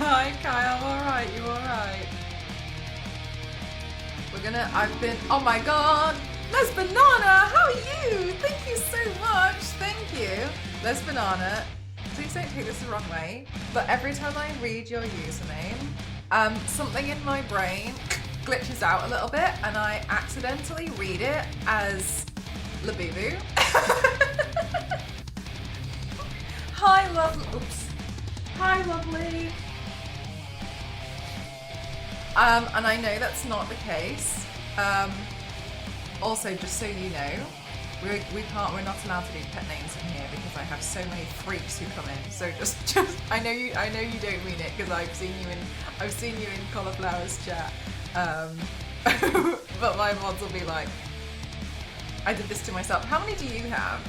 Hi Kyle, alright, you alright? Oh my god! Les Banana, how are you? Thank you so much, thank you. Les Banana, please don't take this the wrong way, but every time I read your username, something in my brain glitches out a little bit and I accidentally read it as Labubu. Hi, Hi, lovely. And I know that's not the case. Also, just so you know, we're not allowed to do pet names in here because I have so many freaks who come in. So just I know you don't mean it because I've seen you in Cauliflower's chat. But my mods will be like, I did this to myself. How many do you have?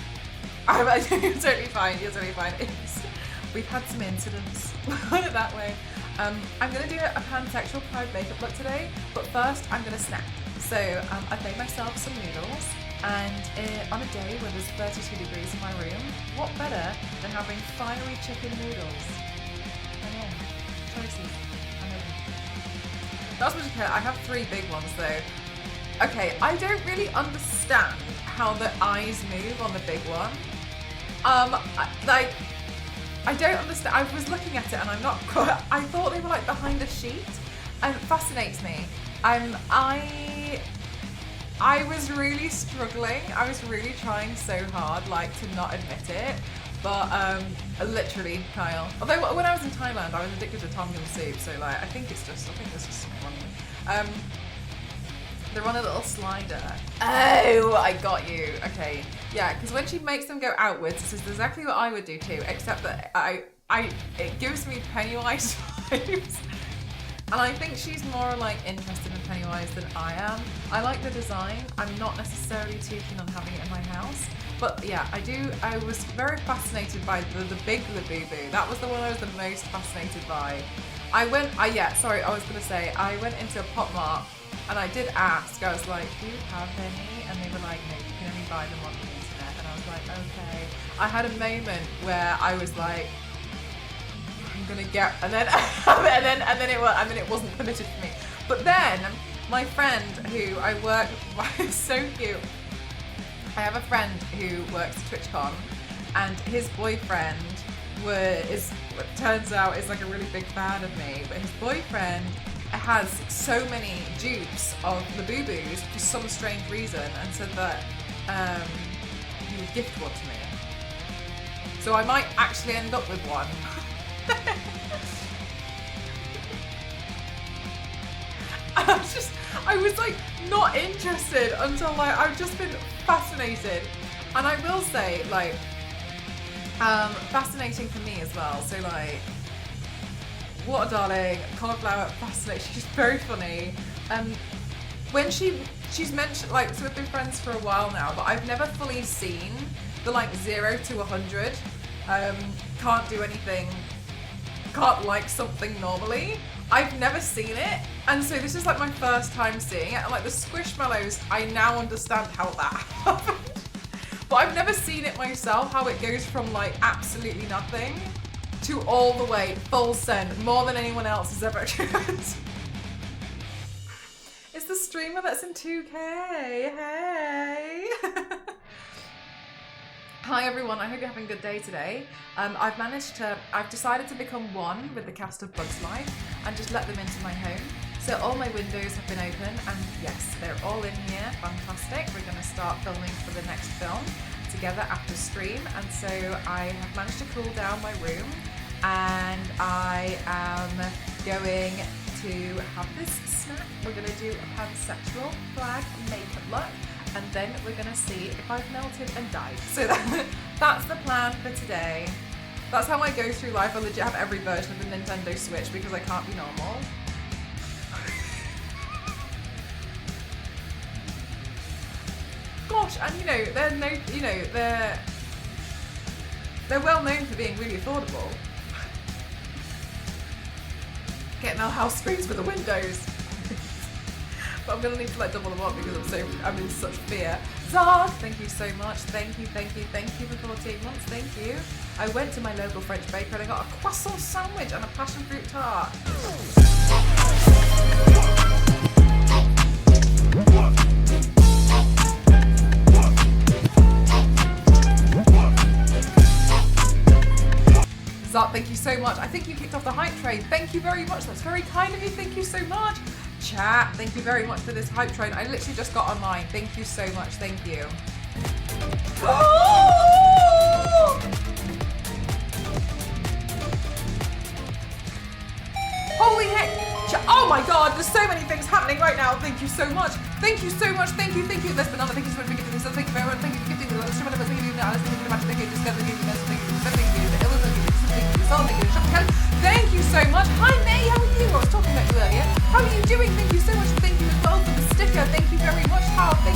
You're totally fine. We've had some incidents. Put it that way. I'm going to do a pansexual pride makeup look today, but first I'm going to snack. So I've made myself some noodles, and on a day where there's 32 degrees in my room, what better than having fiery chicken noodles? I know. Choices. I know. That's what you care. I have 3 big ones though. Okay, I don't really understand how the eyes move on the big one. I don't understand. I was looking at it and I'm not quite, I thought they were like behind a sheet, and it fascinates me. I was really struggling. I was really trying so hard, like, to not admit it. But literally, Kyle. Although when I was in Thailand, I was addicted to tom yum soup, so like, I think there's just something wrong with me. They're on a little slider. Oh, I got you. Okay. Yeah, because when she makes them go outwards, this is exactly what I would do too, except that it gives me Pennywise vibes. And I think she's more like interested in Pennywise than I am. I like the design. I'm not necessarily too keen on having it in my house. But yeah, I was very fascinated by the big Labubu. That was the one I was the most fascinated by. I went into a Pop Mart and I did ask. I was like, do you have any? And they were like, no, you can only buy them on the internet. And I was like, okay. I had a moment where I was like, I'm gonna get, and then it wasn't permitted for me. But then my friend who I work with, so cute. I have a friend who works at TwitchCon, and his boyfriend turns out is like a really big fan of me. But his boyfriend has so many dupes of Labubus for some strange reason, and said that he would gift one to me. So I might actually end up with one. I was like not interested until like I've just been fascinated, and I will say like fascinating for me as well. So like, what a darling, Cauliflower, fascinating. She's very funny. When she's mentioned, like, so we've been friends for a while now, but I've never fully seen the like 0 to 100. Can't do anything. Can't like something normally. I've never seen it, and so this is like my first time seeing it, and like the Squishmallows, I now understand how that happened. But I've never seen it myself, how it goes from like absolutely nothing to all the way full send, more than anyone else has ever tried. It's the streamer that's in 2K, hey! Hi everyone, I hope you're having a good day today. I've decided to become one with the cast of Bugs Life and just let them into my home. So all my windows have been open, and yes, they're all in here, fantastic. We're gonna start filming for the next film together after stream, and so I have managed to cool down my room, and I am going to have this snack. We're gonna do a pansexual flag makeup look, and then we're gonna see if I've melted and died. So that's the plan for today. That's how I go through life. I legit have every version of the Nintendo Switch because I can't be normal. Gosh, and they're well known for being really affordable. Getting our house screens for the windows. But I'm gonna need to like double them up because I'm in such fear. Zard, thank you so much. Thank you for 48 months. Thank you. I went to my local French baker and I got a croissant sandwich and a passion fruit tart. Zart, thank you so much. I think you kicked off the hype train. Thank you very much. That's very kind of you. Thank you so much. Chat, thank you very much for this hype train. I literally just got online. Thank you so much. Thank you. Holy heck! Oh my god, there's so many things happening right now. Thank you so much. Thank you so much. Thank you. There's banana. Thank you so much for giving this. Thank you very much. Thank you for giving this. Thank you. Thank you so much. Hi May, how are you? I was talking about you earlier. How are you doing? Thank you so much. Thank you as well for the sticker. Thank you very much. How? Thank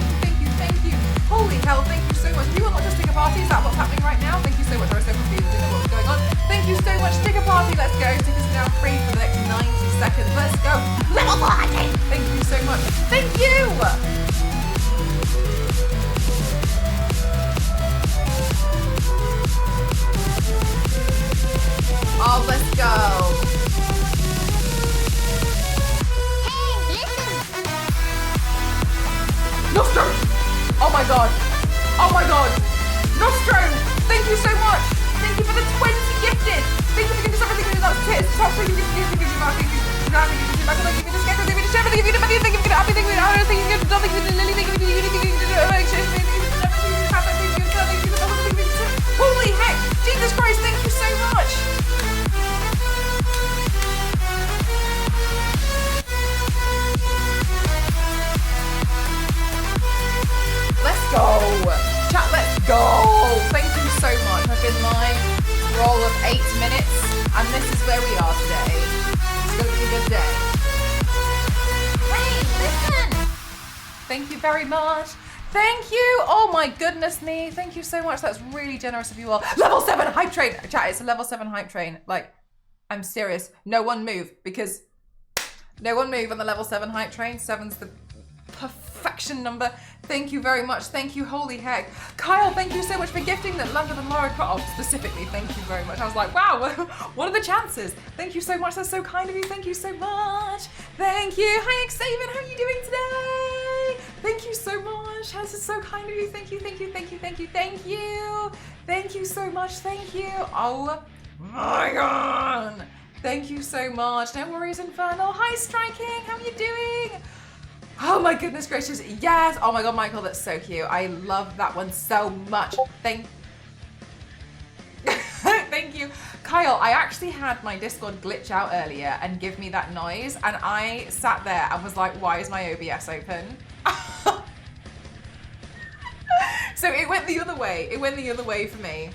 you. Holy hell, thank you so much. Do you want to sticker party? Is that what's happening right now? Thank you so much. I was so confused. I didn't know what was going on. Thank you so much. Sticker party, let's go. Stickers are now free for the next 90 seconds. Let's go. Level party. Thank you so much. Thank you. Oh, let's go. Hey, listen! Nostro! Oh my god. Nostro! Thank you so much. Thank you for the 20 gifted. Thank you for giving us everything in that pit. Top thank you for giving us everything. Thank you for everything. Thank you for everything. Thank you for everything. Thank you for everything. Thank you for everything. Holy heck! Jesus Christ, thank you so much! Let's go! Chat, let's go! Thank you so much. I've been live for all of 8 minutes, and this is where we are today. It's going to be a good day. Hey, listen! Thank you very much. Thank you. Oh my goodness me. Thank you so much. That's really generous of you all. Level 7 hype train. Chat, it's a level 7 hype train. Like, I'm serious. No one move because no one move on the level 7 hype train. 7's the perfection number. Thank you very much. Thank you. Holy heck. Kyle, thank you so much for gifting that Land of the Lara Croft specifically. Thank you very much. I was like, wow, what are the chances? Thank you so much. That's so kind of you. Thank you so much. Thank you. Hi, Xavier. How are you doing today? Thank you so much. This is so kind of you. Thank you. Thank you so much. Thank you. Oh my God. Thank you so much. No worries, Infernal. Hi, Striking. How are you doing? Oh my goodness gracious, yes! Oh my god, Michael, that's so cute. I love that one so much. Thank you. Kyle, I actually had my Discord glitch out earlier and give me that noise, and I sat there and was like, why is my OBS open? So it went the other way. It went the other way for me.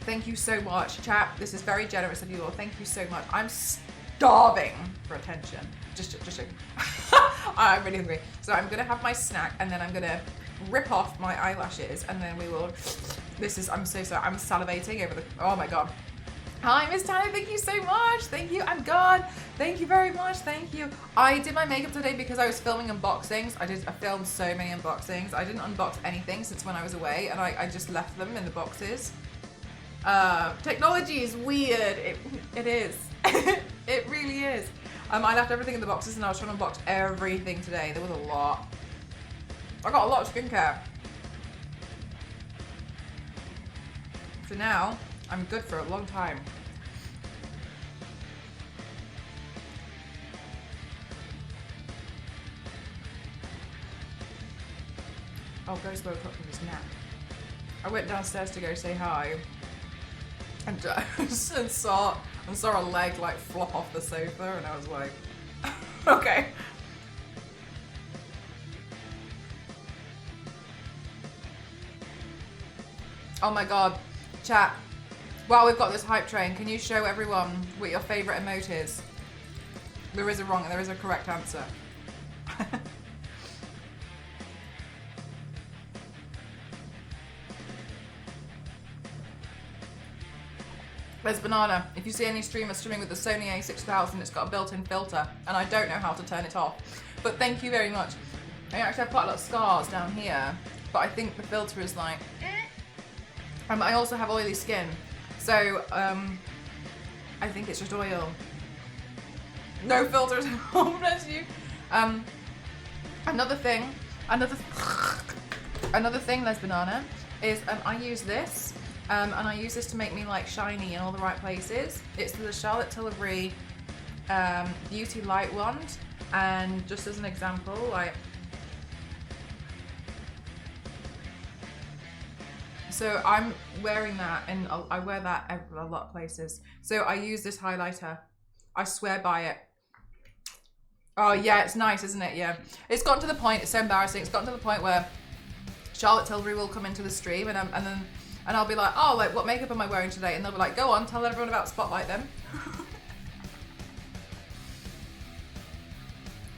Thank you so much. Chat, this is very generous of you all. Thank you so much. I'm starving for attention. Just I'm really hungry. So I'm gonna have my snack and then I'm gonna rip off my eyelashes and then we will, I'm so sorry, I'm salivating over the, oh my God. Hi, Miss Tanner, thank you so much. Thank you, I'm God. Thank you very much, thank you. I did my makeup today because I was filming unboxings. I filmed so many unboxings. I didn't unbox anything since when I was away and I just left them in the boxes. Technology is weird, it is. It really is. I left everything in the boxes and I was trying to unbox everything today. There was a lot. I got a lot of skincare. So now, I'm good for a long time. Oh, Ghost woke up from his nap. I went downstairs to go say hi. And saw a leg like flop off the sofa and I was like, okay. Oh my God, chat. While we've got this hype train, can you show everyone what your favorite emote is? There is a wrong and there is a correct answer. There's Banana. If you see any streamer streaming with the Sony A6000, it's got a built-in filter, and I don't know how to turn it off. But thank you very much. I actually have quite a lot of scars down here, but I think the filter is like, I also have oily skin, so I think it's just oil. No filters. Oh, bless you. Another thing, Les Banana, is I use this, and I use this to make me like shiny in all the right places. It's the Charlotte Tilbury Beauty Light Wand, and just as an example, like, so I'm wearing that, and I wear that a lot of places. So I use this highlighter. I swear by it. Oh yeah, it's nice, isn't it? Yeah. It's gotten to the point, it's so embarrassing, it's gotten to the point where Charlotte Tilbury will come into the stream and I'll be like, oh, like, what makeup am I wearing today? And they'll be like, go on, tell everyone about Spotlight then.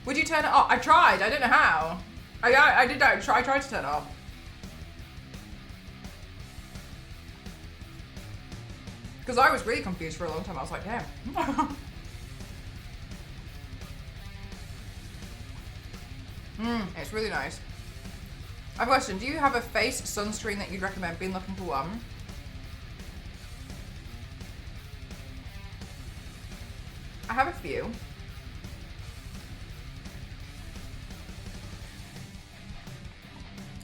Would you turn it off? I tried, I don't know how. I tried to turn it off. Because I was really confused for a long time, I was like, damn. It's really nice. I have a question. Do you have a face sunscreen that you'd recommend? Been looking for one. I have a few.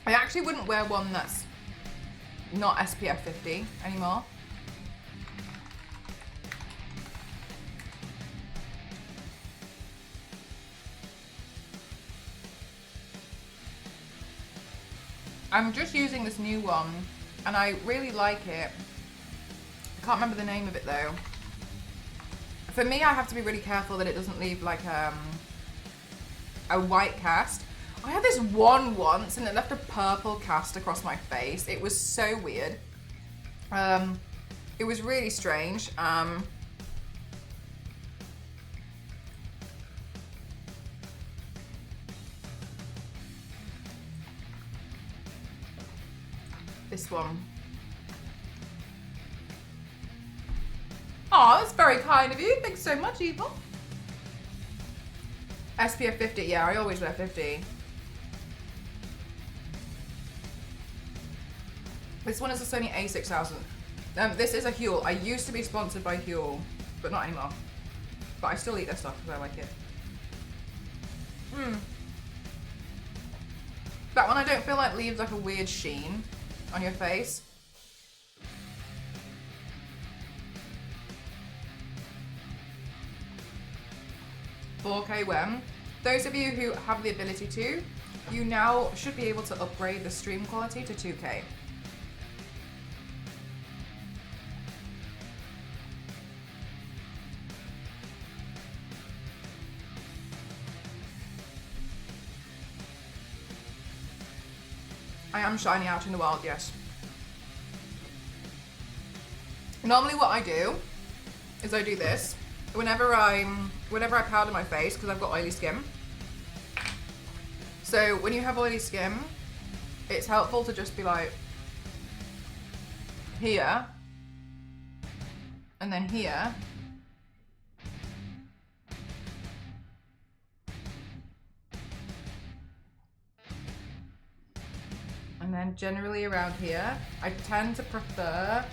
I actually wouldn't wear one that's not SPF 50 anymore. I'm just using this new one, and I really like it. I can't remember the name of it though. For me, I have to be really careful that it doesn't leave like a white cast. I had this one once, and it left a purple cast across my face. It was so weird. It was really strange. This one. Oh, that's very kind of you. Thanks so much, Evil. SPF 50. Yeah, I always wear 50. This one is a Sony A6000. This is a Huel. I used to be sponsored by Huel, but not anymore. But I still eat their stuff because I like it. That one I don't feel like leaves like a weird sheen on your face. $4K when? Those of you who have the ability to, you now should be able to upgrade the stream quality to 2K. I am shiny out in the wild, yes. Normally what I do is I do this whenever I powder my face, because I've got oily skin. So when you have oily skin, it's helpful to just be like here and then here. And then generally around here. I tend to prefer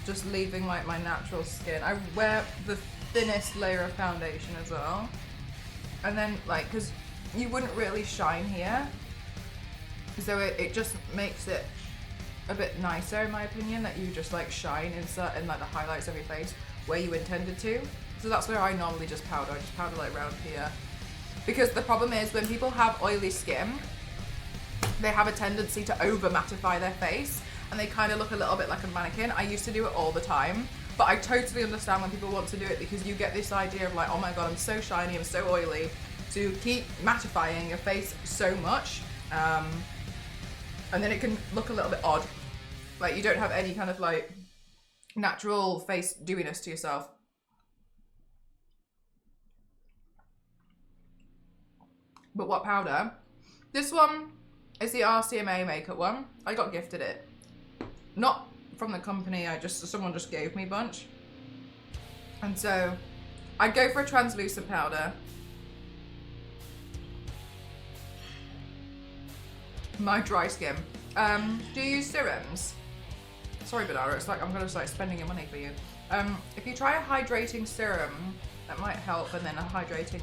just leaving like my natural skin. I wear the thinnest layer of foundation as well. And then like, cause you wouldn't really shine here. So it just makes it a bit nicer in my opinion, that you just like shine in like the highlights of your face where you intended to. So that's where I normally just powder. I just powder like around here. Because the problem is when people have oily skin, they have a tendency to over mattify their face and they kind of look a little bit like a mannequin. I used to do it all the time, but I totally understand when people want to do it, because you get this idea of like, oh my god, I'm so shiny, I'm so oily, to keep mattifying your face so much, and then it can look a little bit odd. Like you don't have any kind of like natural face dewiness to yourself. But what powder? This one is the RCMA makeup one. I got gifted it. Not from the company, someone just gave me a bunch. And so I'd go for a translucent powder. My dry skin. Do you use serums? Sorry, Banana, it's like I'm gonna start spending your money for you. If you try a hydrating serum, that might help, and then a hydrating.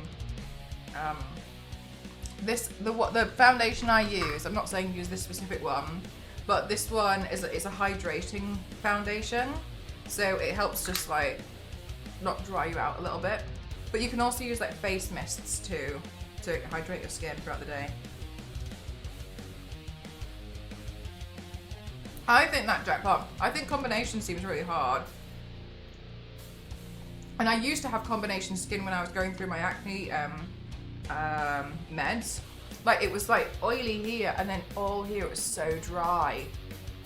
The foundation I use, I'm not saying use this specific one, but this one is a hydrating foundation, so it helps just like not dry you out a little bit. But you can also use like face mists too to hydrate your skin throughout the day. I think that jackpot. I think combination seems really hard. And I used to have combination skin when I was going through my acne meds. Like it was like oily here and then all here it was so dry.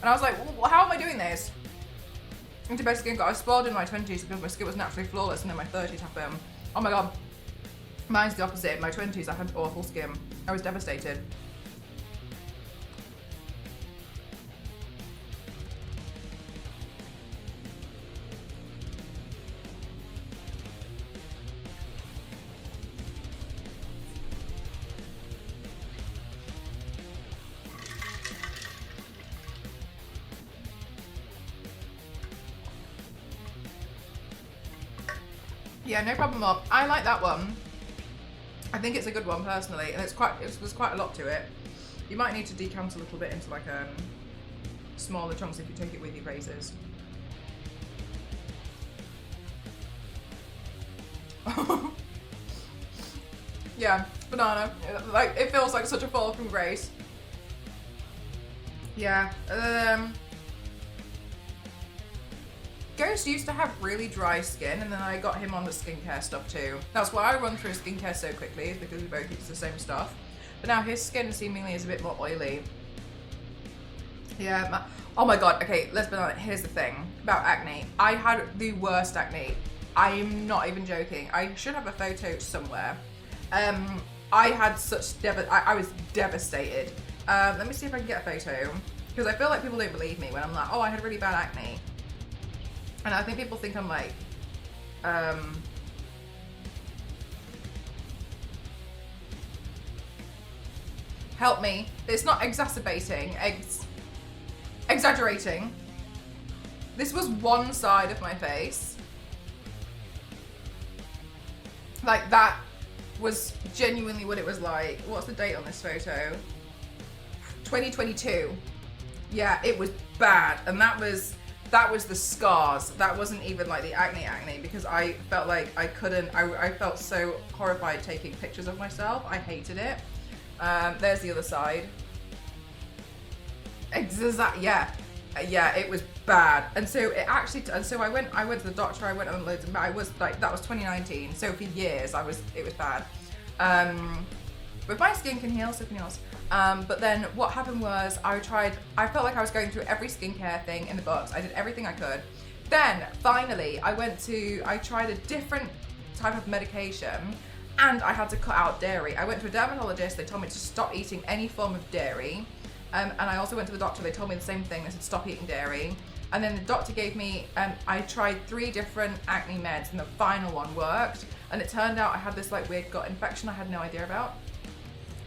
And I was like, well, how am I doing this? Into best skin, I was spoiled in my 20s because my skin was naturally flawless, and then my 30s happened. Oh my god. Mine's the opposite. In my 20s I had awful skin. I was devastated. Yeah, no problem, Up. I like that one. I think it's a good one personally, and there's quite a lot to it. You might need to decant a little bit into like smaller chunks if you take it with you places. Yeah, Banana. Like it feels like such a fall from grace. Yeah. Ghost used to have really dry skin, and then I got him on the skincare stuff too. That's why I run through skincare so quickly, is because we both use the same stuff. But now his skin seemingly is a bit more oily. Yeah, oh my god, okay, let's be honest, here's the thing about acne. I had the worst acne. I am not even joking. I should have a photo somewhere. I had such, I was devastated. Let me see if I can get a photo, because I feel like people don't believe me when I'm like, oh, I had really bad acne. And I think people think I'm like, help me. It's not exacerbating, exaggerating. This was one side of my face. Like that was genuinely what it was like. What's the date on this photo? 2022. Yeah, it was bad. And that was the scars. That wasn't even like the acne because I felt like I couldn't, I felt so horrified taking pictures of myself. I hated it. There's the other side. Yeah, it was bad. And so it actually, and so I went to the doctor, I went on loads of, I was like, that was 2019. So for years it was bad. But my skin can heal, so can yours. But then what happened was I felt like I was going through every skincare thing in the box. I did everything I could. Then finally I tried a different type of medication, and I had to cut out dairy. I went to a dermatologist, they told me to stop eating any form of dairy. And I also went to the doctor, they told me the same thing, they said stop eating dairy. And then the doctor gave me, I tried 3 different acne meds, and the final one worked. And it turned out I had this like weird gut infection I had no idea about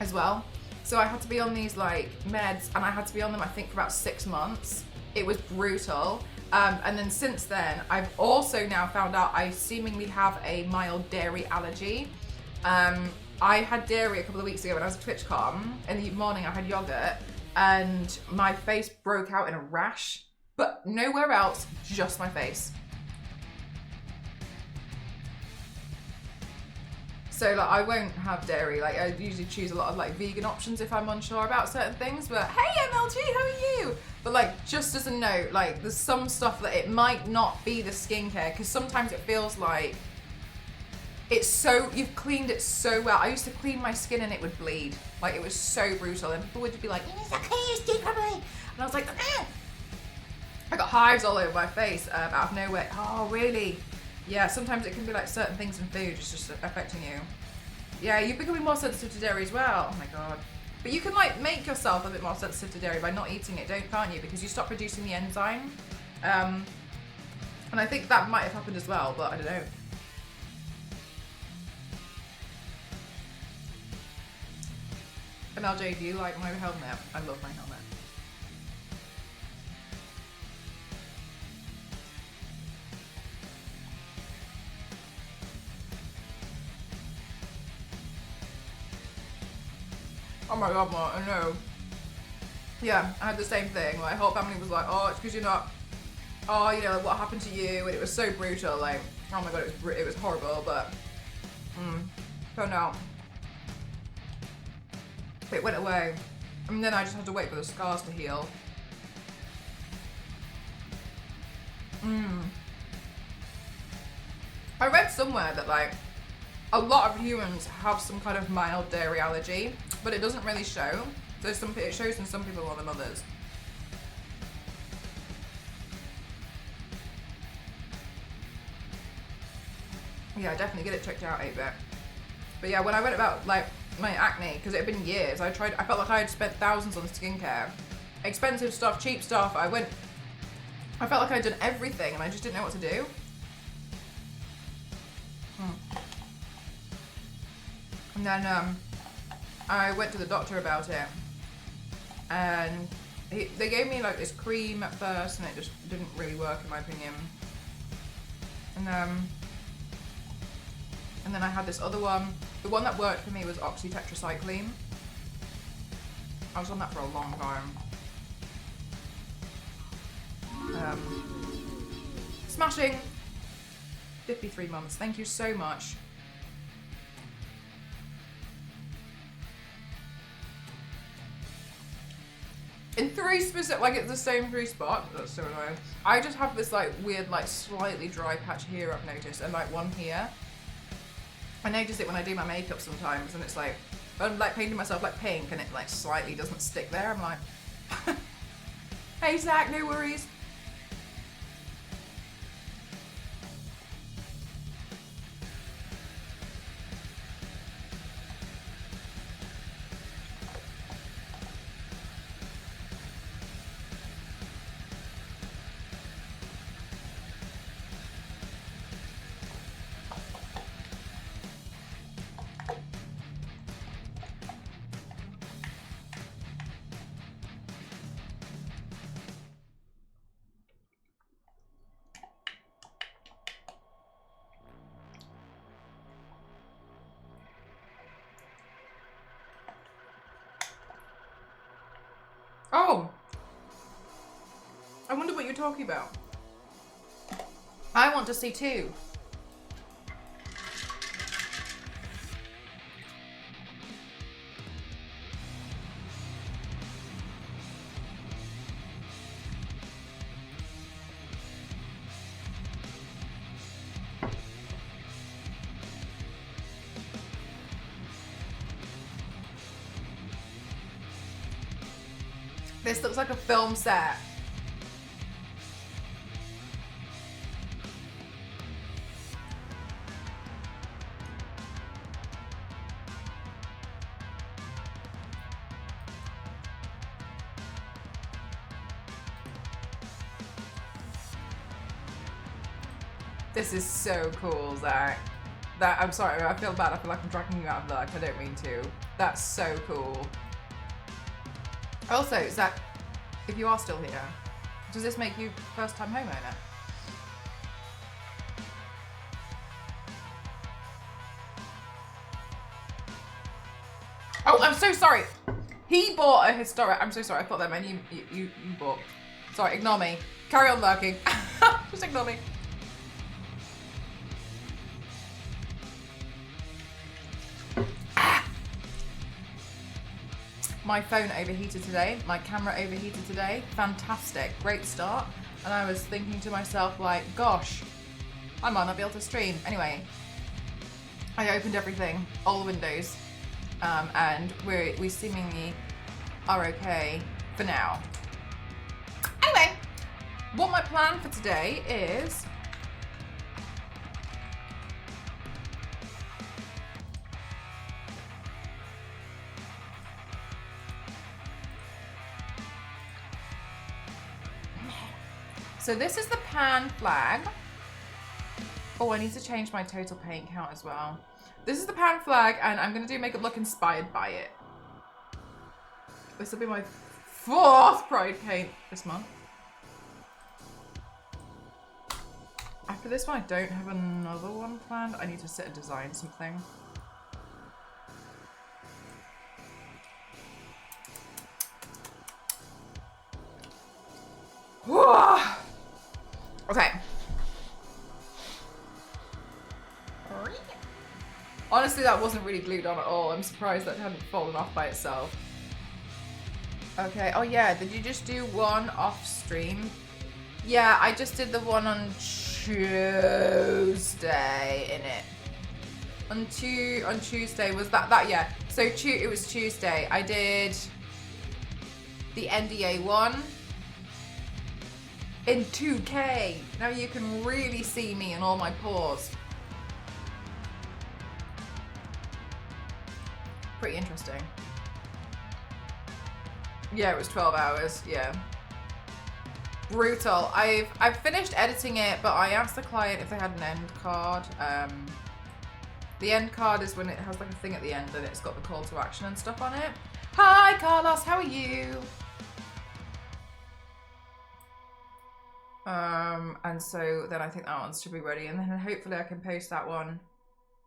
as well. So I had to be on these like meds, and I had to be on them I think for about 6 months. It was brutal. And then since then, I've also now found out I seemingly have a mild dairy allergy. I had dairy a couple of weeks ago when I was at TwitchCon. In the morning I had yogurt, and my face broke out in a rash, but nowhere else, just my face. So like I won't have dairy. Like I usually choose a lot of like vegan options if I'm unsure about certain things. But hey MLG, how are you? But like just as a note, like there's some stuff that it might not be the skincare, because sometimes it feels like it's so, you've cleaned it so well. I used to clean my skin and it would bleed. Like it was so brutal, and people would be like, you need to clean your skin properly. And I was like, ah! I got hives all over my face out of nowhere. Oh really? Yeah, sometimes it can be like certain things in food just affecting you. Yeah, you're becoming more sensitive to dairy as well. Oh my god. But you can like make yourself a bit more sensitive to dairy by not eating it, can't you? Because you stop producing the enzyme. And I think that might have happened as well, but I don't know. MLJ, do you like my helmet? I love my helmet. Oh my god, Mark, I know. Yeah, I had the same thing. My whole family was like, oh, it's because you're not, oh, you know, what happened to you? And it was so brutal, like, oh my god, it was horrible, but, turned out, it went away. And then I just had to wait for the scars to heal. I read somewhere that, like, a lot of humans have some kind of mild dairy allergy, but it doesn't really show. So it shows in some people more than others. Yeah, definitely get it checked out, 8-bit. But yeah, when I read about like my acne, because it had been years, I felt like I had spent thousands on skincare. Expensive stuff, cheap stuff. I felt like I'd done everything and I just didn't know what to do. And then I went to the doctor about it, and they gave me like this cream at first, and it just didn't really work in my opinion. And then I had this other one. The one that worked for me was oxytetracycline. I was on that for a long time. Smashing 53 months. Thank you so much. In 3 specific, like it's the same 3 spots. That's so annoying. I just have this like weird, like slightly dry patch here I've noticed, and like one here. I notice it when I do my makeup sometimes, and it's like, I'm like painting myself like pink, and it like slightly doesn't stick there. I'm like, hey Zach, no worries. Oh, I wonder what you're talking about. I want to see too. This looks like a film set. This is so cool, Zach. I'm sorry, I feel bad. I feel like I'm dragging you out of luck. I don't mean to. That's so cool. Also, Zach, if you are still here, does this make you first-time homeowner? Oh, I'm so sorry. He bought a historic. I'm so sorry. I thought that meant you bought. Sorry, ignore me. Carry on lurking. Just ignore me. My phone overheated today, my camera overheated today. Fantastic, great start. And I was thinking to myself like, gosh, I might not be able to stream. Anyway, I opened everything, all the windows, and we seemingly are okay for now. Anyway, what my plan for today is, so this is the pan flag. Oh, I need to change my total paint count as well. This is the pan flag, and I'm gonna do makeup look inspired by it. This will be my 4th Pride paint this month. After this one, I don't have another one planned. I need to sit and design something. Okay. Honestly, that wasn't really glued on at all. I'm surprised that hadn't fallen off by itself. Okay. Oh yeah, did you just do one off stream? Yeah, I just did the one on Tuesday in it. On Tuesday was that yeah. So it was Tuesday. I did the NDA one in 2K. Now you can really see me and all my pores. Pretty interesting. Yeah, it was 12 hours. Yeah. Brutal. I've finished editing it, but I asked the client if they had an end card. The end card is when it has like a thing at the end and it's got the call to action and stuff on it. Hi Carlos, how are you? And so then I think that one should be ready, and then hopefully I can post that one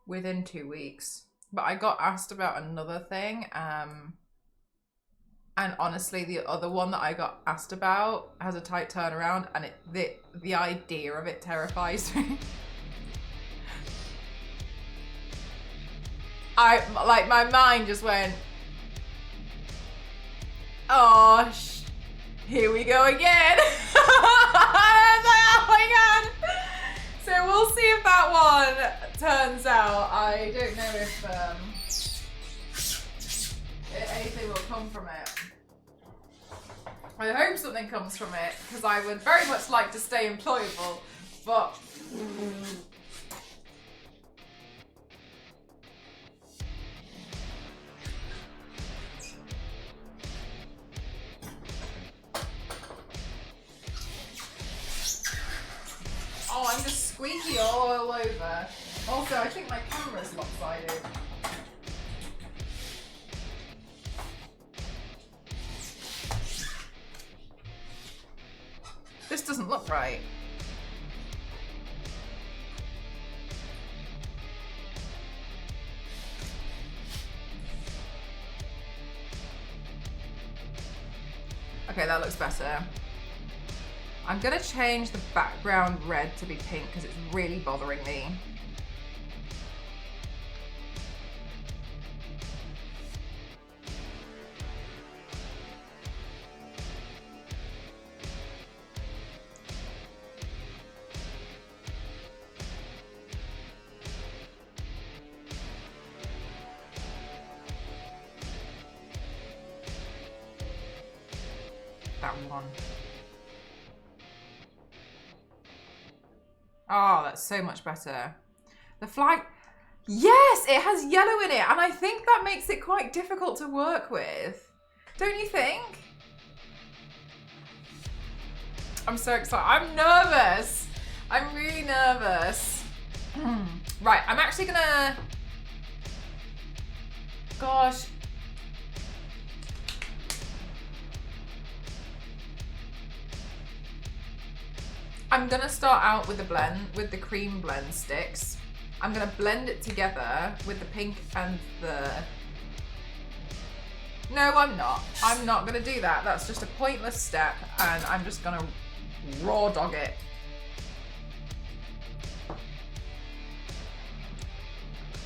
within 2 weeks. But I got asked about another thing, and honestly, the other one that I got asked about has a tight turnaround, and the idea of it terrifies me. My mind just went, oh, here we go again. Oh my god. So we'll see if that one turns out. I don't know if anything will come from it. I hope something comes from it, because I would very much like to stay employable, but oh, I'm just squeaky all over. Also, I think my camera's lopsided. This doesn't look right. Okay, that looks better. I'm gonna change the background red to be pink because it's really bothering me. That one. Oh, that's so much better. The flag, yes, it has yellow in it, and I think that makes it quite difficult to work with. Don't you think? I'm so excited. I'm nervous. I'm really nervous. Right, I'm actually gonna, gosh. I'm gonna start out with the blend, with the cream blend sticks. I'm gonna blend it together with the pink and the... No, I'm not. I'm not gonna do that. That's just a pointless step, and I'm just gonna raw dog it.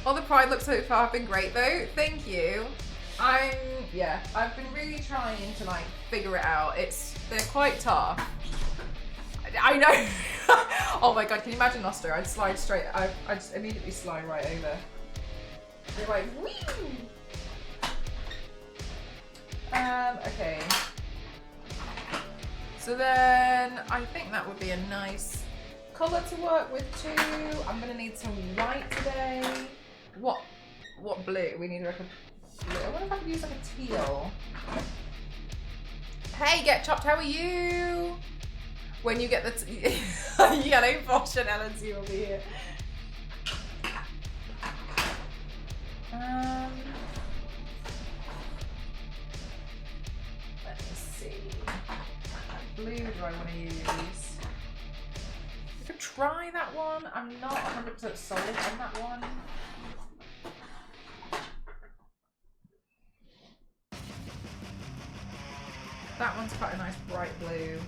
All the Pride looks so far have been great though. Thank you. Yeah, I've been really trying to like figure it out. They're quite tough. I know. Oh my god, can you imagine Noster? I'd slide straight, I'd just immediately slide right over. They're like, whee! Okay. So then, I think that would be a nice colour to work with too. I'm gonna need some white today. What blue? We need like a blue. I wonder if I could use like a teal. Hey, Get Chopped, how are you? When you get the yellow Bosch and LNC will be here. do I want to use? I could try that one. I'm not 100% sold on that one. That one's quite a nice bright blue.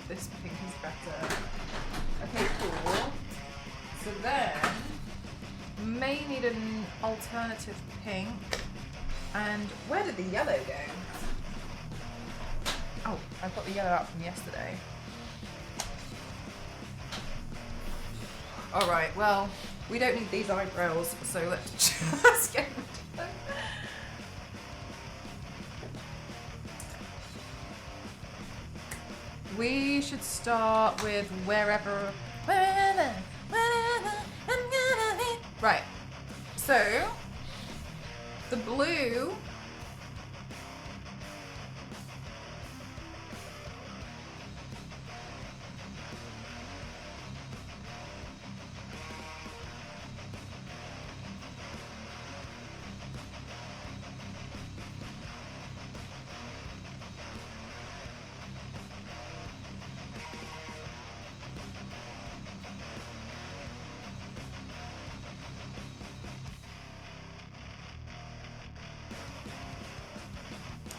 This pink is better. Okay, cool. So then, may need an alternative pink. And where did the yellow go? Oh, I've got the yellow out from yesterday. All right, well, we don't need these eyebrows, so let's just get rid of them. We should start with wherever. Right. So the blue.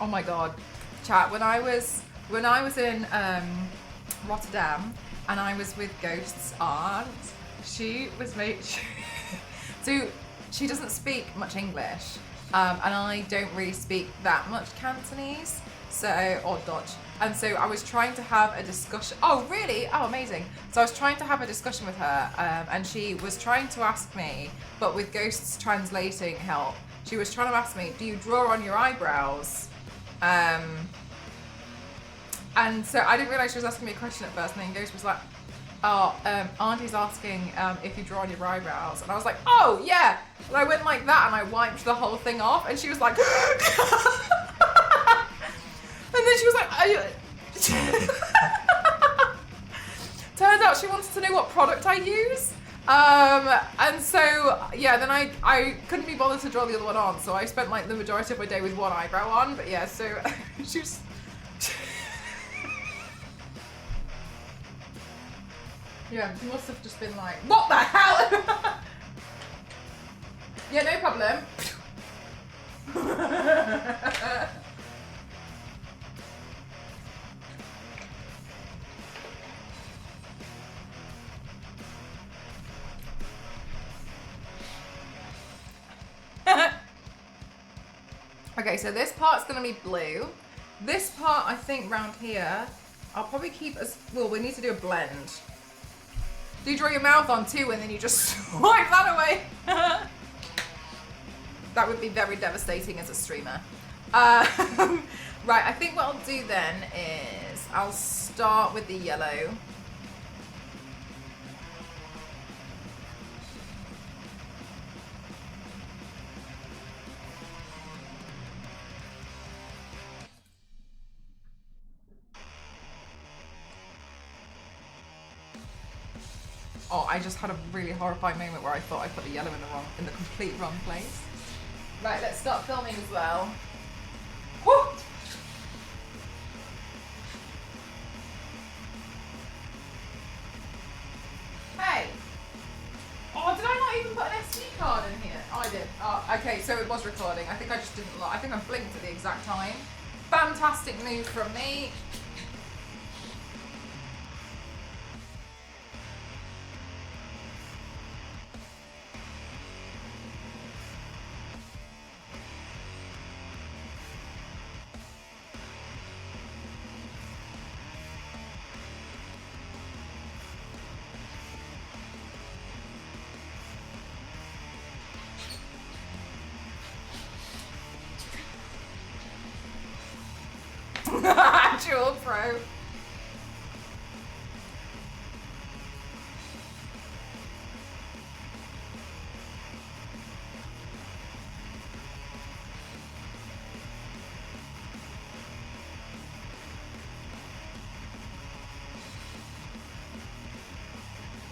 Oh my god, chat, when I was in Rotterdam and I was with Ghost's aunt, she was so she doesn't speak much English, and I don't really speak that much Cantonese, or Dutch, and so I was trying to have a discussion. Oh really? Oh amazing. So I was trying to have a discussion with her, and she was trying to ask me, but with Ghost's translating help, she was trying to ask me, do you draw on your eyebrows? And so I didn't realise she was asking me a question at first, and then Ghost was like, oh, Auntie's asking if you draw on your eyebrows. And I was like, oh yeah! And I went like that and I wiped the whole thing off, and she was like, and then she was like, are you... Turns out she wanted to know what product I use. And so, yeah, then I couldn't be bothered to draw the other one on, so I spent like the majority of my day with one eyebrow on, but yeah, so she was... Yeah, she must have just been like, what the hell? Yeah, no problem. Okay, so this part's gonna be blue. This part, I think, round here, I'll probably keep as, well, we need to do a blend. Do you draw your mouth on too, and then you just swipe that away? That would be very devastating as a streamer. Right, I think what I'll do then is, I'll start with the yellow. Oh, I just had a really horrifying moment where I thought I put the yellow in the complete wrong place. Right, let's start filming as well. Woo! Hey! Oh, did I not even put an SD card in here? Oh, I did. Oh, okay, so it was recording. I think I just didn't look. I think I blinked at the exact time. Fantastic move from me. Actual pro.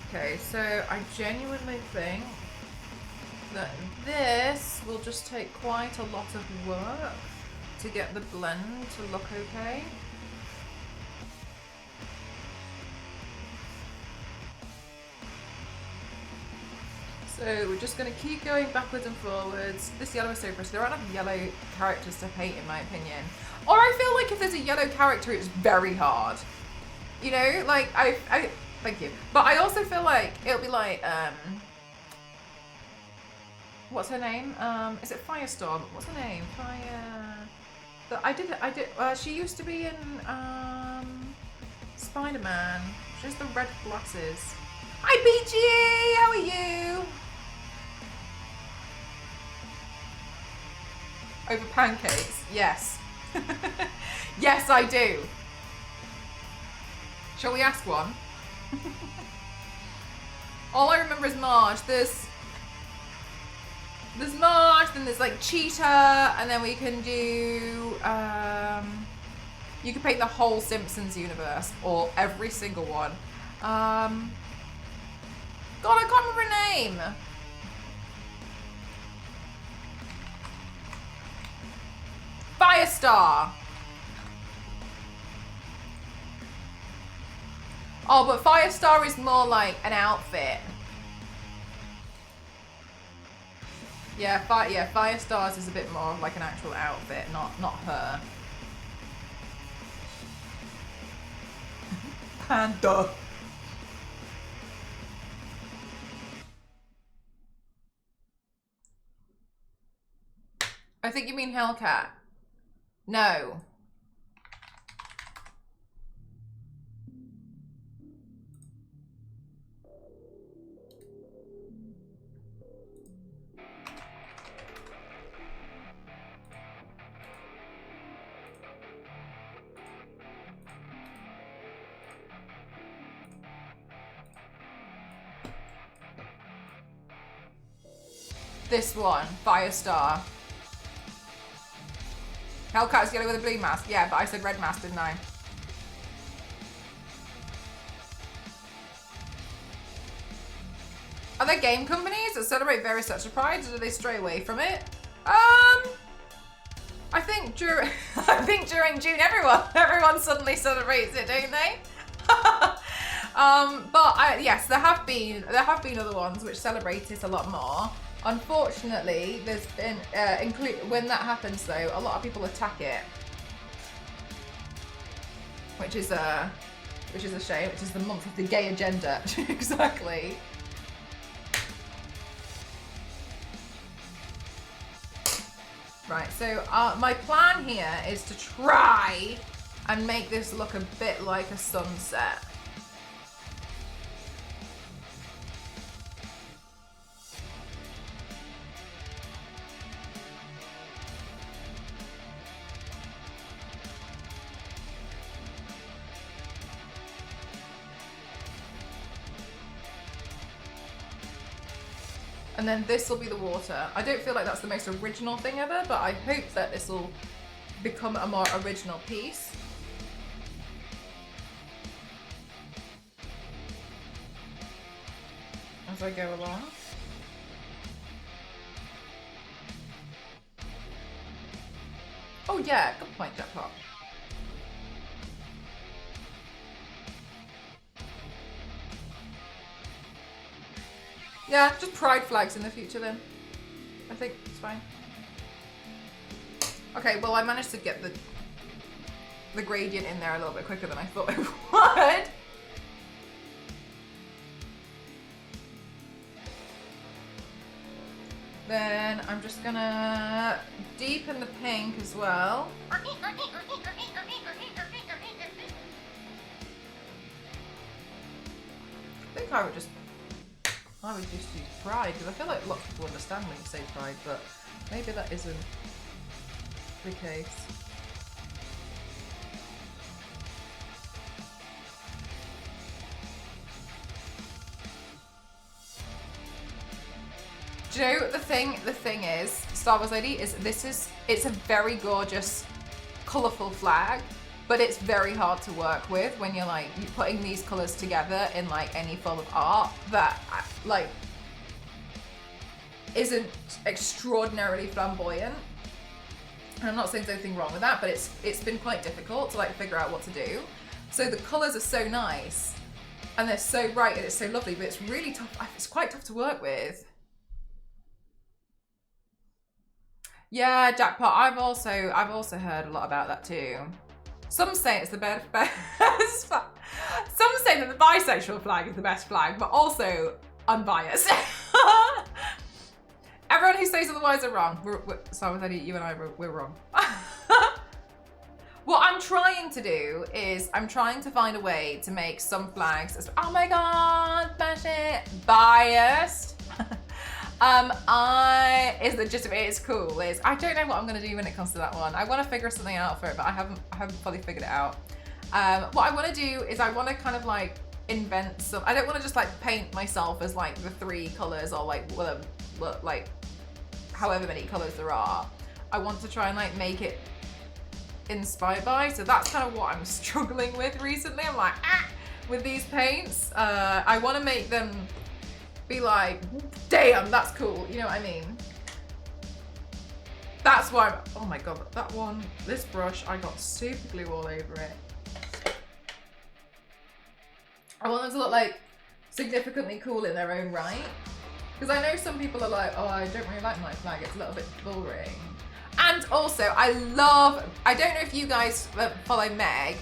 Okay, so I genuinely think that this will just take quite a lot of work to get the blend to look okay. So we're just going to keep going backwards and forwards. This yellow is so pretty. There aren't enough yellow characters to paint, in my opinion. Or I feel like if there's a yellow character, it's very hard. You know, like I thank you. But I also feel like it'll be like, what's her name? Is it Firestorm? What's her name? She used to be in Spider-Man. She has the red glasses. Hi Peachy, how are you? Over pancakes, yes. Yes, I do. Shall we ask one? All I remember is Marge. There's Marge, then there's like Cheetah, and then we can do, you can paint the whole Simpsons universe, or every single one. God, I can't remember her name. Firestar. Oh, but Firestar is more like an outfit. Yeah, Firestar's is a bit more like an actual outfit, not her. Panda. I think you mean Hellcat. No. This one, Firestar. Hellcat's yellow with a blue mask. Yeah, but I said red mask, didn't I? Are there game companies that celebrate various sets of pride, or do they stray away from it? I think during June everyone suddenly celebrates it, don't they? Yes, there have been other ones which celebrate it a lot more. Unfortunately, there's been when that happens though, a lot of people attack it, which is a shame. Which is the month of the gay agenda. Exactly. Right. So my plan here is to try and make this look a bit like a sunset. And then this will be the water. I don't feel like that's the most original thing ever, but I hope that this will become a more original piece. As I go along. Oh yeah, good point, Jackpot. Yeah, just pride flags in the future then. I think it's fine. Okay, well I managed to get the gradient in there a little bit quicker than I thought I would. Then I'm just gonna deepen the pink as well. I think I would just use pride, because I feel like lots of people understand when you say pride, but maybe that isn't the case. Do you know, the thing is, Star Wars Lady, it's a very gorgeous, colourful flag, but it's very hard to work with when you're putting these colours together in like any form of art that like isn't extraordinarily flamboyant. And I'm not saying there's anything wrong with that, but it's been quite difficult to like figure out what to do. So the colours are so nice and they're so bright and it's so lovely, but it's really tough. It's quite tough to work with. Yeah, jackpot. I've also heard a lot about that too. Some say it's the best. Some say that the bisexual flag is the best flag, but also unbiased. Everyone who says otherwise are wrong. So with Eddie, you and I, we're wrong. What I'm trying to do is I'm trying to find a way to make some flags. Oh my god, bash it, biased. It's cool. I don't know what I'm gonna do when it comes to that one. I want to figure something out for it, but I haven't fully figured it out. What I want to do is I want to kind of like invent some. I don't want to just like paint myself as like the 3 colors or like like however many colors there are. I want to try and like make it inspired by. So that's kind of what I'm struggling with recently. I'm like with these paints. I want to make them be like, damn, that's cool. You know what I mean? That's why oh my god, that one, this brush, I got super glue all over it. I want them to look like significantly cool in their own right. Because I know some people are like, oh, I don't really like my flag, it's a little bit boring. And also, I don't know if you guys follow Meg.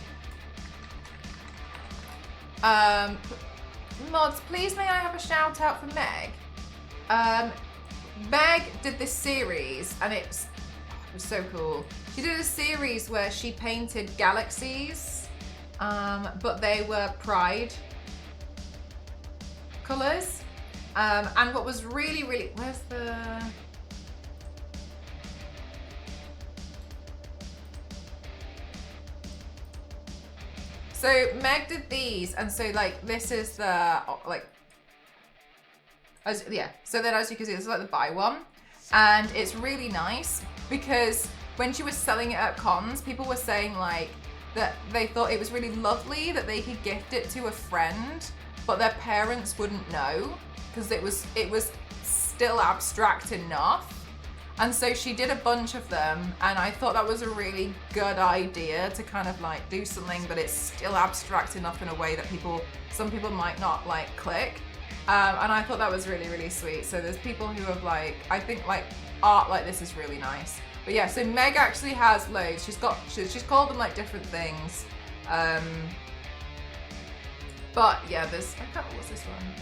Mods, please may I have a shout out for Meg? Meg did this series and it was so cool. She did a series where she painted galaxies, but they were pride colours. And what was really, where's the... So Meg did these, and so like this is the like, so then as you can see, this is like the buy one, and it's really nice because when she was selling it at cons, people were saying like that they thought it was really lovely that they could gift it to a friend, but their parents wouldn't know because it was still abstract enough. And so she did a bunch of them, and I thought that was a really good idea to kind of like do something but it's still abstract enough in a way that some people might not like click. And I thought that was really, really sweet. So there's people who have like, I think like art like this is really nice. But yeah, so Meg actually has loads. She's called them like different things. But yeah, I can't remember what's this one.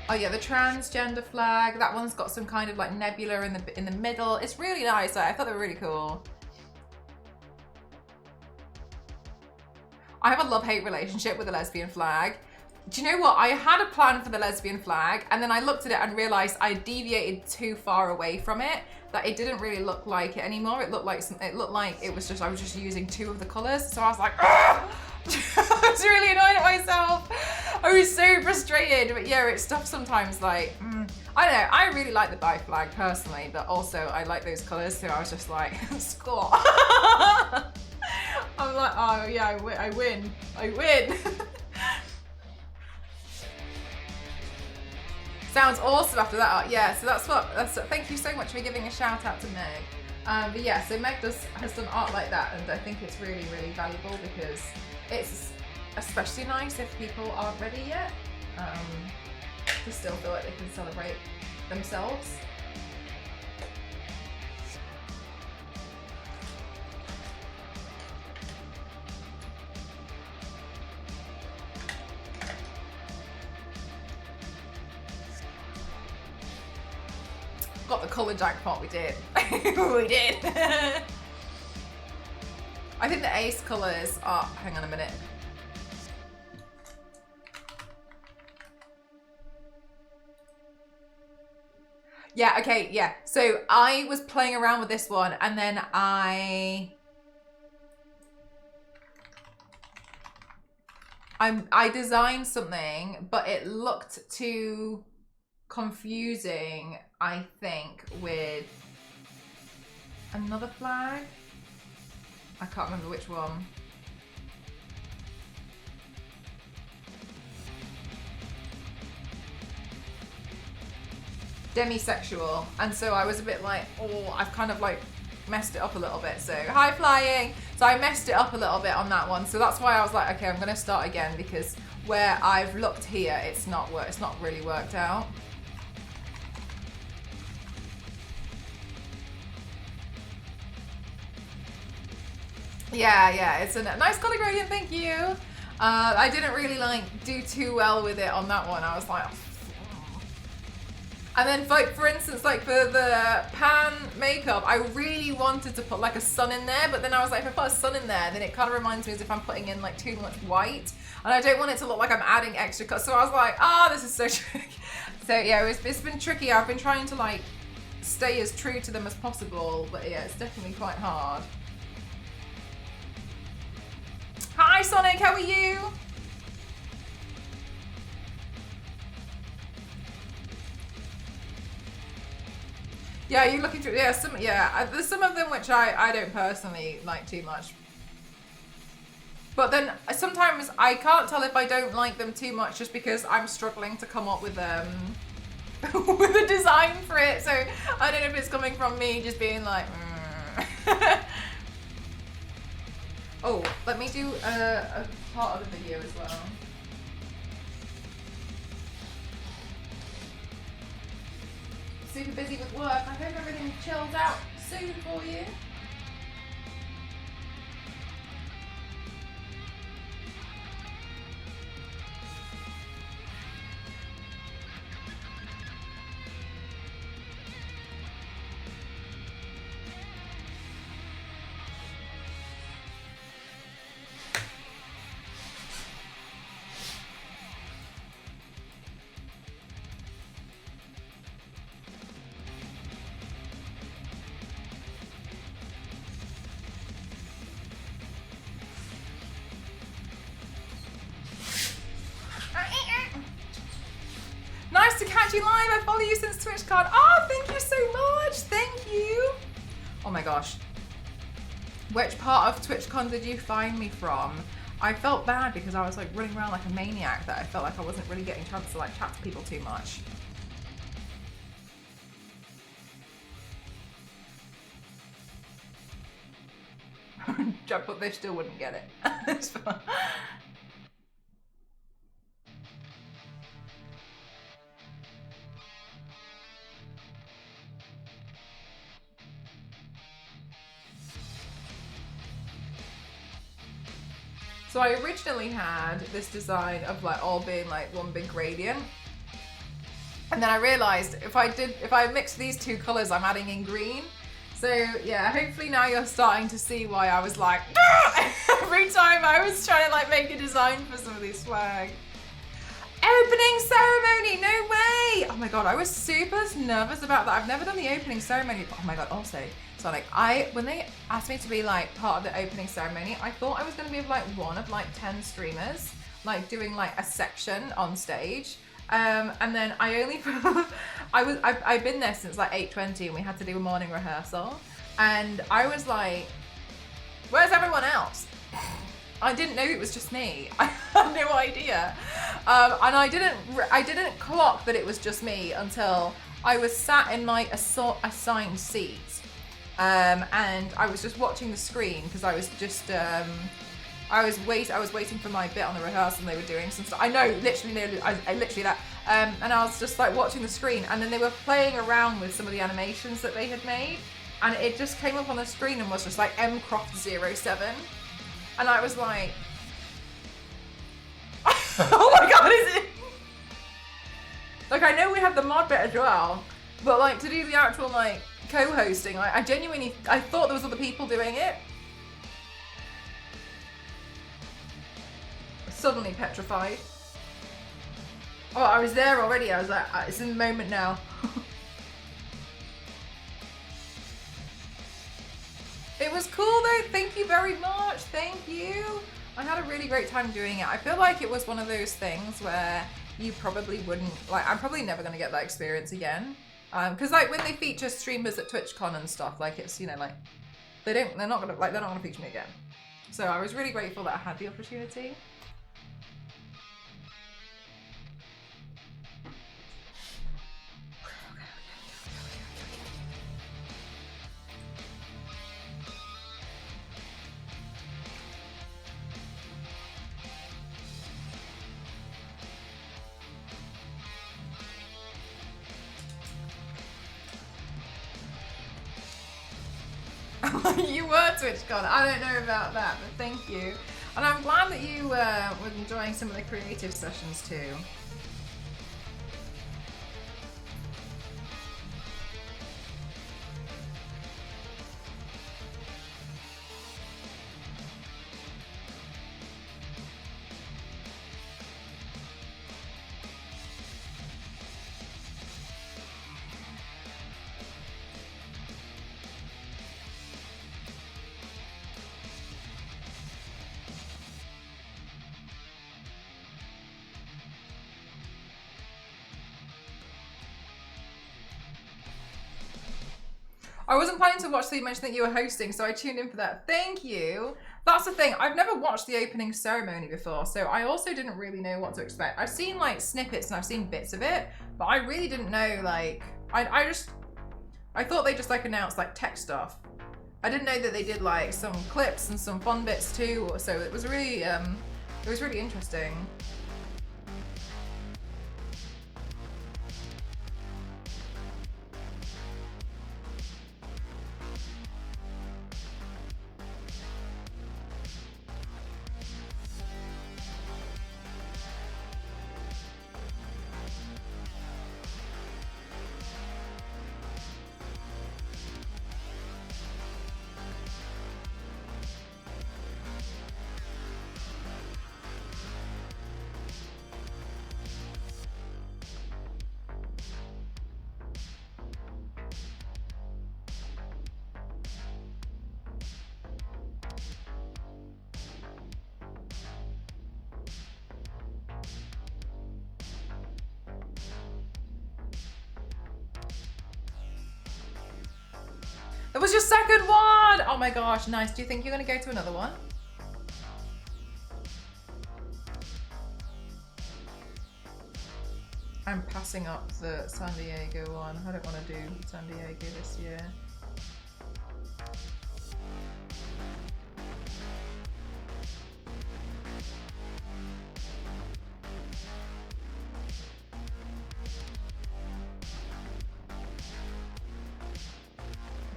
Oh yeah, the transgender flag. That one's got some kind of like nebula in the middle. It's really nice. I thought they were really cool. I have a love-hate relationship with the lesbian flag. Do you know what? I had a plan for the lesbian flag, and then I looked at it and realized I deviated too far away from it. That it didn't really look like it anymore. It looked like it was just I was just using 2 of the colors. So I was like, ah! I was really annoyed at myself. I was so frustrated. But yeah, it's stuff sometimes like, I don't know. I really like the bi flag personally, but also I like those colors. So I was just like, score. I'm like, oh yeah, I win. Sounds awesome after that art. Yeah, so thank you so much for giving a shout out to Meg. But yeah, so Meg has done art like that, and I think it's really, really valuable because it's especially nice if people aren't ready yet to still feel like they can celebrate themselves. Got the colour jackpot, we did. We did. I think the ace colours are, hang on a minute. Yeah, okay, yeah. So I was playing around with this one and then I designed something, but it looked too confusing, I think, with another flag. I can't remember which one. demisexual, and so I was a bit like, oh, I've kind of like messed it up a little bit. So high flying. So I messed it up a little bit on that one. So that's why I was like, okay, I'm gonna start again, because where I've looked here, it's not really worked out. Yeah, it's a nice color gradient, thank you. I didn't really like do too well with it on that one. I was like, oh. And then like for instance, like for the pan makeup, I really wanted to put like a sun in there, but then I was like, if I put a sun in there, then it kind of reminds me as if I'm putting in like too much white, and I don't want it to look like I'm adding extra color. So I was like, this is so tricky. So yeah, it's been tricky. I've been trying to like stay as true to them as possible, but yeah, it's definitely quite hard. Hi Sonic, how are you? Yeah, you're looking through, there's some of them which I don't personally like too much. But then sometimes I can't tell if I don't like them too much just because I'm struggling to come up with with a design for it. So I don't know if it's coming from me just being like, Oh, let me do a part of the video as well. Super busy with work. I hope everything chills out soon for you. Nice to catch you live. I follow you since TwitchCon. Oh, thank you so much. Thank you. Oh my gosh. Which part of TwitchCon did you find me from? I felt bad because I was like running around like a maniac, that I felt like I wasn't really getting a chance to like chat to people too much. But they still wouldn't get it. It's fine. So I originally had this design of like all being like one big gradient. And then I realized if I mix these two colors, I'm adding in green. So yeah, hopefully now you're starting to see why I was like, every time I was trying to like make a design for some of these swag. Opening ceremony, no way! Oh my God, I was super nervous about that. I've never done the opening ceremony, but oh my God, also, so like when they asked me to be like part of the opening ceremony, I thought I was gonna be like one of like 10 streamers, like doing like a section on stage. And then I only, I've been there since like 8:20 and we had to do a morning rehearsal. And I was like, where's everyone else? I didn't know it was just me. I had no idea. And I didn't clock that it was just me until I was sat in my assigned seat. And I was just watching the screen because I was just, I was waiting for my bit on the rehearsal and they were doing some stuff. I know, literally that. And I was just like watching the screen and then they were playing around with some of the animations that they had made. And it just came up on the screen and was just like mcroft07. And I was like, oh my God, is it? Like, I know we have the mod bit as well, but like to do the actual like co-hosting, I genuinely, I thought there was other people doing it. Suddenly petrified. Oh, I was there already. I was like, it's in the moment now. It was cool though, thank you very much, thank you. I had a really great time doing it. I feel like it was one of those things where you probably wouldn't, like I'm probably never gonna get that experience again. Cause like when they feature streamers at TwitchCon and stuff, like it's, you know, like they're not gonna feature me again. So I was really grateful that I had the opportunity. You were TwitchCon. I don't know about that, but thank you. And I'm glad that you were enjoying some of the creative sessions too. I wasn't planning to watch, so you mentioned that you were hosting, so I tuned in for that. Thank you. That's the thing. I've never watched the opening ceremony before, so I also didn't really know what to expect. I've seen like snippets and I've seen bits of it, but I really didn't know, like, I thought they just like announced like tech stuff. I didn't know that they did like some clips and some fun bits too, so it was really interesting. It was your second one! Oh my gosh, nice. Do you think you're gonna go to another one? I'm passing up the San Diego one. I don't want to do San Diego this year.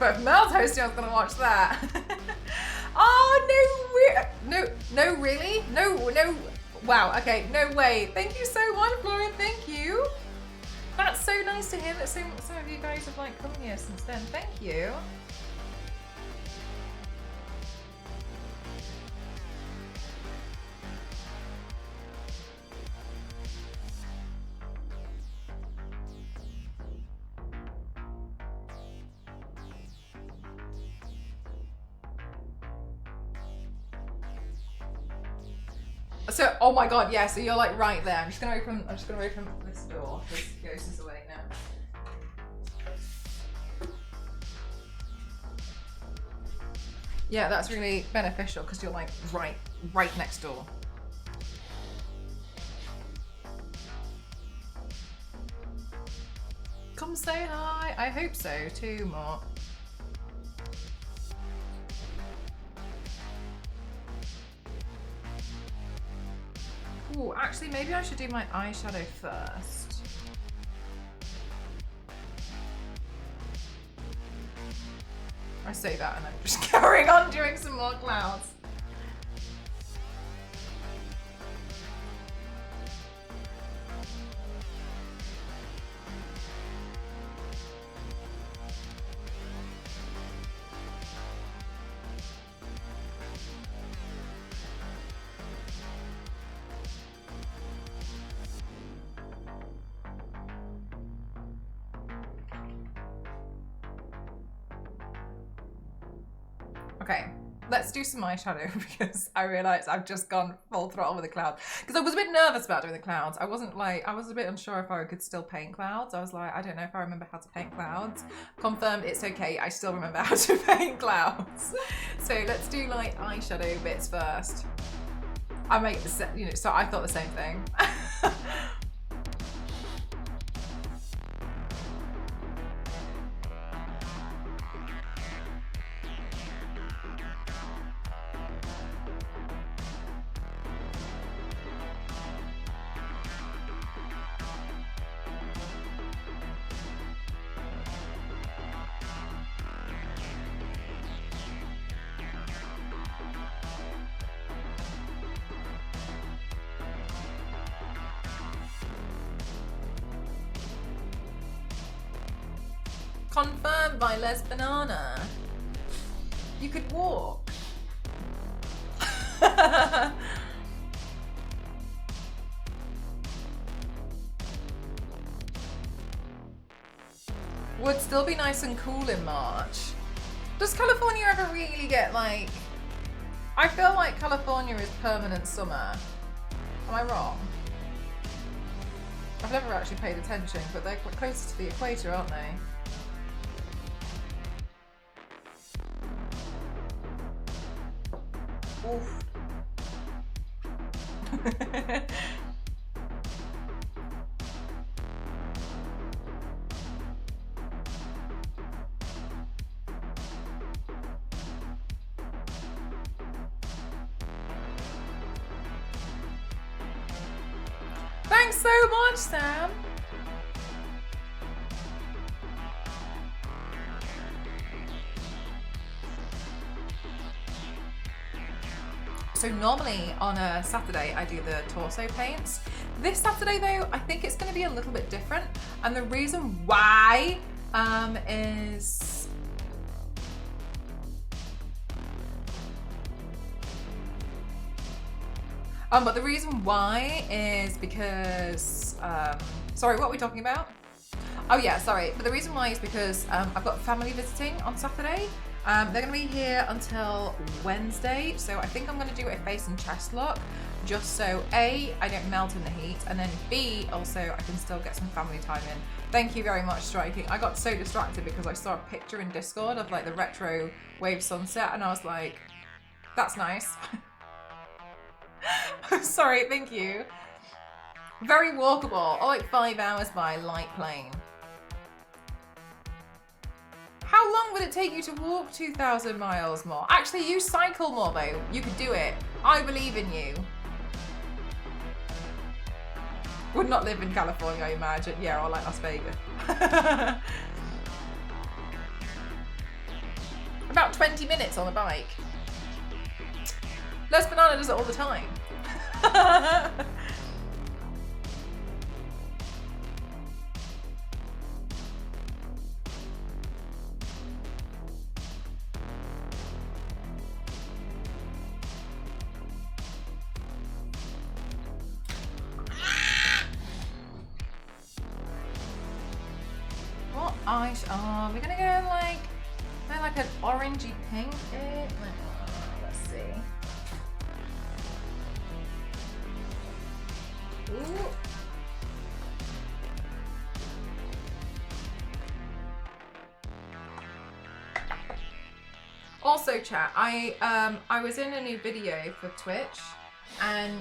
But if Mel's hosting, I was gonna watch that. Oh no, really? No. Wow. Okay, no way. Thank you so much, Florian. Thank you. That's so nice to hear that some of you guys have like come here since then. Thank you. So, oh my god, yeah, so you're like right there. I'm just gonna open this door. This ghost is away now. Yeah, that's really beneficial because you're like right next door. Come say hi. I hope so too, Mark. Ooh, actually, maybe I should do my eyeshadow first. I say that and I'm just carrying on doing some more clouds. Okay, let's do some eyeshadow because I realised I've just gone full throttle with the clouds. Because I was a bit nervous about doing the clouds. I was a bit unsure if I could still paint clouds. I was like, I don't know if I remember how to paint clouds. Confirmed, it's okay. I still remember how to paint clouds. So let's do like eyeshadow bits first. I make the, you know, so I thought the same thing. Confirmed by Les Banana. You could walk. Would still be nice and cool in March. Does California ever really get like... I feel like California is permanent summer. Am I wrong? I've never actually paid attention, but they're closer to the equator, aren't they? Oof. Thanks so much, Sam. So normally on a Saturday I do the torso paints. This Saturday though, I think it's going to be a little bit different, and the reason why is but the reason why is because sorry, what are we talking about? Oh yeah, sorry. But the reason why is because I've got family visiting on Saturday. They're going to be here until Wednesday, so I think I'm going to do a face and chest look, just so A, I don't melt in the heat, and then B, also I can still get some family time in. Thank you very much, Striking. I got so distracted because I saw a picture in Discord of like the retro wave sunset, and I was like, that's nice. Sorry, thank you. Very walkable, like 5 hours by light plane. How long would it take you to walk 2,000 miles more? Actually, you cycle more though. You could do it. I believe in you. Would not live in California, I imagine. Yeah, or like Las Vegas. About 20 minutes on a bike. Les Banana does it all the time. What eyes are we gonna go like an orangey pink? Let's see. Ooh. Also, chat, I was in a new video for Twitch, and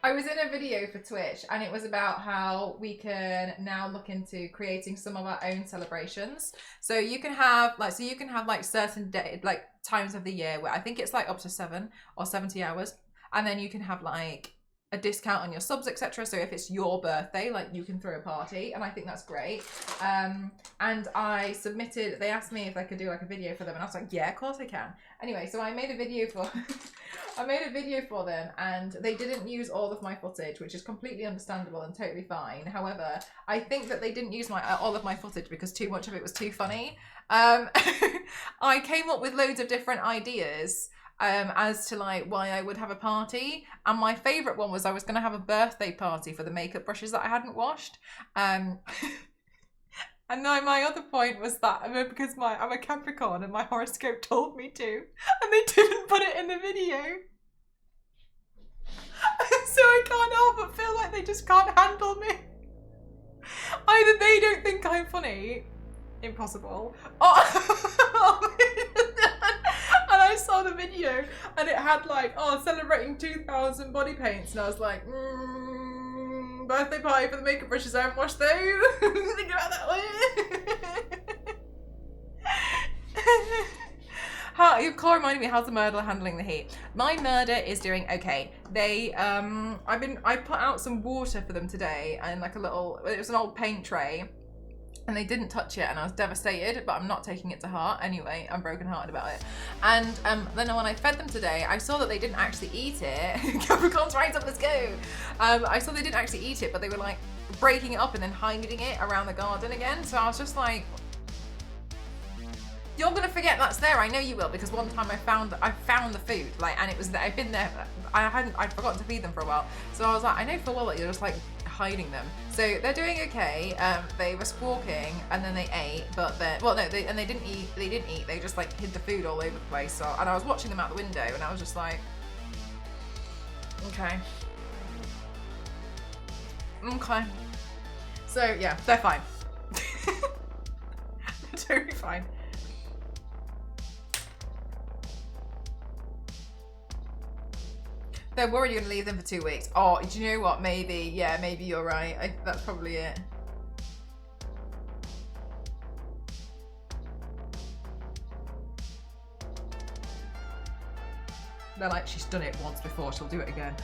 I was in a video for Twitch, and it was about how we can now look into creating some of our own celebrations. So you can have like certain like times of the year where I think it's like up to 7 or 70 hours, and then you can have like a discount on your subs, etc. So if it's your birthday, like you can throw a party, and I think that's great. And I submitted, they asked me if I could do like a video for them, and I was like, yeah, of course I can. Anyway, so I made a video for I made a video for them, and they didn't use all of my footage, which is completely understandable and totally fine. However, I think that they didn't use all of my footage because too much of it was too funny. I came up with loads of different ideas as to like why I would have a party, and my favourite one was I was going to have a birthday party for the makeup brushes that I hadn't washed. And then my other point was that because I'm a Capricorn and my horoscope told me to, and they didn't put it in the video. So I can't help but feel like they just can't handle me. Either they don't think I'm funny, impossible, or and I saw the video and it had like, oh, celebrating 2,000 body paints, and I was like, birthday party for the makeup brushes, I haven't washed those. Think about that one. Your call reminded me, how's the murder handling the heat? My murder is doing okay. They I put out some water for them today, and like it was an old paint tray, and they didn't touch it, and I was devastated, but I'm not taking it to heart. Anyway, I'm brokenhearted about it. And then when I fed them today, I saw that they didn't actually eat it. Capricorn's right up, let's go. I saw they didn't actually eat it, but they were like, breaking it up and then hiding it around the garden again. So I was just like, you're gonna forget that's there. I know you will, because one time I found the food, like, and it was there. I'd been there. I'd forgotten to feed them for a while. So I was like, I know for a while that you're just like hiding them. So they're doing okay. They were squawking and then they ate, but then, well, no, they didn't eat. They didn't eat. They just like hid the food all over the place. So, and I was watching them out the window, and I was just like, okay. Okay. So yeah, they're fine. They're totally fine. They're worried you're gonna leave them for 2 weeks. Oh, do you know what? Maybe, yeah, maybe you're right. That's probably it. They're like, she's done it once before, she'll do it again.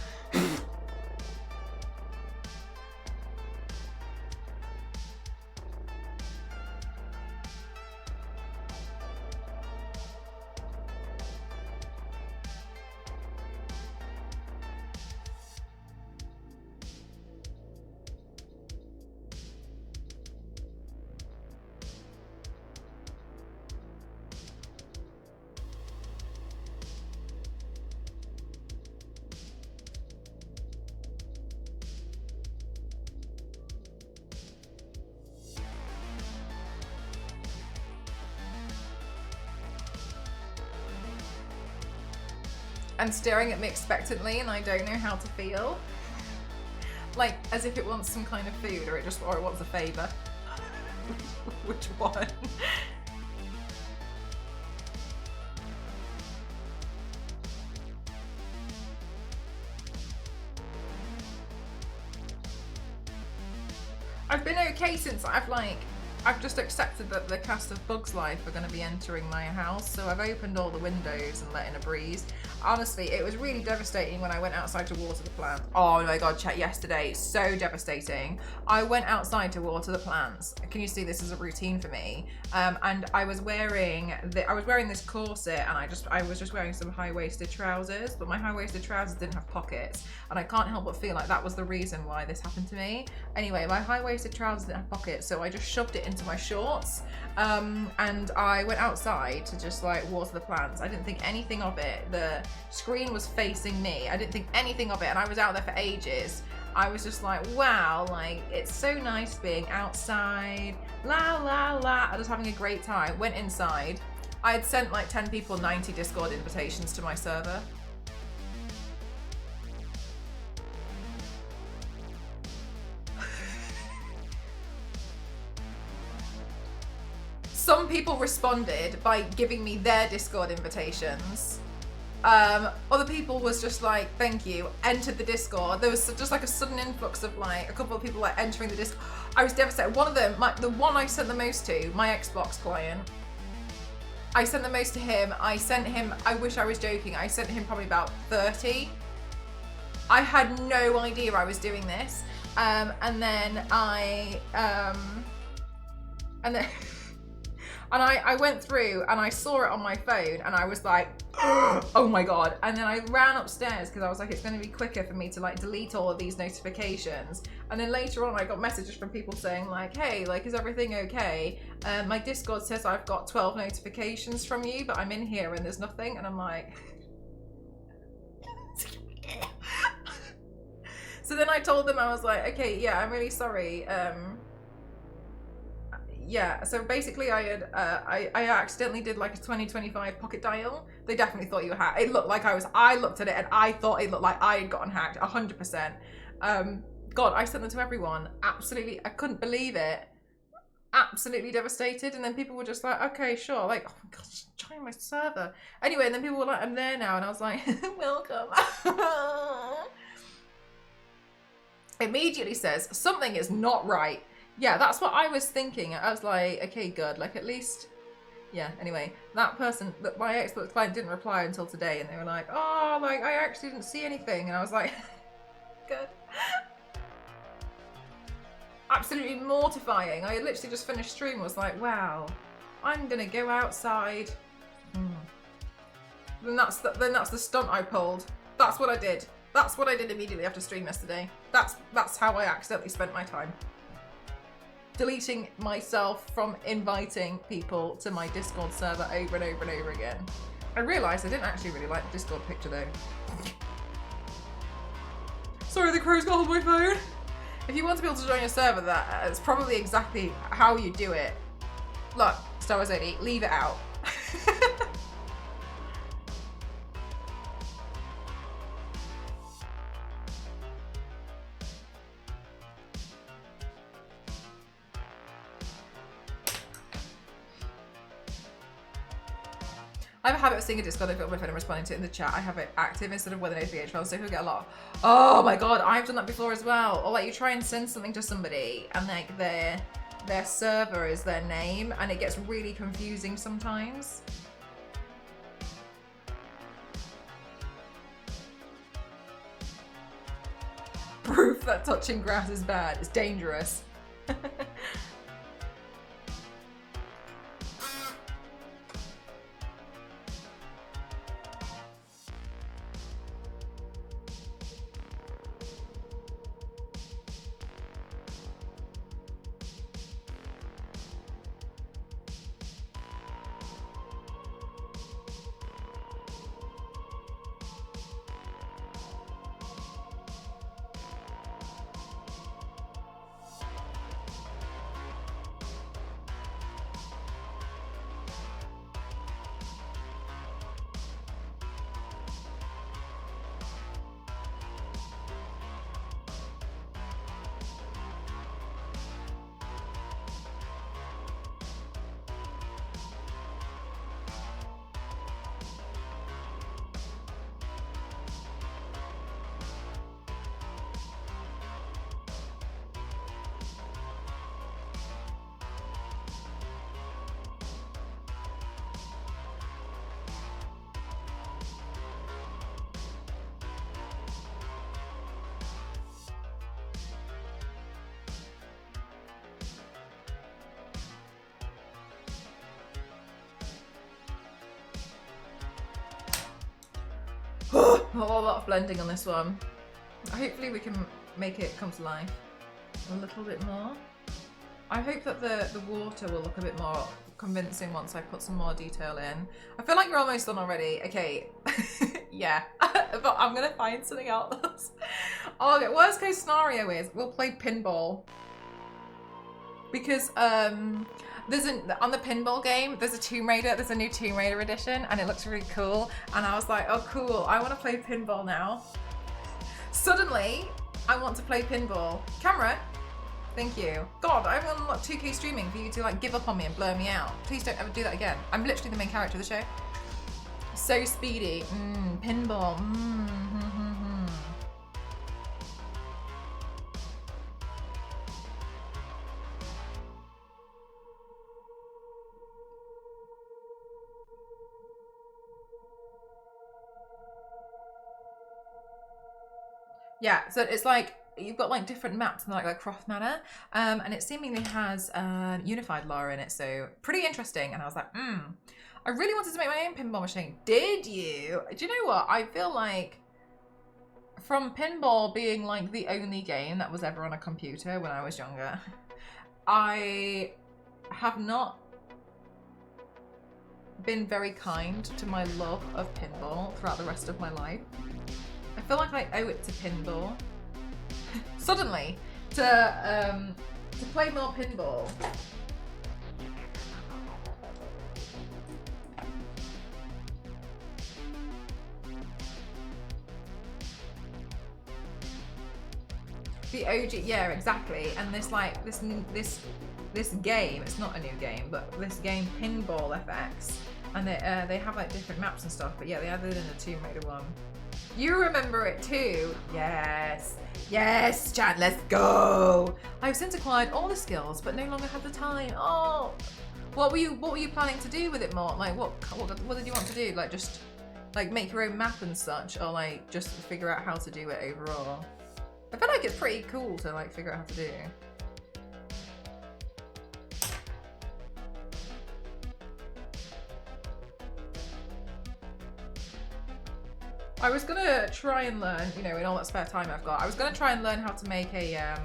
And staring at me expectantly, and I don't know how to feel. Like, as if it wants some kind of food, or it wants a favour. Which one? I've been okay since I've just accepted that the cast of Bugs Life are going to be entering my house, so I've opened all the windows and let in a breeze. Honestly, it was really devastating when I went outside to water the plants. Oh my god, chat, yesterday, so devastating. I went outside to water the plants. Can you see this is a routine for me? And I was wearing this corset, and I was just wearing some high-waisted trousers, but my high-waisted trousers didn't have pockets, and I can't help but feel like that was the reason why this happened to me. Anyway, my high-waisted trousers didn't have pockets, so I just shoved it into my shorts, and I went outside to just like water the plants. I didn't think anything of it. The screen was facing me. I didn't think anything of it, and I was out there for ages. I was just like, wow, like, it's so nice being outside, la la la. I was having a great time. Went inside. I had sent like 10 people 90 Discord invitations to my server. Some people responded by giving me their Discord invitations. Other people was just like, thank you, entered the Discord. There was just like a sudden influx of like a couple of people like entering the Discord. I was devastated. One of them, the one I sent the most to, my Xbox client, I sent the most to him. I sent him, I wish I was joking, I sent him probably about 30. I had no idea I was doing this. And then I went through and I saw it on my phone and I was like, oh my god. And then I ran upstairs because I was like, it's going to be quicker for me to like delete all of these notifications. And then later on I got messages from people saying like, hey, like, is everything okay? My Discord says I've got 12 notifications from you, but I'm in here and there's nothing. And I'm like... So then I told them, I was like, okay, yeah, I'm really sorry. Yeah, so basically I accidentally did like a 2025 pocket dial. They definitely thought you were hacked. It looked like I looked at it and I thought it looked like I had gotten hacked, 100%. God, I sent them to everyone. Absolutely, I couldn't believe it. Absolutely devastated. And then people were just like, okay, sure. Like, oh my God, just join my server. Anyway, and then people were like, I'm there now. And I was like, welcome. Immediately says, something is not right. Yeah, that's what I was thinking. I was like, okay, good. Like, at least, yeah. Anyway, that person, my Xbox client didn't reply until today, and they were like, oh, like, I actually didn't see anything. And I was like, good. Absolutely mortifying. I had literally just finished stream, was like, wow, I'm gonna go outside. Then that's the stunt I pulled. That's what I did. That's what I did immediately after stream yesterday. That's how I accidentally spent my time. Deleting myself from inviting people to my Discord server over and over and over again. I realised I didn't actually really like the Discord picture though. Sorry, the crow's got on my phone. If you want to be able to join your server, that's probably exactly how you do it. Look, Star Wars 80, leave it out. I have a habit of seeing a Discord if my phone and responding to it in the chat. I have it active instead of with an notification, so people get a lot. Oh my god, I've done that before as well. Or like you try and send something to somebody and like their server is their name and it gets really confusing sometimes. Proof that touching grass is bad. It's dangerous. A lot of blending on this one. Hopefully we can make it come to life a little bit more. I hope that the water will look a bit more convincing once I put some more detail in. I feel like you're almost done already. Okay, yeah, but I'm gonna find something else. Oh, okay, worst case scenario is we'll play pinball. Because on the pinball game, there's a new Tomb Raider edition and it looks really cool. And I was like, oh cool, I want to play pinball now. Suddenly, I want to play pinball. Camera, thank you. God, I'm on like 2K streaming for you to like give up on me and blur me out. Please don't ever do that again. I'm literally the main character of the show. So speedy, pinball, Yeah, so it's like you've got like different maps in like Croft Manor, and it seemingly has unified lore in it, so pretty interesting. And I was like, I really wanted to make my own pinball machine. Did you? Do you know what? I feel like from pinball being like the only game that was ever on a computer when I was younger, I have not been very kind to my love of pinball throughout the rest of my life. I feel like I owe it to pinball. Suddenly, to play more pinball. The OG, yeah, exactly. And this like this game, it's not a new game, but this game Pinball FX, and they have like different maps and stuff. But yeah, they added in a Tomb Raider one. You remember it too? Yes. Yes, chat, let's go. I've since acquired all the skills, but no longer have the time. Oh, what were you planning to do with it more? Like what did you want to do? Like just like make your own map and such, or like just figure out how to do it overall? I feel like it's pretty cool to like figure out how to do. I was gonna try and learn, you know, in all that spare time I've got, I was gonna try and learn how to make an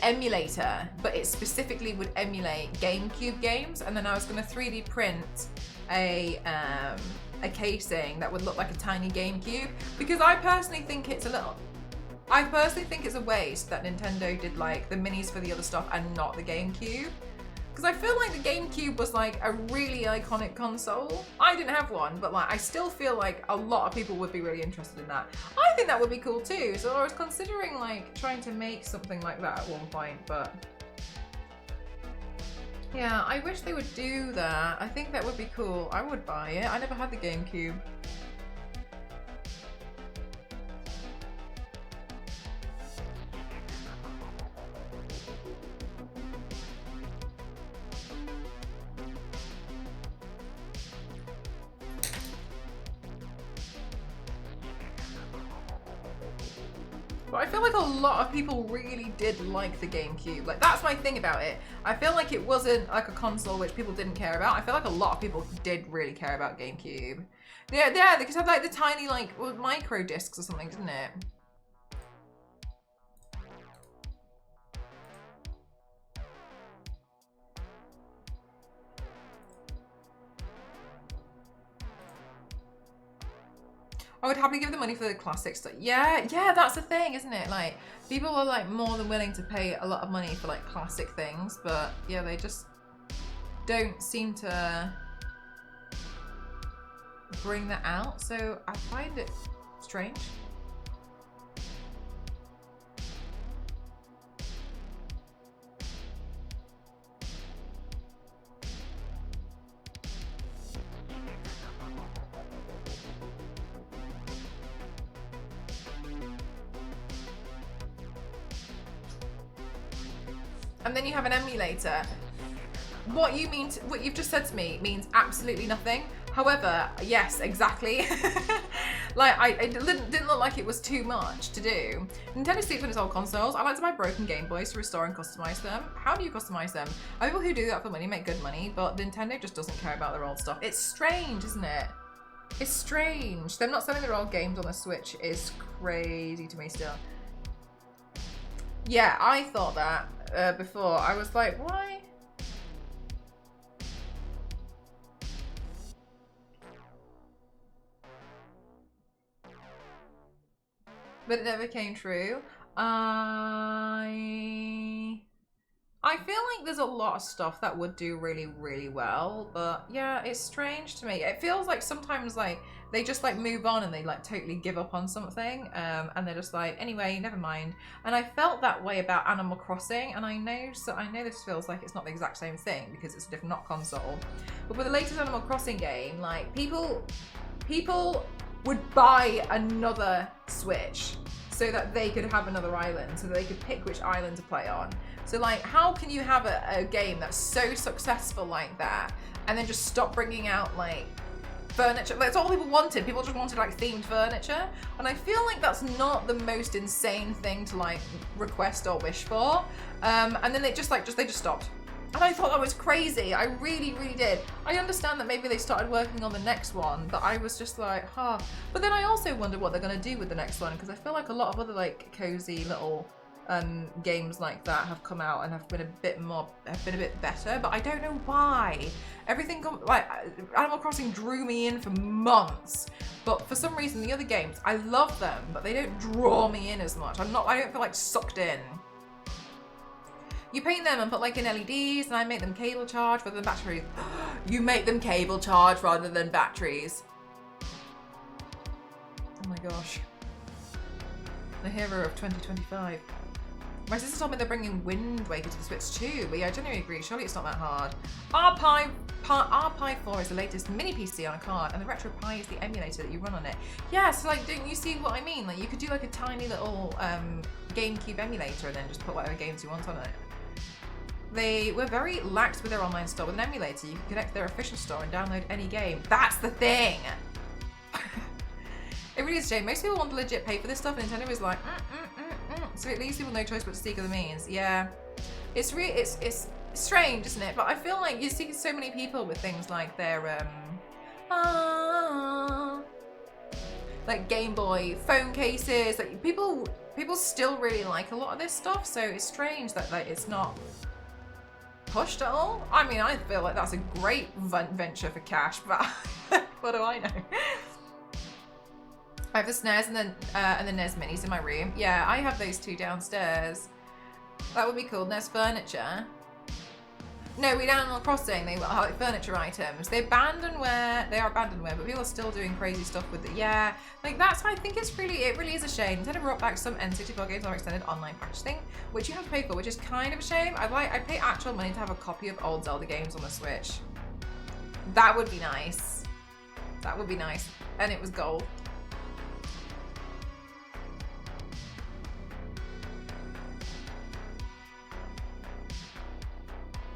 emulator, but it specifically would emulate GameCube games, and then I was gonna 3D print a casing that would look like a tiny GameCube, because I personally think it's a waste that Nintendo did like the minis for the other stuff and not the GameCube. Because I feel like the GameCube was like a really iconic console. I didn't have one, but like I still feel like a lot of people would be really interested in that. I think that would be cool too. So I was considering like trying to make something like that at one point, but yeah, I wish they would do that. I think that would be cool. I would buy it. I never had the GameCube. But I feel like a lot of people really did like the GameCube. Like, that's my thing about it. I feel like it wasn't like a console which people didn't care about. I feel like a lot of people did really care about GameCube. Yeah, they could have like the tiny like micro discs or something, didn't it? I would happily give the money for the classic stuff. Yeah, that's the thing, isn't it? Like, people are like more than willing to pay a lot of money for like classic things, but yeah, they just don't seem to bring that out. So I find it strange. And then you have an emulator. What you've just said to me means absolutely nothing. However, yes, exactly. Like, it didn't look like it was too much to do. Nintendo sleeps on its old consoles. I like to buy broken Game Boys to restore and customize them. How do you customize them? People who do that for money make good money, but Nintendo just doesn't care about their old stuff. It's strange, isn't it? It's strange. Them not selling their old games on the Switch is crazy to me still. Yeah, I thought that before. I was like, why? But it never came true. I feel like there's a lot of stuff that would do really, really well, but yeah, it's strange to me. It feels like sometimes like they just like move on and they like totally give up on something, and they're just like, anyway, never mind. And I felt that way about Animal Crossing, and I know this feels like it's not the exact same thing because it's a different not console. But with the latest Animal Crossing game, like people would buy another Switch so that they could have another island, so that they could pick which island to play on. So like, how can you have a game that's so successful like that and then just stop bringing out like furniture? That's all people wanted. People just wanted like themed furniture. And I feel like that's not the most insane thing to like request or wish for. And then they just stopped. And I thought that was crazy. I really, really did. I understand that maybe they started working on the next one, but I was just like, huh. But then I also wonder what they're gonna do with the next one, because I feel like a lot of other like cozy little games like that have come out and have been a bit better, but I don't know why. Everything like Animal Crossing drew me in for months, but for some reason the other games, I love them, but they don't draw me in as much. I don't feel like sucked in. You paint them and put like in LEDs, and I make them cable charged rather than batteries. You make them cable charged rather than batteries. Oh my gosh. The hero of 2025. My sister told me they're bringing Wind Waker to the Switch too, but yeah, I genuinely agree. Surely it's not that hard. RPi 4 is the latest mini PC on a card, and the Retro Pi is the emulator that you run on it. Yeah, so like, don't you see what I mean? Like, you could do like a tiny little GameCube emulator and then just put whatever games you want on it. They were very lax with their online store. With an emulator, you can connect to their official store and download any game. That's the thing! It really is a shame. Most people want to legit pay for this stuff, and Nintendo is like, So it leaves people no choice but to seek other means. Yeah. It's strange, isn't it? But I feel like you see so many people with things like their, like Game Boy phone cases. Like people still really like a lot of this stuff, so it's strange that like it's not pushed at all. I mean, I feel like that's a great venture for cash, but what do I know? I have the SNES and the NES minis in my room. Yeah, I have those two downstairs. That would be cool. NES furniture. No, we down Animal Crossing, they were like furniture items. They are abandonware, but people are still doing crazy stuff with it. Yeah, like I think it really is a shame. Nintendo brought back some N64 games on our extended online package thing, which you have to pay for, which is kind of a shame. I'd pay actual money to have a copy of old Zelda games on the Switch. That would be nice. That would be nice. And it was gold.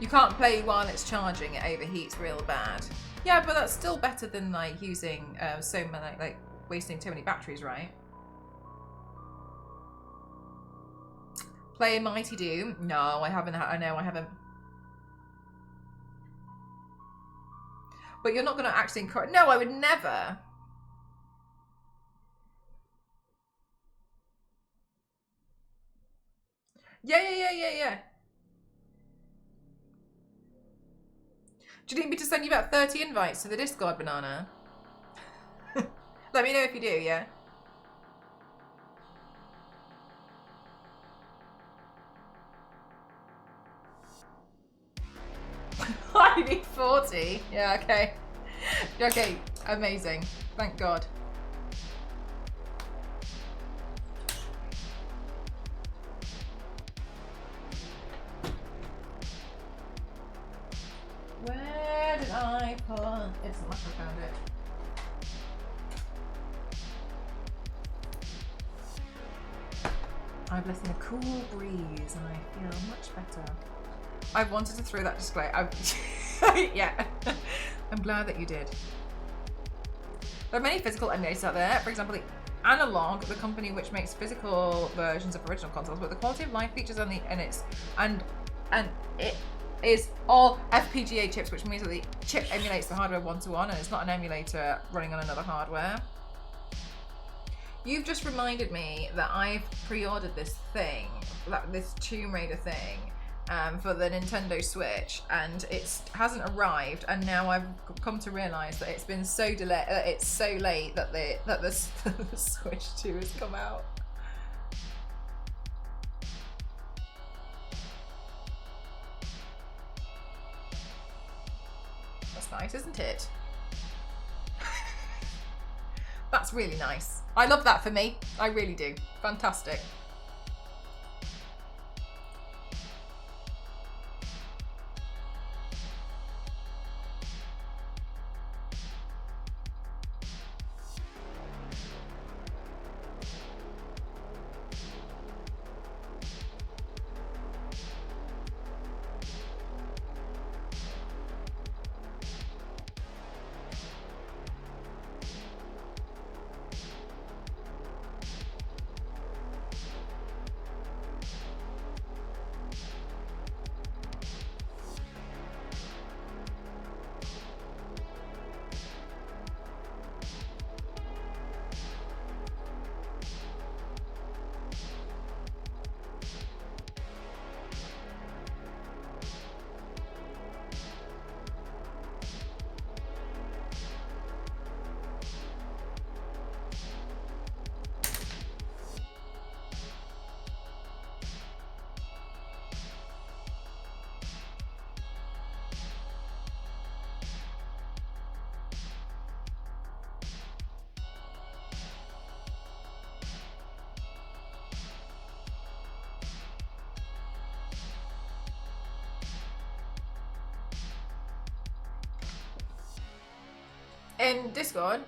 You can't play while it's charging, it overheats real bad. Yeah, but that's still better than like using so many, like wasting too many batteries, right? Play Mighty Doom? No, I haven't. I know I haven't. But you're not going to actually encourage. No, I would never. Yeah. Do you need me to send you about 30 invites to the Discord, Banana? Let me know if you do, yeah? I need 40. Yeah, okay. Okay, amazing. Thank God. Where did I put? It's not like I found it. I'm blessing a cool breeze and I feel much better. I wanted to throw that display. Yeah. I'm glad that you did. There are many physical emulators out there. For example, the Analog, the company which makes physical versions of original consoles, but the quality of life features and it is all FPGA chips, which means that the chip emulates the hardware one-to-one, and it's not an emulator running on another hardware. You've just reminded me that I've pre-ordered this thing, this Tomb Raider thing, for the Nintendo Switch, and it hasn't arrived, and now I've come to realise that it's been so delayed, it's so late that the Switch 2 has come out. That's nice, isn't it? That's really nice. I love that for me. I really do. Fantastic. In Discord,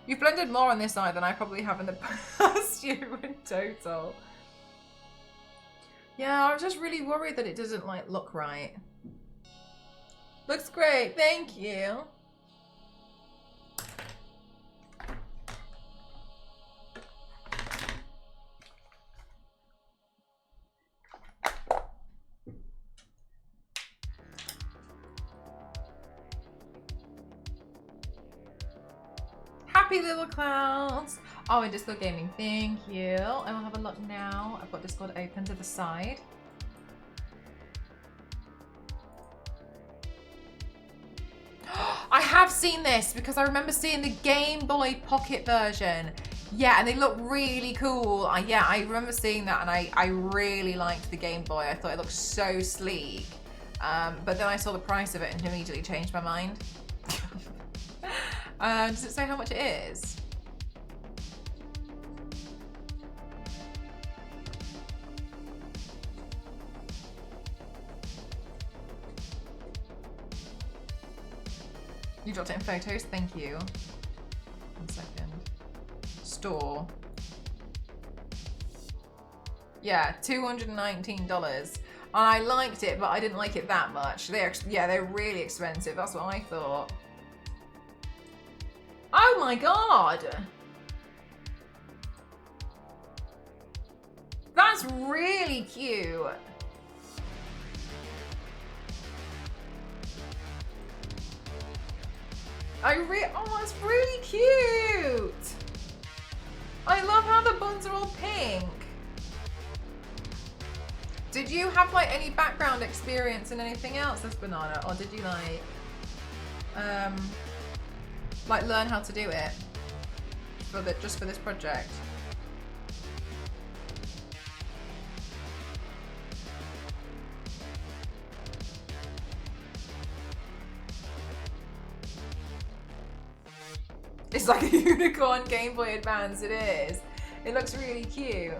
you've blended more on this side than I probably have in the past year in total. Yeah, I was just really worried that it doesn't like look right. Looks great, thank you. Happy little clouds. Oh, in Discord Gaming, thank you. I will have a look now. I've got Discord open to the side. I have seen this because I remember seeing the Game Boy Pocket version. Yeah, and they look really cool. Yeah, I remember seeing that and I really liked the Game Boy. I thought it looked so sleek. But then I saw the price of it and immediately changed my mind. Does it say how much it is? You dropped it in photos, thank you. 1 second. Store. Yeah, $219. And I liked it, but I didn't like it that much. They're really expensive. That's what I thought. Oh my god! That's really cute. Oh, it's really cute. I love how the buns are all pink. Did you have like any background experience in anything else as Banana, or did you like learn how to do it just for this project? It's like a unicorn Game Boy Advance, it is. It looks really cute.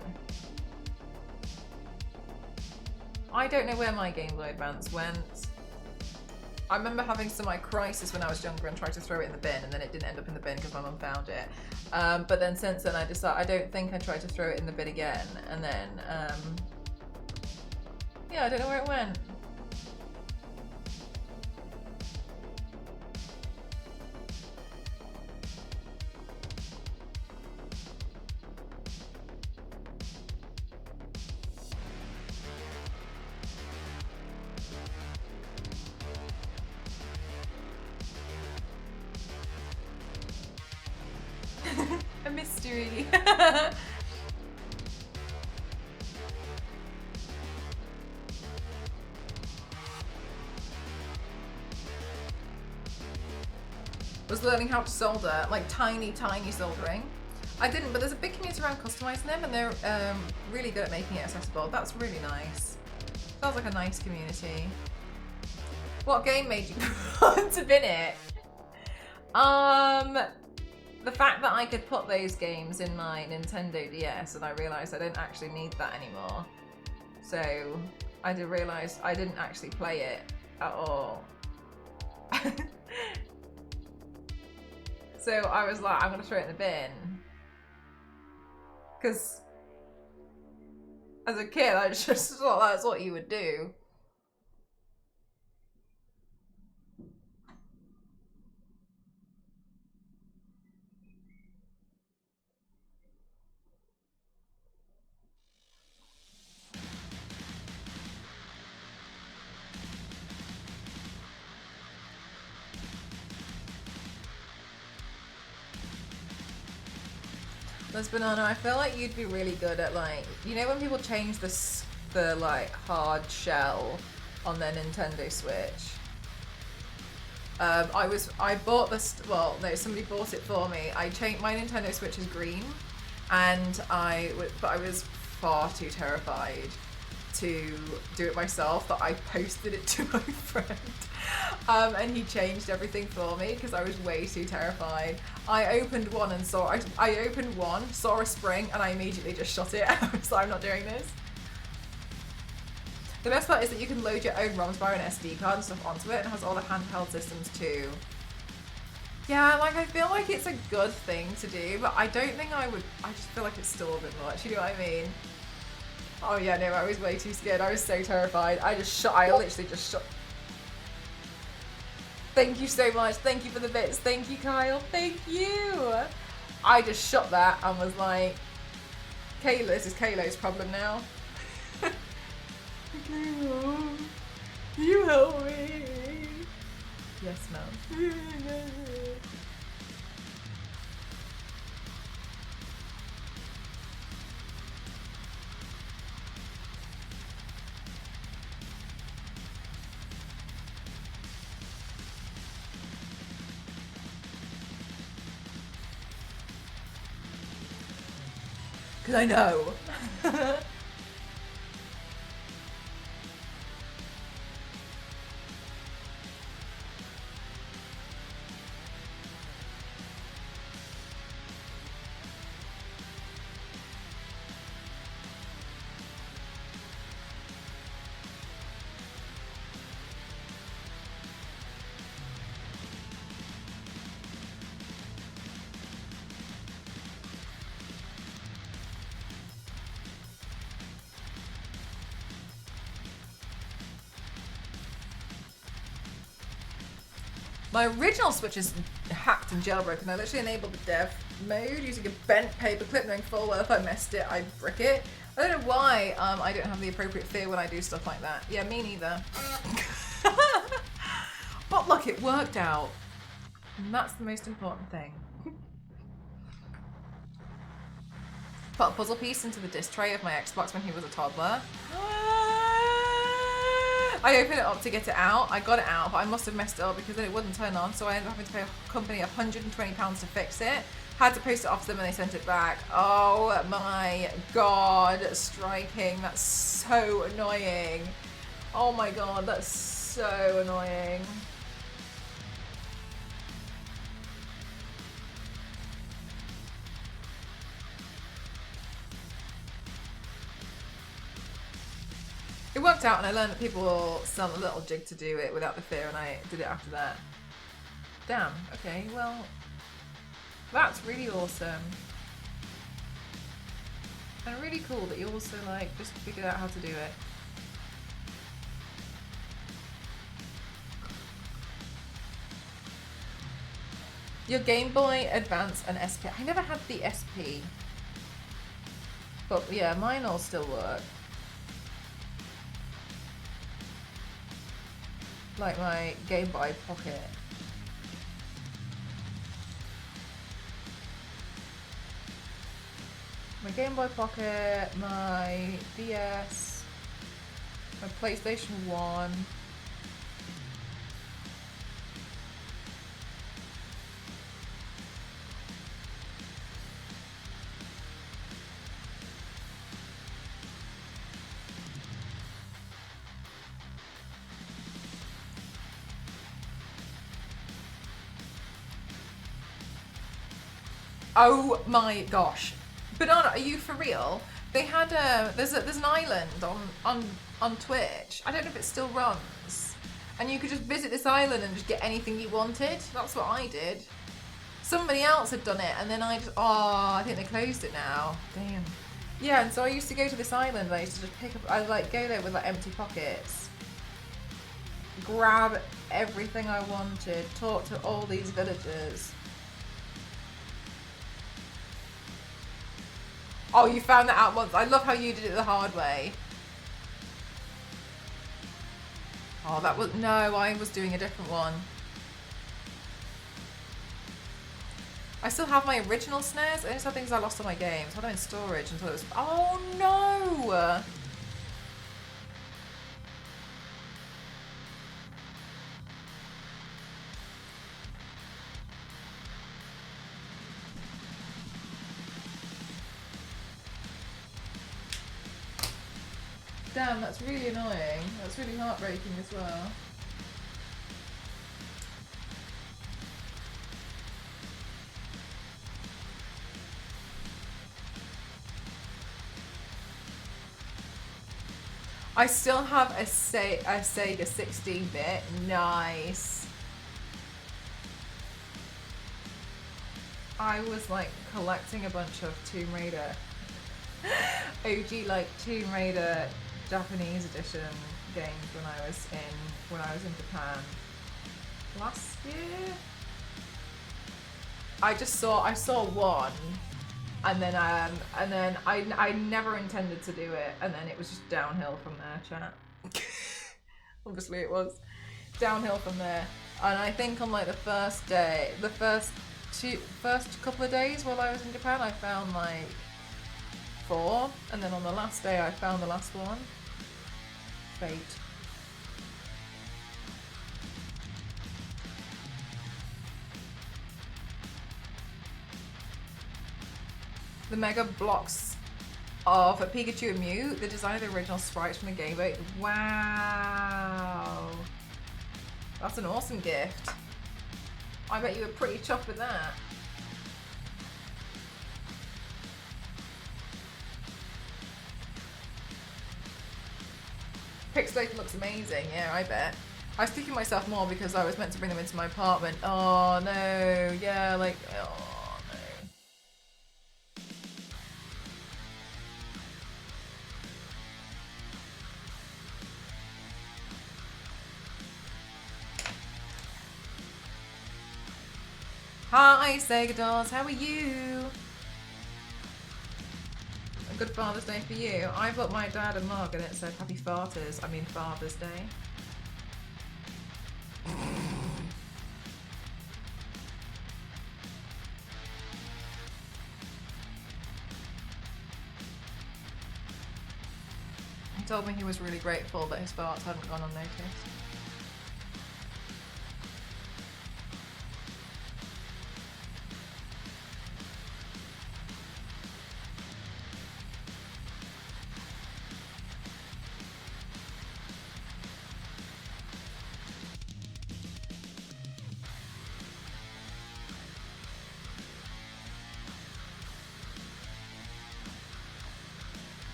I don't know where my Game Boy Advance went. I remember having some like crisis when I was younger and tried to throw it in the bin, and then it didn't end up in the bin because my mum found it. But then since then I decided, I don't think I tried to throw it in the bin again. And then, yeah, I don't know where it went. A mystery. Was learning how to solder, like tiny soldering. I didn't, but there's a big community around customizing them, and they're really good at making it accessible. That's really nice. Sounds like a nice community. What game made you want to bin it? The fact that I could put those games in my Nintendo DS, and I realised I don't actually need that anymore. So I did realise I didn't actually play it at all. So I was like, I'm gonna throw it in the bin. Because as a kid, I just thought that's what you would do. Liz Banana, I feel like you'd be really good at like, you know when people change the like hard shell on their Nintendo Switch? I bought this, well no, somebody bought it for me. I changed, my Nintendo Switch is green, and but I was far too terrified to do it myself that I posted it to my friend. And he changed everything for me because I was way too terrified. I opened one and saw a spring, and I immediately just shot it. I was like, I'm not doing this. The best part is that you can load your own ROMs via an SD card and stuff onto it, and it has all the handheld systems too. Yeah, like I feel like it's a good thing to do, but I don't think I would. I just feel like it's still a bit much. You know what I mean? Oh yeah, no, I was way too scared. I was so terrified. I literally just shot. Thank you so much. Thank you for the bits. Thank you, Kyle. Thank you. I just shot that and was like, Kayla, this is Kayla's problem now. Kayla, you help me. Yes, ma'am. I know. My original Switch is hacked and jailbroken. I literally enabled the dev mode using a bent paperclip, knowing full well if I messed it, I'd brick it. I don't know why I don't have the appropriate fear when I do stuff like that. Yeah, me neither. But look, it worked out. And that's the most important thing. Put a puzzle piece into the disc tray of my Xbox when he was a toddler. I opened it up to get it out. I got it out, but I must have messed it up because then it wouldn't turn on. So I ended up having to pay a company £120 to fix it. Had to post it off to them and they sent it back. Oh my god, striking. That's so annoying. Oh my god, that's so annoying. It worked out and I learned that people will sell a little jig to do it without the fear, and I did it after that. Damn, okay, well, that's really awesome. And really cool that you also like just figured out how to do it. Your Game Boy Advance and SP. I never had the SP. But yeah, mine all still work. Like my Game Boy Pocket. My Game Boy Pocket, my DS, my PlayStation 1. Oh my gosh. Banana, are you for real? They had there's an island on Twitch. I don't know if it still runs. And you could just visit this island and just get anything you wanted. That's what I did. Somebody else had done it and then I think they closed it now. Damn. Yeah, and so I used to go to this island. I used to just pick up, I'd like go there with like empty pockets. Grab everything I wanted, talk to all these villagers. Oh, you found that out once. I love how you did it the hard way. Oh, that was... No, I was doing a different one. I still have my original snares. I just have things I lost on my games. I had them in storage until it was... Oh, no! Damn, that's really annoying. That's really heartbreaking as well. I still have a Sega 16-bit. Nice. I was like collecting a bunch of Tomb Raider. OG like Tomb Raider Japanese edition games when I was in Japan last year. I saw one, and then I never intended to do it, and then it was just downhill from there, chat. Obviously it was downhill from there, and I think on like the first couple of days while I was in Japan, I found like 4, and then on the last day I found the last one. Fate. The Mega Bloks of Pikachu and Mew, the design of the original sprites from the Game Boy. Wow. That's an awesome gift. I bet you were pretty chuffed with that. Pixelated looks amazing, yeah, I bet. I was thinking myself more because I was meant to bring them into my apartment. Oh no, yeah, like, oh no. Hi, Sega Dolls, how are you? A good Father's Day for you. I bought my dad a mug and it said Happy Father's Day. He told me he was really grateful that his farts hadn't gone unnoticed.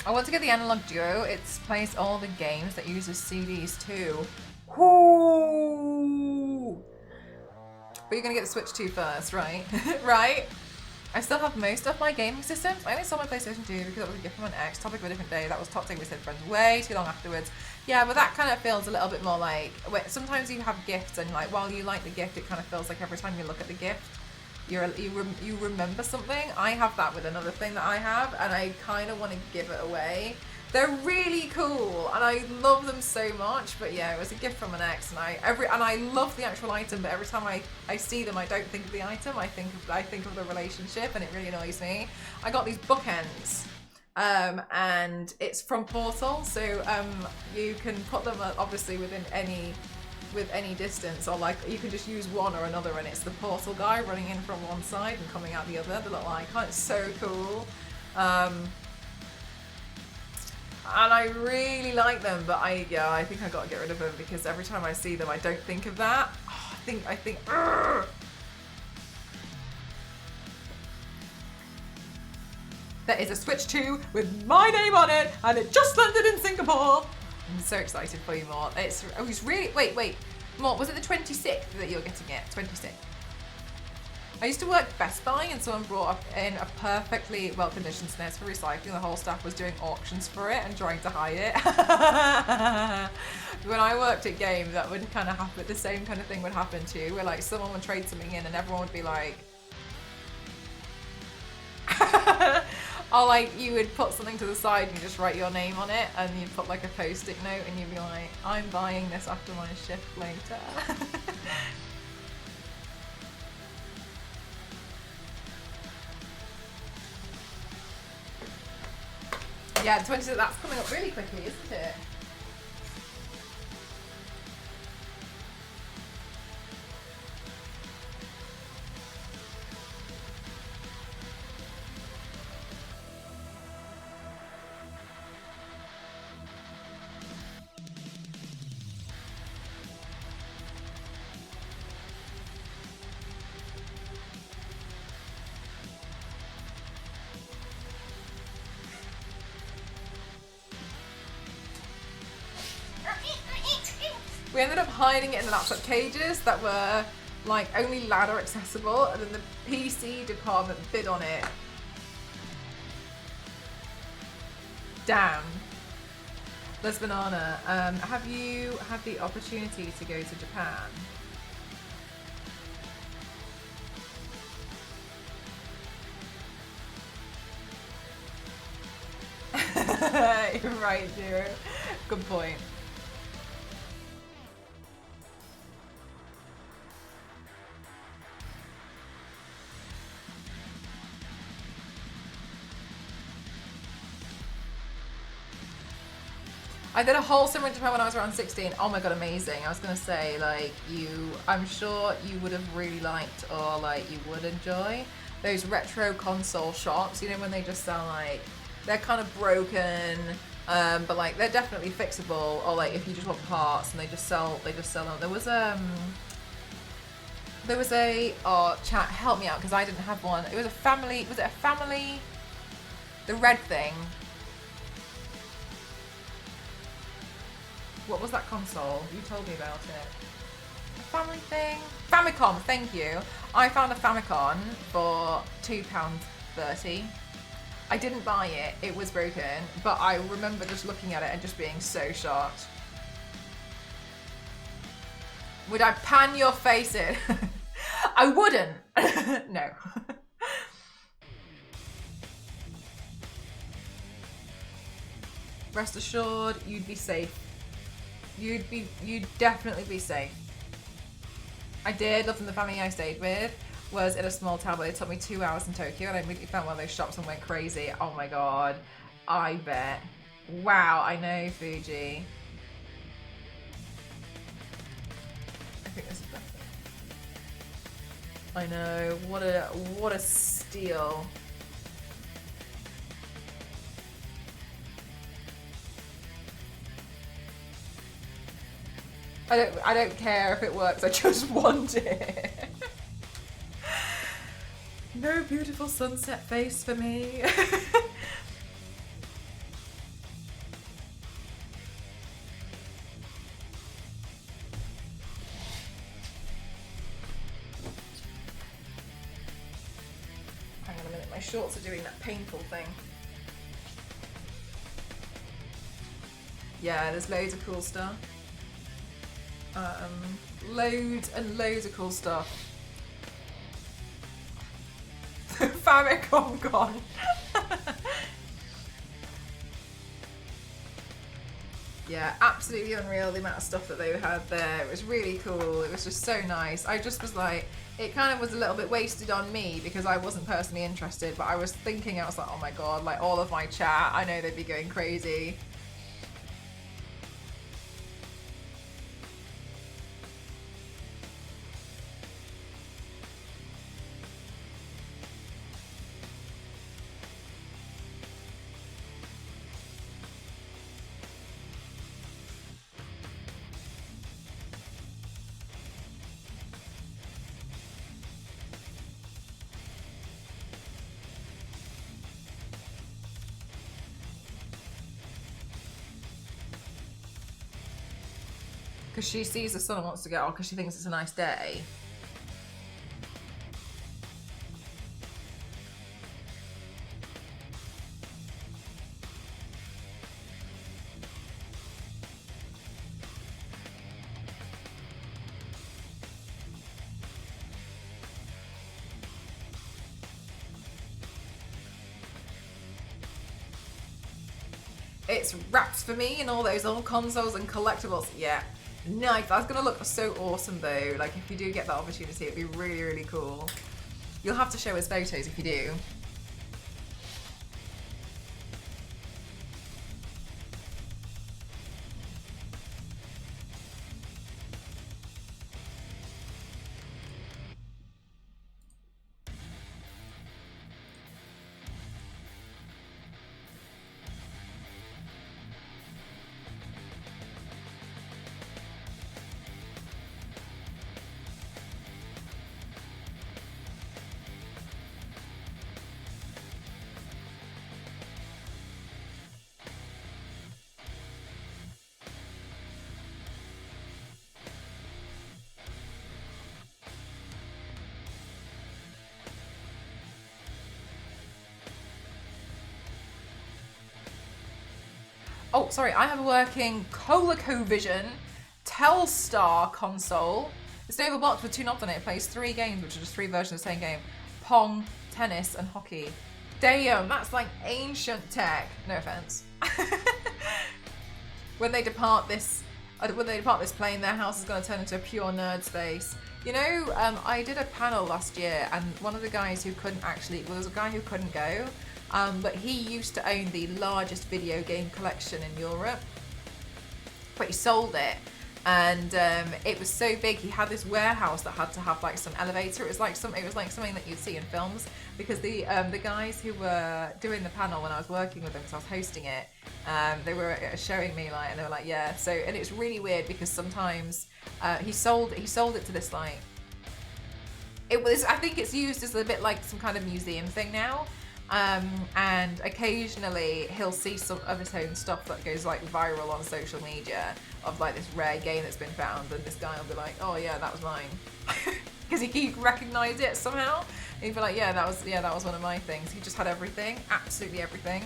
I want to get the Analog Duo. It plays all the games that uses CDs too. Ooh. But you're gonna get the Switch 2 first, right? Right? I still have most of my gaming systems. I only sold my PlayStation 2 because it was a gift from an ex. Topic of a different day. That was top thing we said friends way too long afterwards. Yeah, but that kind of feels a little bit more like, sometimes you have gifts and like while you like the gift, it kind of feels like every time you look at the gift, you remember something. I have that with another thing that I have, and I kind of want to give it away. They're really cool, and I love them so much. But yeah, it was a gift from an ex, and I love the actual item. But every time I see them, I don't think of the item. I think of the relationship, and it really annoys me. I got these bookends, and it's from Portal, so you can put them obviously with any distance, or like you can just use one or another, and it's the Portal guy running in from one side and coming out the other, the little icon. It's so cool, and I really like them, but I think I gotta get rid of them because every time I see them I don't think of that. Oh, I think there is a Switch 2 with my name on it, and it just landed in Singapore. I'm so excited for you, Mort. It's really, wait. Mort, was it the 26th that you're getting it? 26th. I used to work Best Buy, and someone brought in a perfectly well-conditioned SNES for recycling. The whole staff was doing auctions for it and trying to hide it. When I worked at Game, that would kind of happen. The same kind of thing would happen too, where like someone would trade something in and everyone would be like, or like you would put something to the side and you just write your name on it, and you'd put like a post-it note and you'd be like, I'm buying this after my shift later. Yeah, 26th, that's coming up really quickly, isn't it? We ended up hiding it in the laptop cages that were like only ladder accessible, and then the PC department bid on it. Damn. Les Banana, have you had the opportunity to go to Japan? You're right, Jiro. Good point. I did a whole summer in Japan when I was around 16. Oh my god, amazing. I was gonna say, like, I'm sure you would have really liked, or like you would enjoy those retro console shops, you know, when they just sell like, they're kind of broken, but like they're definitely fixable, or like if you just want parts and they just sell them. There was a, oh chat, help me out because I didn't have one. It was a family, was it a family, the red thing? What was that console? You told me about it. A family thing? Famicom, thank you. I found a Famicom for £2.30. I didn't buy it, it was broken, but I remember just looking at it and just being so shocked. Would I pan your face in? I wouldn't. No. Rest assured, you'd be safe. You'd definitely be safe. I did love them. The family I stayed with was in a small town, but it took me 2 hours in Tokyo, and I immediately found one of those shops and went crazy. Oh my god, I bet. Wow, I know, Fuji. I think this is better. I know, what a steal. I don't care if it works, I just want it. No beautiful sunset face for me. Hang on a minute, my shorts are doing that painful thing. Yeah, there's loads of cool stuff. Loads and loads of cool stuff. Famicom gone. Yeah, absolutely unreal the amount of stuff that they had there. It was really cool. It was just so nice. I just was like, it kind of was a little bit wasted on me because I wasn't personally interested, but I was thinking, I was like, oh my god, like all of my chat, I know they'd be going crazy. Because she sees the sun and wants to go, or because she thinks it's a nice day. It's wraps for me and all those old consoles and collectibles. Yeah. Nice. That's gonna look so awesome though. Like if you do get that opportunity, it'd be really, really cool. You'll have to show us photos if you do. Oh, sorry, I have a working ColecoVision Telstar console. It's an oval box with 2 knobs on it. It plays 3 games, which are just 3 versions of the same game. Pong, tennis, and hockey. Damn, that's like ancient tech. No offense. When they depart this plane, their house is going to turn into a pure nerd space. You know, I did a panel last year, and one of the guys who couldn't actually, well, there was a guy who couldn't go, but he used to own the largest video game collection in Europe, but he sold it. And it was so big, he had this warehouse that had to have like some elevator. It was like something that you'd see in films, because the guys who were doing the panel when I was working with them, because I was hosting it, they were showing me like, and they were like, yeah. So, and it's really weird because sometimes he sold it to this like, it was, I think it's used as a bit like some kind of museum thing now. And occasionally he'll see some of his own stuff that goes like viral on social media of like this rare game that's been found, and this guy will be like, oh yeah, that was mine, because he recognise it somehow. And he'd be like, yeah, that was one of my things. He just had everything, absolutely everything.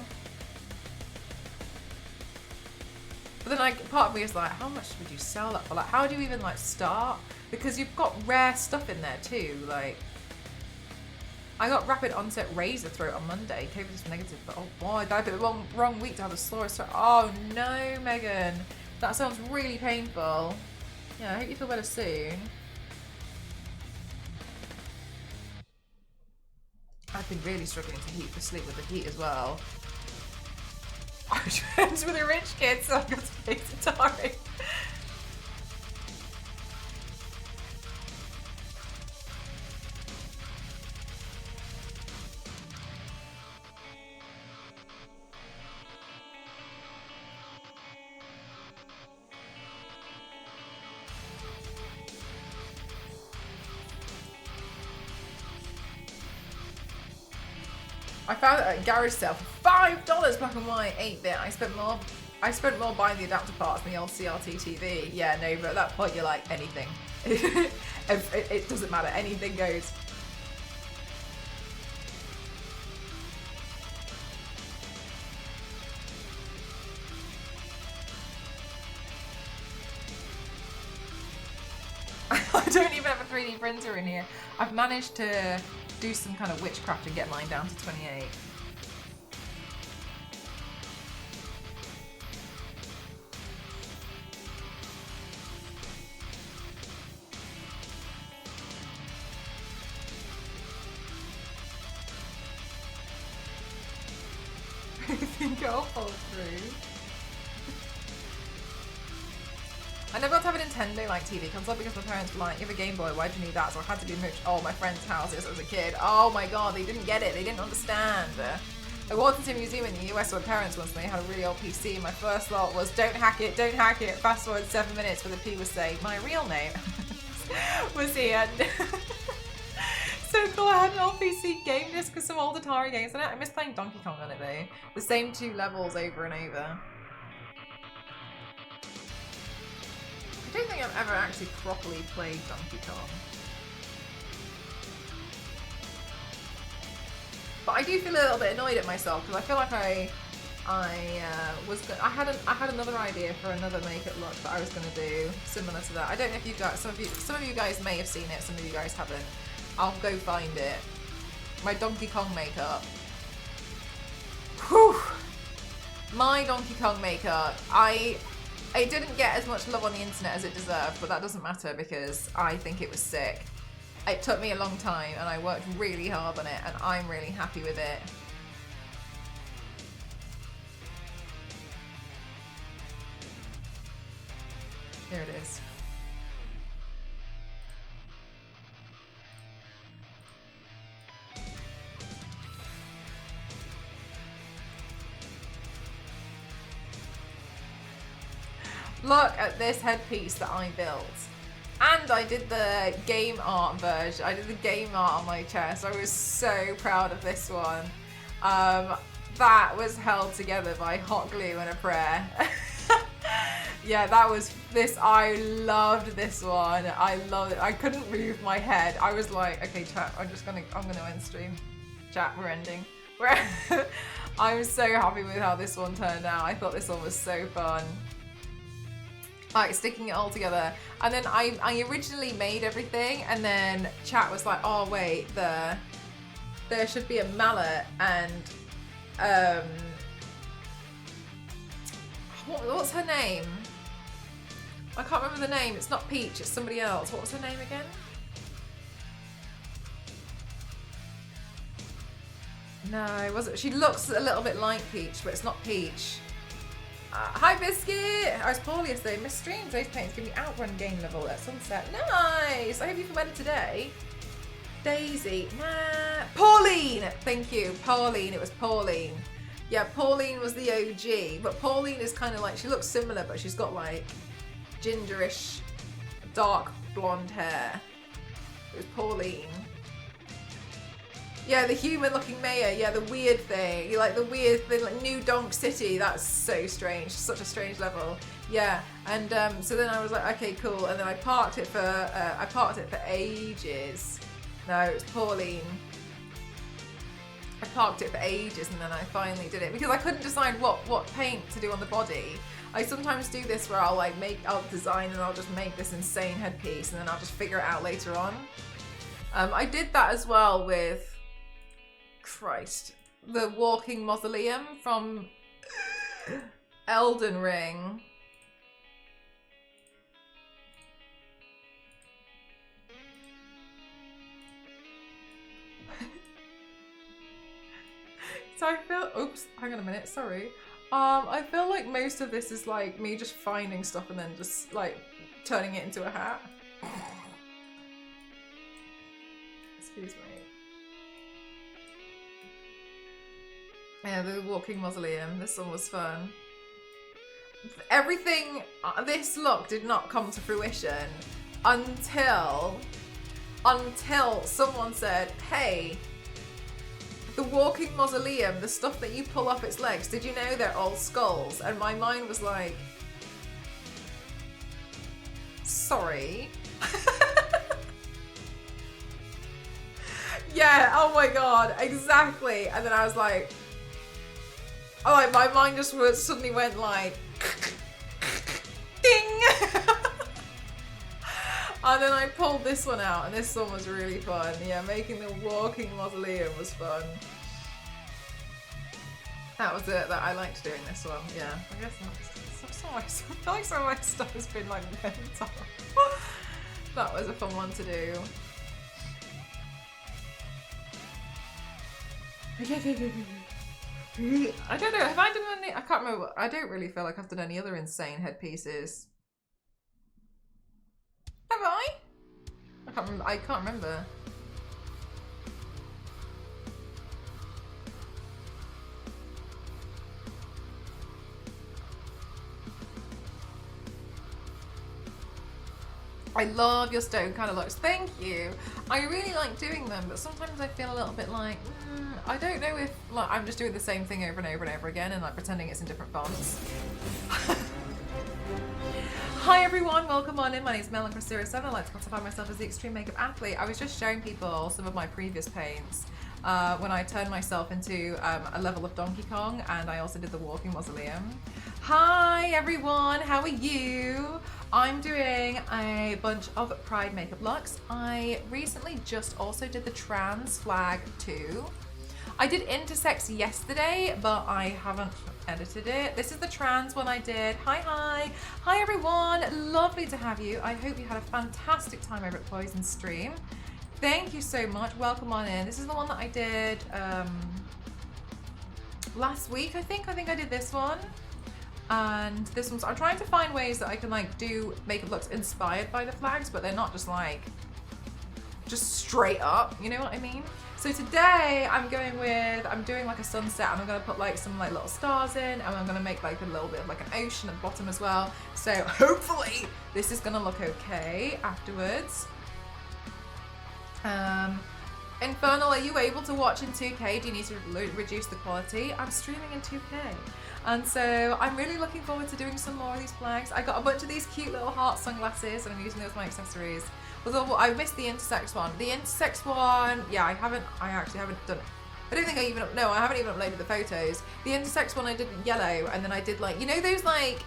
But then like part of me is like, how much would you sell that for? Like, how do you even like start? Because you've got rare stuff in there too, like. I got rapid onset razor throat on Monday. COVID is negative, but oh boy, I died the wrong week to have a slurry throat. Oh no, Megan. That sounds really painful. Yeah, I hope you feel better soon. I've been really struggling to sleep with the heat as well. I was friends with a rich kid, so I got to play Atari. I found it at a garage sale for $5 black and white 8-bit. I spent more buying the adapter parts than the old CRT TV. Yeah, no, but at that point you're like, anything. It doesn't matter, anything goes. I don't even have a 3D printer in here. I've managed to do some kind of witchcraft and get mine down to 28. I think I'll fall through. I never got to have a Nintendo like TV console because my parents were like, you have a Game Boy, why do you need that? So I had to do my friends' houses as a kid. Oh my god, they didn't get it, they didn't understand. I walked into a museum in the US with my parents once and they had a really old PC, and my first thought was, don't hack it, don't hack it. Fast forward 7 minutes where the P was saying, my real name was here. So cool, I had an old PC game disc with some old Atari games on it. I miss playing Donkey Kong on it though. The same 2 levels over and over. I don't think I've ever actually properly played Donkey Kong. But I do feel a little bit annoyed at myself because I feel like I had another idea for another makeup look that I was going to do similar to that. I don't know if you guys, some of you guys may have seen it, some of you guys haven't. I'll go find it. My Donkey Kong makeup. Whew. My Donkey Kong makeup. It didn't get as much love on the internet as it deserved, but that doesn't matter because I think it was sick. It took me a long time and I worked really hard on it and I'm really happy with it. Here it is. Look at this headpiece that I built. And I did the game art version. I did the game art on my chest. I was so proud of this one. That was held together by hot glue and a prayer. Yeah, that was this. I loved this one. I loved it. I couldn't move my head. I was like, okay, chat, I'm gonna end stream. Chat, we're ending. I'm so happy with how this one turned out. I thought this one was so fun. Like sticking it all together. And then I originally made everything, and then chat was like, oh wait, there should be a mallet and what's her name? I can't remember the name. It's not Peach, it's somebody else. What was her name again? No, it wasn't. She looks a little bit like Peach, but it's not Peach. Hi Biscuit! I was poorly yesterday. Miss streams. Those paints give me outrun game level at sunset. Nice! I hope you feel better today. Daisy. Nah. Pauline! Thank you. Pauline. It was Pauline. Yeah, Pauline was the OG. But Pauline is kind of like, she looks similar, but she's got like gingerish, dark blonde hair. It was Pauline. Yeah, the human-looking mayor. Yeah, the weird thing. You like the weird thing, like New Donk City. That's so strange. Such a strange level. Yeah, and so then I was like, okay, cool. And then I parked it for ages. No, it was Pauline. I parked it for ages, and then I finally did it because I couldn't decide what paint to do on the body. I sometimes do this where I'll design and I'll just make this insane headpiece, and then I'll just figure it out later on. I did that as well with the walking mausoleum from Elden Ring. So I feel, oops, hang on a minute, sorry. I feel like most of this is like me just finding stuff and then just like turning it into a hat. Excuse me. Yeah, the walking mausoleum. This one was fun. Everything, this look did not come to fruition until someone said, hey, the walking mausoleum, the stuff that you pull off its legs, did you know they're all skulls? And my mind was like, sorry. Yeah, oh my god, exactly. And then I was like, oh, like my mind just suddenly went like, ding! And then I pulled this one out, and this one was really fun. Yeah, making the walking mausoleum was fun. That was it, that I liked doing this one. Yeah, I guess I feel like some of my stuff has been like mental. That was a fun one to do. I don't know, have I done any, I can't remember, I don't really feel like I've done any other insane headpieces. Have I? I can't remember. I love your stone kind of looks. Thank you. I really like doing them, but sometimes I feel a little bit like, I don't know if like I'm just doing the same thing over and over and over again and like pretending it's in different fonts. Hi everyone, welcome on in. My name is Mel and Chris07. I like to classify myself as the extreme makeup athlete. I was just showing people some of my previous paints when I turned myself into a level of Donkey Kong, and I also did the walking mausoleum. Hi everyone, how are you? I'm doing a bunch of Pride makeup looks. I recently just also did the trans flag too. I did intersex yesterday, but I haven't edited it. This is the trans one I did. Hi everyone, lovely to have you. I hope you had a fantastic time over at Poison Stream. Thank you so much, welcome on in. This is the one that I did last week, I think I did this one. And this one's, I'm trying to find ways that I can like do makeup looks inspired by the flags, but they're not just like, just straight up, you know what I mean? So today I'm doing like a sunset, and I'm gonna put like some like little stars in, and I'm gonna make like a little bit of like an ocean at the bottom as well. So hopefully this is gonna look okay afterwards. Infernal, are you able to watch in 2K? Do you need to reduce the quality? I'm streaming in 2K. And so I'm really looking forward to doing some more of these flags. I got a bunch of these cute little heart sunglasses, and I'm using those as my accessories. Although I missed the intersex one. The intersex one, yeah, I actually haven't done I don't think I even, no, I haven't even uploaded the photos. The intersex one I did in yellow, and then I did like, you know those like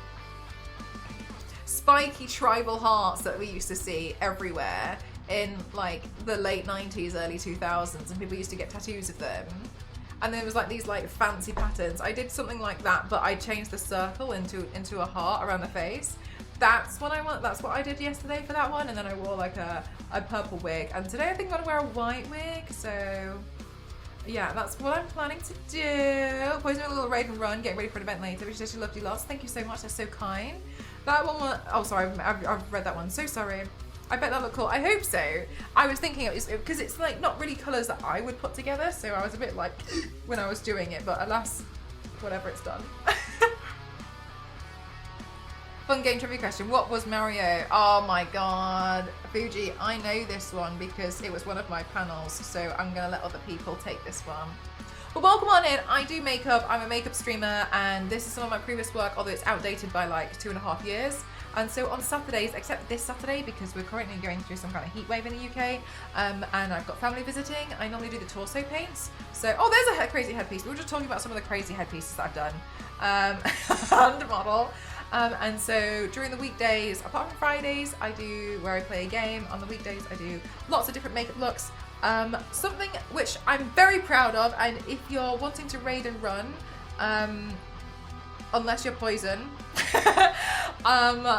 spiky tribal hearts that we used to see everywhere in like the late 90s, early 2000s, and people used to get tattoos of them. And there was like these like fancy patterns. I did something like that, but I changed the circle into a heart around the face. That's what I want. That's what I did yesterday for that one. And then I wore like a purple wig. And today I think I'm gonna wear a white wig. So yeah, that's what I'm planning to do. Boys doing a little rave and run, getting ready for an event later. Which she loved you lots. Thank you so much. That's so kind. That one was, oh sorry, I've read that one. So sorry. I bet that looked cool. I hope so. I was thinking it was because it's like not really colours that I would put together, so I was a bit like when I was doing it, but alas, whatever, it's done. Fun game trivia question. What was Mario? Oh my god. Fuji, I know this one because it was one of my panels, so I'm gonna let other people take this one. Well, welcome on in. I do makeup. I'm a makeup streamer, and this is some of my previous work, although it's outdated by like 2.5 years. And so on Saturdays, except this Saturday, because we're currently going through some kind of heat wave in the UK, and I've got family visiting, I normally do the torso paints. So, oh, there's a crazy headpiece. We were just talking about some of the crazy headpieces that I've done. Hand model. And so during the weekdays, apart from Fridays, I do where I play a game. On the weekdays, I do lots of different makeup looks. Something which I'm very proud of, and if you're wanting to raid and run, unless you're poison,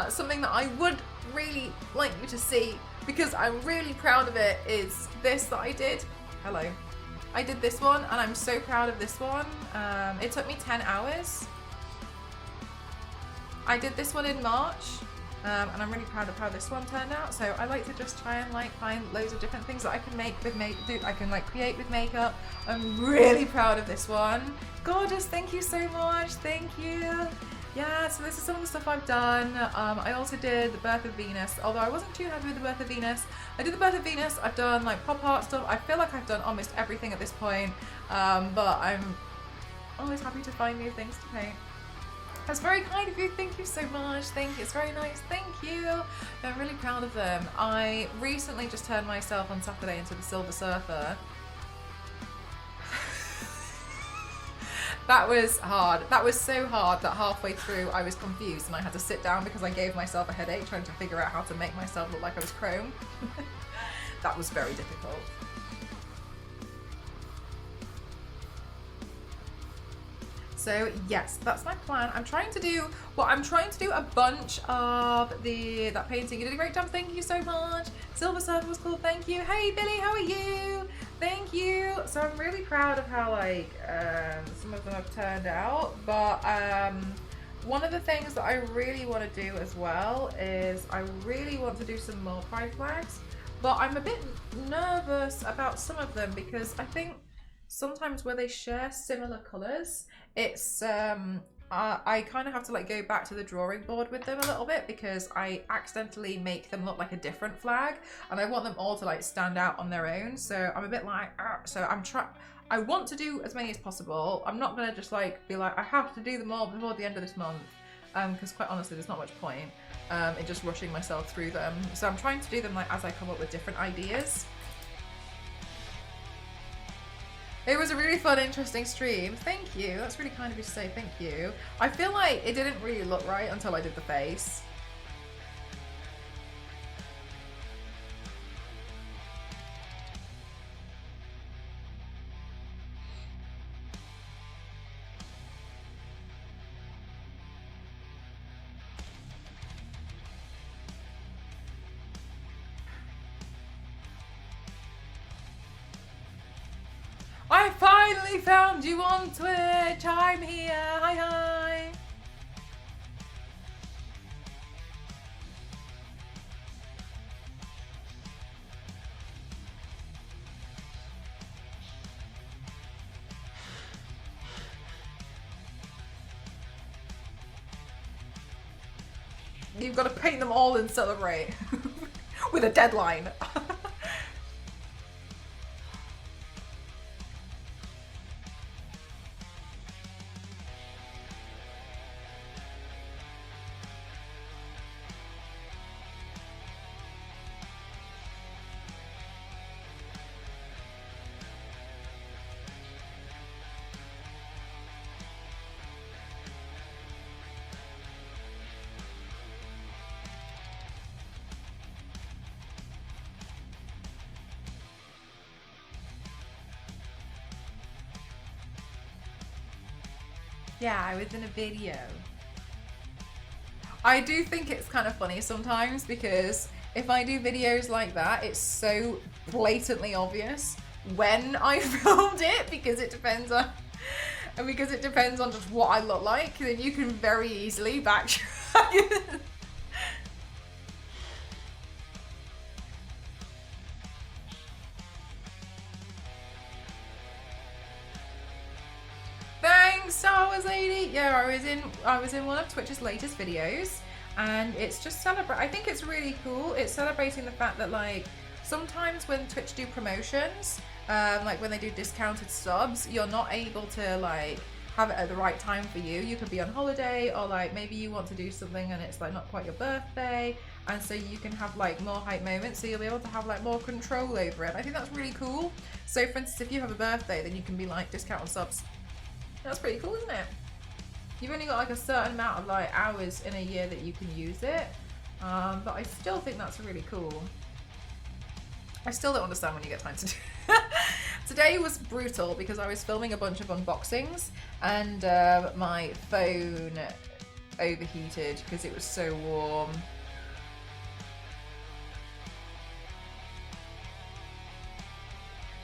something that I would really like you to see, because I'm really proud of it, is this that I did. Hello. I did this one, and I'm so proud of this one. It took me 10 hours. I did this one in March, and I'm really proud of how this one turned out. So I like to just try and like find loads of different things that I can make with I can like create with makeup. I'm really proud of this one. Gorgeous, thank you so much, thank you. Yeah, so this is some of the stuff I've done. I also did the Birth of Venus, although I wasn't too happy with the Birth of Venus. I did the Birth of Venus, I've done like pop art stuff. I feel like I've done almost everything at this point, but I'm always happy to find new things to paint. That's very kind of you, thank you so much, thank you, it's very nice, thank you. I'm really proud of them. I recently just turned myself on Saturday into the Silver Surfer. That was hard. That was so hard that halfway through I was confused and I had to sit down because I gave myself a headache trying to figure out how to make myself look like I was Chrome. That was very difficult. So yes, that's my plan. I'm trying to do a bunch of that painting. You did a great job, thank you so much. Silver Surfer was cool, thank you. Hey Billy, how are you? Thank you. So I'm really proud of how like some of them have turned out. But one of the things that I really want to do as well is I really want to do some more pride flags. But I'm a bit nervous about some of them because I think sometimes where they share similar colours, it's I kind of have to like go back to the drawing board with them a little bit because I accidentally make them look like a different flag, and I want them all to like stand out on their own. So I'm a bit like, so I want to do as many as possible. I'm not gonna just like be like I have to do them all before the end of this month, because quite honestly there's not much point in just rushing myself through them. So I'm trying to do them like as I come up with different ideas. It was a really fun, interesting stream. Thank you. That's really kind of you to say. Thank you. I feel like it didn't really look right until I did the face. I finally found you on Twitch. I'm here. Hi, hi. You've got to paint them all and celebrate with a deadline. Yeah, I was in a video. I do think it's kind of funny sometimes because if I do videos like that, it's so blatantly obvious when I filmed it because it depends on just what I look like, then you can very easily backtrack. Thanks, Star Wars Lady. Yeah, I was in one of Twitch's latest videos, and it's just celebrate. I think it's really cool. It's celebrating the fact that like sometimes when Twitch do promotions, like when they do discounted subs, you're not able to like have it at the right time for you. You could be on holiday, or like maybe you want to do something and it's like not quite your birthday, and so you can have like more hype moments, so you'll be able to have like more control over it. I think that's really cool. So for instance, if you have a birthday, then you can be like discount on subs. That's pretty cool, isn't it? You've only got like a certain amount of like hours in a year that you can use it, but I still think that's really cool. I still don't understand when you get time to do it. Today was brutal because I was filming a bunch of unboxings and my phone overheated because it was so warm.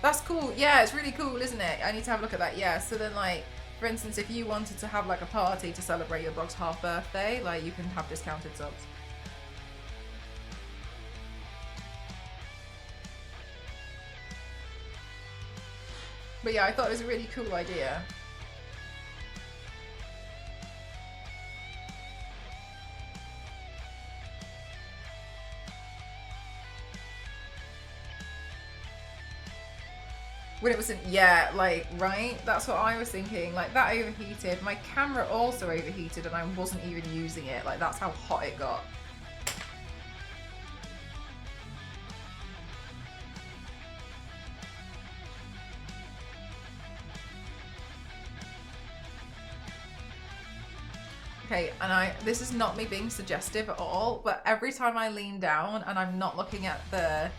That's cool. Yeah, it's really cool, isn't it? I need to have a look at that. Yeah, so then like, for instance, if you wanted to have like a party to celebrate your dog's half birthday, like you can have discounted subs. But yeah, I thought it was a really cool idea. When it wasn't, yeah, like, right? That's what I was thinking. Like, that overheated. My camera also overheated and I wasn't even using it. Like, that's how hot it got. Okay, and this is not me being suggestive at all, but every time I lean down and I'm not looking at the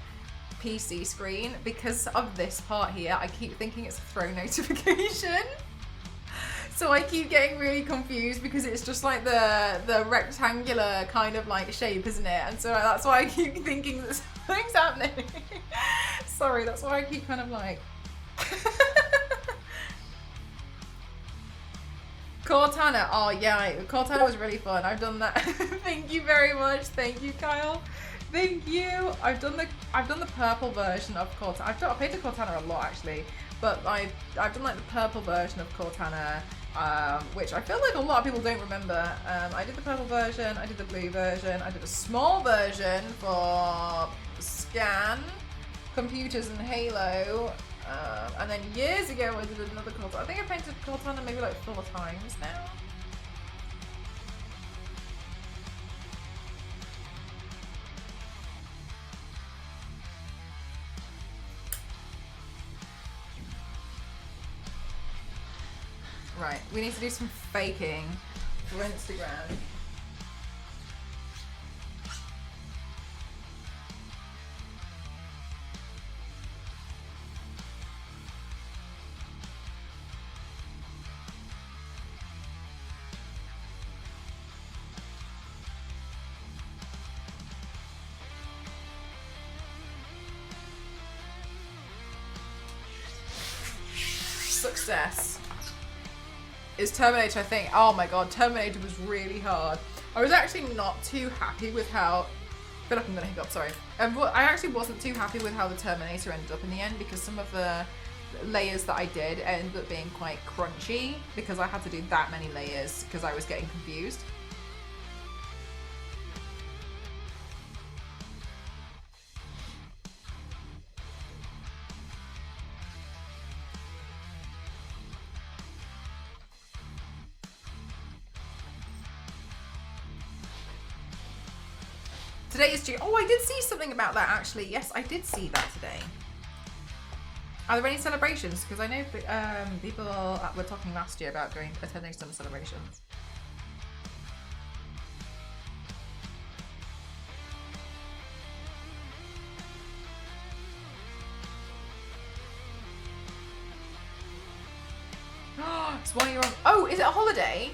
PC screen, because of this part here, I keep thinking it's a throw notification. So I keep getting really confused because it's just like the rectangular kind of like shape, isn't it? And so that's why I keep thinking that something's happening. Sorry, that's why I keep kind of like... Cortana, oh yeah, Cortana was really fun. I've done that. Thank you very much. Thank you, Kyle. Thank you. I've done the purple version of Cortana. I played the Cortana a lot actually, but I've done like the purple version of Cortana, which I feel like a lot of people don't remember. I did the purple version, I did the blue version, I did a small version for Scan, Computers and Halo, and then years ago I did another Cortana. I think I painted Cortana maybe like 4 times now. Right, we need to do some faking for Instagram. Success. Is Terminator, I think. Oh my god, Terminator was really hard. I was actually not too happy with how... I feel like I'm gonna hiccup, sorry. I actually wasn't too happy with how the Terminator ended up in the end because some of the layers that I did ended up being quite crunchy because I had to do that many layers because I was getting confused. Today is due. Oh, I did see something about that actually. Yes, I did see that today. Are there any celebrations? Because I know people were talking last year about attending some celebrations. It's one of your... Oh, is it a holiday?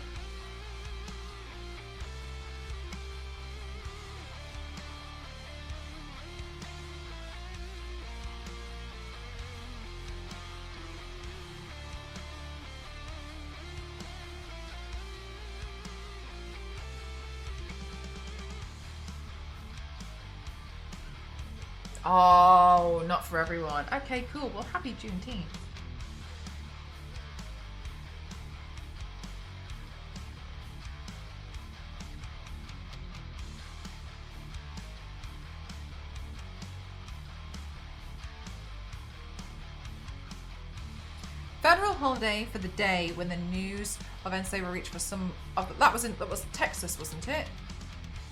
Oh, not for everyone. Okay, cool. Well, happy Juneteenth. Federal holiday for the day when the news of end slavery reached for some of that was Texas, wasn't it?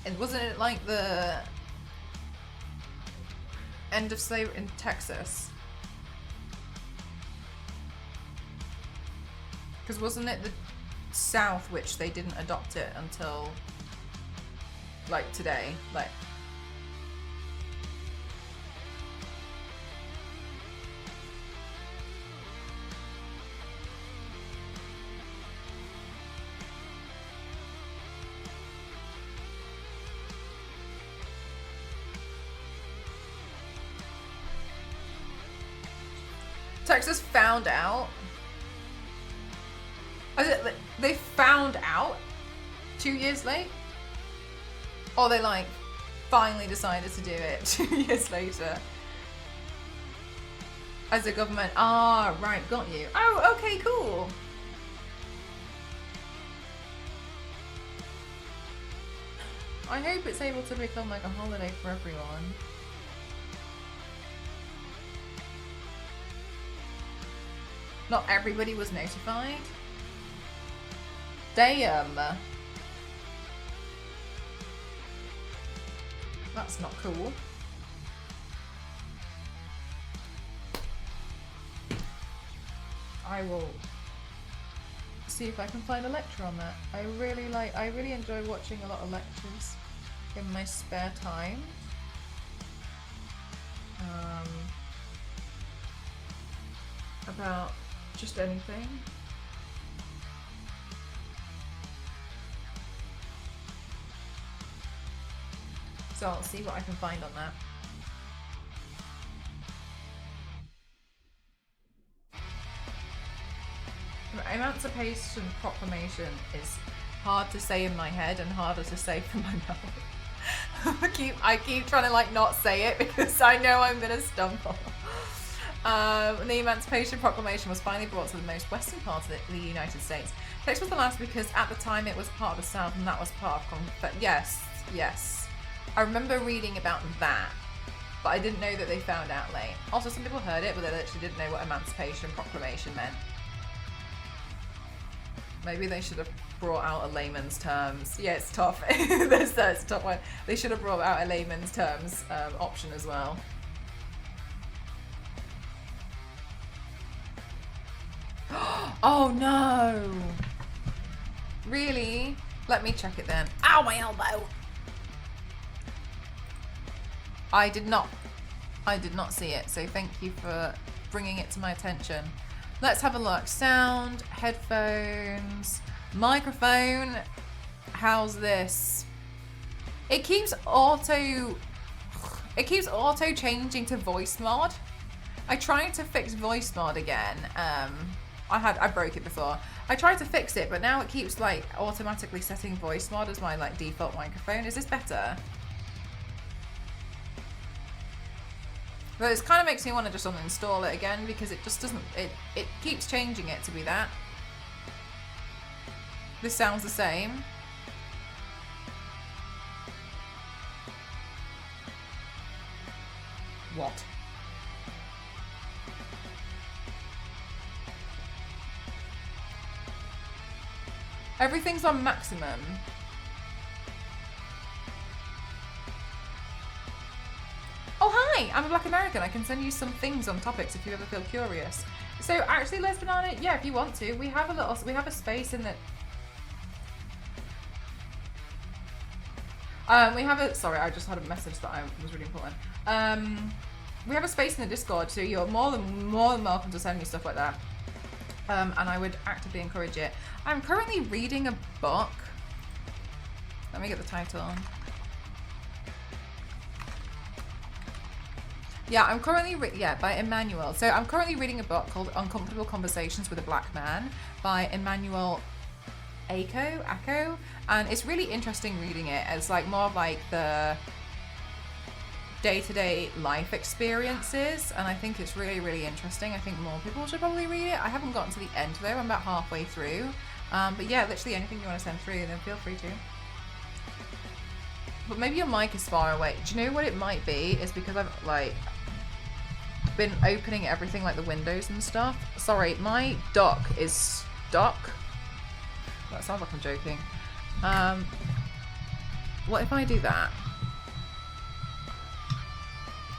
And wasn't it like the end of slavery in Texas? Because wasn't it the South which they didn't adopt it until like today? Like Texas found out. They found out 2 years late? Or they like finally decided to do it 2 years later? As a government. Ah, right, got you. Oh, okay, cool. I hope it's able to become like a holiday for everyone. Not everybody was notified. Damn. That's not cool. I will see if I can find a lecture on that. I really enjoy watching a lot of lectures in my spare time. About just anything. So I'll see what I can find on that. Emancipation Proclamation is hard to say in my head and harder to say from my mouth. I keep trying to like not say it because I know I'm gonna stumble. The Emancipation Proclamation was finally brought to the most western part of the United States. Texas was the last because at the time it was part of the South and that was part of yes. I remember reading about that, but I didn't know that they found out late. Also, some people heard it, but they literally didn't know what Emancipation Proclamation meant. Maybe they should have brought out a layman's terms. Yeah, it's tough. It's a tough one. They should have brought out a layman's terms option as well. Oh no! Really? Let me check it then. Ow, my elbow! I did not see it, so thank you for bringing it to my attention. Let's have a look. Sound, headphones, microphone. How's this? It keeps auto changing to voice mod. I tried to fix voice mod again. I broke it before. I tried to fix it, but now it keeps like automatically setting voice mod as my like default microphone. Is this better? But it kind of makes me want to just uninstall it again because it just doesn't, it keeps changing it to be that. This sounds the same. What? Everything's on maximum. Oh hi, I'm a Black American. I can send you some things on topics if you ever feel curious. So actually, Les Banana, yeah, if you want to, we have a space in the. Sorry, I just had a message that was really important. We have a space in the Discord, so you're more than welcome to send me stuff like that. and I would actively encourage it. I'm currently reading a book. Let me get the title. Yeah, I'm currently by Emmanuel. So I'm currently reading a book called Uncomfortable Conversations with a Black Man by Emmanuel Ako, and it's really interesting reading it. It's like more of like the day-to-day life experiences, and I think it's really, really interesting. I think more people should probably read it. I haven't gotten to the end though. I'm about halfway through. But yeah, literally anything you want to send through, then feel free to. But maybe your mic is far away. Do you know what it might be? It's because I've like been opening everything, like the windows and stuff. Sorry, my dock is stuck. That sounds like I'm joking. What if I do that?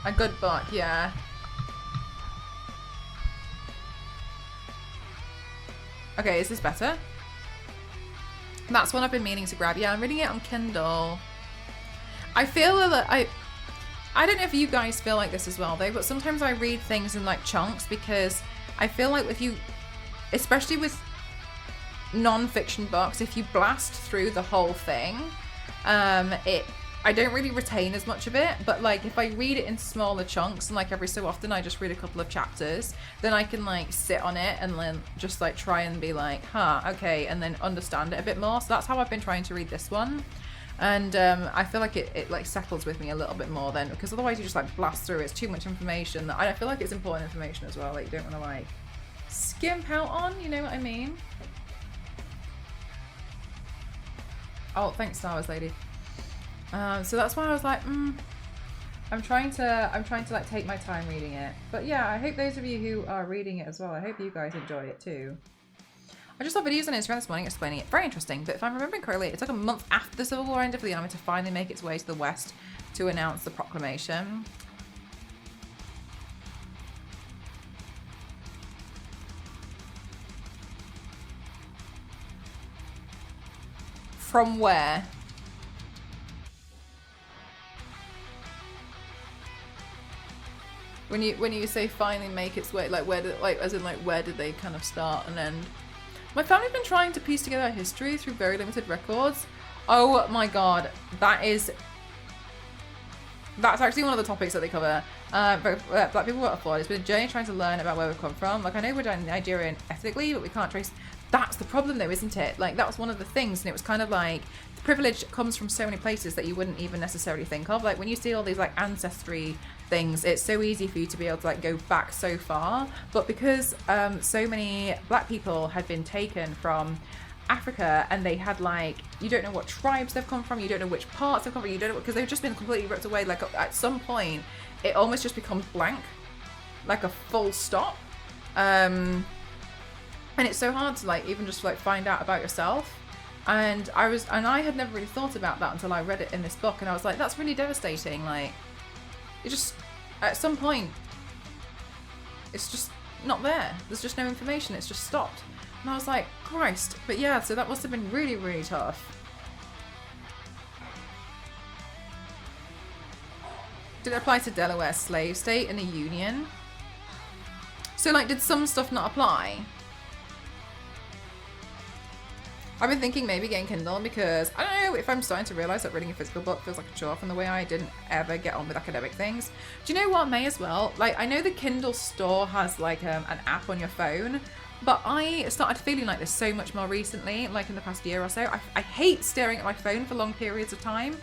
A good book, yeah. Okay, is this better? That's one I've been meaning to grab. Yeah, I'm reading it on Kindle. I feel that I don't know if you guys feel like this as well though, but sometimes I read things in like chunks because I feel like if you, especially with non-fiction books, if you blast through the whole thing, I don't really retain as much of it. But like if I read it in smaller chunks and like every so often I just read a couple of chapters, then I can like sit on it and then just like try and be like, okay, and then understand it a bit more. So that's how I've been trying to read this one. And I feel like it like settles with me a little bit more then, because otherwise you just like blast through. It's too much information. I feel like it's important information as well, like you don't want to like skimp out on, you know what I mean? Oh, thanks Star Wars lady. So that's why I was like, I'm trying to like take my time reading it. But yeah, I hope those of you who are reading it as well, I hope you guys enjoy it too. I just saw videos on Instagram this morning explaining it. Very interesting, but if I'm remembering correctly, it took a month after the Civil War ended for the army to finally make its way to the West to announce the proclamation. From where? When you say finally make its way, like where did, like as in like where did they kind of start and end? My family's been trying to piece together history through very limited records. Oh my god, that's actually one of the topics that they cover. Black people were afforded. It's been a journey trying to learn about where we've come from. Like I know we're Nigerian ethnically, but we can't trace. That's the problem though, isn't it? Like that was one of the things, and it was kind of like the privilege comes from so many places that you wouldn't even necessarily think of. Like when you see all these like ancestry things, it's so easy for you to be able to like go back so far, but because so many black people had been taken from Africa and they had like, you don't know what tribes they've come from, you don't know which parts they've come from, you don't know, because they've just been completely ripped away. Like at some point it almost just becomes blank, like a full stop, and it's so hard to like even just like find out about yourself. And I had never really thought about that until I read it in this book, and I was like, that's really devastating. Like it just, at some point, it's just not there. There's just no information. It's just stopped. And I was like, Christ. But yeah, so that must have been really, really tough. Did it apply to Delaware's slave state in the Union? So like, did some stuff not apply? I've been thinking maybe getting Kindle because, I don't know, if I'm starting to realise that reading a physical book feels like a chore from the way I didn't ever get on with academic things. Do you know what, May, as well? Like, I know the Kindle store has like an app on your phone, but I started feeling like this so much more recently, like in the past year or so. I hate staring at my phone for long periods of time.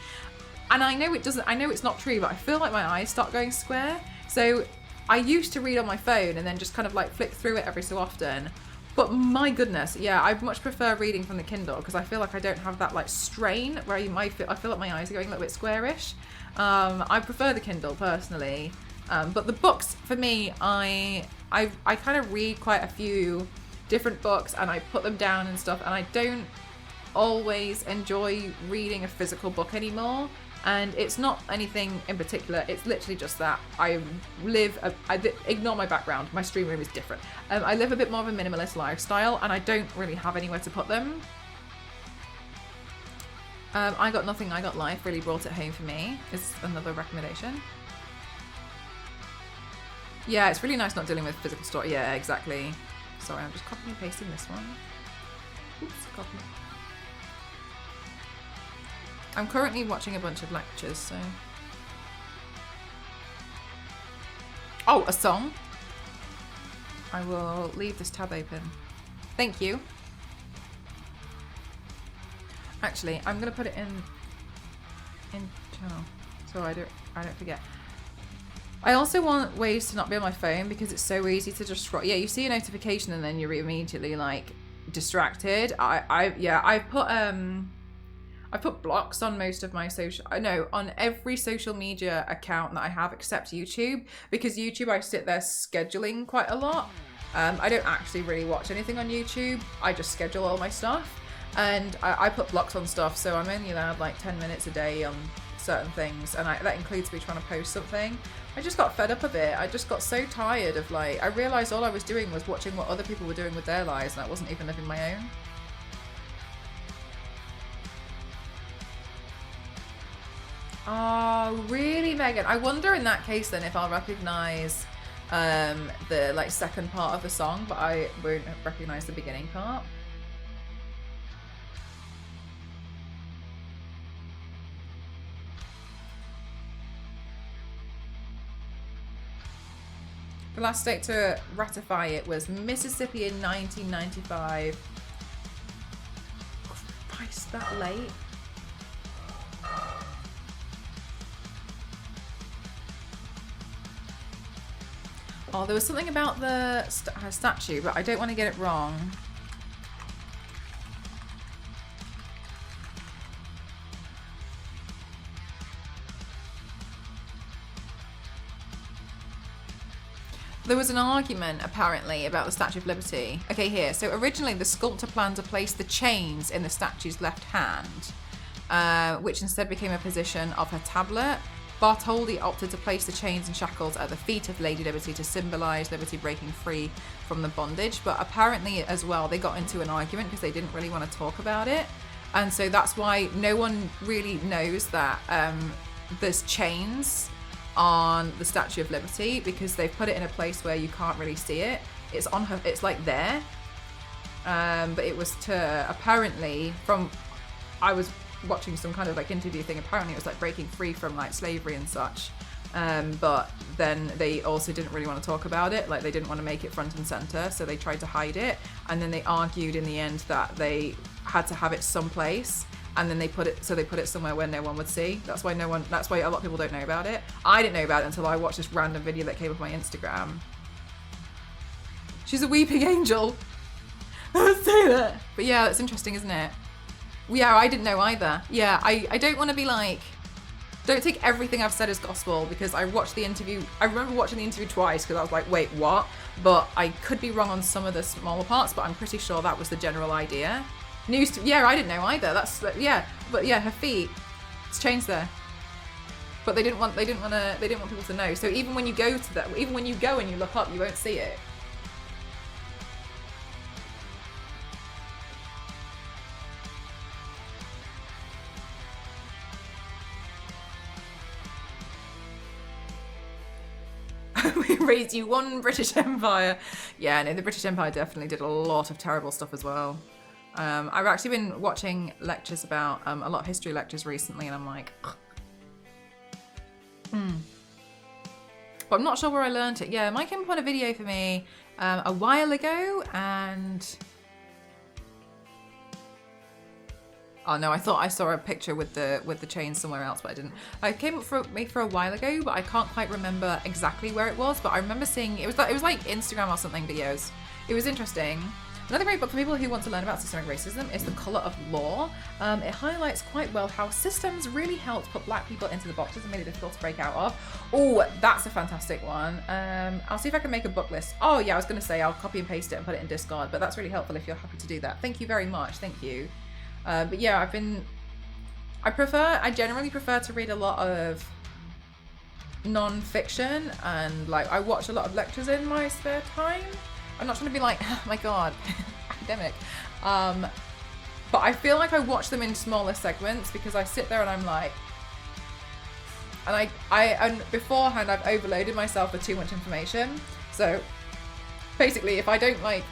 And I know it's not true, but I feel like my eyes start going square. So I used to read on my phone and then just kind of like flick through it every so often. But my goodness, yeah, I much prefer reading from the Kindle because I feel like I don't have that like strain where I feel like my eyes are going a little bit squarish. I prefer the Kindle personally, but the books for me, I kind of read quite a few different books and I put them down and stuff, and I don't always enjoy reading a physical book anymore. And it's not anything in particular, it's literally just that I ignore my background, my stream room is different. I live a bit more of a minimalist lifestyle and I don't really have anywhere to put them. I Got Nothing, I Got Life really brought it home for me, is another recommendation. Yeah, it's really nice not dealing with physical store. Yeah, exactly. Sorry, I'm just copying and pasting this one. Oops, copy. I'm currently watching a bunch of lectures, so. Oh, a song. I will leave this tab open. Thank you. Actually, I'm gonna put it in channel so I don't forget. I also want ways to not be on my phone because it's so easy to just scroll. Yeah, you see a notification and then you're immediately like distracted. I've put blocks on most of my on every social media account that I have except YouTube, because YouTube I sit there scheduling quite a lot. I don't actually really watch anything on YouTube. I just schedule all my stuff, and I put blocks on stuff, so I'm only allowed like 10 minutes a day on certain things, and that includes me trying to post something. I just got fed up of it. I just got so tired of like, I realised all I was doing was watching what other people were doing with their lives, and I wasn't even living my own. Oh, really, Megan? I wonder in that case then if I'll recognise the like second part of the song, but I won't recognise the beginning part. The last state to ratify it was Mississippi in 1995. Christ, that late? Oh, there was something about the her statue, but I don't want to get it wrong. There was an argument, apparently, about the Statue of Liberty. Okay, here. So originally, the sculptor planned to place the chains in the statue's left hand, which instead became a position of her tablet. Bartholdi opted to place the chains and shackles at the feet of Lady Liberty to symbolise Liberty breaking free from the bondage. But apparently, as well, they got into an argument because they didn't really want to talk about it. And so that's why no one really knows that there's chains on the Statue of Liberty, because they've put it in a place where you can't really see it. It's on her, it's like there. But it was to, apparently, I was watching some kind of like interview thing, apparently it was like breaking free from like slavery and such. But then they also didn't really want to talk about it, like they didn't want to make it front and center, so they tried to hide it. And then they argued in the end that they had to have it someplace. And then they put it somewhere where no one would see. That's why a lot of people don't know about it. I didn't know about it until I watched this random video that came up on my Instagram. She's a weeping angel. Say that. But yeah, that's interesting, isn't it? Yeah, I didn't know either. Yeah, I don't want to be like, don't take everything I've said as gospel, because I watched the interview. I remember watching the interview twice because I was like, wait, what? But I could be wrong on some of the smaller parts, but I'm pretty sure that was the general idea. Yeah, I didn't know either. But yeah, her feet, it's chains there. But they didn't want people to know. So even when you go and you look up, you won't see it. We raised you one British Empire. Yeah, no, the British Empire definitely did a lot of terrible stuff as well. I've actually been watching lectures about a lot of history lectures recently, and I'm like, but I'm not sure where I learned it. Yeah, Mike came up on a video for me a while ago, and oh no, I thought I saw a picture with the chain somewhere else, but I didn't. It came up for me for a while ago, but I can't quite remember exactly where it was. But I remember seeing it was like Instagram or something videos. It was interesting. Another great book for people who want to learn about systemic racism is The Colour of Law. It highlights quite well how systems really helped put black people into the boxes and made it difficult to break out of. Oh, that's a fantastic one. I'll see if I can make a book list. Oh yeah, I was going to say I'll copy and paste it and put it in Discord, but that's really helpful if you're happy to do that. Thank you very much. Thank you. But yeah, I generally prefer to read a lot of non-fiction, and like I watch a lot of lectures in my spare time. I'm not trying to be like, oh my god, academic. But I feel like I watch them in smaller segments because I sit there and I'm like, and beforehand I've overloaded myself with too much information. So basically, if I don't like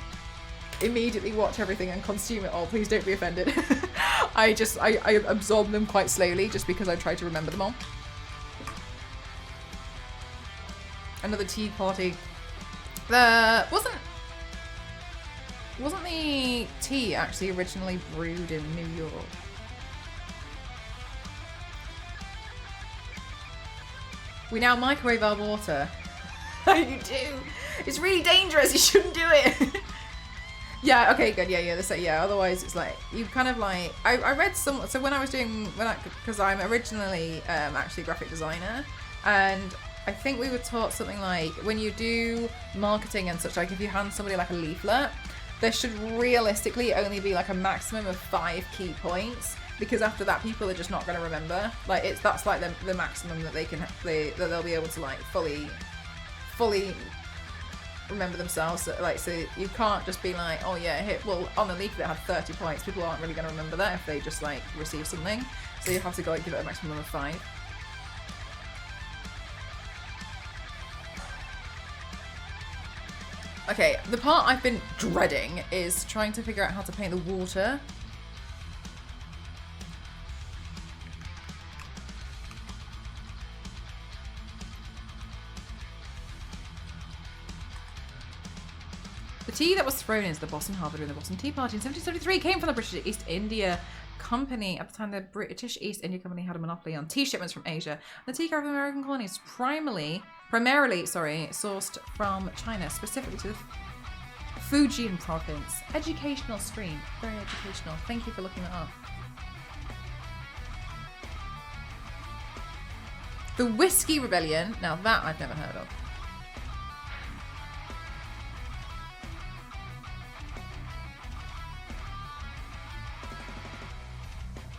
immediately watch everything and consume it all. Please don't be offended. I absorb them quite slowly just because I try to remember them all. Another tea party. Wasn't the tea actually originally brewed in New York? We now microwave our water. You do. It's really dangerous. You shouldn't do it. Yeah. Okay. Good. Yeah. Otherwise, it's like you kind of like. I read some. So when I was doing because I'm originally actually a graphic designer, and I think we were taught something like when you do marketing and such, like if you hand somebody like a leaflet, there should realistically only be like a maximum of 5 key points. Because after that, people are just not going to remember. Like that's like the maximum that that they'll be able to like fully remember themselves. So you can't just be like, oh yeah, well on the leaflet it had 30 points. People aren't really going to remember that if they just like receive something. So you have to go like give it a maximum of 5. Okay, the part I've been dreading is trying to figure out how to paint the water. The tea that was thrown into the Boston Harbour during the Boston Tea Party in 1773 came from the British East India Company. At the time, the British East India Company had a monopoly on tea shipments from Asia. The tea care of the American colonies primarily sourced from China, specifically to the Fujian province. Educational stream. Very educational. Thank you for looking that up. The Whiskey Rebellion. Now that I've never heard of.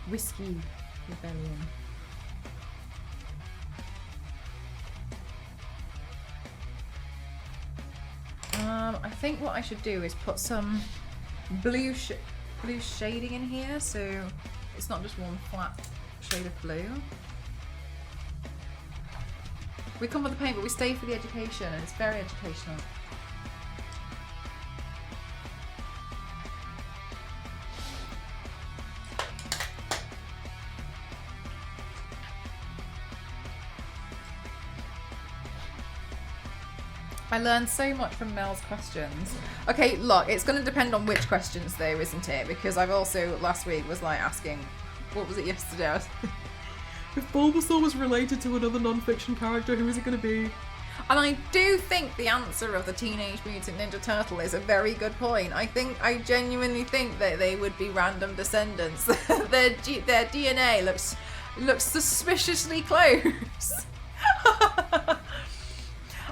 Whiskey Rebellion. I think what I should do is put some blue shading in here, so it's not just one flat shade of blue. We come with the paint, but we stay for the education, and it's very educational. I learned so much from Mel's questions. Okay, look, it's going to depend on which questions though, isn't it? Because I've also, last week, was like asking, what was it yesterday? If Bulbasaur was related to another non-fiction character, who is it going to be? And I do think the answer of the Teenage Mutant Ninja Turtle is a very good point. I genuinely think that they would be random descendants. Their DNA looks suspiciously close.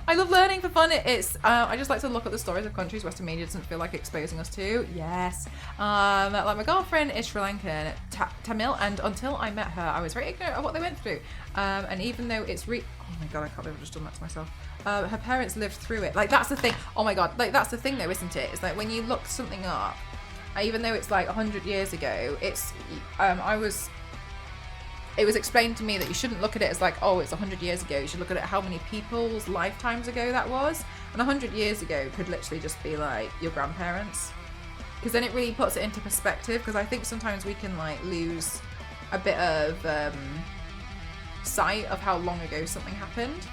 I love learning for fun. I just like to look at the stories of countries Western media doesn't feel like exposing us to. Yes. Like my girlfriend is Sri Lankan, Tamil, and until I met her, I was very ignorant of what they went through. And even though it's oh my god, I can't believe I've just done that to myself. Her parents lived through it. Like that's the thing. Oh my god, like that's the thing though, isn't it? It's like when you look something up, even though it's like 100 years ago, it was explained to me that you shouldn't look at it as like, oh, it's 100 years ago. You should look at it how many people's lifetimes ago that was. And 100 years ago could literally just be like your grandparents. Because then it really puts it into perspective. Because I think sometimes we can like lose a bit of sight of how long ago something happened.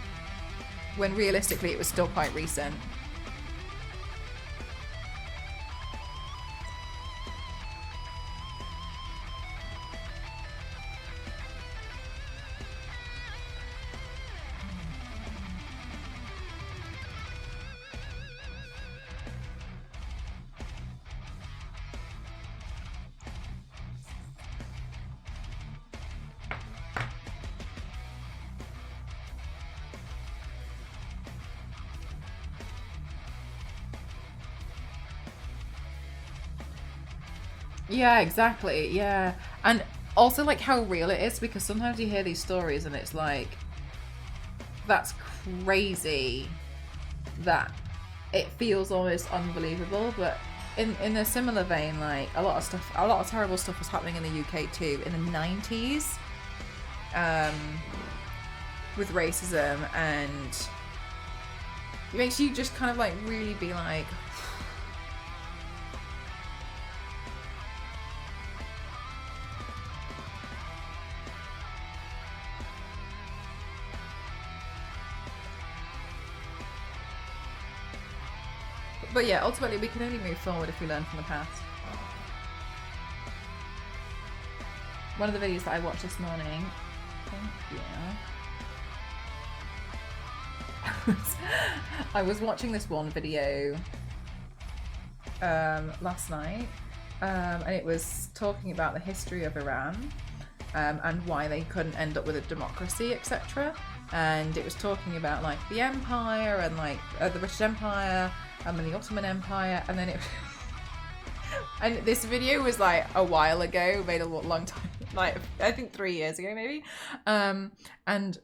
When realistically it was still quite recent. Yeah, exactly. Yeah. And also like how real it is, because sometimes you hear these stories and it's like, that's crazy that it feels almost unbelievable. But in a similar vein, like a lot of terrible stuff was happening in the UK too in the 90s with racism, and it makes you just kind of like really be like, But yeah, ultimately we can only move forward if we learn from the past. One of the videos that I watched this morning, thank you. I was watching this one video last night, and it was talking about the history of Iran and why they couldn't end up with a democracy, etc. And it was talking about like the empire and like the British Empire and the Ottoman Empire, and then it and this video was like a while ago, made a long time, like I think 3 years ago maybe, and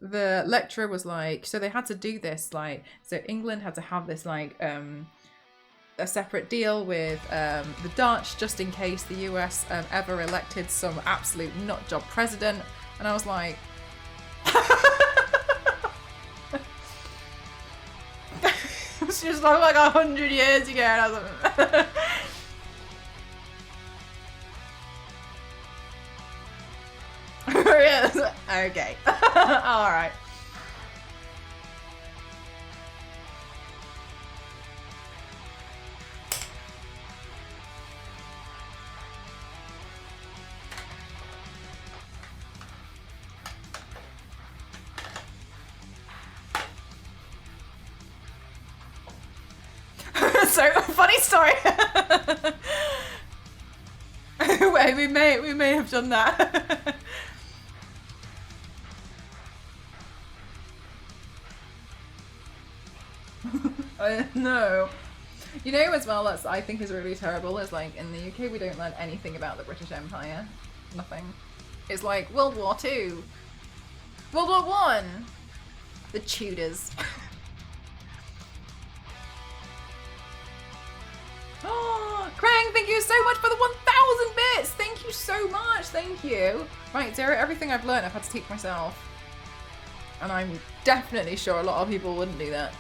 the lecturer was like, so they had to do this, like, so England had to have this like a separate deal with the Dutch just in case the US ever elected some absolute nutjob president. And I was like it's just like 100 years ago, and I was like yes. Okay. All right. So funny story. Wait, we may have done that. No. You know as well, that's I think is really terrible, is like in the UK we don't learn anything about the British Empire. Nothing. It's like World War II, World War I, the Tudors. Oh, Krang, thank you so much for the 1,000 bits! Thank you so much, thank you. Right, Zero, everything I've learned I've had to teach myself. And I'm definitely sure a lot of people wouldn't do that.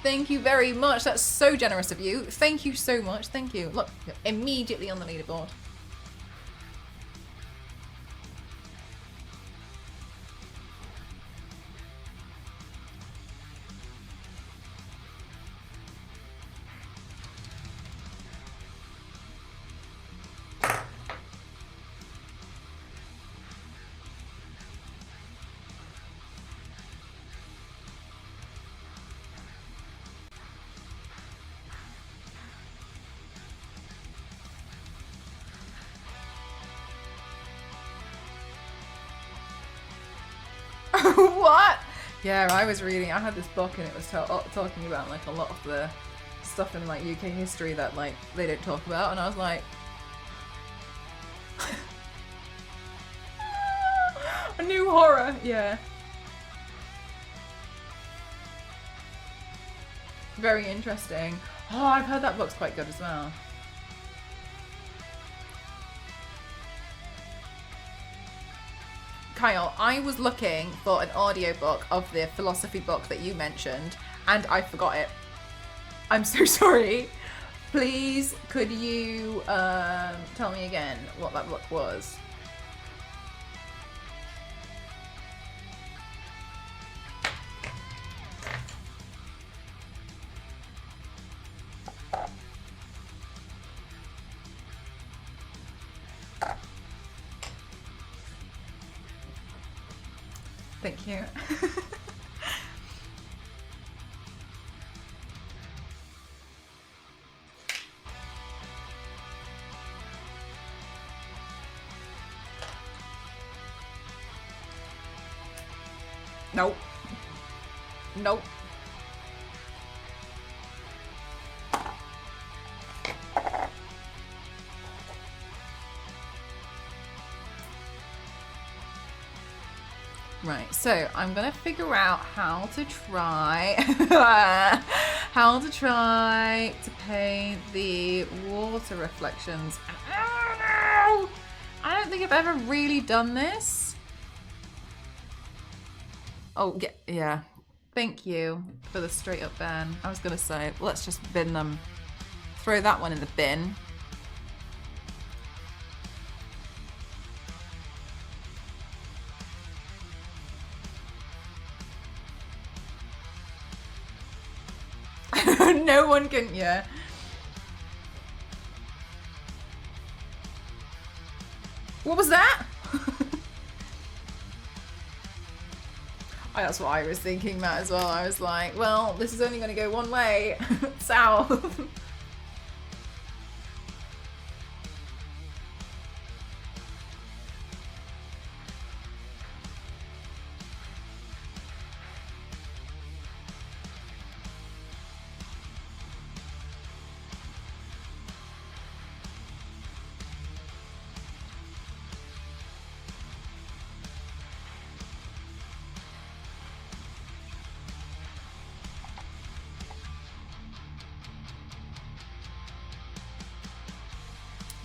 Thank you very much, that's so generous of you. Thank you so much, thank you. Look, you're immediately on the leaderboard. What? Yeah, I was reading, I had this book and it was talking about like a lot of the stuff in like UK history that like they don't talk about, and I was like a new horror. Yeah, very interesting. Oh, I've heard that book's quite good as well. Kyle, I was looking for an audiobook of the philosophy book that you mentioned, and I forgot it. I'm so sorry. Please, could you tell me again what that book was? Thank you. Nope. Nope. Right, so I'm gonna figure out how to try to paint the water reflections. I don't think I've ever really done this. Oh, yeah. Thank you for the straight up ban. I was gonna say, let's just bin them. Throw that one in the bin. No one can, yeah. What was that? That's what I was thinking, Matt, as well. I was like, well, this is only going to go one way, south.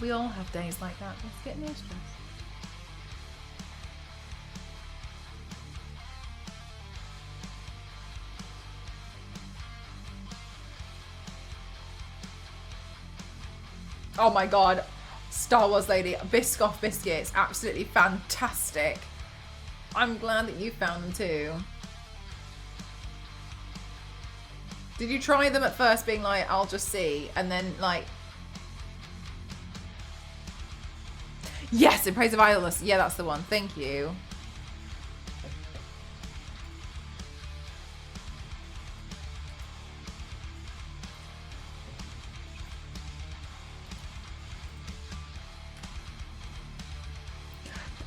We all have days like that. Let's get no stress. Oh my god. Star Wars lady. Biscoff biscuits. Absolutely fantastic. I'm glad that you found them too. Did you try them at first being like, I'll just see, and then like... Yes, In Praise of Idleness. Yeah, that's the one. Thank you.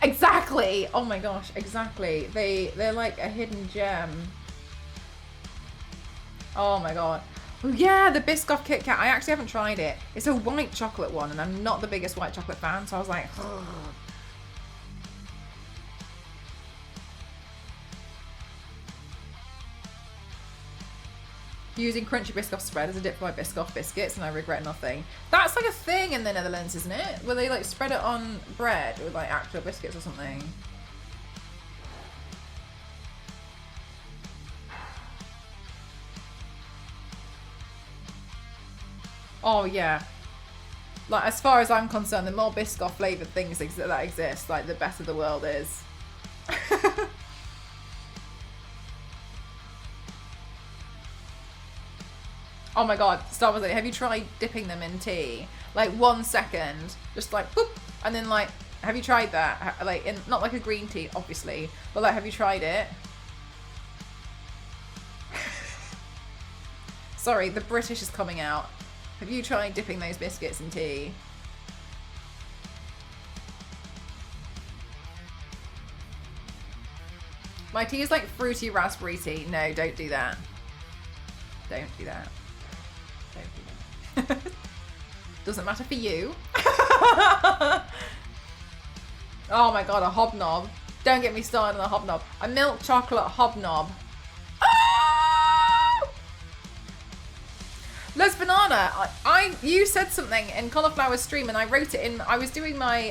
Exactly. Oh my gosh, exactly. They're like a hidden gem. Oh my god. Oh yeah, the Biscoff Kit Kat. I actually haven't tried it. It's a white chocolate one, and I'm not the biggest white chocolate fan, so I was like, ugh. Using crunchy Biscoff spread as a dip for my Biscoff biscuits, and I regret nothing. That's like a thing in the Netherlands, isn't it? Where they like spread it on bread with like actual biscuits or something. Oh yeah. Like as far as I'm concerned, the more Biscoff flavoured things that exist, like the better the world is. Oh my god, Star Wars lady, have you tried dipping them in tea? Like 1 second, just like boop, and then like, have you tried that? Like in, not like a green tea, obviously, but like, have you tried it? Sorry, the British is coming out. Have you tried dipping those biscuits in tea? My tea is like fruity raspberry tea. No, don't do that. Don't do that. Don't do that. Doesn't matter for you. Oh my god, a hobnob. Don't get me started on a hobnob. A milk chocolate hobnob. Les Banana, you said something in Cauliflower's stream, and I wrote it in. I was doing my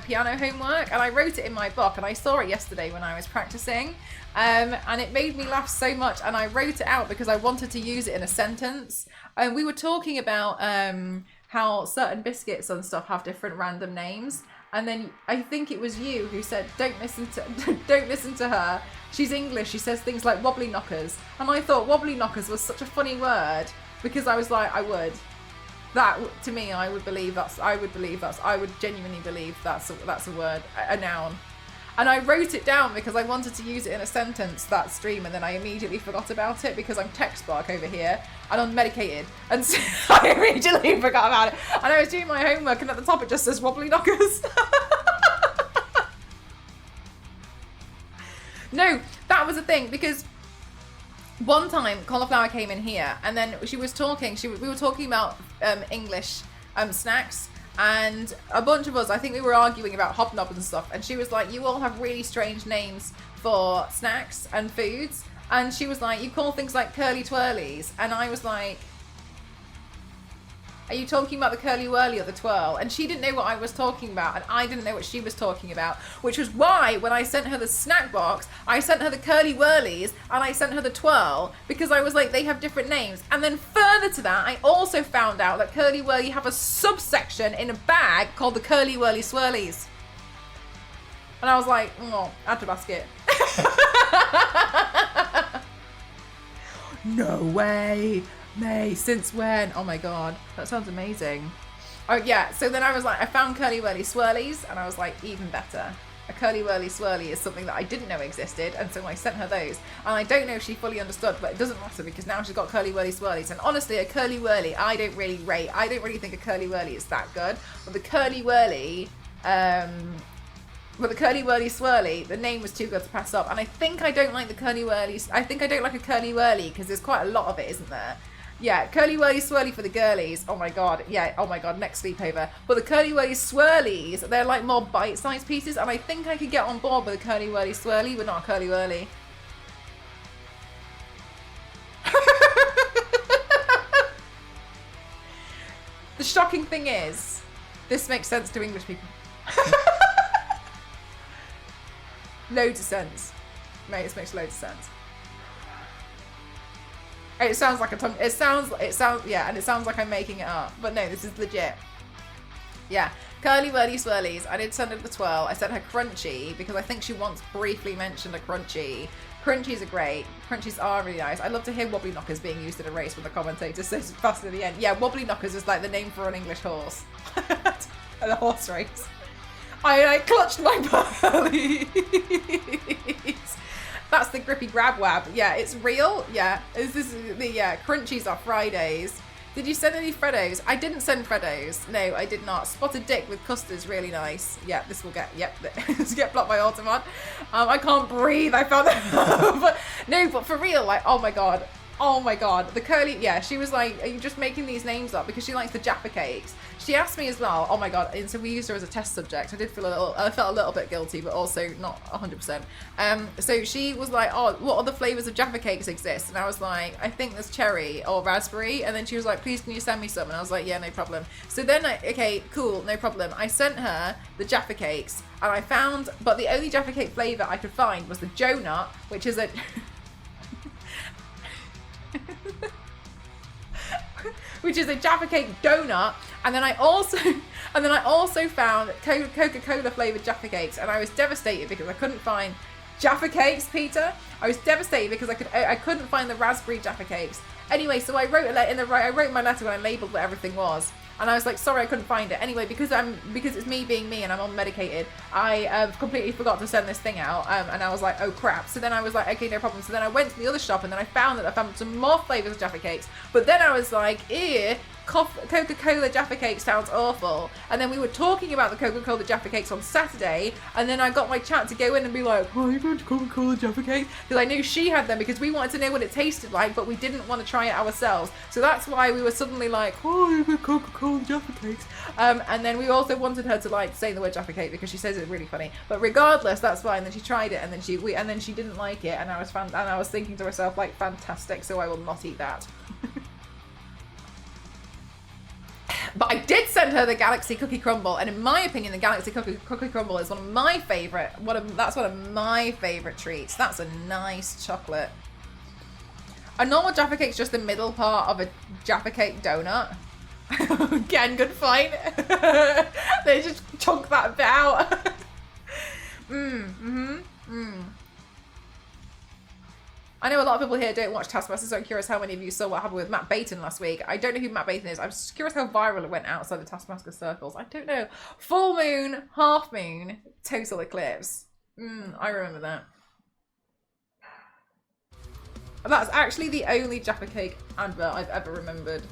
piano homework, and I wrote it in my book, and I saw it yesterday when I was practicing, and it made me laugh so much, and I wrote it out because I wanted to use it in a sentence. And we were talking about how certain biscuits and stuff have different random names, and then I think it was you who said, "Don't listen to her. She's English. She says things like wobbly knockers," and I thought wobbly knockers was such a funny word. Because I was like, that to me, I would genuinely believe that's a word, a noun. And I wrote it down because I wanted to use it in a sentence that stream, and then I immediately forgot about it because I'm text bark over here and I'm medicated. And so I immediately forgot about it. And I was doing my homework, and at the top it just says wobbly knockers. No, that was a thing because one time Cauliflower came in here, and then she was talking. We were talking about English snacks, and a bunch of us, I think we were arguing about hobnob and stuff. And she was like, "You all have really strange names for snacks and foods." And she was like, "You call things like curly twirlies," and I was like, "Are you talking about the curly whirly or the twirl?" And she didn't know what I was talking about, and I didn't know what she was talking about, which was why when I sent her the snack box, I sent her the curly whirlies and I sent her the twirl, because I was like, they have different names. And then further to that, I also found out that curly whirly have a subsection in a bag called the curly whirly swirlies. And I was like, oh, add to basket. No way. May, since when? Oh my god, that sounds amazing. Oh yeah, so then I was like, I found curly whirly swirlies, and I was like, even better. A curly whirly swirly is something that I didn't know existed, and so I sent her those. And I don't know if she fully understood, but it doesn't matter because now she's got curly whirly swirlies. And honestly, a curly whirly, I don't really rate. I don't really think a curly whirly is that good. But the curly whirly, swirly, the name was too good to pass up. And I think I don't like the curly whirlies. I think I don't like a curly whirly because there's quite a lot of it, isn't there? Yeah, curly whirly swirly for the girlies. Oh my god. Yeah, oh my god, next sleepover. But the curly whirly swirlies, they're like more bite-sized pieces, and I think I could get on board with a curly whirly swirly, but not a curly whirly. The shocking thing is, this makes sense to English people. Loads of sense. Mate, this makes loads of sense. It sounds like a tongue. It sounds, yeah, and it sounds like I'm making it up. But no, this is legit. Yeah, curly whirly swirlies. I did send her the twirl. I sent her crunchy because I think she once briefly mentioned a crunchy. Crunchies are great. Crunchies are really nice. I love to hear wobbly knockers being used in a race when the commentator says fast at the end. Yeah, wobbly knockers is like the name for an English horse. At a horse race. I clutched my pearlies. That's the grippy grab wab. Yeah, it's real. Yeah, is this the crunchies are Fridays. Did you send any Freddos? I didn't send Freddos. No, I did not. Spotted dick with custard's really nice. Yeah, this will get, yep, this will get blocked by Automod. I can't breathe. I found that. But no, but for real, like, oh my god. Oh my god, the curly, yeah, she was like, are you just making these names up? Because she likes the Jaffa cakes. She asked me as well, oh my god, and so we used her as a test subject. I felt a little bit guilty, but also not 100%. So she was like, oh, what other flavours of Jaffa cakes exist? And I was like, I think there's cherry or raspberry. And then she was like, please can you send me some? And I was like, yeah, no problem. So then, okay, cool, no problem. I sent her the Jaffa cakes, and I found, but the only Jaffa cake flavour I could find was the Joe Nut, which is a... which is a Jaffa cake donut, and then I also found Coca-Cola flavored Jaffa cakes, and I was devastated because I couldn't find Jaffa cakes, Peter. I was devastated because I couldn't find the raspberry Jaffa cakes. Anyway, so I wrote I wrote my letter when I labelled what everything was. And I was like, sorry, I couldn't find it. Anyway, because it's me being me and I'm on medicated, I completely forgot to send this thing out. And I was like, oh crap. So then I was like, okay, no problem. So then I went to the other shop and then I found some more flavours of Jaffa cakes. But then I was like, ew, Coca-Cola Jaffa cake sounds awful. And then we were talking about the Coca-Cola Jaffa cakes on Saturday. And then I got my chat to go in and be like, oh, you going to Coca-Cola Jaffa cakes? Because I knew she had them because we wanted to know what it tasted like, but we didn't want to try it ourselves. So that's why we were suddenly like, oh, you got Coca-Cola Jaffa cakes. And then we also wanted her to like say the word Jaffa cake because she says it's really funny. But regardless, that's fine. Then she tried it and then she didn't like it. And I was thinking to myself like, fantastic. So I will not eat that. But I did send her the Galaxy Cookie Crumble, and in my opinion, the Galaxy Cookie Crumble is one of my favourite. That's one of my favourite treats. That's a nice chocolate. A normal Jaffa cake is just the middle part of a Jaffa cake donut. Again, good fight. They just chunk that bit out. I know a lot of people here don't watch Taskmaster, so I'm curious how many of you saw what happened with Matt Baton last week. I don't know who Matt Baton is. I'm just curious how viral it went outside the Taskmaster circles. I don't know. Full moon, half moon, total eclipse. I remember that. That's actually the only Jaffa cake advert I've ever remembered.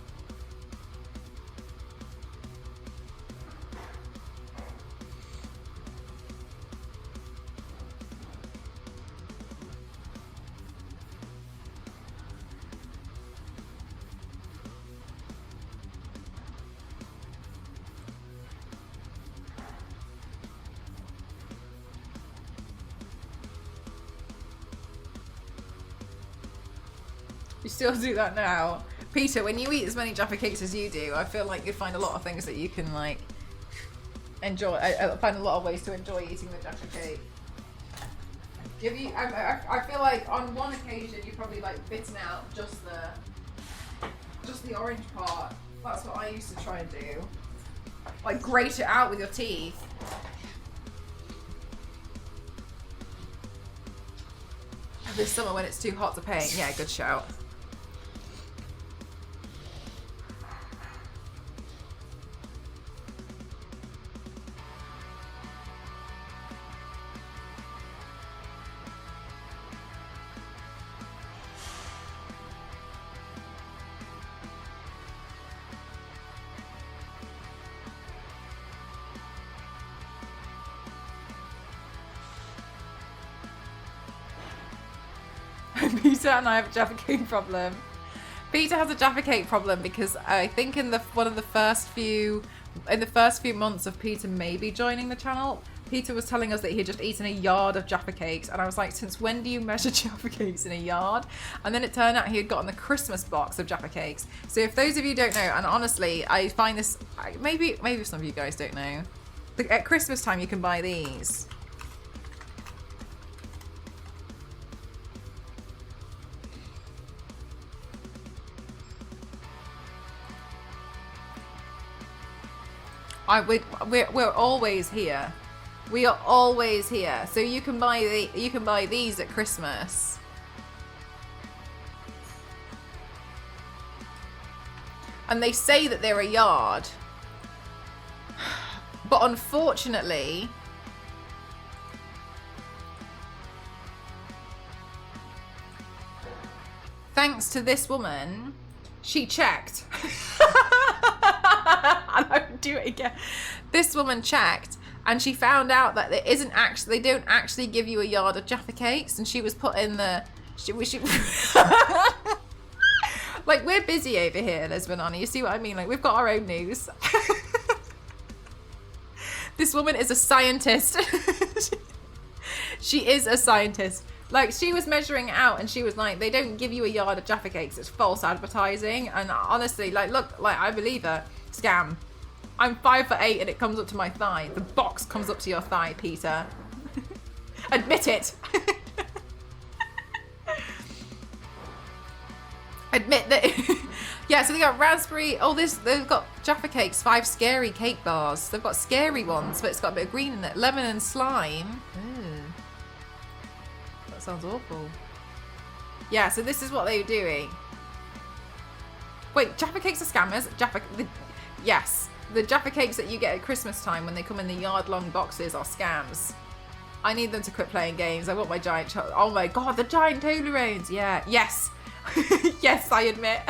You still do that now? Peter, when you eat as many Jaffa cakes as you do, I feel like you find a lot of things that you can like enjoy. I find a lot of ways to enjoy eating the Jaffa cake. I feel like on one occasion you probably like bitten out just the orange part. That's what I used to try and do. Like grate it out with your teeth. This summer when it's too hot to paint. Yeah, good shout. Peter and I have a Jaffa Cake problem. Peter has a Jaffa Cake problem because I think in the first few months of Peter maybe joining the channel, Peter was telling us that he had just eaten a yard of Jaffa Cakes, and I was like, since when do you measure Jaffa Cakes in a yard? And then it turned out he had gotten the Christmas box of Jaffa Cakes. So if those of you don't know, and honestly, I find this, maybe some of you guys don't know, at Christmas time you can buy these. We're always here. We are always here. So you can buy these at Christmas. And they say that they're a yard. But unfortunately, thanks to this woman, she checked. I won't do it again. This woman checked and she found out that there isn't actually, they don't actually give you a yard of Jaffa Cakes, and she was put in the, she like, we're busy over here, Lisbon Annie, you see what I mean? Like, we've got our own news. This woman is a scientist. She is a scientist. Like, she was measuring it out and she was like, they don't give you a yard of Jaffa Cakes, it's false advertising. And honestly, like, look, like, I believe her. Scam. I'm 5'8" and it comes up to my thigh. The box comes up to your thigh, Peter. Admit it. Admit that. Yeah, so they got raspberry. Oh, they've got Jaffa Cakes, 5 scary cake bars. They've got scary ones, but it's got a bit of green in it. Lemon and slime. Ooh. That sounds awful. Yeah, so this is what they were doing. Wait, Jaffa Cakes are scammers? Yes. The Jaffa Cakes that you get at Christmas time when they come in the yard-long boxes are scams. I need them to quit playing games. I want my giant... Oh my god, the giant Toblerones! Yeah. Yes. Yes, I admit.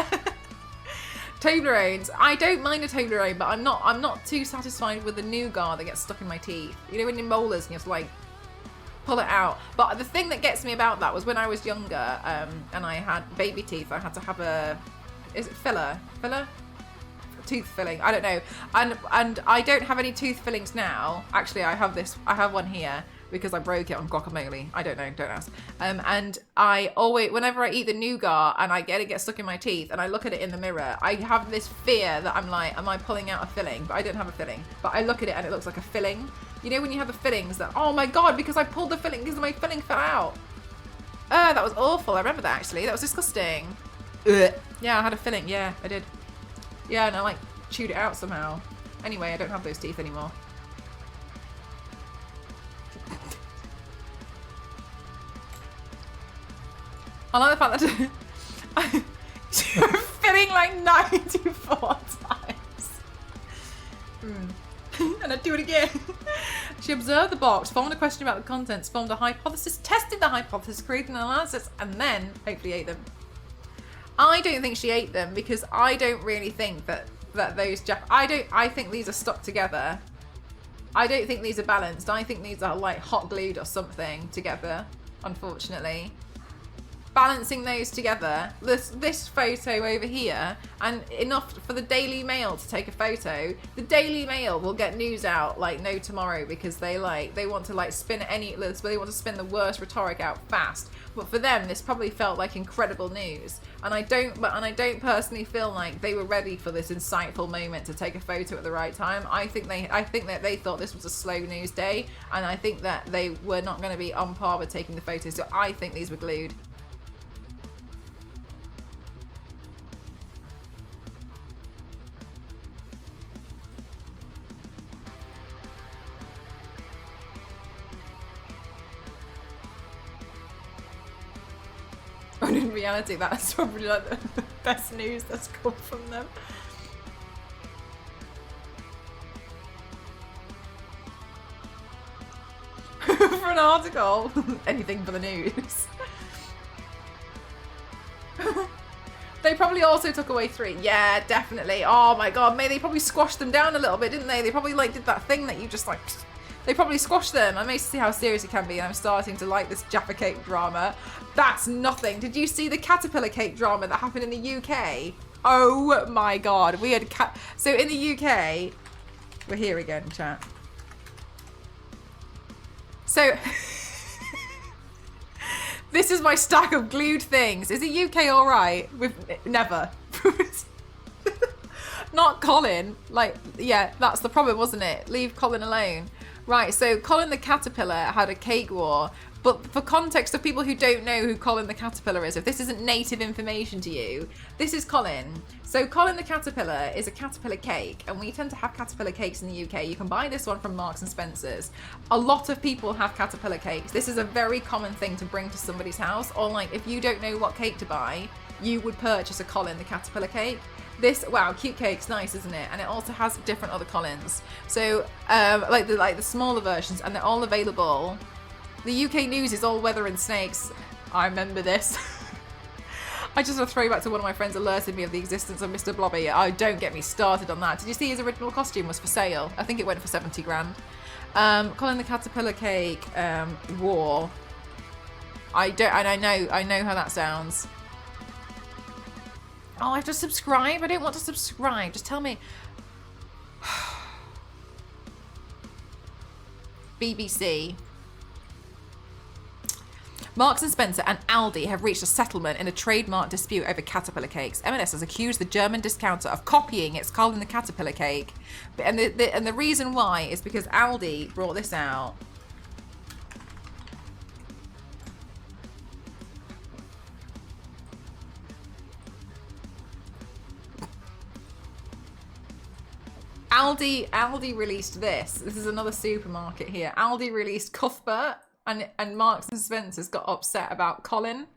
Toblerones. I don't mind a Toblerone, but I'm not too satisfied with the nougat that gets stuck in my teeth. You know, when your molars and you have to, like, pull it out. But the thing that gets me about that was when I was younger, and I had baby teeth, I had to have a... Is it filler? Filler? Tooth filling, I don't know, and I don't have any tooth fillings now. Actually, I have one here because I broke it on guacamole. I don't know, don't ask. And I always, whenever I eat the nougat and it gets stuck in my teeth and I look at it in the mirror, I have this fear that I'm like, am I pulling out a filling? But I don't have a filling. But I look at it and it looks like a filling. You know when you have the fillings that, oh my god, because I pulled the filling because my filling fell out. That was awful. I remember that actually. That was disgusting. Ugh. Yeah, I had a filling. Yeah, I did. Yeah, and I like chewed it out somehow. Anyway, I don't have those teeth anymore. I like the fact that I'm filling like 94 times. And I'd do it again. She observed the box, formed a question about the contents, formed a hypothesis, tested the hypothesis, created an analysis, and then hopefully ate them. I don't think she ate them because I don't really think that those I think these are stuck together. I don't think these are balanced. I think these are like hot glued or something together, unfortunately. Balancing those together, this photo over here, and enough for the Daily Mail to take a photo. The Daily Mail will get news out like no tomorrow because they want to like spin they want to spin the worst rhetoric out fast. But for them, this probably felt like incredible news, and I don't personally feel like they were ready for this insightful moment to take a photo at the right time. I think that they thought this was a slow news day, and I think that they were not going to be on par with taking the photos. So I think these were glued. When in reality, that's probably like the best news that's come from them. For an article, anything for the news. They probably also took away 3. Yeah, definitely. Oh my god, they probably squashed them down a little bit, didn't they? They probably like did that thing that you just like They probably squashed them. I'm amazed to see how serious it can be, and I'm starting to like this Jaffa cake drama. That's nothing. Did you see the caterpillar cake drama that happened in the UK? Oh my god. We had so in the UK, we're here again, chat. So this is my stack of glued things. Is the UK all right? Never. Not Colin. Like, yeah, that's the problem, wasn't it? Leave Colin alone. Right, so Colin the Caterpillar had a cake war. But for context of people who don't know who Colin the Caterpillar is, if this isn't native information to you, this is Colin. So Colin the Caterpillar is a caterpillar cake, and we tend to have caterpillar cakes in the UK. You can buy this one from Marks and Spencer's. A lot of people have caterpillar cakes. This is a very common thing to bring to somebody's house, or like if you don't know what cake to buy, you would purchase a Colin the Caterpillar cake. This, wow, cute cake's nice, isn't it? And it also has different other Collins. So like the smaller versions, and they're all available. The UK news is all weather and snakes. I remember this. I just want to throw back to one of my friends alerted me of the existence of Mr. Blobby. Oh, don't get me started on that. Did you see his original costume was for sale? I think it went for 70 grand. Colin the Caterpillar cake war. I know how that sounds. Oh, I have to subscribe? I don't want to subscribe. Just tell me. BBC. Marks & Spencer and Aldi have reached a settlement in a trademark dispute over caterpillar cakes. M&S has accused the German discounter of copying its Colin the Caterpillar cake. And the reason why is because Aldi brought this out. Aldi released this. This is another supermarket here. Aldi released Cuthbert. And Marks and Spencer's got upset about Colin.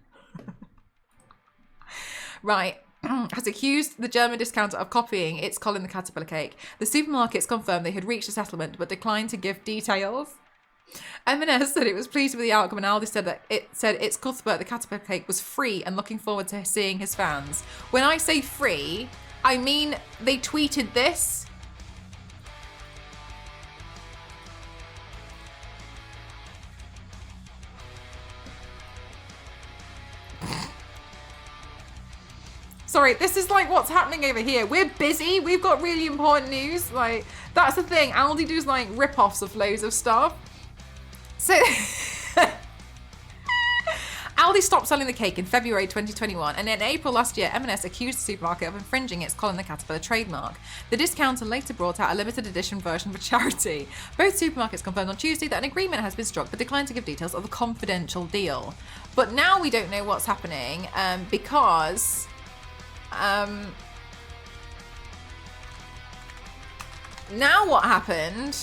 Right. Has accused the German discounter of copying its Colin the Caterpillar cake. The supermarkets confirmed they had reached a settlement but declined to give details. M&S said it was pleased with the outcome, and Aldi said that its Cuthbert the Caterpillar cake was free and looking forward to seeing his fans. When I say free, I mean they tweeted this. Sorry, this is like what's happening over here. We're busy. We've got really important news. Like, that's the thing. Aldi does like rip-offs of loads of stuff. So Aldi stopped selling the cake in February 2021, and in April last year, M&S accused the supermarket of infringing its Colin the Caterpillar trademark. The discounter later brought out a limited edition version for charity. Both supermarkets confirmed on Tuesday that an agreement has been struck, but declined to give details of the confidential deal. But now we don't know what's happening because now what happened,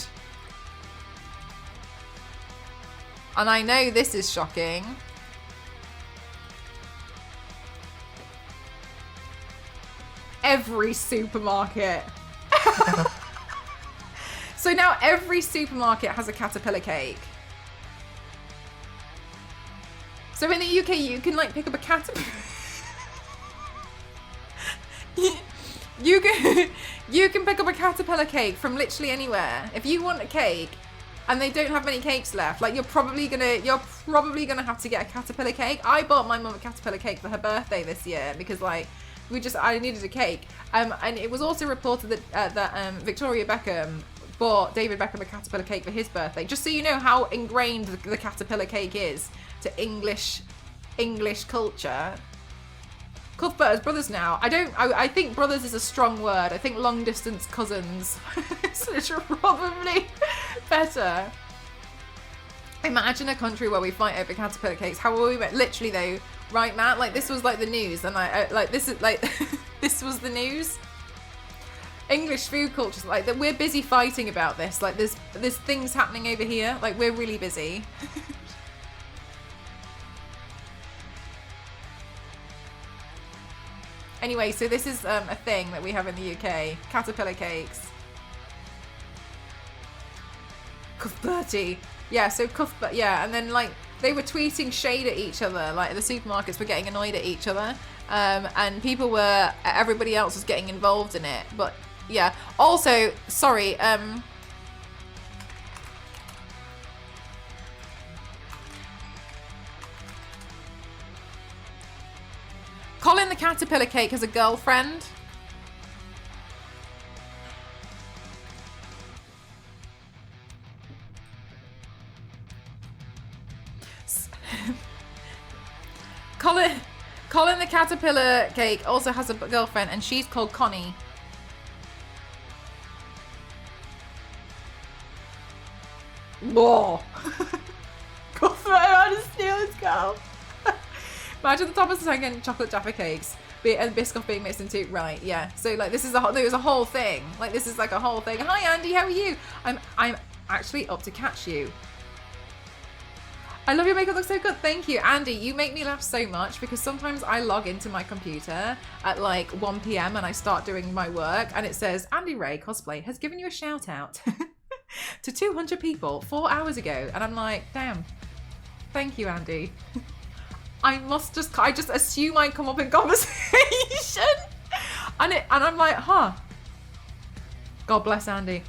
and I know this is shocking, every supermarket. So now every supermarket has a caterpillar cake. So in the UK you can like pick up a caterpillar. You can pick up a caterpillar cake from literally anywhere. If you want a cake and they don't have many cakes left, like you're probably gonna have to get a caterpillar cake. I bought my mum a caterpillar cake for her birthday this year because like I needed a cake. And it was also reported that Victoria Beckham bought David Beckham a caterpillar cake for his birthday. Just so you know how ingrained the caterpillar cake is to English culture. Cuthbert as brothers now. I think brothers is a strong word. I think long distance cousins is probably better. Imagine a country where we fight over caterpillar cakes. How will we make? Literally though, right, Matt? Like this was like the news, and this is like this was the news. English food culture, like that. We're busy fighting about this. Like there's things happening over here. Like we're really busy. Anyway, so this is a thing that we have in the UK. Caterpillar cakes. Cuthberty. Yeah, so Cuthbert, yeah. And then, like, they were tweeting shade at each other. Like, the supermarkets were getting annoyed at each other. And everybody else was getting involved in it. But, yeah. Also, sorry, caterpillar cake has a girlfriend. Colin the caterpillar cake also has a girlfriend, and she's called Connie. Whoa. Cuthbert had to steal his girl. Imagine the Thomas the Tank Engine chocolate Jaffa cakes and Biscoff being mixed into, right, yeah. So like this is there's a whole thing. Like this is like a whole thing. Hi Andy, how are you? I'm actually up to catch you. I love your makeup, looks so good. Thank you. Andy, you make me laugh so much because sometimes I log into my computer at like 1 p.m. and I start doing my work and it says, Andy Ray Cosplay has given you a shout out to 200 people 4 hours ago. And I'm like, damn, thank you, Andy. I just assume I come up in conversation. And I'm like, huh. God bless Andy.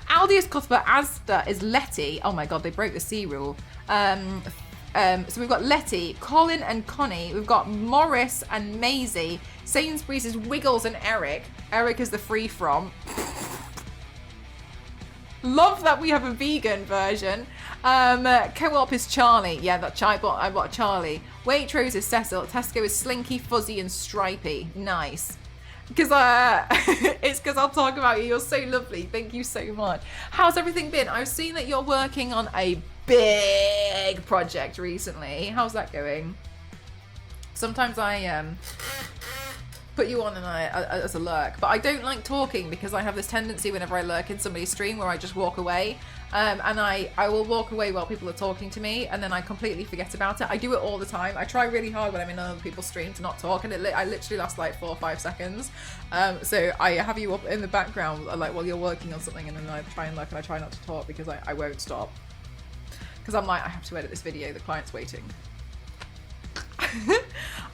Aldi is Cuthbert, Asda is Letty. Oh my god, they broke the C rule. So we've got Letty, Colin and Connie. We've got Morris and Maisie. Sainsbury's is Wiggles and Eric. Eric is the free from. Love that we have a vegan version. Co-op is Charlie. Yeah, I bought Charlie. Waitrose is Cecil. Tesco is Slinky, Fuzzy and Stripey. Nice. Because it's because I'll talk about you. You're so lovely. Thank you so much. How's everything been? I've seen that you're working on a big project recently. How's that going? Sometimes I put you on and as a lurk, but I don't like talking because I have this tendency whenever I lurk in somebody's stream where I just walk away. And I will walk away while people are talking to me and then I completely forget about it. I do it all the time. I try really hard when I'm in other people's stream to not talk and I literally last like 4 or 5 seconds. So I have you up in the background like while you're working on something and then I try and look and I try not to talk because I won't stop. Because I'm like, I have to edit this video, the client's waiting.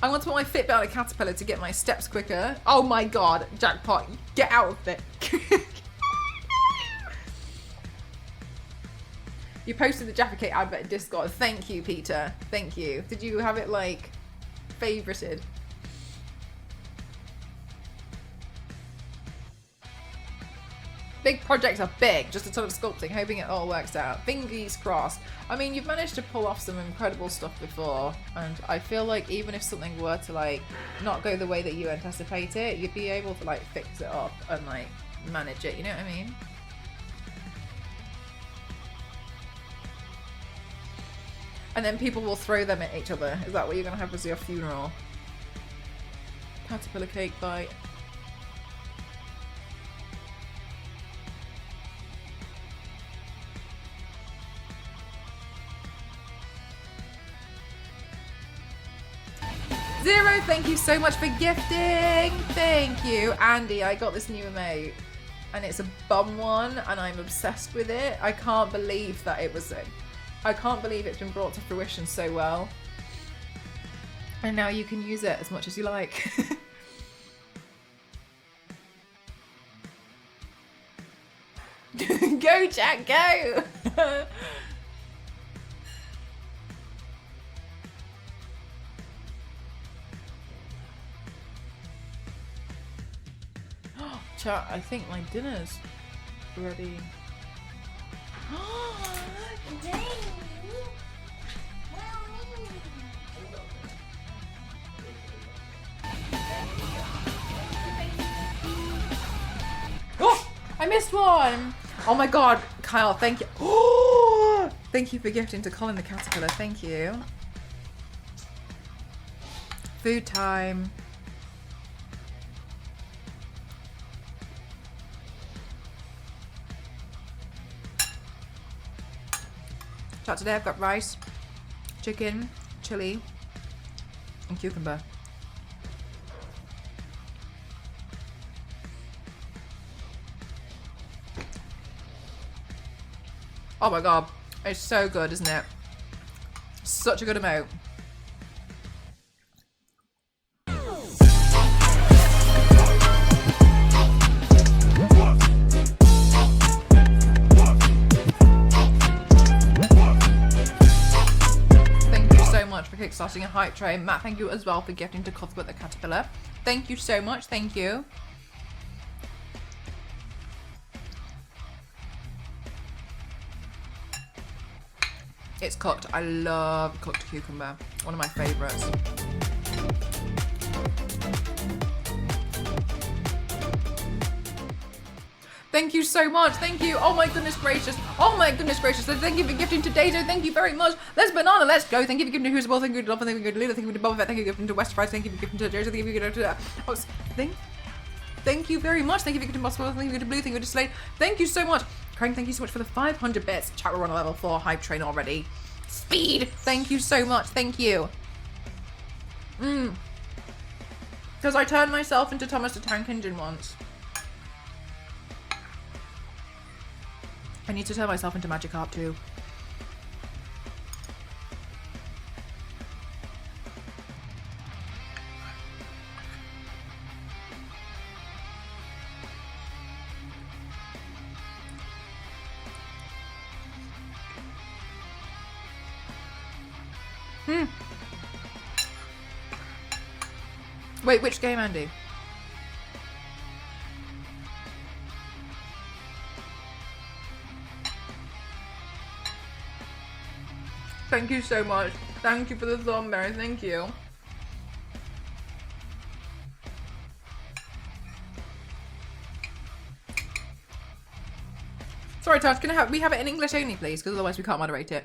I want to put my Fitbit on a caterpillar to get my steps quicker. Oh my god, jackpot, get out of it. You posted the Jaffa Cake advert in Discord. Thank you, Peter. Thank you. Did you have it like favorited? Big projects are big, just a ton of sculpting, hoping it all works out. Fingers crossed. I mean, you've managed to pull off some incredible stuff before, and I feel like even if something were to like not go the way that you anticipate it, you'd be able to like fix it up and like manage it, you know what I mean? And then people will throw them at each other. Is that what you're gonna have as your funeral? Caterpillar cake bite. Zero, thank you so much for gifting. Thank you. Andy, I got this new emote and it's a bum one and I'm obsessed with it. I can't believe that I can't believe it's been brought to fruition so well. And now you can use it as much as you like. Go, Jack, go! Chat, I think my dinner's ready. Oh, I missed one. Oh my god, Kyle, thank you. Oh, thank you for gifting to Colin the Caterpillar. Thank you. Food time. So today I've got rice, chicken, chili, and cucumber. Oh my god, it's so good, isn't it? Such a good emote. starting a hype train. Matt, thank you as well for gifting to Cuthbert the Caterpillar. Thank you so much. Thank you. It's cooked. I love cooked cucumber. One of my favourites. Thank you so much. Thank you. Oh my goodness gracious. Oh my goodness gracious. Thank you for gifting to Dato. Thank you very much. Let's banana. Let's go. Thank you for gifting to Who's Ball. Thank you to Love. Thank you to Lila. Thank you to Boba Fett. Thank you for gifting to West Fries. Thank you for gifting to Joseph. Thank you for gifting to Ox. Thank you very much. Thank you for gifting to Possible. Thank you to Blue. Thank you to Slade. Thank you so much. Crank, thank you so much for the 500 bits. Chat, we're on a level 4 hype train already. Speed. Thank you so much. Thank you. Because I turned myself into Thomas the Tank Engine once. I need to turn myself into Magikarp too. Wait, which game, Andy? Thank you so much. Thank you for the Thornberry. Thank you. Sorry, Taj, can we have it in English only, please? Because otherwise we can't moderate it.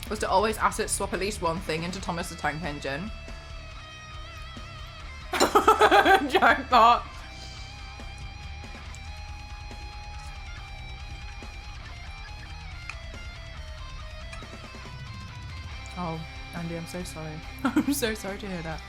Was to always asset swap at least one thing into Thomas the Tank Engine. Jackpot. Oh, Andy, I'm so sorry. I'm so sorry to hear that.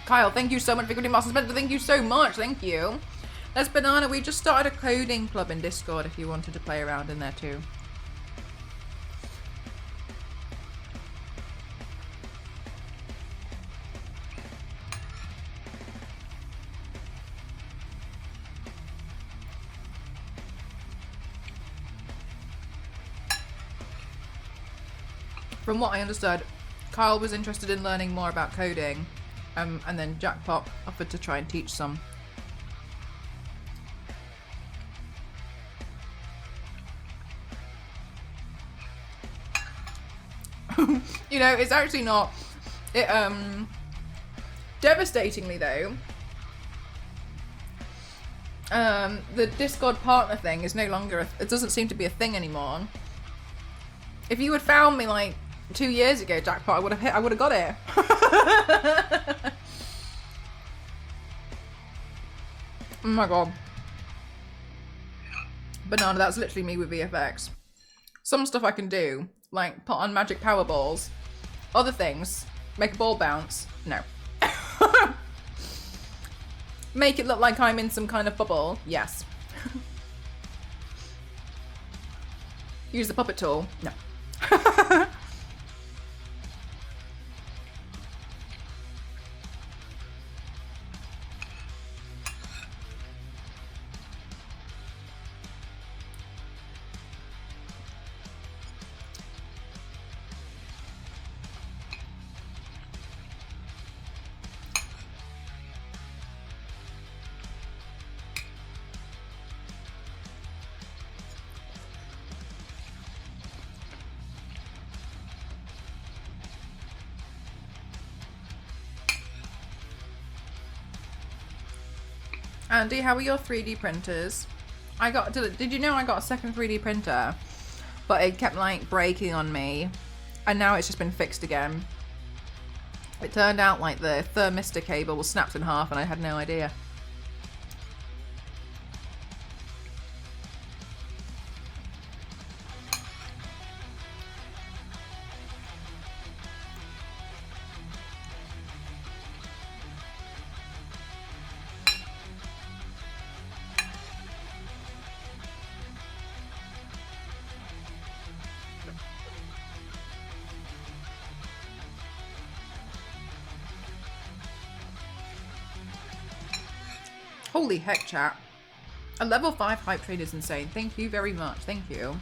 Kyle, thank you so much for giving Master Spencer. Thank you so much. Thank you. Let's Banana. We just started a coding club in Discord if you wanted to play around in there too. From what I understood, Kyle was interested in learning more about coding. And then Jackpot offered to try and teach some. You know, it's actually not. It devastatingly though, the Discord partner thing is no longer. It doesn't seem to be a thing anymore. If you had found me like 2 years ago, Jackpot, I would have got it. Oh my god. Banana, that's literally me with VFX. Some stuff I can do, like put on magic power balls. Other things, make a ball bounce. No. Make it look like I'm in some kind of bubble. Yes. Use the puppet tool. No. Andy, how are your 3D printers? Did you know I got a second 3D printer? But it kept like breaking on me. And now it's just been fixed again. It turned out like the thermistor cable was snapped in half and I had no idea. Holy heck, chat. A level 5 hype train is insane. Thank you very much. Thank you.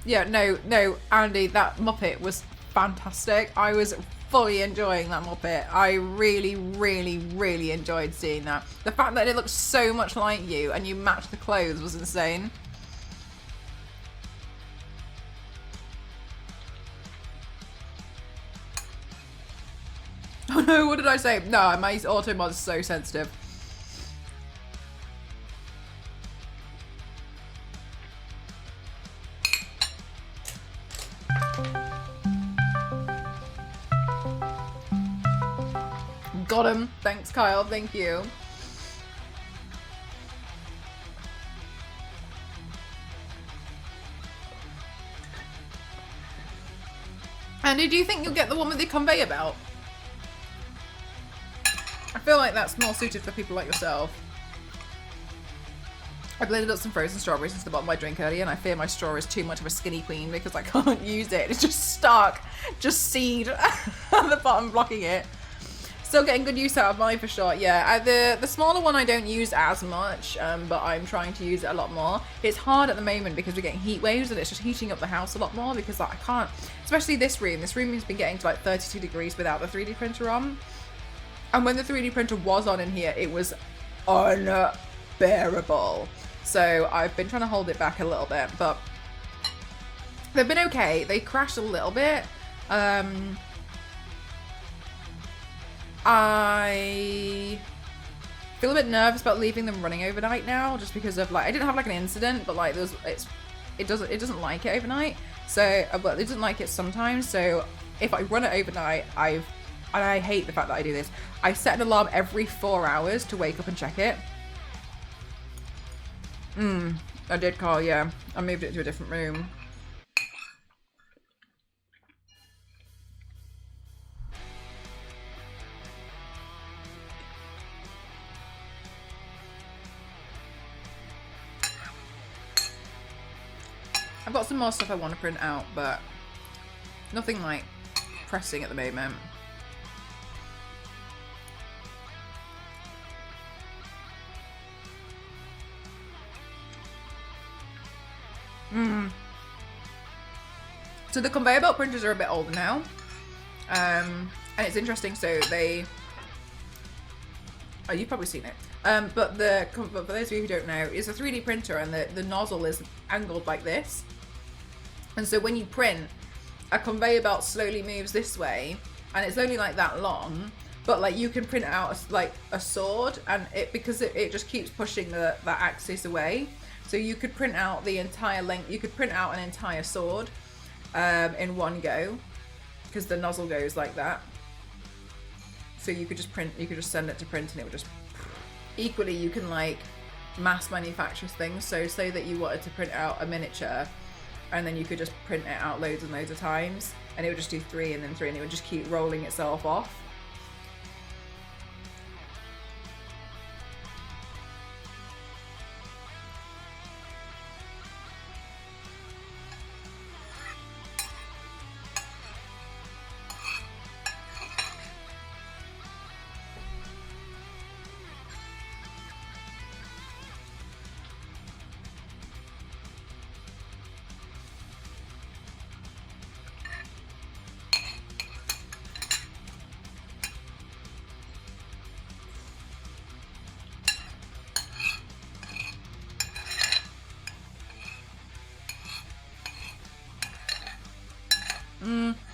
Yeah, no, Andy, that Muppet was fantastic. I was fully enjoying that Muppet. I really, really, really enjoyed seeing that. The fact that it looked so much like you and you matched the clothes was insane. Oh no, what did I say? No, my auto mod is so sensitive. Got him. Thanks, Kyle. Thank you. Andy, do you think you'll get the one with the conveyor belt? I feel like that's more suited for people like yourself. I blended up some frozen strawberries into the bottom of my drink earlier, and I fear my straw is too much of a skinny queen because I can't use it. It's just stuck, just seed at the bottom blocking it. Still getting good use out of mine for sure. Yeah, the smaller one I don't use as much, but I'm trying to use it a lot more. It's hard at the moment because we're getting heat waves and it's just heating up the house a lot more because like, I can't, especially this room. This room has been getting to like 32 degrees without the 3D printer on. And when the 3D printer was on in here, it was unbearable. So I've been trying to hold it back a little bit, but they've been okay. They crashed a little bit. I feel a bit nervous about leaving them running overnight now, just because of like, I didn't have like an incident, but like it doesn't like it overnight. So, but it doesn't like it sometimes. So if I run it overnight, and I hate the fact that I do this, I set an alarm every 4 hours to wake up and check it. I did, Carl, yeah. I moved it to a different room. I've got some more stuff I want to print out, but nothing like pressing at the moment. So the conveyor belt printers are a bit older now, and it's interesting. So you've probably seen it, but for those of you who don't know, it's a 3D printer, and the nozzle is angled like this. And so when you print, a conveyor belt slowly moves this way, and it's only like that long, but like you can print out like a sword, and because it just keeps pushing that axis away. So you could print out the entire length. You could print out an entire sword in one go, because the nozzle goes like that. So you could just print. You could just send it to print, and it would just. Equally, you can like mass manufacture things. So say that you wanted to print out a miniature, and then you could just print it out loads and loads of times, and it would just do 3 and then 3, and it would just keep rolling itself off.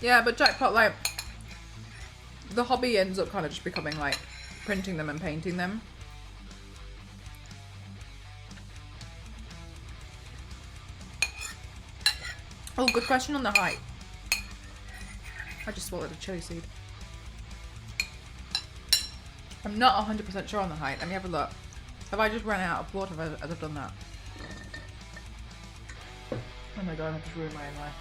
Yeah, but jackpot, like, the hobby ends up kind of just becoming like printing them and painting them. Oh, good question on the height. I just swallowed a chili seed. I'm not 100% sure on the height. Let me have a look. Have I just run out of water as I've done that? Oh my god, I've just ruined my own life.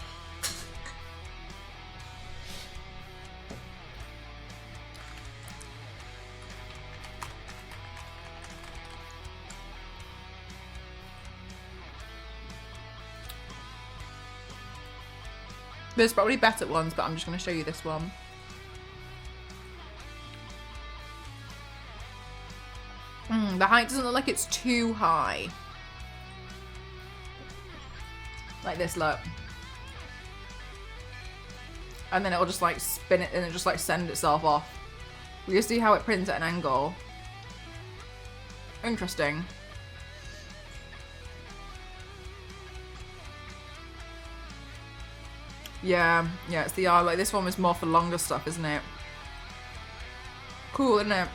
There's probably better ones, but I'm just going to show you this one. The height doesn't look like it's too high. Like this, look. And then it'll just like spin it and it just like send itself off. You see how it prints at an angle. Interesting. Yeah, it's the eye. Like this one was more for longer stuff, isn't it? Cool, isn't it?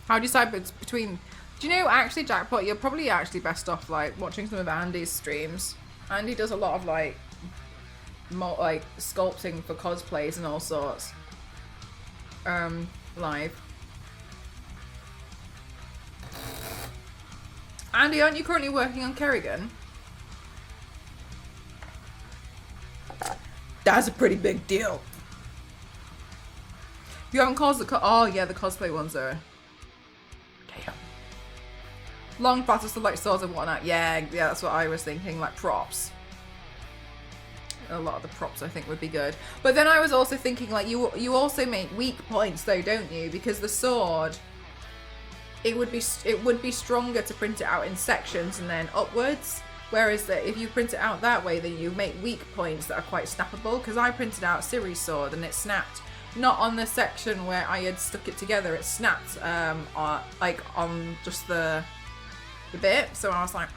How do you decide between... Do you know, actually, Jackpot, you're probably actually best off, like, watching some of Andy's streams. Andy does a lot of, like, sculpting for cosplays and all sorts. Live. Andy, aren't you currently working on Kerrigan? That's a pretty big deal. You haven't caused the... Oh, yeah, the cosplay ones are... Long battles to like swords and whatnot. Yeah, that's what I was thinking. Like props. A lot of the props I think would be good. But then I was also thinking like you also make weak points though, don't you? Because the sword, it would be stronger to print it out in sections and then upwards. Whereas that if you print it out that way, then you make weak points that are quite snappable. Because I printed out Ciri's sword and it snapped. Not on the section where I had stuck it together. It snapped like on just the bit, so I was like,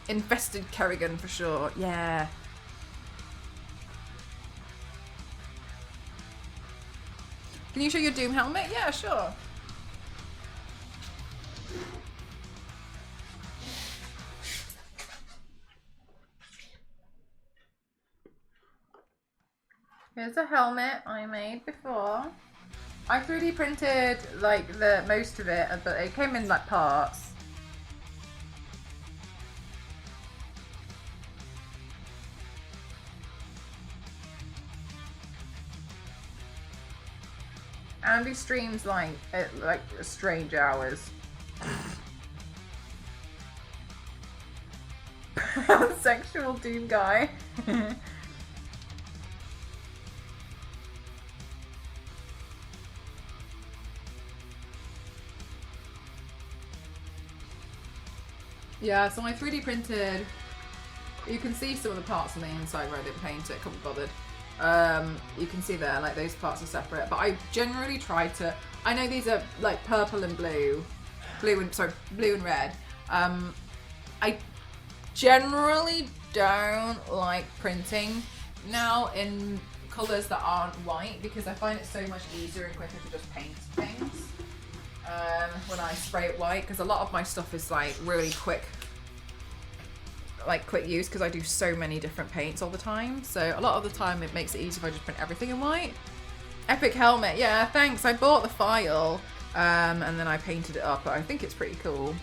Infested Kerrigan for sure, yeah. Can you show your Doom helmet? Yeah, sure. Here's a helmet I made before. I 3D printed like the most of it, but it came in like parts. Andy streams like at like strange hours. Pansexual Doom guy. Yeah, so I 3D printed, you can see some of the parts on the inside where I didn't paint it, couldn't be bothered. You can see there, like those parts are separate, but I generally try to, I know these are like purple and blue and red. I generally don't like printing now in colours that aren't white because I find it so much easier and quicker to just paint things. When I spray it white, because a lot of my stuff is like really quick use because I do so many different paints all the time, so a lot of the time it makes it easy if I just print everything in white. Epic helmet, yeah, thanks. I bought the file and then I painted it up, but I think it's pretty cool.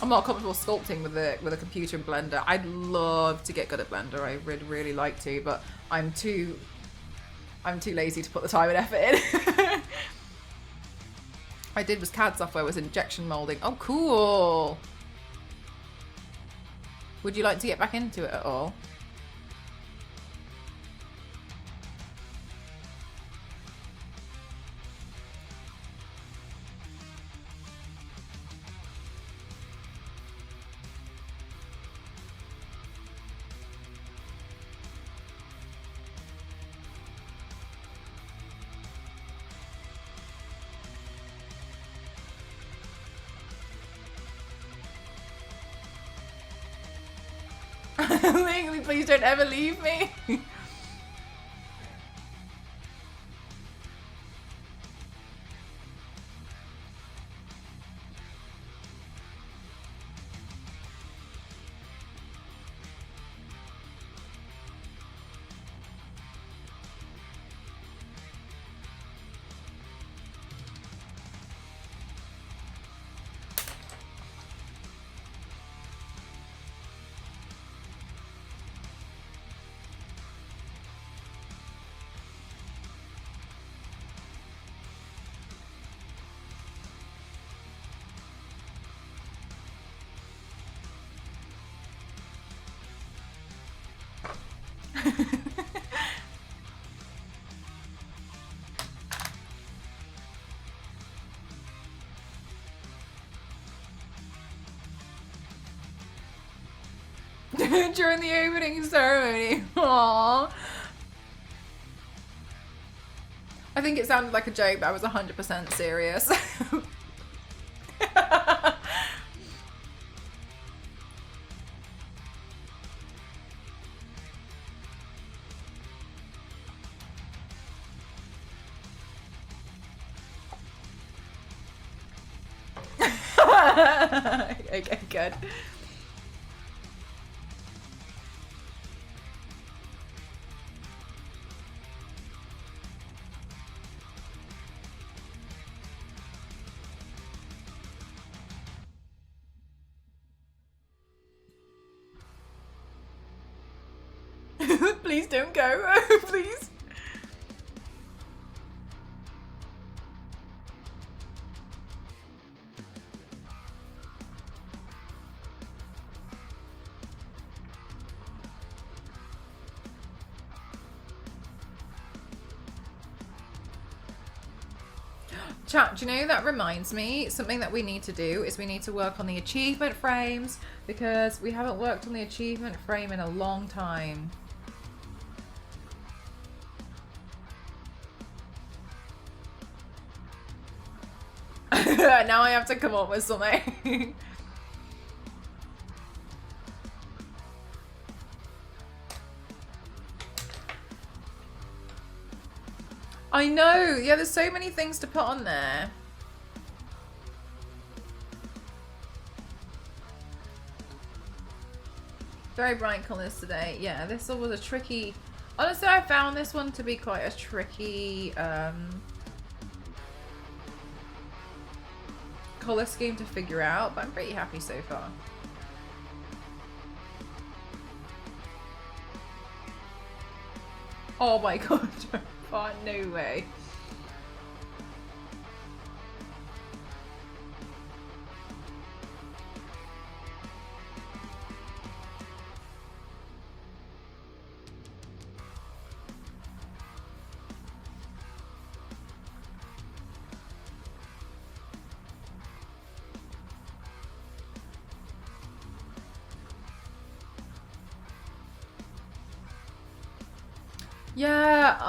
I'm not comfortable sculpting with a computer and Blender. I'd love to get good at Blender. I would really like to, but I'm too lazy to put the time and effort in. I did was CAD software, was injection molding. Oh, cool. Would you like to get back into it at all? Legally, please don't ever leave me. During the opening ceremony. Aww. I think it sounded like a joke, but I was 100% serious. Okay, good. Please don't go. Please. Chat, do you know, that reminds me, something that we need to do is we need to work on the achievement frames, because we haven't worked on the achievement frame in a long time. Now I have to come up with something. I know, yeah, there's so many things to put on there. Very bright colours today. Yeah, this was a tricky... Honestly, I found this one to be quite a tricky colour scheme to figure out, but I'm pretty happy so far. Oh my god, oh, no way.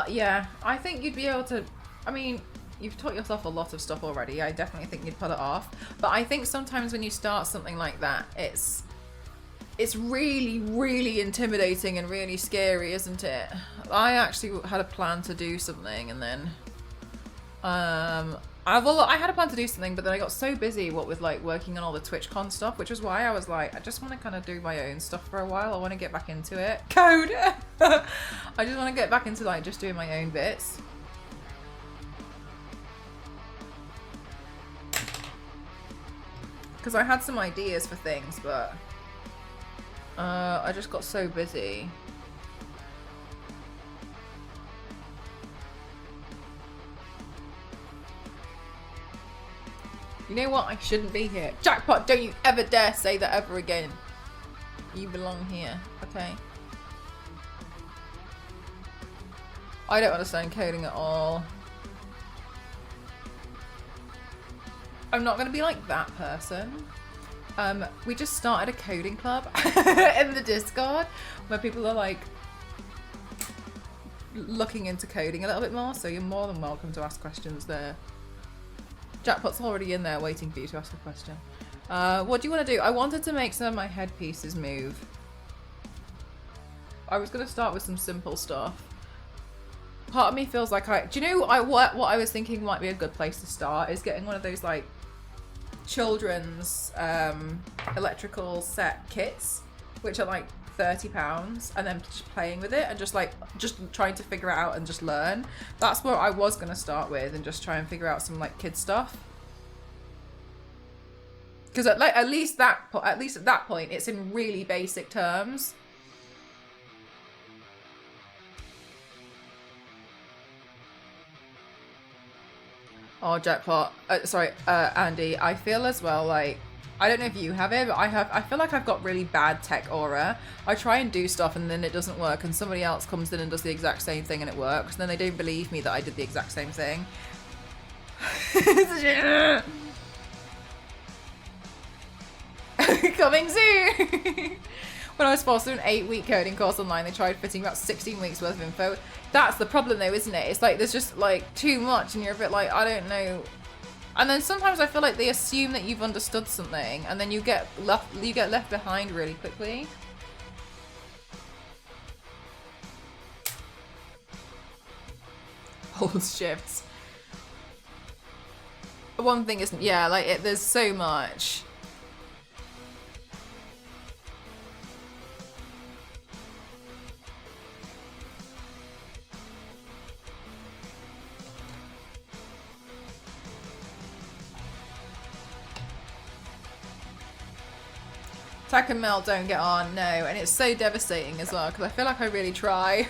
Yeah, I think you'd be able to, I mean, you've taught yourself a lot of stuff already. I definitely think you'd pull it off. But I think sometimes when you start something like that, it's really, really intimidating and really scary, isn't it? I actually had a plan to do something, and then I had a plan to do something, but then I got so busy with like working on all the TwitchCon stuff, which is why I was like, I just want to kind of do my own stuff for a while. I want to get back into it. Code! I just want to get back into like just doing my own bits. Because I had some ideas for things, but I just got so busy. You know what? I shouldn't be here. Jackpot, don't you ever dare say that ever again. You belong here. Okay. I don't understand coding at all. I'm not going to be like that person. We just started a coding club in the Discord where people are like looking into coding a little bit more, so you're more than welcome to ask questions there. Jackpot's already in there waiting for you to ask a question. What do you want to do? I wanted to make some of my headpieces move. I was going to start with some simple stuff. Part of me feels like do you know what I was thinking might be a good place to start is getting one of those like children's electrical set kits, which are like £30, and then just playing with it and just trying to figure it out and just learn. That's what I was going to start with, and just try and figure out some like kid stuff, because at least at that point it's in really basic terms. Oh, Jackpot. Sorry, Andy. I feel as well like, I don't know if you have it, but I feel like I've got really bad tech aura. I try and do stuff and then it doesn't work, and somebody else comes in and does the exact same thing and it works, and then they don't believe me that I did the exact same thing. Coming soon! When I was forced to an 8-week coding course online, they tried fitting about 16 weeks worth of info. That's the problem though, isn't it? It's like there's just like too much and you're a bit like, I don't know. And then sometimes I feel like they assume that you've understood something and then you get left behind really quickly. Whole shifts. One thing isn't, yeah, like there's so much. Tack and Mel don't get on, no, and it's so devastating as well because I feel like I really try.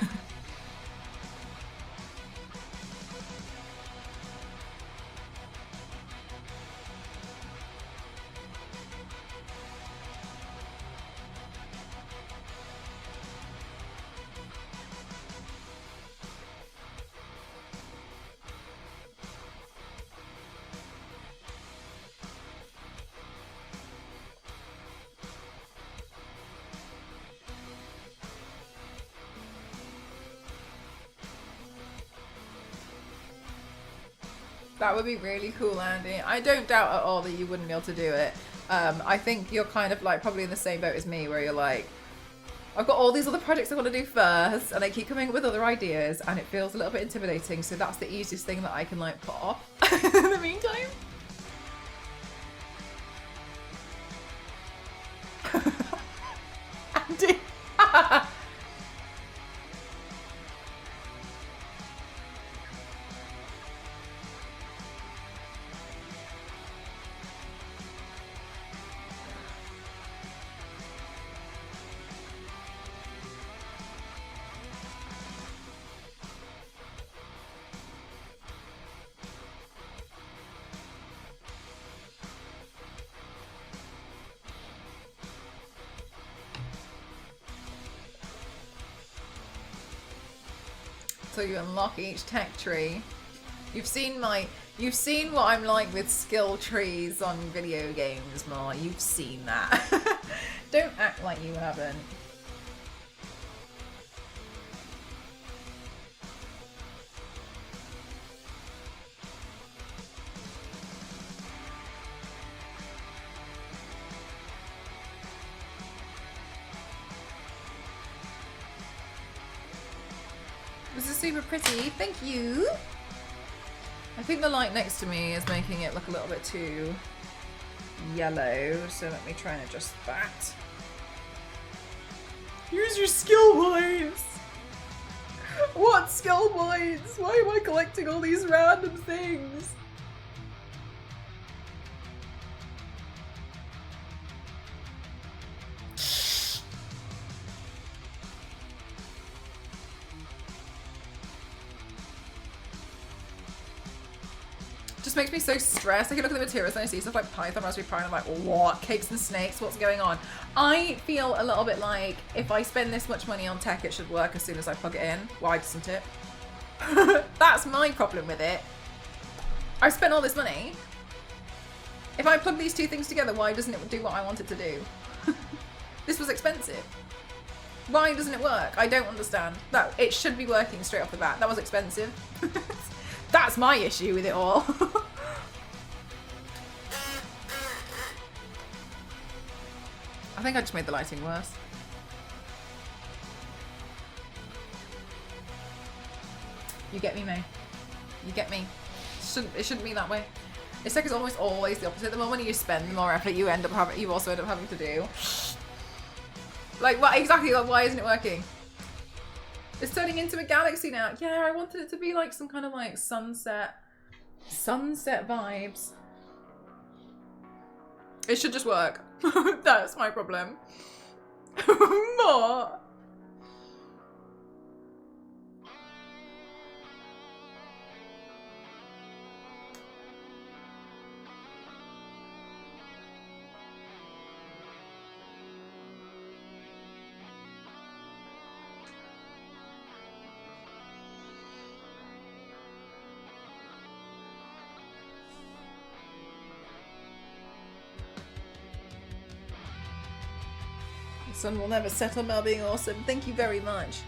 That would be really cool, Andy. I don't doubt at all that you wouldn't be able to do it. I think you're kind of like probably in the same boat as me where you're like, I've got all these other projects I want to do first and I keep coming up with other ideas and it feels a little bit intimidating, so that's the easiest thing that I can like put off in the meantime. Andy. So you unlock each tech tree. You've seen what I'm like with skill trees on video games, Ma. You've seen that. Don't act like you haven't. This is super pretty, thank you. I think the light next to me is making it look a little bit too yellow, so let me try and adjust that. Use your skill points! What skill points? Why am I collecting all these random things? Makes me so stressed. I can look at the materials and I see stuff like Python, Raspberry Pi, and I'm like, what? Cakes and snakes? What's going on? I feel a little bit like if I spend this much money on tech, it should work as soon as I plug it in. Why doesn't it? That's my problem with it. I spent all this money. If I plug these two things together, why doesn't it do what I want it to do? This was expensive. Why doesn't it work? I don't understand. That it should be working straight off the bat. That was expensive. That's my issue with it all. I think I just made the lighting worse. You get me, May. You get me. It shouldn't be that way. It's like it's almost always the opposite. The more money you spend, the more effort you also end up having to do. Like what exactly? Like why isn't it working? It's turning into a galaxy now. Yeah, I wanted it to be like some kind of like sunset vibes. It should just work. That's my problem. More. The sun will never set on Mel being awesome. Thank you very much.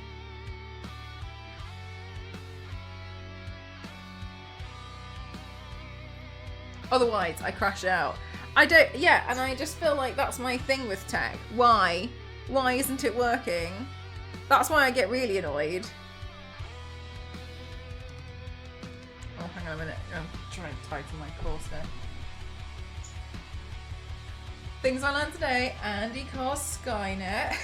Otherwise, I crash out. I don't, yeah, and I just feel like that's my thing with tech. Why? Why isn't it working? That's why I get really annoyed. Oh, hang on a minute. I'm trying to tighten my course there. Things I learned today. Andy calls Skynet.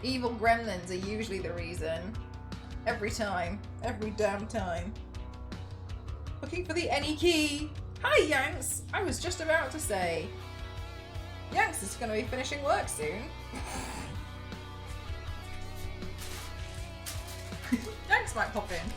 Evil gremlins are usually the reason. Every time. Every damn time. Looking for the any key. Hi, Yanks. I was just about to say. Yanks is going to be finishing work soon. Yanks might pop in.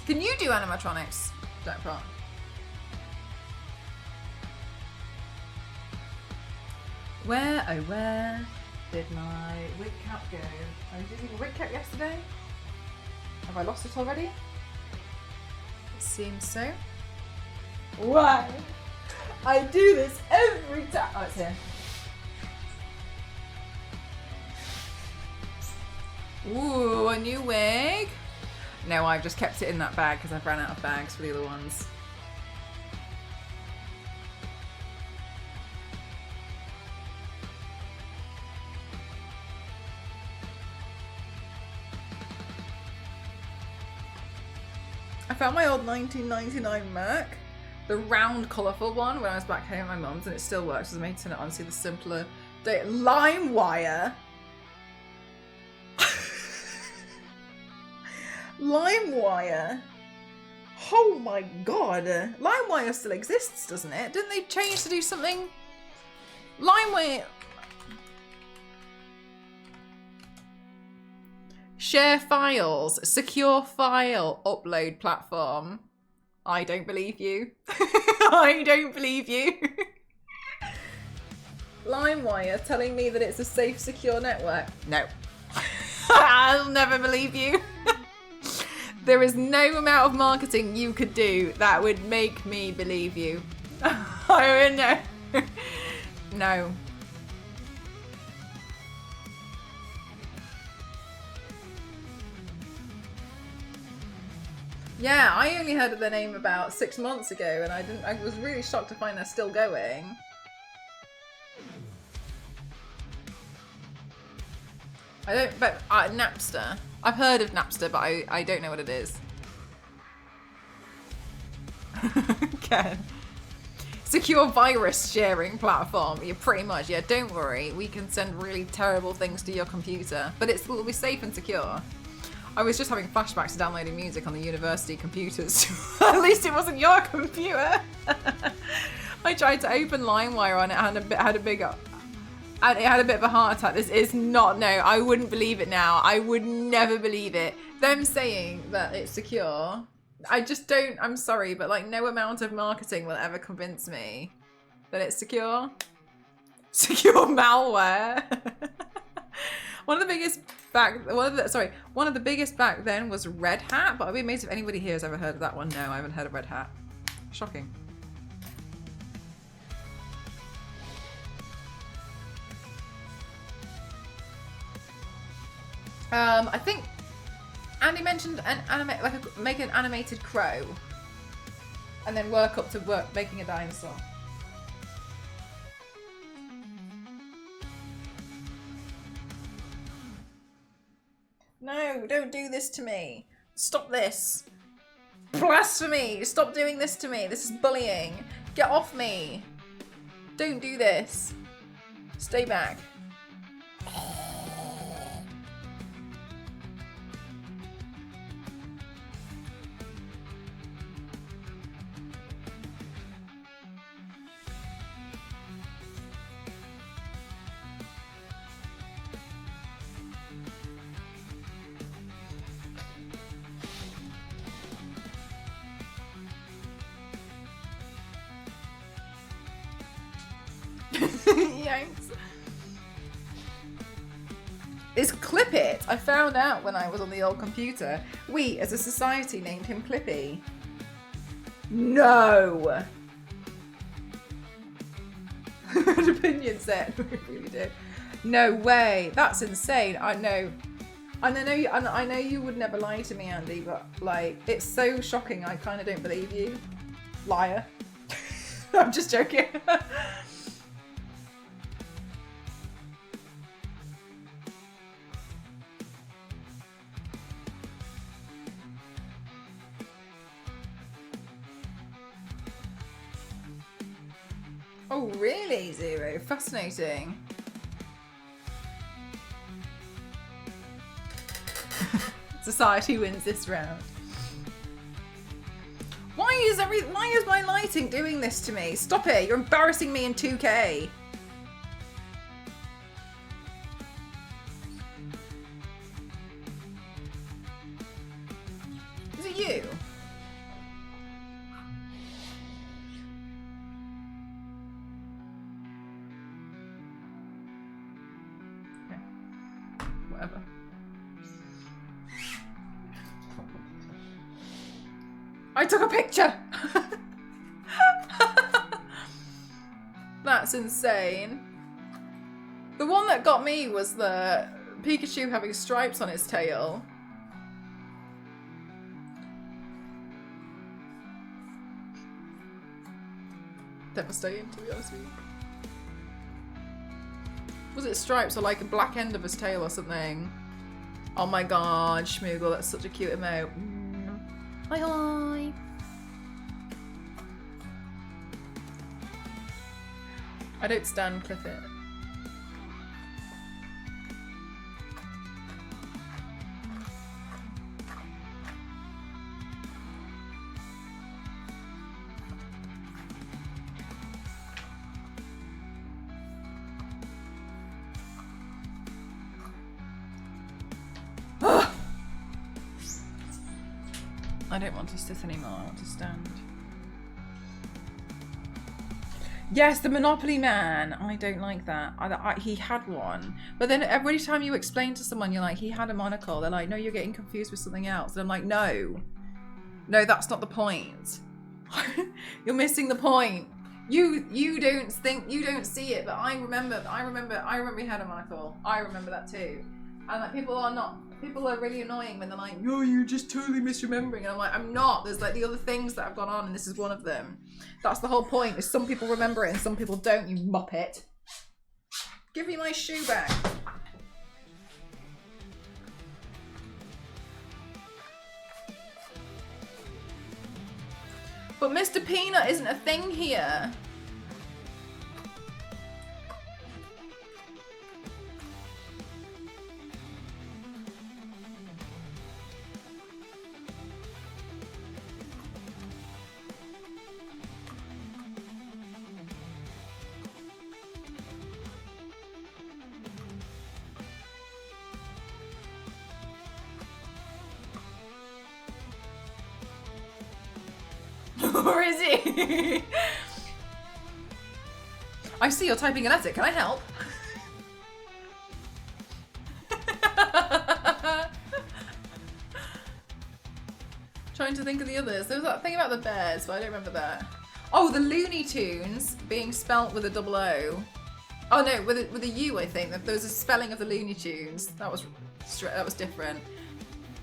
Can you do animatronics, Jack Pratt? Where, oh where did my wig cap go? I was using a wig cap yesterday. Have I lost it already? It seems so. Why? I do this every time. Oh, it's here. Ooh, a new wig. No, I've just kept it in that bag because I've ran out of bags for the other ones. I found my old 1999 Mac, the round, colourful one, when I was back home at my mum's, and it still works. So I made turn it on, see the simpler LimeWire. LimeWire. Oh my god. LimeWire still exists, doesn't it? Didn't they change to do something? LimeWire. Share files. Secure file upload platform. I don't believe you. I don't believe you. LimeWire telling me that it's a safe, secure network. No. I'll never believe you. There is no amount of marketing you could do that would make me believe you. Oh, no. No. Yeah, I only heard of the name about 6 months ago, and I was really shocked to find they're still going. I don't, but Napster. I've heard of Napster, but I don't know what it is. Ken. Secure virus sharing platform. Yeah, pretty much. Yeah, don't worry. We can send really terrible things to your computer, but it'll be safe and secure. I was just having flashbacks to downloading music on the university computers. At least it wasn't your computer. I tried to open LimeWire on it and it had a bit of a heart attack. This is not, no, I wouldn't believe it now. I would never believe it. Them saying that it's secure, I just don't, I'm sorry, but like no amount of marketing will ever convince me that it's secure. Secure malware. One of the biggest back then was Red Hat, but I'd be amazed if anybody here has ever heard of that one. No, I haven't heard of Red Hat. Shocking. I think Andy mentioned make an animated crow, and then work up to making a dinosaur. No, don't do this to me. Stop this. Blasphemy! Stop doing this to me. This is bullying. Get off me. Don't do this. Stay back. Yanks. Is Clip It. I found out when I was on the old computer. We, as a society, named him Clippy. No. An opinion set. We really did. No way. That's insane. I know. And I know you would never lie to me, Andy, but like, it's so shocking. I kind of don't believe you, liar. I'm just joking. Oh, really, Zero? Fascinating. Society wins this round. Why is my lighting doing this to me? Stop it! You're embarrassing me in 2K. Is it you? Okay. Whatever. I took a picture! That's insane. The one that got me was the Pikachu having stripes on his tail. Devastating, to be honest with you. Was it stripes or like a black end of his tail or something? Oh my god, Schmoogle, that's such a cute emote. Hi, hi. I don't stand Clip It. I don't want to sit anymore, I want to stand. Yes, the Monopoly Man. I don't like that. He had one. But then every time you explain to someone, you're like, he had a monocle. They're like, no, you're getting confused with something else. And I'm like, no. No, that's not the point. You're missing the point. You don't think, you don't see it, but I remember he had a monocle. I remember that too. And like, people are really annoying when they're like, no, you're just totally misremembering. And I'm like, I'm not. There's like the other things that have gone on and this is one of them. That's the whole point, is some people remember it and some people don't, you muppet. Give me my shoe back. But Mr. Peanut isn't a thing here. Or is he? I see you're typing a letter. Can I help? Trying to think of the others. There was that thing about the bears, but I don't remember that. Oh, the Looney Tunes being spelt with a double O. Oh no, with a U, I think. There was a spelling of the Looney Tunes. That was different.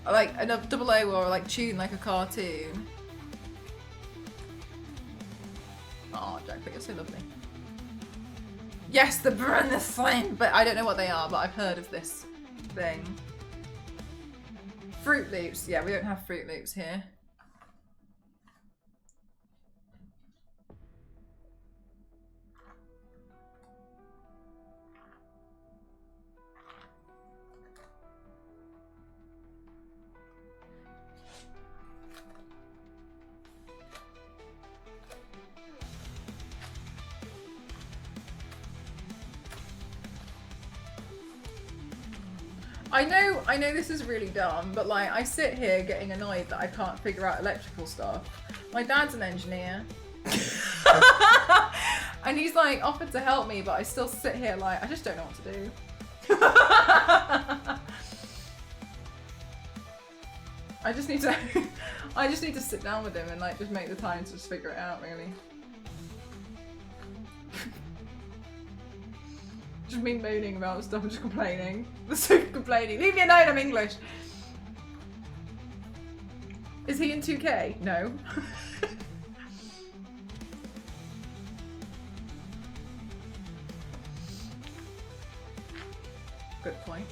Like a double O or like tune, like a cartoon. Oh, Jack, but you're so lovely. Yes, the brand the flame, but I don't know what they are, but I've heard of this thing. Fruit Loops. Yeah, we don't have Fruit Loops here. I know this is really dumb, but like I sit here getting annoyed that I can't figure out electrical stuff. My dad's an engineer. And he's like offered to help me, but I still sit here like, I just don't know what to do. I just need to sit down with him and like just make the time to just figure it out, really. Just me moaning about stuff and just complaining. So complaining. Leave me alone, I'm English. Is he in 2K? No. Good point.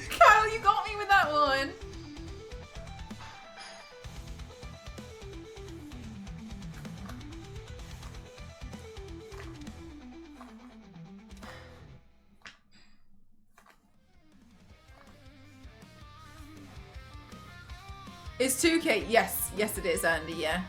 Kyle, you got me with that one. It's 2K. Yes, yes it is, Andy. Yeah.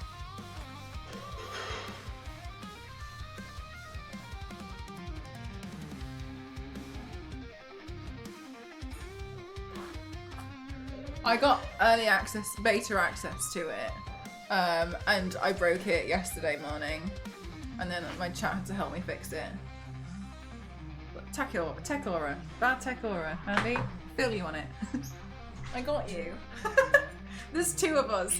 I got early access, beta access to it, and I broke it yesterday morning, and then my chat had to help me fix it. But tech aura, bad tech aura, Andy, feel you on it. I got you. There's two of us.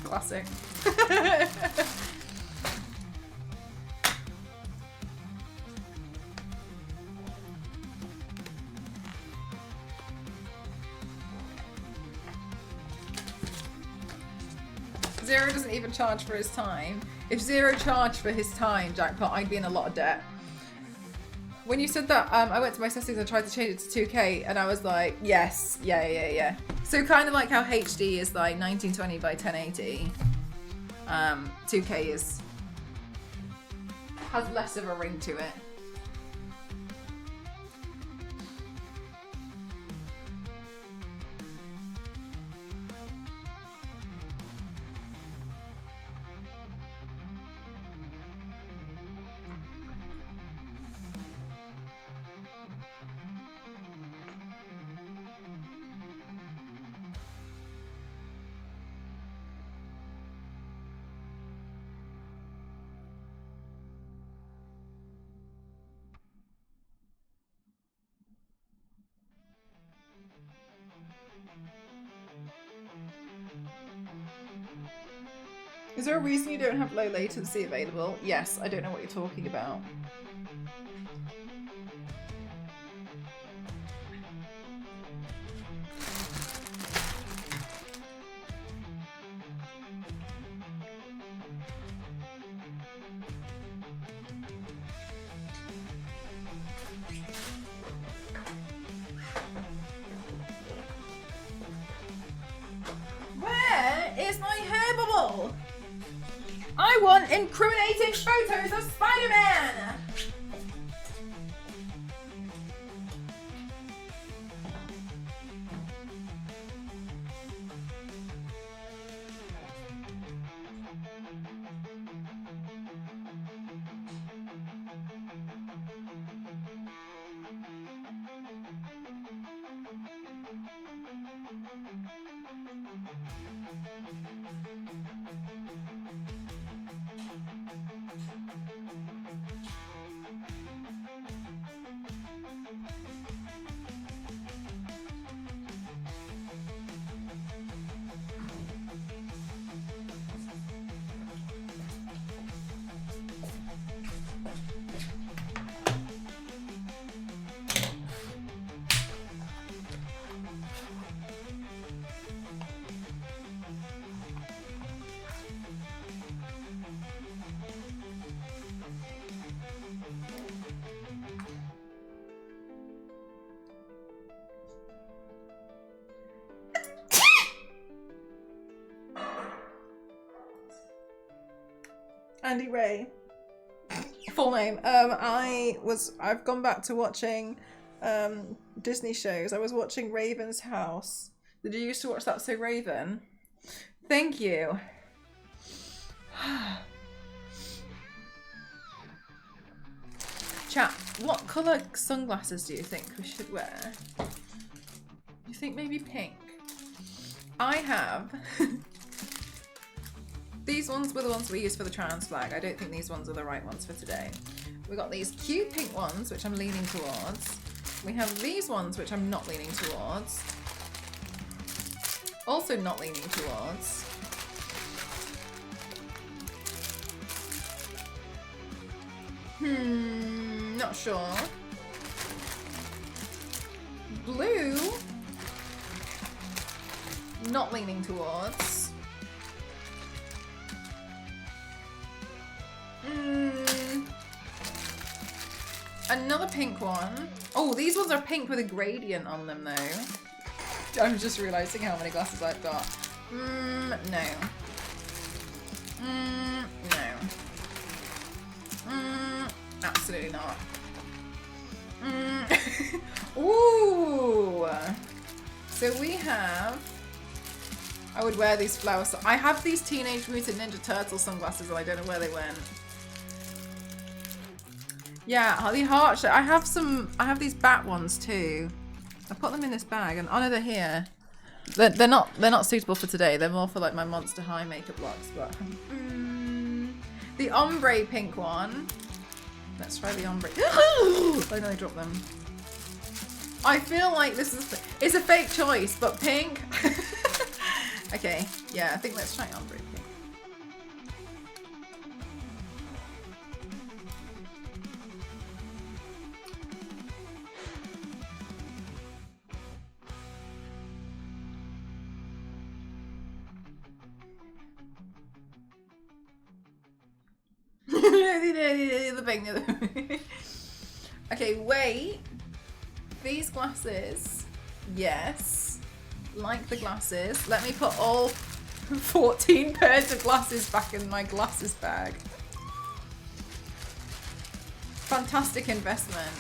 Classic. Zero doesn't even charge for his time. If Zero charged for his time, Jackpot, I'd be in a lot of debt. When you said that, I went to my settings and tried to change it to 2K, and I was like, yes, yeah. So kind of like how HD is like 1920 by 1080, 2K has less of a ring to it. Is there a reason you don't have low latency available? Yes, I don't know what you're talking about. Where is my hair bubble? I want incriminating photos of Spider-Man! Andy Ray. Full name. I've gone back to watching Disney shows. I was watching Raven's House. Did you used to watch that So Raven? Thank you. Chat, what colour sunglasses do you think we should wear? You think maybe pink? I have... These ones were the ones we used for the trans flag. I don't think these ones are the right ones for today. We got these cute pink ones, which I'm leaning towards. We have these ones, which I'm not leaning towards. Also not leaning towards. Not sure. Blue. Not leaning towards. Another pink one. Oh, these ones are pink with a gradient on them though. I'm just realizing how many glasses I've got. No. No. Absolutely not. Ooh. So we have... I would wear these flowers. I have these Teenage Mutant Ninja Turtle sunglasses and I don't know where they went. Yeah, the heart. I have these bat ones too. I put them in this bag and oh no, they're here. They're not suitable for today. They're more for like my Monster High makeup looks. But the ombre pink one. Let's try the ombre. I nearly dropped them. I feel like this is a fake choice, but pink. Okay, yeah, I think let's try ombre pink. The pink. Okay, wait. These glasses, yes. Like the glasses. Let me put all 14 pairs of glasses back in my glasses bag. Fantastic investment.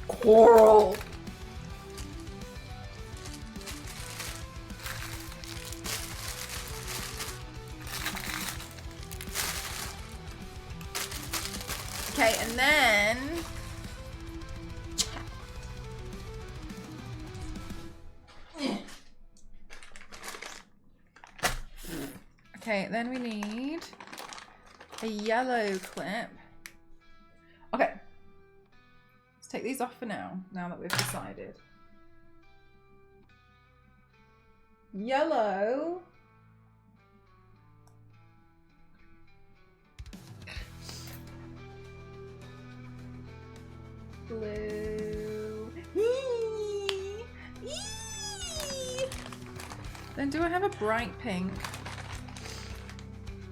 Coral. Okay, and then... Okay, then we need a yellow clip. Okay. Let's take these off for now that we've decided. Yellow. Blue. Then do I have a bright pink?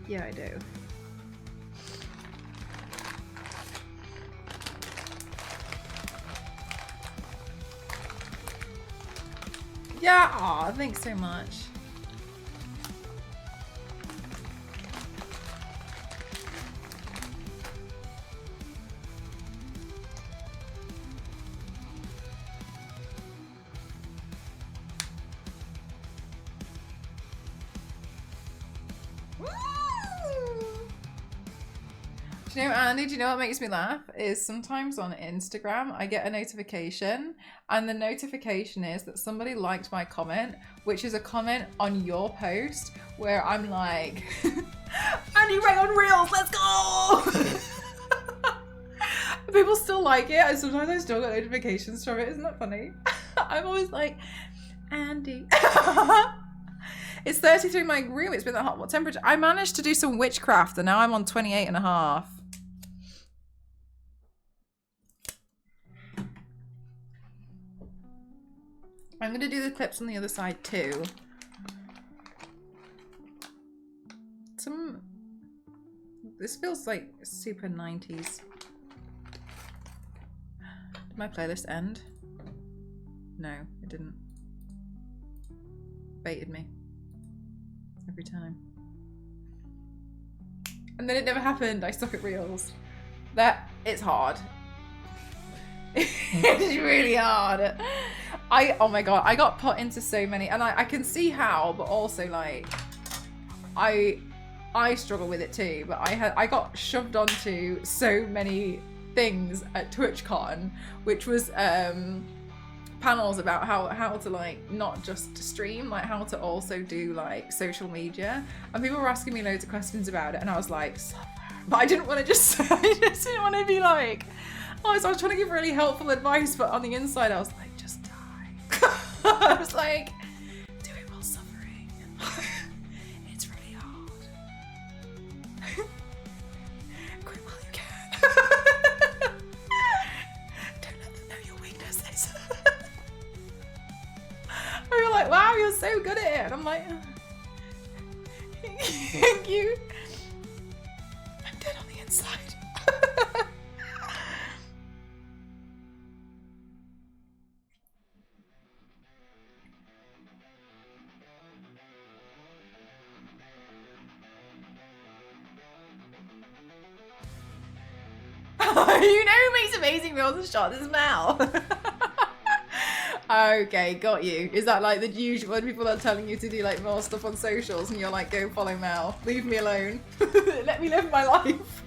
Yeah, I do. Yeah, aw, thanks so much. Do you know, Andy, do you know what makes me laugh? Is sometimes on Instagram, I get a notification and the notification is that somebody liked my comment, which is a comment on your post where I'm like, Andy Ray on Reels, let's go! People still like it and sometimes I still get notifications from it. Isn't that funny? I'm always like, Andy. It's 33 in my room. It's been that hot. What temperature? I managed to do some witchcraft and now I'm on 28.5. I'm going to do the clips on the other side too. This feels like super 90s. Did my playlist end? No, it didn't. Baited me. Every time. And then it never happened. I suck at reels. It's hard. It's really hard. Oh my god, I got put into so many, and I can see how, but also like, I struggle with it too, but I got shoved onto so many things at TwitchCon, which was panels about how to like not just stream, like how to also do like social media, and people were asking me loads of questions about it, and I was like, but I didn't want to just I just didn't want to be like, oh, so I was trying to give really helpful advice, but on the inside I was like, just die. I was like, do it while suffering. It's really hard. Quit while you can. Don't let them know your weaknesses. And you're like, wow, you're so good at it. And I'm like, thank you. I'm dead on the inside. You know who makes amazing meals and shot this Mel. Okay, got you. Is that like the usual when people are telling you to do like more stuff on socials and you're like, go follow Mel, leave me alone. Let me live my life.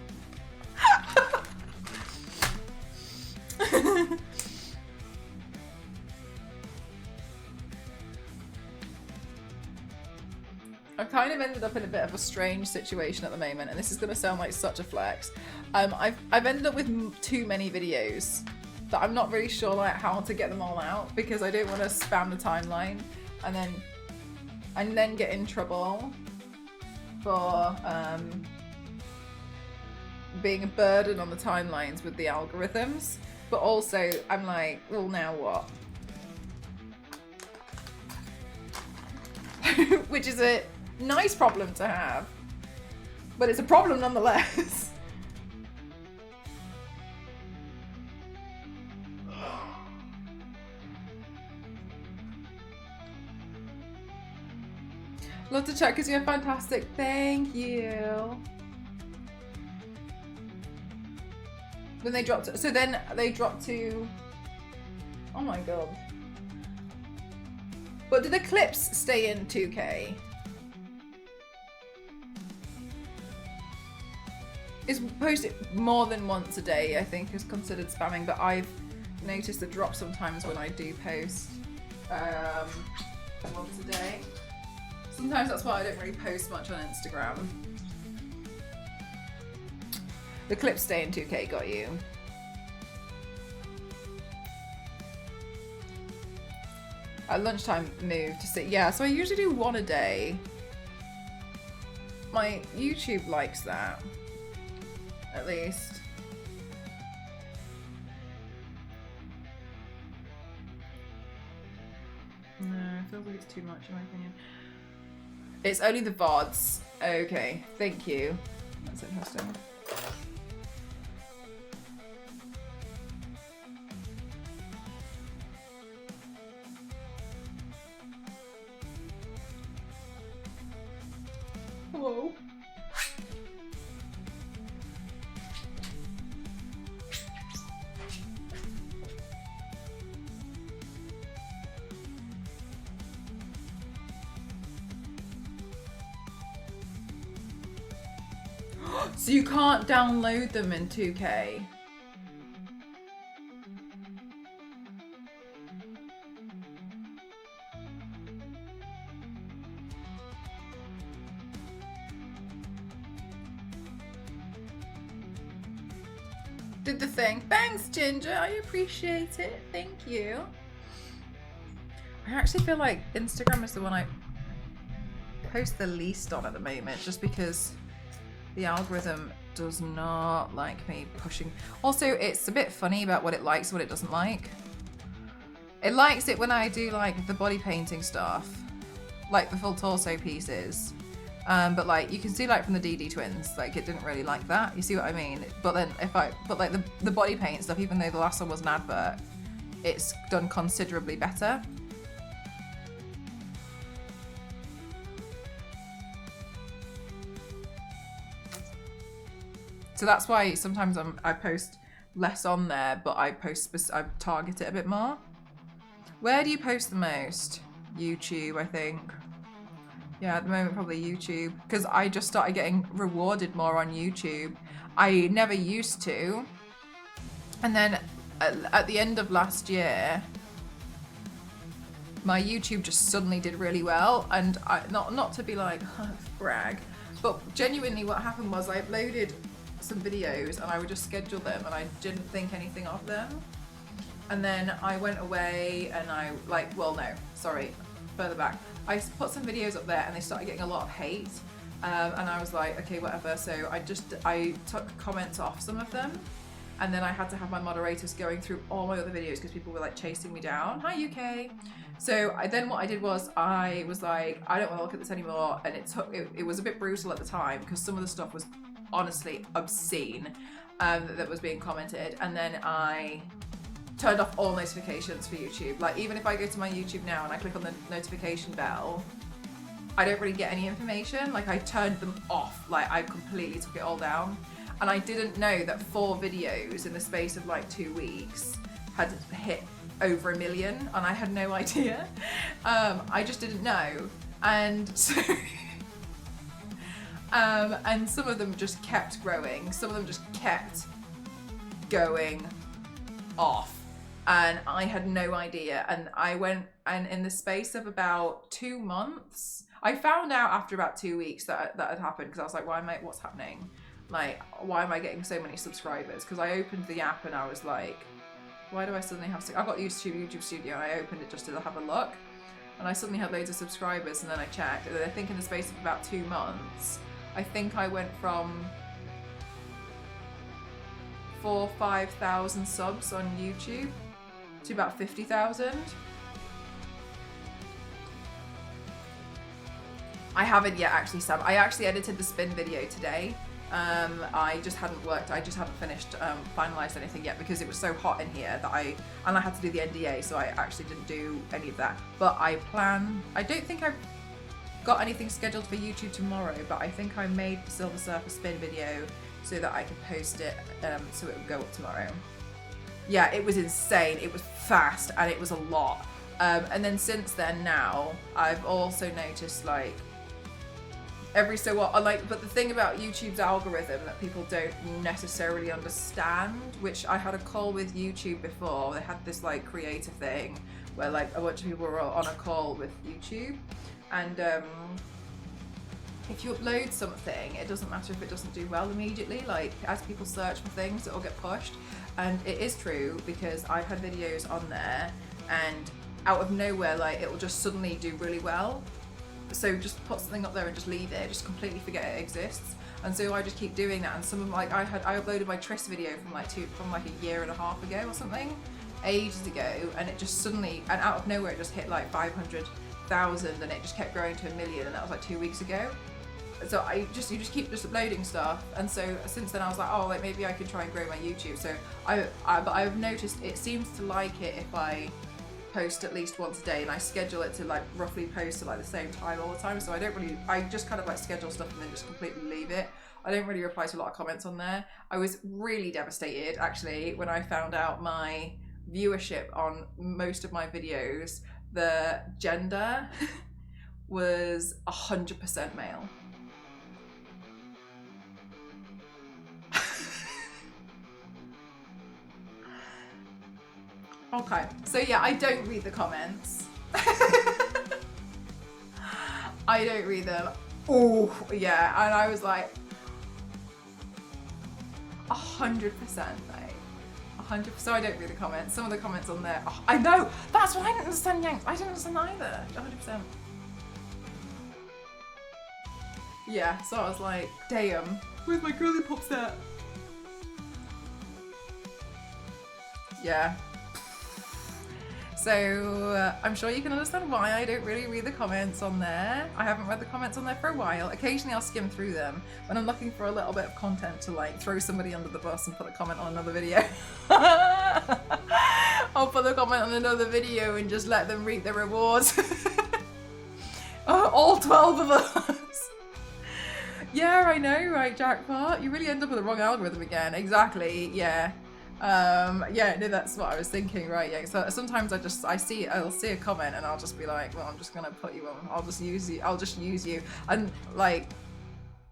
I've kind of ended up in a bit of a strange situation at the moment, and this is going to sound like such a flex. I've ended up with too many videos that I'm not really sure like how to get them all out, because I don't want to spam the timeline and then get in trouble for being a burden on the timelines with the algorithms. But also I'm like, well, now what? Which is a nice problem to have, but it's a problem nonetheless. Love to check because you're fantastic. Thank you. Then they dropped. So then they dropped to. Oh my god. But do the clips stay in 2K? It's posted more than once a day, I think, is considered spamming, but I've noticed a drop sometimes when I do post once a day. Sometimes that's why I don't really post much on Instagram. The clips stay in 2K, got you. At lunchtime move to see, yeah, so I usually do one a day. My YouTube likes that, at least. No, it feels like it's too much in my opinion. It's only the VODs. Okay, thank you. That's interesting. Hello. So you can't download them in 2K? Did the thing. Thanks, Ginger. I appreciate it. Thank you. I actually feel like Instagram is the one I post the least on at the moment, just because the algorithm does not like me pushing. Also, it's a bit funny about what it likes and what it doesn't like. It likes it when I do like the body painting stuff, like the full torso pieces. But like you can see like from the DD twins, like it didn't really like that. You see what I mean? But then but like the body paint stuff, even though the last one was an advert, it's done considerably better. So that's why sometimes I post less on there, but I target it a bit more. Where do you post the most? YouTube, I think. Yeah, at the moment probably YouTube, because I just started getting rewarded more on YouTube. I never used to. And then at the end of last year, my YouTube just suddenly did really well. And not to be like, brag, but genuinely what happened was I uploaded some videos and I would just schedule them and I didn't think anything of them. And then I went away and further back. I put some videos up there and they started getting a lot of hate. And I was like, okay, whatever. So I took comments off some of them. And then I had to have my moderators going through all my other videos because people were like chasing me down. Hi, UK. So then what I did was I was like, I don't want to look at this anymore. And it was a bit brutal at the time because some of the stuff was honestly obscene that was being commented. And then I turned off all notifications for YouTube. Like even if I go to my YouTube now and I click on the notification bell, I don't really get any information. Like I turned them off. Like I completely took it all down. And I didn't know that 4 videos in the space of like 2 weeks had hit over 1 million, and I had no idea. I just didn't know. And so, and some of them just kept growing. Some of them just kept going off. And I had no idea. And I went, and in the space of about 2 months, I found out after about 2 weeks that had happened, because I was like, what's happening? Like, why am I getting so many subscribers? Because I opened the app and I was like, why do I suddenly have I got YouTube Studio and I opened it just to have a look. And I suddenly had loads of subscribers, and then I checked. And then I think in the space of about 2 months, I think I went from 4,000-5,000 subs on YouTube to about 50,000. I haven't yet actually, Sam. I actually edited the spin video today. I just hadn't finished finalized anything yet because it was so hot in here that I had to do the NDA, so I actually didn't do any of that. But I don't think I've got anything scheduled for YouTube tomorrow, but I think I made the Silver Surfer spin video so that I could post it so it would go up tomorrow. Yeah, it was insane. It was fast and it was a lot. And then since then now, I've also noticed like every so often, but the thing about YouTube's algorithm that people don't necessarily understand, which I had a call with YouTube before, they had this like creator thing where like a bunch of people were on a call with YouTube, and if you upload something, it doesn't matter if it doesn't do well immediately, like as people search for things, it'll get pushed. And it is true, because I've had videos on there and out of nowhere, like it will just suddenly do really well. So just put something up there and just leave it, just completely forget it exists. And so I just keep doing that. And some of like I uploaded my Tris video from like a year and a half ago or something, ages ago, and it just suddenly, and out of nowhere, it just hit like 500,000, and it just kept growing to 1 million, and that was like 2 weeks ago. So you just keep uploading stuff, and so since then I was like, oh, like maybe I could try and grow my YouTube. So but I've noticed it seems to like it if I post at least once a day, and I schedule it to like roughly post at like the same time all the time. So I just kind of like schedule stuff and then just completely leave it. I don't really reply to a lot of comments on there. I was really devastated actually when I found out my viewership on most of my videos, the gender was 100% male. Okay, so yeah, I don't read the comments. I don't read them. Oh, yeah, and I was like, 100%, mate. 100%. So I don't read the comments. Some of the comments on there, oh, I know, that's what I didn't understand, Yanks. I didn't understand either, 100%. Yeah, so I was like, damn, where's my girly pops at? Yeah. So I'm sure you can understand why I don't really read the comments on there. I haven't read the comments on there for a while. Occasionally I'll skim through them when I'm looking for a little bit of content to like throw somebody under the bus and put a comment on another video. I'll put a comment on another video and just let them reap the rewards. All 12 of us. Yeah, I know, right, Jackpot? You really end up with the wrong algorithm again. Exactly, yeah. Yeah, no, that's what I was thinking, right? Yeah, so sometimes I'll see a comment and I'll just be like, well, I'm just gonna put you on. I'll just use you, and like,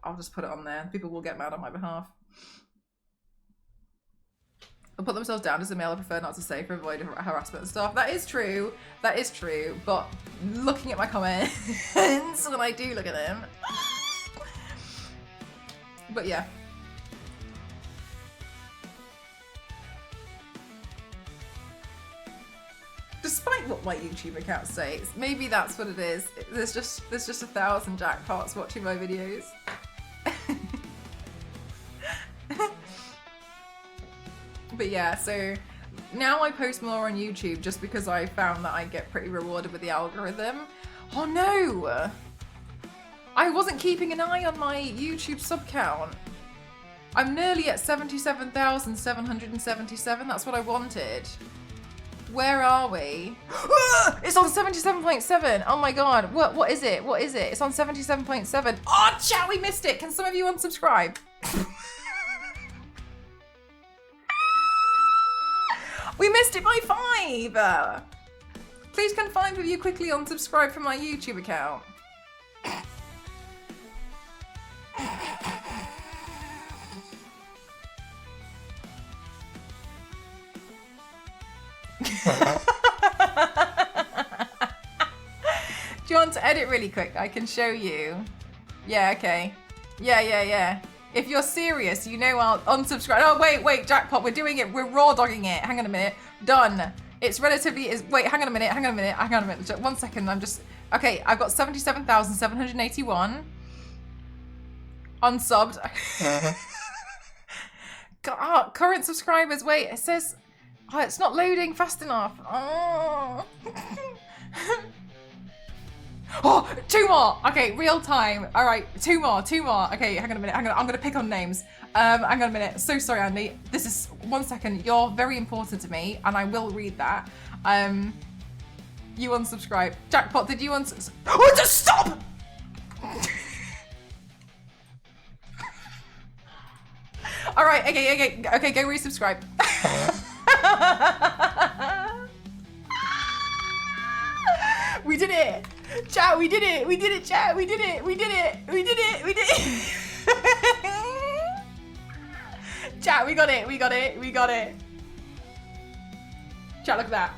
I'll just put it on there. People will get mad on my behalf. They'll put themselves down as a male I prefer not to say for avoid harassment and stuff. That is true. That is true. But looking at my comments when I do look at them. But yeah. Despite what my YouTube account says, maybe that's what it is. There's just 1,000 jackpots watching my videos. But yeah, so now I post more on YouTube just because I found that I get pretty rewarded with the algorithm. Oh no! I wasn't keeping an eye on my YouTube sub count. I'm nearly at 77,777. That's what I wanted. Where are we? It's on 77.7. Oh my god. What is it? What is it? It's on 77.7. Oh, chat, we missed it. Can some of you unsubscribe? We missed it by 5! Please can 5 of you quickly unsubscribe from my YouTube account? Do you want to edit really quick? I can show you. Yeah, okay. Yeah. If you're serious, you know I'll unsubscribe. Oh, wait, Jackpot, we're doing it. We're raw dogging it. Hang on a minute. Done. It's relatively... Wait, hang on a minute. 1 second. I'm just... Okay, I've got 77,781. Unsubbed. God, current subscribers. Wait, it says... Oh, it's not loading fast enough. Oh. Oh, 2 more. Okay, real time. All right, 2 more. Okay, hang on a minute. I'm gonna pick on names. Hang on a minute. So sorry, Andy. This is 1 second. You're very important to me, and I will read that. You unsubscribe. Jackpot, did you unsubscribe? Oh, just stop! All right. Okay. Go resubscribe. We did it! Chat, we did it! Chat, we did it! Chat, we got it! Chat, look at that.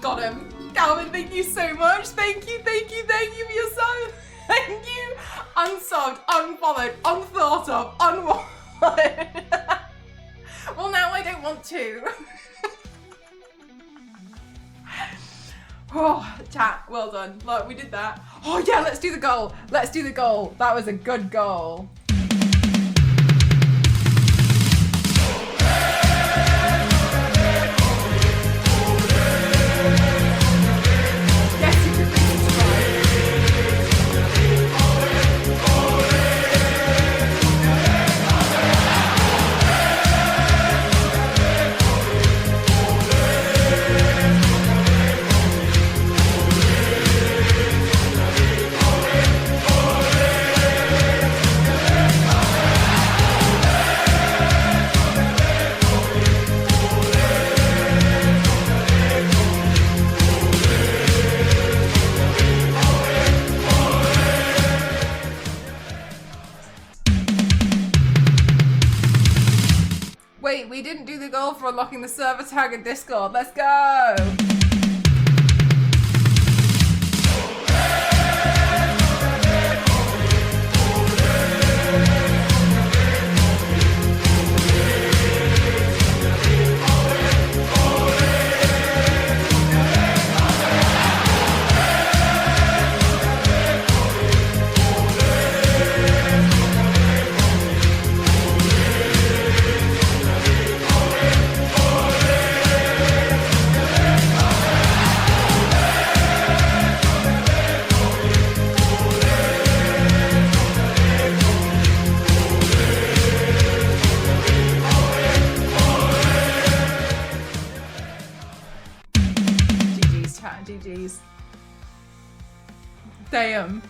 Got him. Calvin, thank you so much. Thank you for your sub. Thank you. Unsubbed, unfollowed, unthought of, unwanted. Well, now I don't want to. Oh, chat, well done. Look, we did that. Oh yeah, let's do the goal. That was a good goal. Wait, we didn't do the goal for unlocking the server tag in Discord. Let's go! GG's. Damn.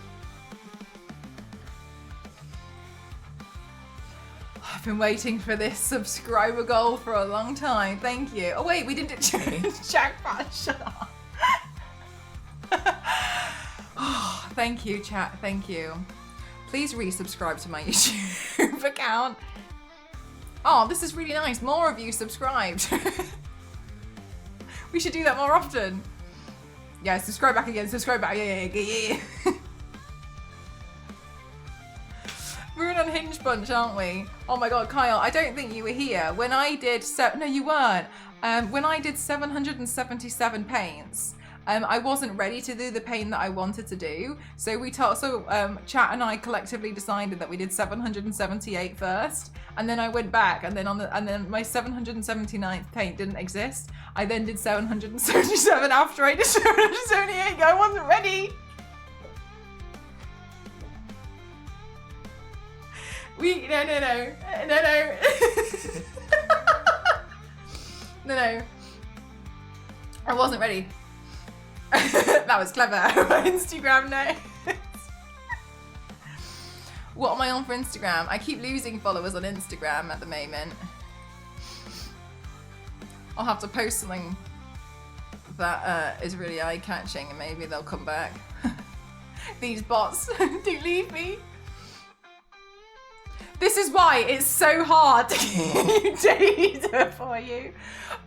been waiting for this subscriber goal for a long time. Thank you. Oh wait, we didn't jackpot. Shut up. Oh, thank you, chat. Thank you. Please resubscribe to my YouTube account. Oh, this is really nice. More of you subscribed. We should do that more often. Yeah, subscribe back again. Subscribe back. Yeah. We're an unhinged bunch, aren't we? Oh my god, Kyle, I don't think you were here. When I did... No, you weren't. When I did 777 paints, I wasn't ready to do the paint that I wanted to do. So Chat and I collectively decided that we did 778 first. And then I went back and then my 779th paint didn't exist. I then did 777 after I did 778. I wasn't ready. No. I wasn't ready. That was clever. My Instagram notes. What am I on for Instagram? I keep losing followers on Instagram at the moment. I'll have to post something that is really eye-catching and maybe they'll come back. These bots, don't leave me. This is why it's so hard to keep data for you.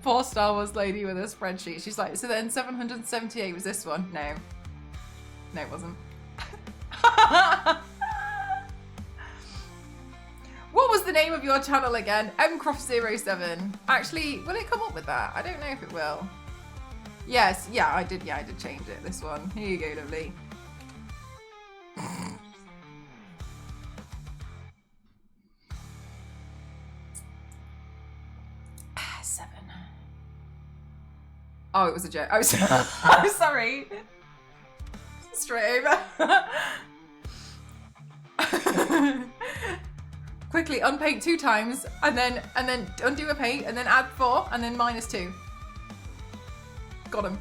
Poor Star Wars lady with a spreadsheet. She's like, so then 778 was this one? No. No, it wasn't. What was the name of your channel again? mcroft07. Actually, will it come up with that? I don't know if it will. Yes, yeah, I did change it, this one. Here you go, lovely. 7. Oh, it was a joke. I'm sorry. Straight over. Quickly unpaint 2 times and then undo a paint and then add 4 and then -2. Got him.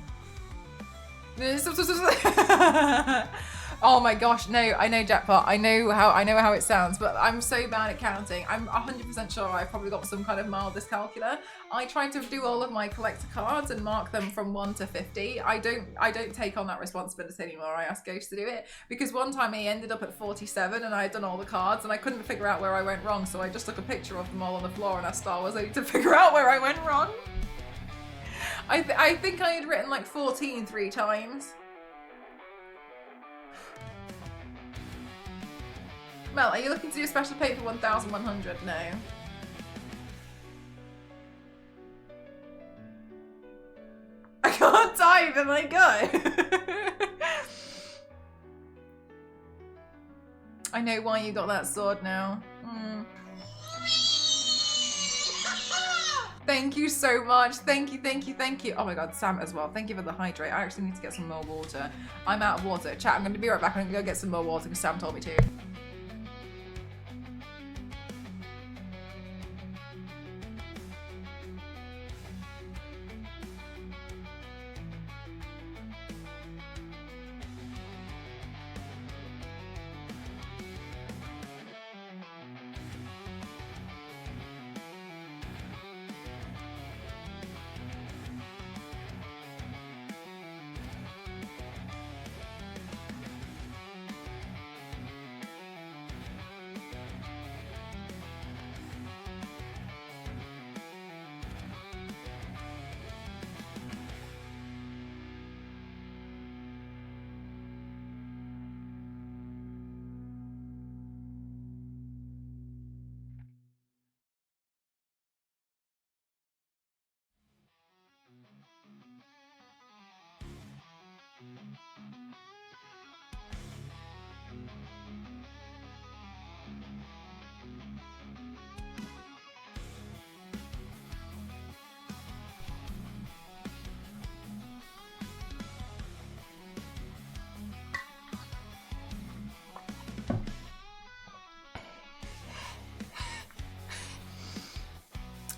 Oh my gosh, no, I know jackpot. I know how it sounds, but I'm so bad at counting. I'm 100% sure I've probably got some kind of mild dyscalculia. I try to do all of my collector cards and mark them from 1 to 50. I don't take on that responsibility anymore. I ask Ghost to do it because one time he ended up at 47 and I had done all the cards and I couldn't figure out where I went wrong, so I just took a picture of them all on the floor and asked Star Wars to figure out where I went wrong. I think I had written like 14 3 times. Mel, are you looking to do a special paint for 1,100? No. I can't type, am I good? I know why you got that sword now. Thank you so much. Thank you. Oh my god, Sam as well. Thank you for the hydrate. I actually need to get some more water. I'm out of water. Chat, I'm going to be right back. I'm going to go get some more water because Sam told me to.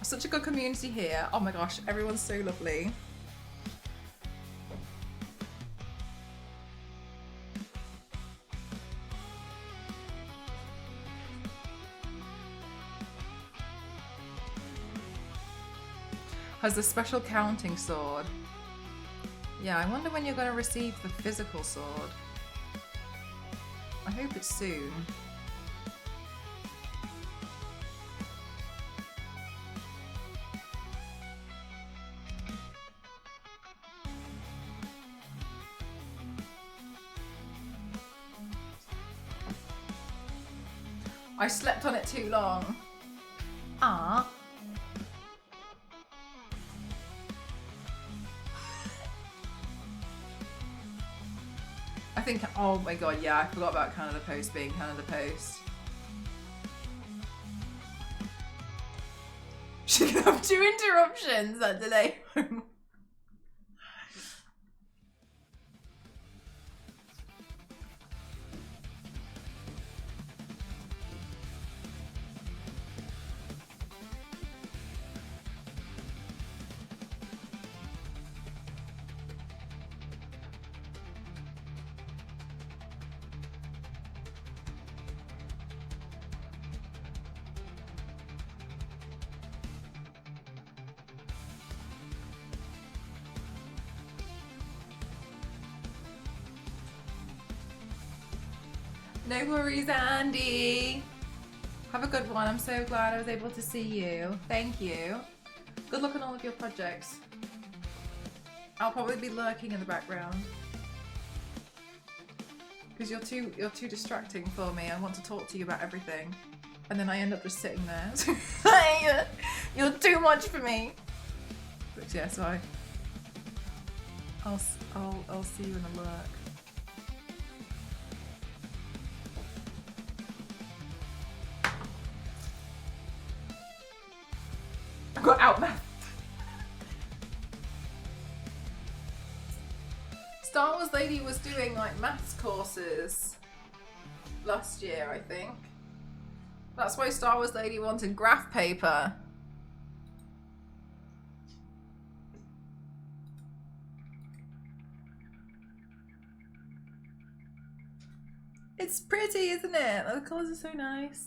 Such a good community here. Oh my gosh, everyone's so lovely. Has a special counting sword. Yeah, I wonder when you're going to receive the physical sword. I hope it's soon. I slept on it too long. Ah. I think, oh my god, yeah, I forgot about Canada Post being Canada Post. She could have 2 interruptions that delay. No worries, Andy. Have a good one. I'm so glad I was able to see you. Thank you. Good luck on all of your projects. I'll probably be lurking in the background because you're too distracting for me. I want to talk to you about everything, and then I end up just sitting there. You're too much for me. But yeah, so I'll see you in the lurk. I got out math. Star Wars Lady was doing like maths courses last year, I think. That's why Star Wars Lady wanted graph paper. It's pretty, isn't it? The colours are so nice.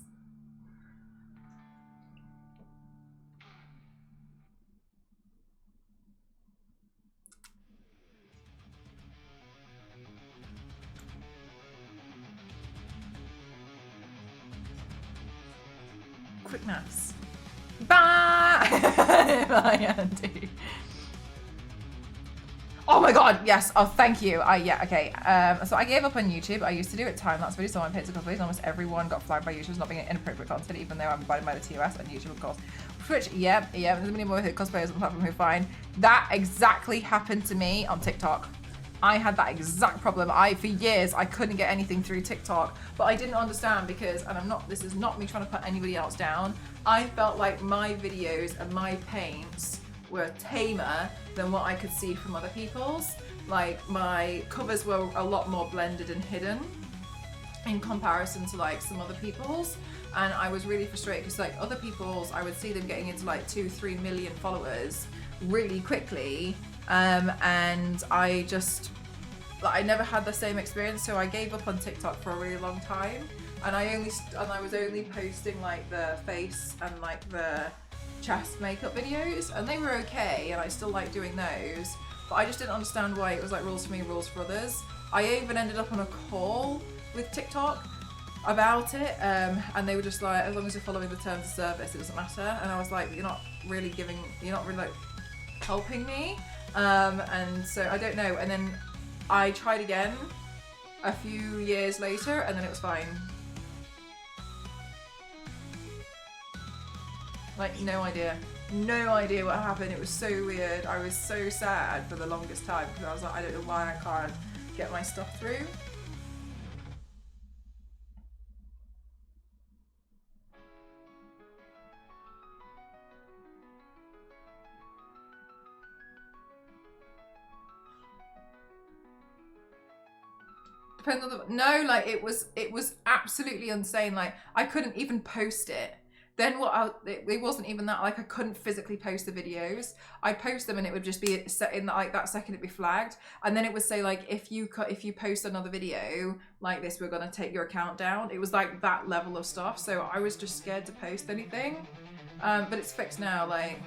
Quick maths. Bye! Bye, Andy. Oh my god, yes. Oh, thank you. Yeah, okay. So I gave up on YouTube. I used to do it time-lapse videos, so I picked a couple of these. Almost everyone got flagged by YouTube as not being inappropriate content, even though I'm abiding by the TOS and YouTube, of course. Twitch, yeah. There's many more cosplayers on the platform who find that exactly happened to me on TikTok. I had that exact problem. For years, I couldn't get anything through TikTok, but I didn't understand because, and this is not me trying to put anybody else down, I felt like my videos and my paints were tamer than what I could see from other people's. Like, my covers were a lot more blended and hidden in comparison to like some other people's. And I was really frustrated because like other people's, I would see them getting into like 2-3 million followers really quickly. And I never had the same experience, so I gave up on TikTok for a really long time, and I was only posting like the face and like the chest makeup videos, and they were okay, and I still like doing those, but I just didn't understand why it was like rules for me, rules for others. I even ended up on a call with TikTok about it, and they were just like, as long as you're following the terms of service, it doesn't matter. And I was like, you're not really like helping me. And so I don't know. And then I tried again a few years later, and then it was fine. Like, no idea what happened. It was so weird. I was so sad for the longest time because I was like, I don't know why I can't get my stuff through. Depends on the, no, like it was absolutely insane. Like I couldn't even post it. Then it wasn't even that, like I couldn't physically post the videos. I'd post them and it would just be set in like that second it'd be flagged. And then it would say like, if you post another video like this, we're gonna take your account down. It was like that level of stuff. So I was just scared to post anything. But it's fixed now, like,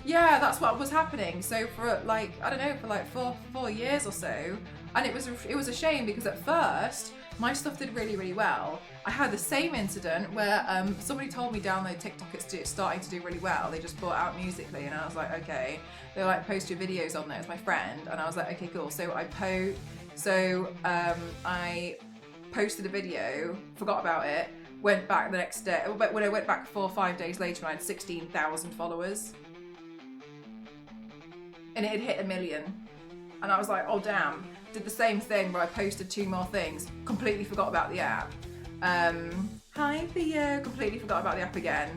Yeah, that's what was happening. So for like, I don't know, for like four years or so, and it was a shame because at first my stuff did really, really well. I had the same incident where somebody told me download TikTok, it's starting to do really well. They just brought out Musically, and I was like, okay. They like post your videos on there. It's my friend, and I was like, okay, cool. So I posted a video, forgot about it, went back the next day. But when I went back 4 or 5 days later, I had 16,000 followers, and it had hit 1 million. And I was like, oh damn. Did the same thing where I posted 2 more things, completely forgot about the app. Hi Theo, completely forgot about the app again.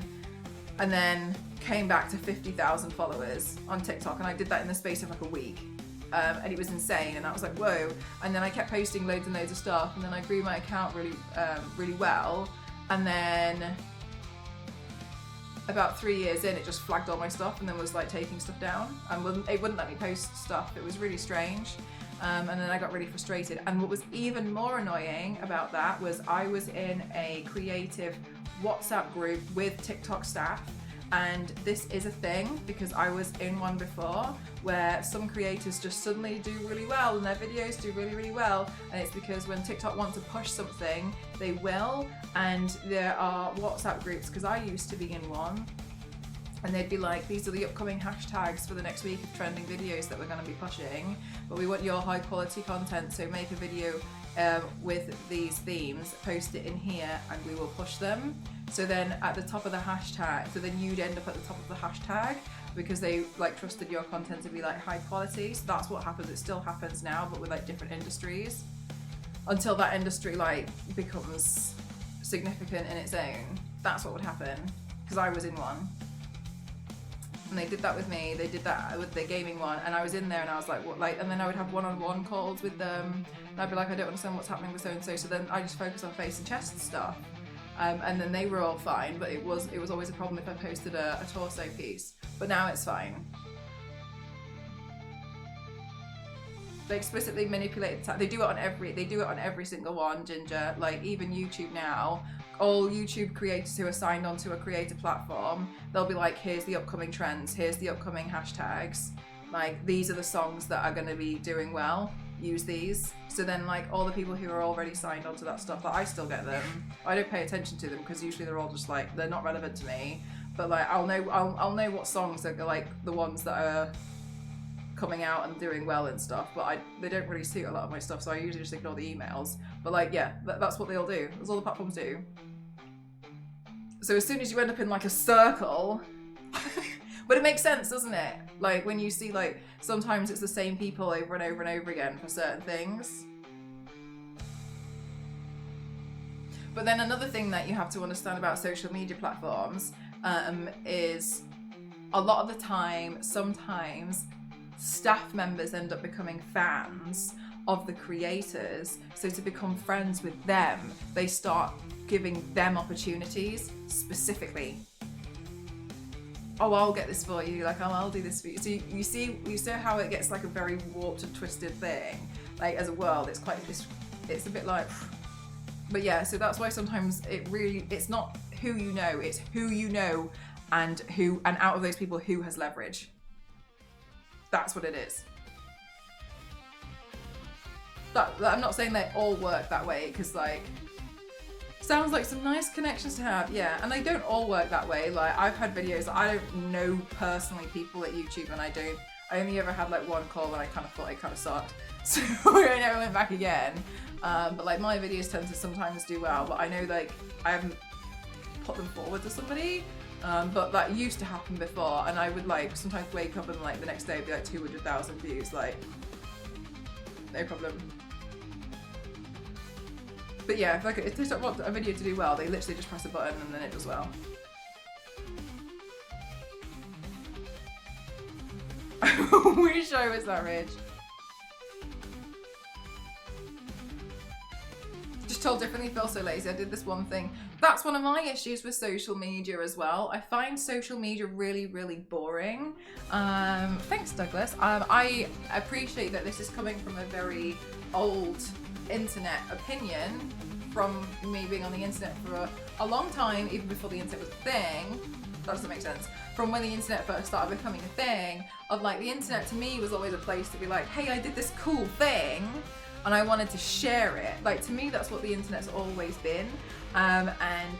And then came back to 50,000 followers on TikTok, and I did that in the space of like a week. And it was insane, and I was like, whoa. And then I kept posting loads and loads of stuff, and then I grew my account really well. And then about 3 years in, it just flagged all my stuff and then was like taking stuff down, and it wouldn't let me post stuff. It was really strange. And then I got really frustrated. And what was even more annoying about that was I was in a creative WhatsApp group with TikTok staff. And this is a thing because I was in one before where some creators just suddenly do really well and their videos do really, really well. And it's because when TikTok wants to push something, they will. And there are WhatsApp groups, because I used to be in one, and they'd be like, these are the upcoming hashtags for the next week of trending videos that we're going to be pushing, but we want your high quality content, so make a video with these themes, post it in here, and we will push them. So then at the top of the hashtag, so then you'd end up at the top of the hashtag because they like trusted your content to be like high quality. So that's what happens. It still happens now, but with like different industries, until that industry like becomes significant in its own. That's what would happen, because I was in one. And they did that with me. They did that with the gaming one, and I was in there, and I was like, what? Like, and then I would have one-on-one calls with them, and I'd be like, I don't understand what's happening with so and so. So then I just focus on face and chest stuff, and then they were all fine. But it was always a problem if I posted a torso piece. But now it's fine. They explicitly manipulate the they do it on every single one, Ginger. Like even YouTube now. All YouTube creators who are signed onto a creator platform, they'll be like, here's the upcoming trends, here's the upcoming hashtags, like these are the songs that are going to be doing well, use these. So then like all the people who are already signed onto that stuff, like I still get them. I don't pay attention to them because usually they're all just like, they're not relevant to me, but like I'll know what songs are like the ones that are coming out and doing well and stuff, but they don't really suit a lot of my stuff, so I usually just ignore the emails. But like, yeah, that's what they all do. That's all the platforms do. So as soon as you end up in like a circle, but it makes sense, doesn't it? Like when you see like, sometimes it's the same people over and over and over again for certain things. But then another thing that you have to understand about social media platforms is a lot of the time, sometimes staff members end up becoming fans of the creators. So to become friends with them, they start giving them opportunities specifically. Oh, I'll get this for you. Like, oh, I'll do this for you. So you see how it gets like a very warped and twisted thing. Like as a world, it's a bit like, but yeah. So that's why sometimes it's not who you know, it's who you know, and out of those people, who has leverage. That's what it is. I'm not saying they all work that way, because like, sounds like some nice connections to have, yeah, and they don't all work that way. Like I've had videos that I don't know personally people at YouTube, and I only ever had like one call and I kind of thought it kind of sucked, so I never went back again. But like my videos tend to sometimes do well, but I know like I haven't put them forward to somebody. But that used to happen before, and I would like sometimes wake up and like the next day it'd be like 200,000 views, like no problem. But yeah, if they don't want a video to do well, they literally just press a button and then it does well. I wish I was that rich. Just told differently, feel so lazy. I did this one thing. That's one of my issues with social media as well. I find social media really, really boring. Thanks, Douglas. I appreciate that this is coming from a very old internet opinion, from me being on the internet for a long time, even before the internet was a thing. That doesn't make sense. from when the internet first started becoming a thing, of like the internet to me was always a place to be like, hey, I did this cool thing and I wanted to share it. Like, to me, that's what the internet's always been. And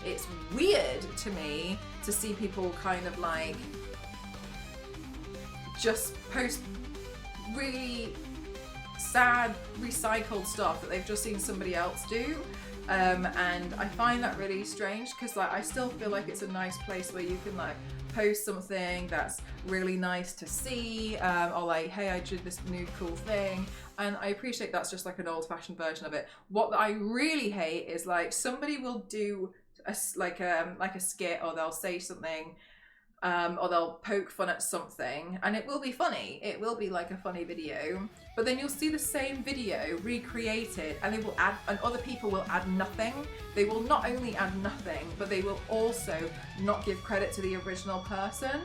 it's weird to me to see people kind of like just post really sad recycled stuff that they've just seen somebody else do. And I find that really strange, because like I still feel like it's a nice place where you can like post something that's really nice to see, or like, hey, I did this new cool thing, and I appreciate that's just like an old-fashioned version of it. What I really hate is like somebody will do a skit, or they'll say something, or they'll poke fun at something, and it will be funny. It will be like a funny video, but then you'll see the same video recreated, and they will add, and other people will add nothing. They will not only add nothing, but they will also not give credit to the original person.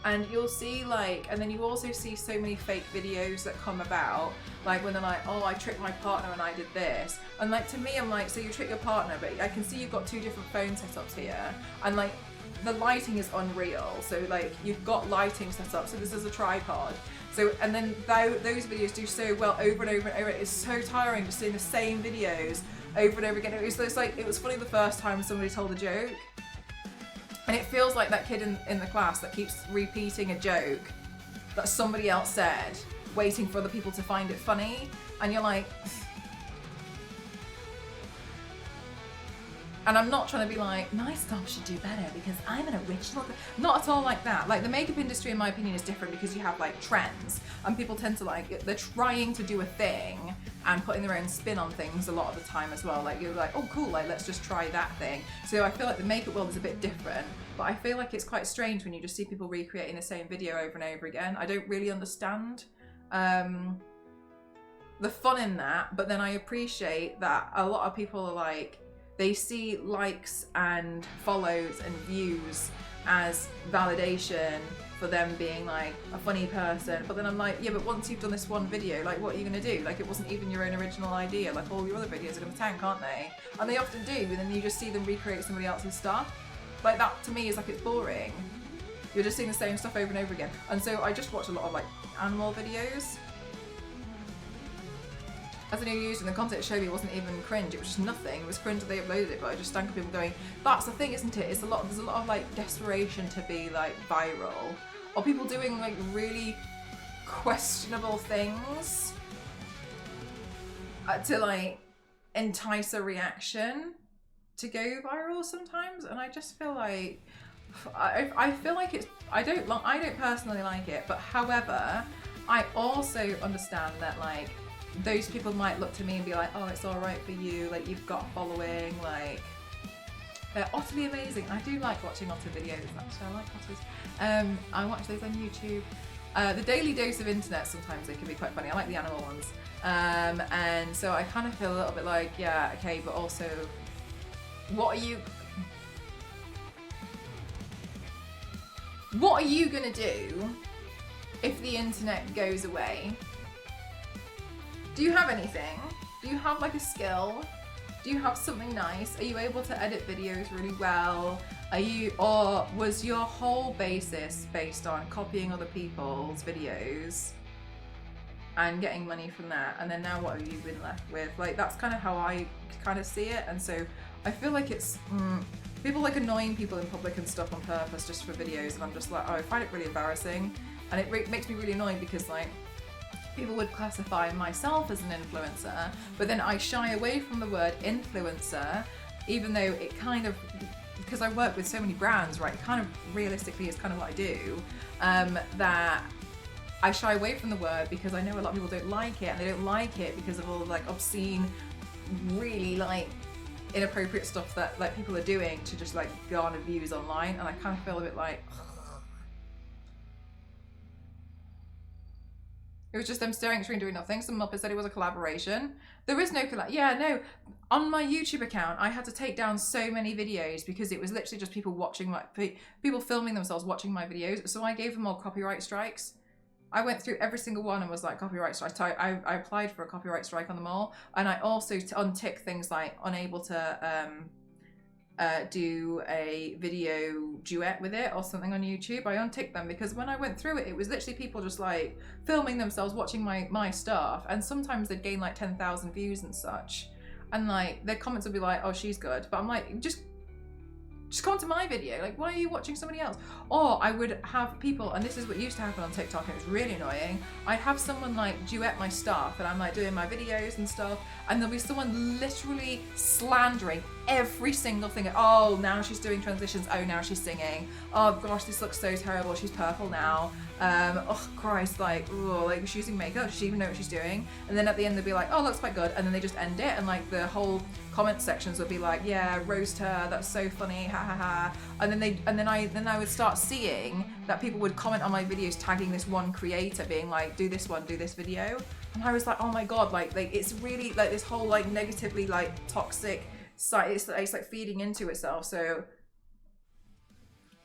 And you'll see like, and then you also see so many fake videos that come about, like when they're like, oh, I tricked my partner and I did this. And like, to me, I'm like, so you tricked your partner, but I can see you've got two different phone setups here. And like, the lighting is unreal. So like, you've got lighting set up. So this is a tripod. So, and then those videos do so well over and over and over. It's so tiring just seeing the same videos over and over again. It was like, it was funny the first time somebody told a joke. And it feels like that kid in the class that keeps repeating a joke that somebody else said, waiting for other people to find it funny. And you're like, and I'm not trying to be like, my stuff should do better because I'm an original. Not at all like that. Like, the makeup industry, in my opinion, is different because you have like trends, and people tend to like, they're trying to do a thing and putting their own spin on things a lot of the time as well. Like, you're like, oh cool, like let's just try that thing. So I feel like the makeup world is a bit different, but I feel like it's quite strange when you just see people recreating the same video over and over again. I don't really understand the fun in that, but then I appreciate that a lot of people are like, they see likes and follows and views as validation for them being like a funny person. But then I'm like, yeah, but once you've done this one video, like what are you gonna do? Like, it wasn't even your own original idea. Like, all your other videos are gonna tank, aren't they? And they often do, and then you just see them recreate somebody else's stuff. Like, that to me is like, it's boring. You're just seeing the same stuff over and over again. And so I just watch a lot of like animal videos. As a new user, and the content it showed me wasn't even cringe, it was just nothing. It was cringe that they uploaded it, but I just stank of people going, that's the thing, isn't it? There's a lot of like desperation to be like viral, or people doing like really questionable things to like entice a reaction to go viral sometimes. And I just feel like, I feel like it's, I don't personally like it, but however, I also understand that like, those people might look to me and be like, oh, it's all right for you, like you've got a following, like they're utterly amazing. I do like watching otter videos, actually. I like otters. I watch those on YouTube. The Daily Dose of Internet, sometimes they can be quite funny. I like the animal ones. And so I kind of feel a little bit like, yeah, okay, but also, what are you gonna do if the internet goes away? Do you have anything? Do you have like a skill? Do you have something nice? Are you able to edit videos really well? Or was your whole basis based on copying other people's videos and getting money from that? And then now what have you been left with? Like, that's kind of how I kind of see it. And so I feel like it's, people like annoying people in public and stuff on purpose just for videos. And I'm just like, oh, I find it really embarrassing. And it makes me really annoyed because like, people would classify myself as an influencer, but then I shy away from the word influencer, even though it kind of, because I work with so many brands, right, it kind of realistically is kind of what I do, that I shy away from the word because I know a lot of people don't like it, and they don't like it because of all the like obscene, really like inappropriate stuff that like people are doing to just like garner views online, and I kind of feel a bit like, it was just them staring at the screen doing nothing. Some Muppet said it was a collaboration. There is no collab. Yeah, no. On my YouTube account, I had to take down so many videos because it was literally just people watching people filming themselves watching my videos. So I gave them all copyright strikes. I went through every single one and was like, copyright strike. I applied for a copyright strike on them all. And I also untick things like unable to do a video duet with it or something on YouTube, I unticked them because when I went through it, it was literally people just like filming themselves watching my stuff, and sometimes they'd gain like 10,000 views and such, and like their comments would be like, oh, she's good, but I'm like, just come to my video, like why are you watching somebody else? Or I would have people, and this is what used to happen on TikTok, and it was really annoying, I'd have someone like duet my stuff and I'm like doing my videos and stuff, and there'll be someone literally slandering every single thing. Oh, now she's doing transitions, oh now she's singing, oh gosh this looks so terrible, she's purple now, oh Christ, like, oh, like she's using makeup, does she even know what she's doing? And then at the end they'll be like, oh looks quite good, and then they just end it, and like the whole comment sections would be like, yeah, roast her, that's so funny, ha ha ha. And then I would start seeing that people would comment on my videos tagging this one creator, being like, do this one, do this video. And I was like, oh my god, like it's really like this whole like negatively like toxic site, it's like feeding into itself. So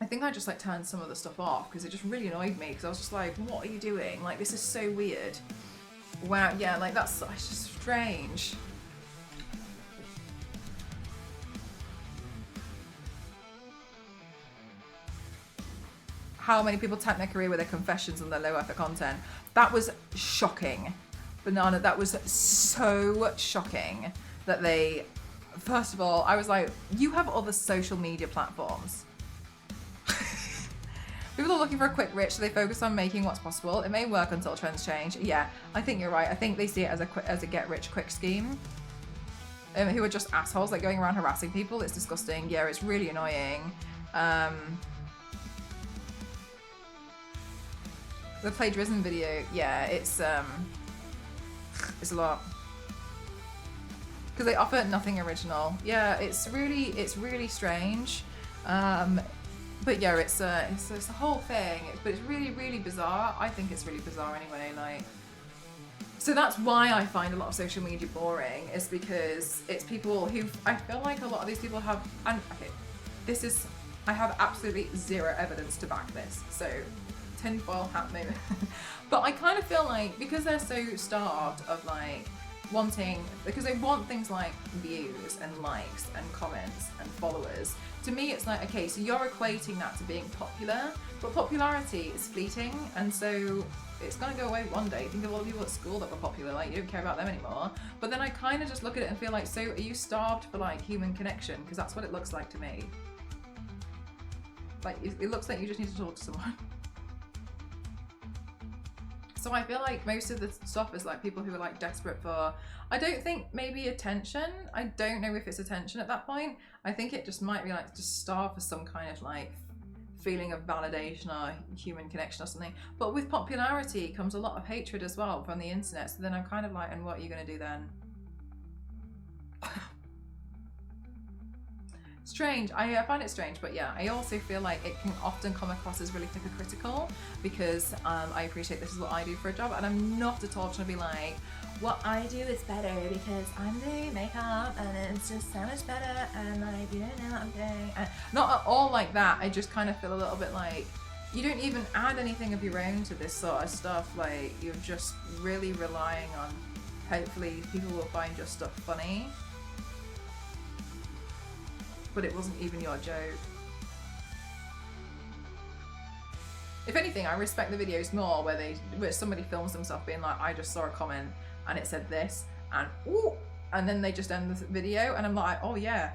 I think I just like turned some of the stuff off because it just really annoyed me, because I was just like, what are you doing? Like this is so weird. Wow, yeah, like it's just strange. How many people tank their career with their confessions and their low effort content. That was shocking. Banana, that was so shocking that they, first of all, I was like, you have other social media platforms. People are looking for a quick rich, so they focus on making what's possible. It may work until trends change. Yeah, I think you're right. I think they see it as a get rich quick scheme. Who are just assholes, like going around harassing people. It's disgusting. Yeah, it's really annoying. The plagiarism video, yeah, it's a lot. Because they offer nothing original. Yeah, it's really strange. But yeah, it's a whole thing. But it's really bizarre. I think it's really bizarre anyway. Like, so that's why I find a lot of social media boring. Is because it's people who, I feel like a lot of these people have. And okay, I have absolutely zero evidence to back this. So. Tinfoil hat moment. But I kind of feel like because they're so starved of like wanting, because they want things like views and likes and comments and followers, to me it's like, okay, so you're equating that to being popular, but popularity is fleeting, and so it's gonna go away one day. Think of all the people at school that were popular, like you don't care about them anymore. But then I kind of just look at it and feel like, so are you starved for like human connection? Because that's what it looks like to me. Like it looks like you just need to talk to someone. So I feel like most of the stuff is like people who are like desperate for, I don't think maybe attention. I don't know if it's attention at that point. I think it just might be like just starve for some kind of like feeling of validation or human connection or something. But with popularity comes a lot of hatred as well from the internet. So then I'm kind of like, and what are you going to do then? Strange. I find it strange, but yeah, I also feel like it can often come across as really hypocritical because I appreciate this is what I do for a job, and I'm not at all trying to be like, what I do is better because I'm doing makeup and it's just so much better and like you don't know what I'm doing. And not at all like that. I just kind of feel a little bit like you don't even add anything of your own to this sort of stuff. Like you're just really relying on hopefully people will find your stuff funny. But it wasn't even your joke. If anything, I respect the videos more where somebody films themselves being like, I just saw a comment and it said this and ooh, and then they just end the video and I'm like, oh yeah.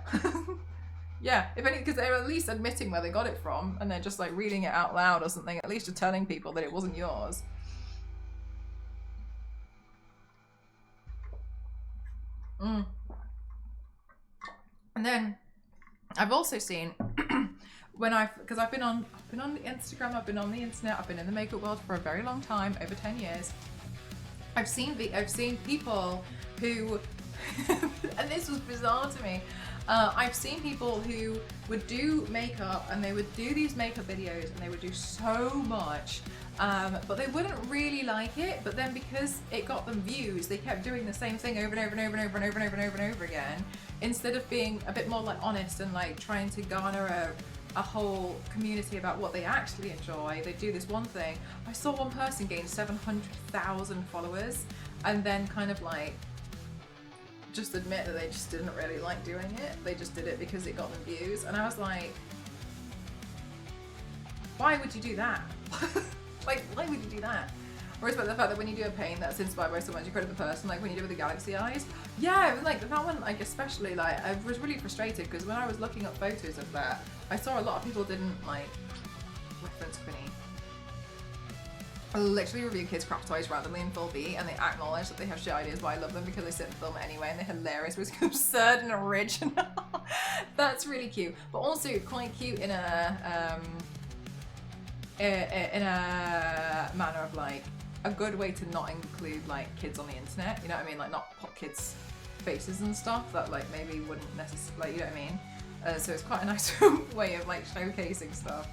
Yeah, if any, because they're at least admitting where they got it from and they're just like reading it out loud or something, at least you're telling people that it wasn't yours. And then I've also seen because I've been on the Instagram, I've been on the internet, I've been in the makeup world for a very long time, over 10 years. I've seen people who, and this was bizarre to me. I've seen people who would do makeup and they would do these makeup videos and they would do so much, but they wouldn't really like it. But then because it got them views, they kept doing the same thing over and over and over and over and over and over and over and over again, instead of being a bit more like honest and like trying to garner a whole community about what they actually enjoy. They do this one thing. I saw one person gain 700,000 followers and then kind of like just admit that they just didn't really like doing it. They just did it because it got them views. And I was like, why would you do that? Like, why would you do that? I respect the fact that when you do a paint that's inspired by someone, you credit the person, like when you do with the galaxy eyes. Yeah, like that one, like especially, like I was really frustrated because when I was looking up photos of that, I saw a lot of people didn't like reference Quinny. I literally review kids' craft toys randomly in full beat, and they acknowledge that they have shit ideas, but I love them because they sit and film it anyway, and they're hilarious, but it's absurd and original. That's really cute, but also quite cute in a manner of like a good way to not include like kids on the internet. You know what I mean? Like not put kids' faces and stuff that like maybe wouldn't necessarily, like, you know what I mean? So it's quite a nice way of like showcasing stuff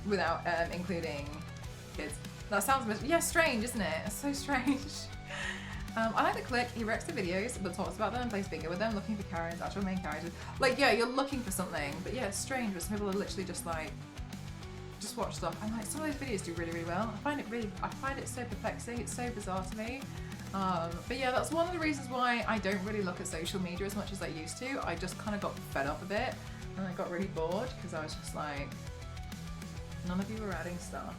without including kids. That sounds, yeah, strange, isn't it? It's so strange. I like the click. He reacts to videos but talks about them and plays bingo with them, looking for characters, actual main characters. Like, yeah, you're looking for something, but yeah, it's strange. But some people are literally just like, just watch stuff. And like some of those videos do really, really well. I find it so perplexing. It's so bizarre to me. But yeah, that's one of the reasons why I don't really look at social media as much as I used to. I just kind of got fed up a bit and I got really bored because I was just like, none of you are adding stuff.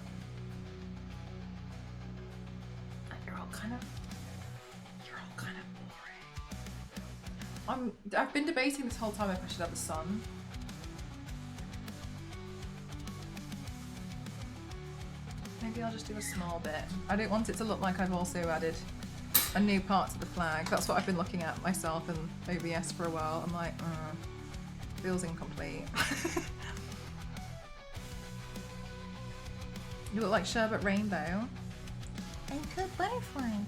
You're all kind of boring. I've been debating this whole time if I should have the sun. Maybe I'll just do a small bit. I don't want it to look like I've also added a new part to the flag. That's what I've been looking at myself in OBS for a while. I'm like, feels incomplete. You look like Sherbet Rainbow. And good butterflies.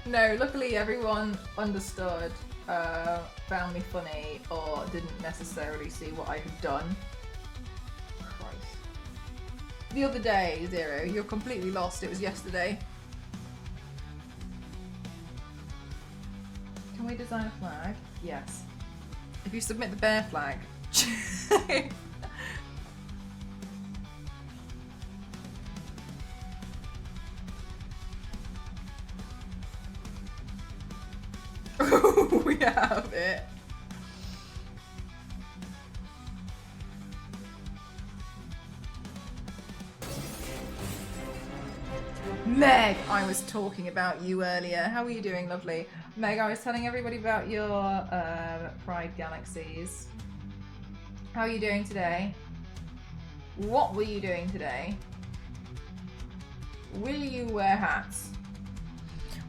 No, luckily everyone understood, found me funny, or didn't necessarily see what I had done. Christ. The other day, Zero, you're completely lost. It was yesterday. Can we design a flag? Yes. If you submit the bear flag. We have it. Meg, I was talking about you earlier. How are you doing, lovely? Meg, I was telling everybody about your Pride Galaxies. How are you doing today? What were you doing today? Will you wear hats?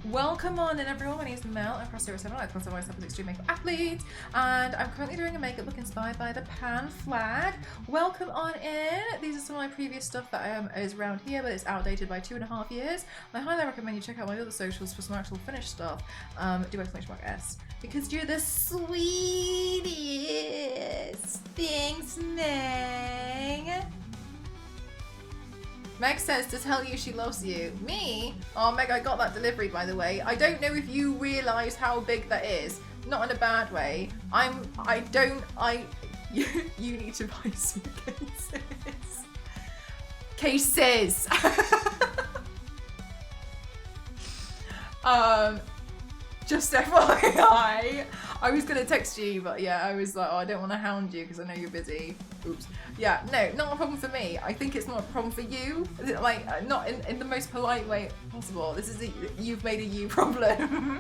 Welcome on in everyone, my name is Mel, I'm across 07, I consider myself as extreme makeup athlete, and I'm currently doing a makeup look inspired by the Pan flag. Welcome on in. These are some of my previous stuff that is around here, but it's outdated by 2.5 years. I highly recommend you check out my other socials for some actual finished stuff. Do !S, because you're the sweetest. Thanks, Meg. Meg says to tell you she loves you. Me? Oh, Meg, I got that delivery, by the way. I don't know if you realise how big that is. Not in a bad way. You need to buy some cases. Just FYI, I was gonna text you, but yeah, I was like, oh, I don't want to hound you because I know you're busy. Oops. Yeah, no, not a problem for me. I think it's not a problem for you. Like, not in the most polite way possible. This is you've made a you problem.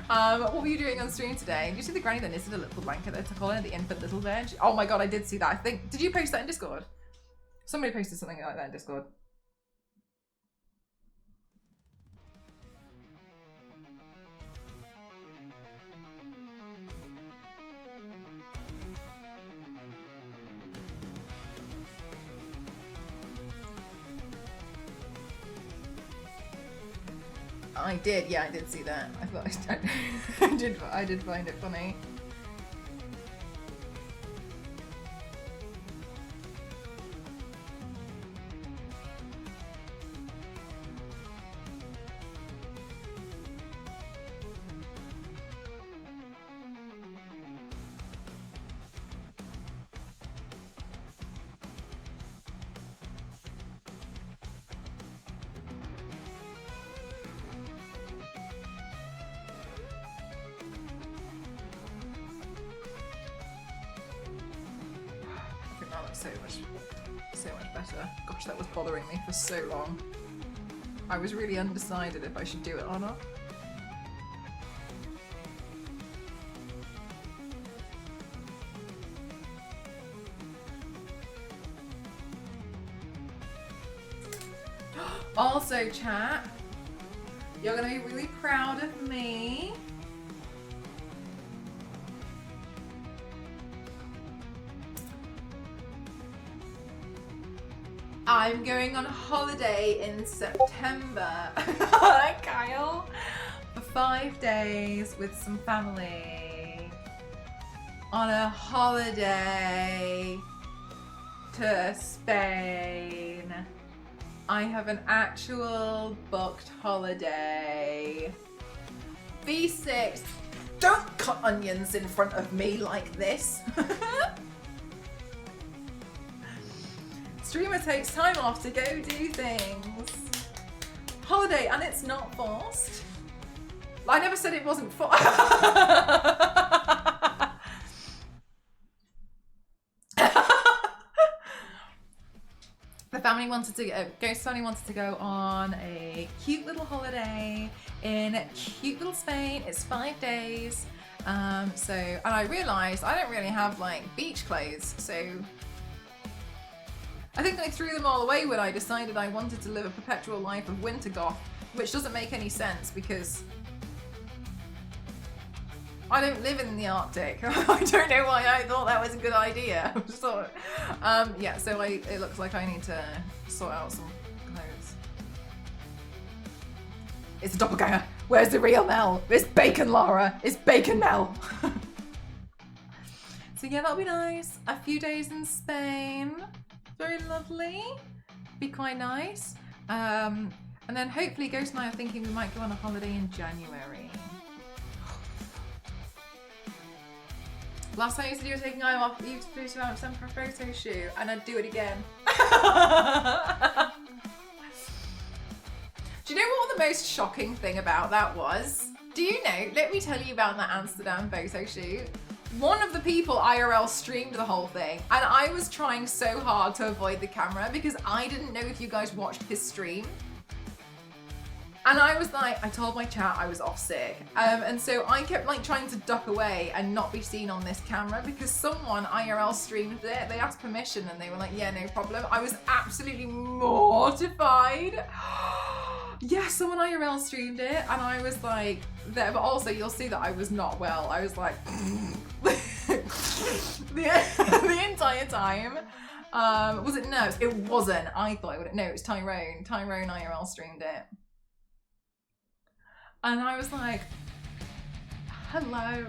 What were you doing on stream today? Did you see the granny that knitted a little blanket that took on the infant little veg? Oh my god, I did see that. I think, did you post that in Discord? Somebody posted something like that in Discord. I did. Yeah, I did see that. I thought I did find it funny. So much better. Gosh, that was bothering me for so long. I was really undecided if I should do it or not. Also, chat, you're gonna be really proud of me. I'm going on holiday in September, Kyle, for 5 days with some family on a holiday to Spain. I have an actual booked holiday. V6, don't cut onions in front of me like this. Streamer takes time off to go do things. Holiday, and it's not forced. I never said it wasn't forced. The family wanted to go, Ghost family wanted to go on a cute little holiday in cute little Spain. It's 5 days. And I realised I don't really have like beach clothes, so I think I threw them all away when I decided I wanted to live a perpetual life of winter goth, which doesn't make any sense because I don't live in the Arctic. I don't know why I thought that was a good idea. I just thought, yeah, so it looks like I need to sort out some clothes. It's a doppelganger. Where's the real Mel? It's Bacon Lara. It's Bacon Mel. So yeah, that'll be nice. A few days in Spain. Very lovely. Be quite nice. And then hopefully Ghost and I are thinking we might go on a holiday in January. Last time you said you were taking time off, you flew to Amsterdam for a photo shoot, and I'd do it again. Do you know what the most shocking thing about that was? Do you know, let me tell you about that Amsterdam photo shoot. One of the people IRL streamed the whole thing, and I was trying so hard to avoid the camera because I didn't know if you guys watched his stream. And I was like, I told my chat I was off sick. And so I kept like trying to duck away and not be seen on this camera because someone IRL streamed it. They asked permission and they were like, yeah, no problem. I was absolutely mortified. Yeah, someone IRL streamed it and I was like, there, but also you'll see that I was not well. I was like, the entire time. Was it nerves? It wasn't. I thought it would. No, it was Tyrone. Tyrone IRL streamed it. And I was like, hello.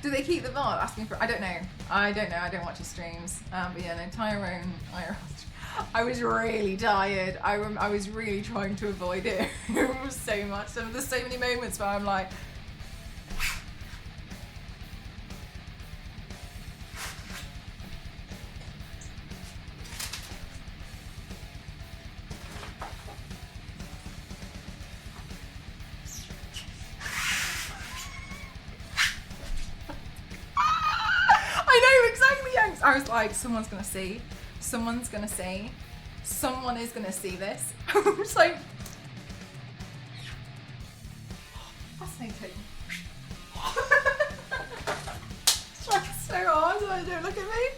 Do they keep the VOD? Asking for, I don't know. I don't watch his streams. But yeah, no, Tyrone IRL. I was really tired. I was really trying to avoid it so much. So there's so many moments where I'm like, I was like, someone's gonna see, someone's gonna see, someone is gonna see this. I was like, fascinating. Trying so hard so they don't look at me.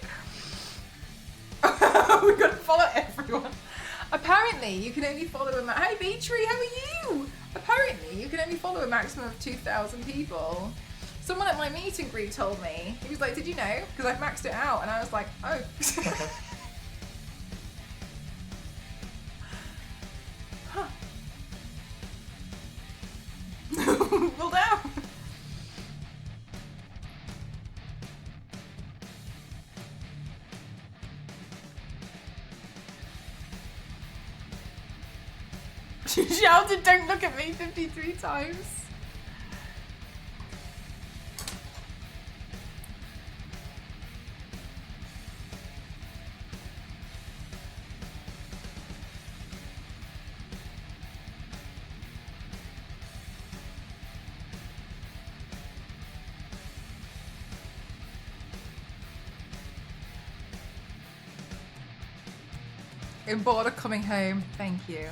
We've got to follow everyone. Apparently, you can only follow a Hey Beatree, how are you? Apparently, you can only follow a maximum of 2,000 people. Someone at my meet and greet told me, he was like, did you know? Because I've maxed it out. And I was like, oh. She shouted, "Don't look at me," 53 times. In border coming home. Thank you.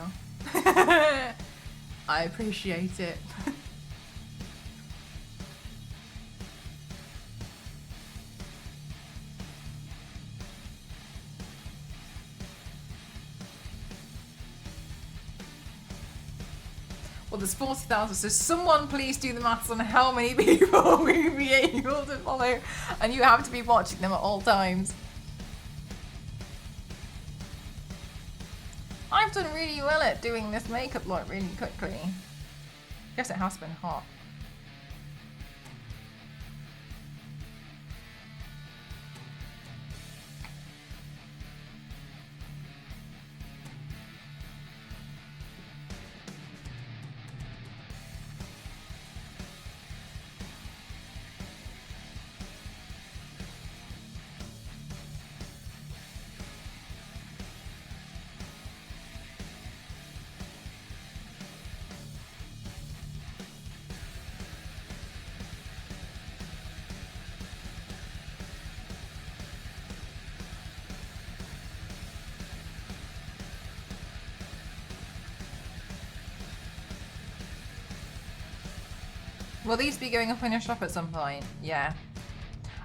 I appreciate it. Well, there's 40,000, so someone please do the maths on how many people we would be able to follow, and you have to be watching them at all times. I've done really well at doing this makeup look really quickly. Guess it has been hot. Will these be going up on your shop at some point? Yeah.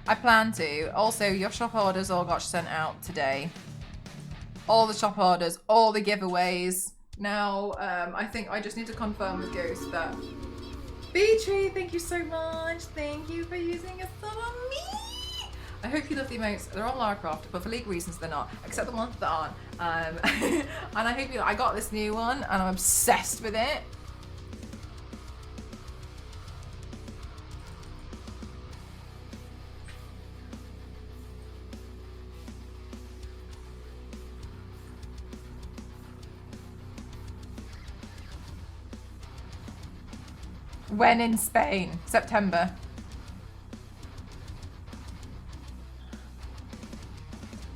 I plan to. Also, your shop orders all got sent out today. All the shop orders, all the giveaways. Now, I think I just need to confirm with Ghost that... Beatree, thank you so much. Thank you for using a sub on me. I hope you love the emotes. They're all Lara Croft, but for legal reasons they're not, except the ones that aren't. And I hope you... I got this new one, and I'm obsessed with it. When in Spain? September.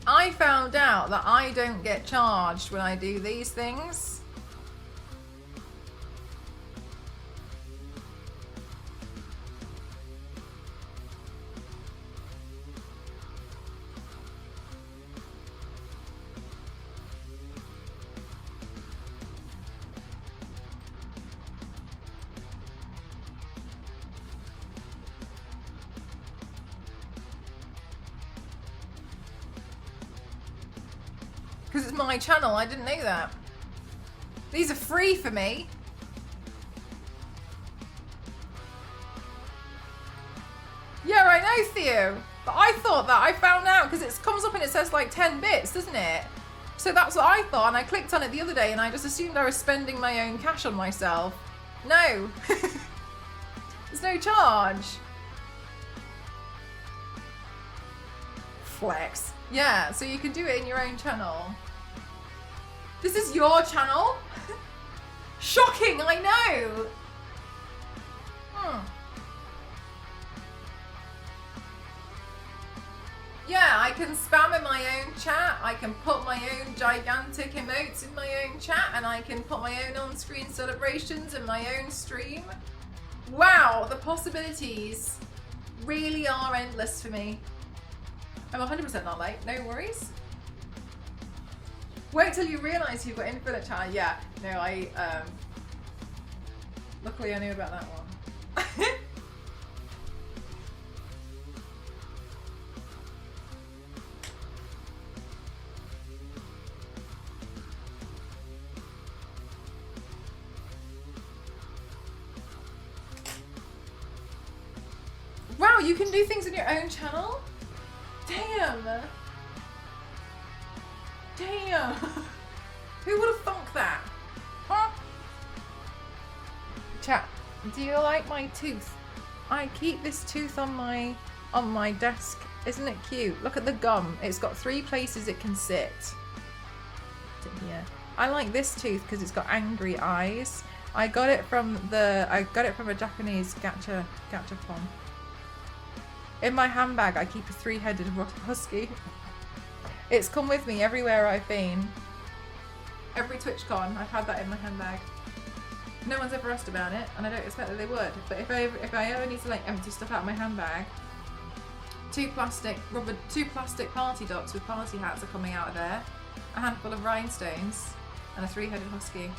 I found out that I don't get charged when I do these things. Because it's my channel, I didn't know that. These are free for me. Yeah, I know, Theo. But I thought that, I found out, because it comes up and it says like 10 bits, doesn't it? So that's what I thought, and I clicked on it the other day and I just assumed I was spending my own cash on myself. No. There's no charge. Flex. Yeah, so you can do it in your own channel. This is your channel? Shocking, I know! Yeah, I can spam in my own chat, I can put my own gigantic emotes in my own chat, and I can put my own on-screen celebrations in my own stream. Wow, the possibilities really are endless for me. I'm 100% not late, no worries. Wait till you realise you've got infinite chat. Yeah, no, luckily I knew about that one. Wow, you can do things in your own channel? Damn! Damn! Who would have thunk that? Huh? Chat, do you like my tooth? I keep this tooth on my desk. Isn't it cute? Look at the gum. It's got 3 places it can sit. Here. I like this tooth because it's got angry eyes. I got it from a Japanese gacha pon. In my handbag, I keep a 3-headed husky. It's come with me everywhere I've been. Every TwitchCon, I've had that in my handbag. No one's ever asked about it, and I don't expect that they would. But if I ever need to like empty stuff out of my handbag, two plastic party ducks with party hats are coming out of there, a handful of rhinestones, and a 3-headed husky.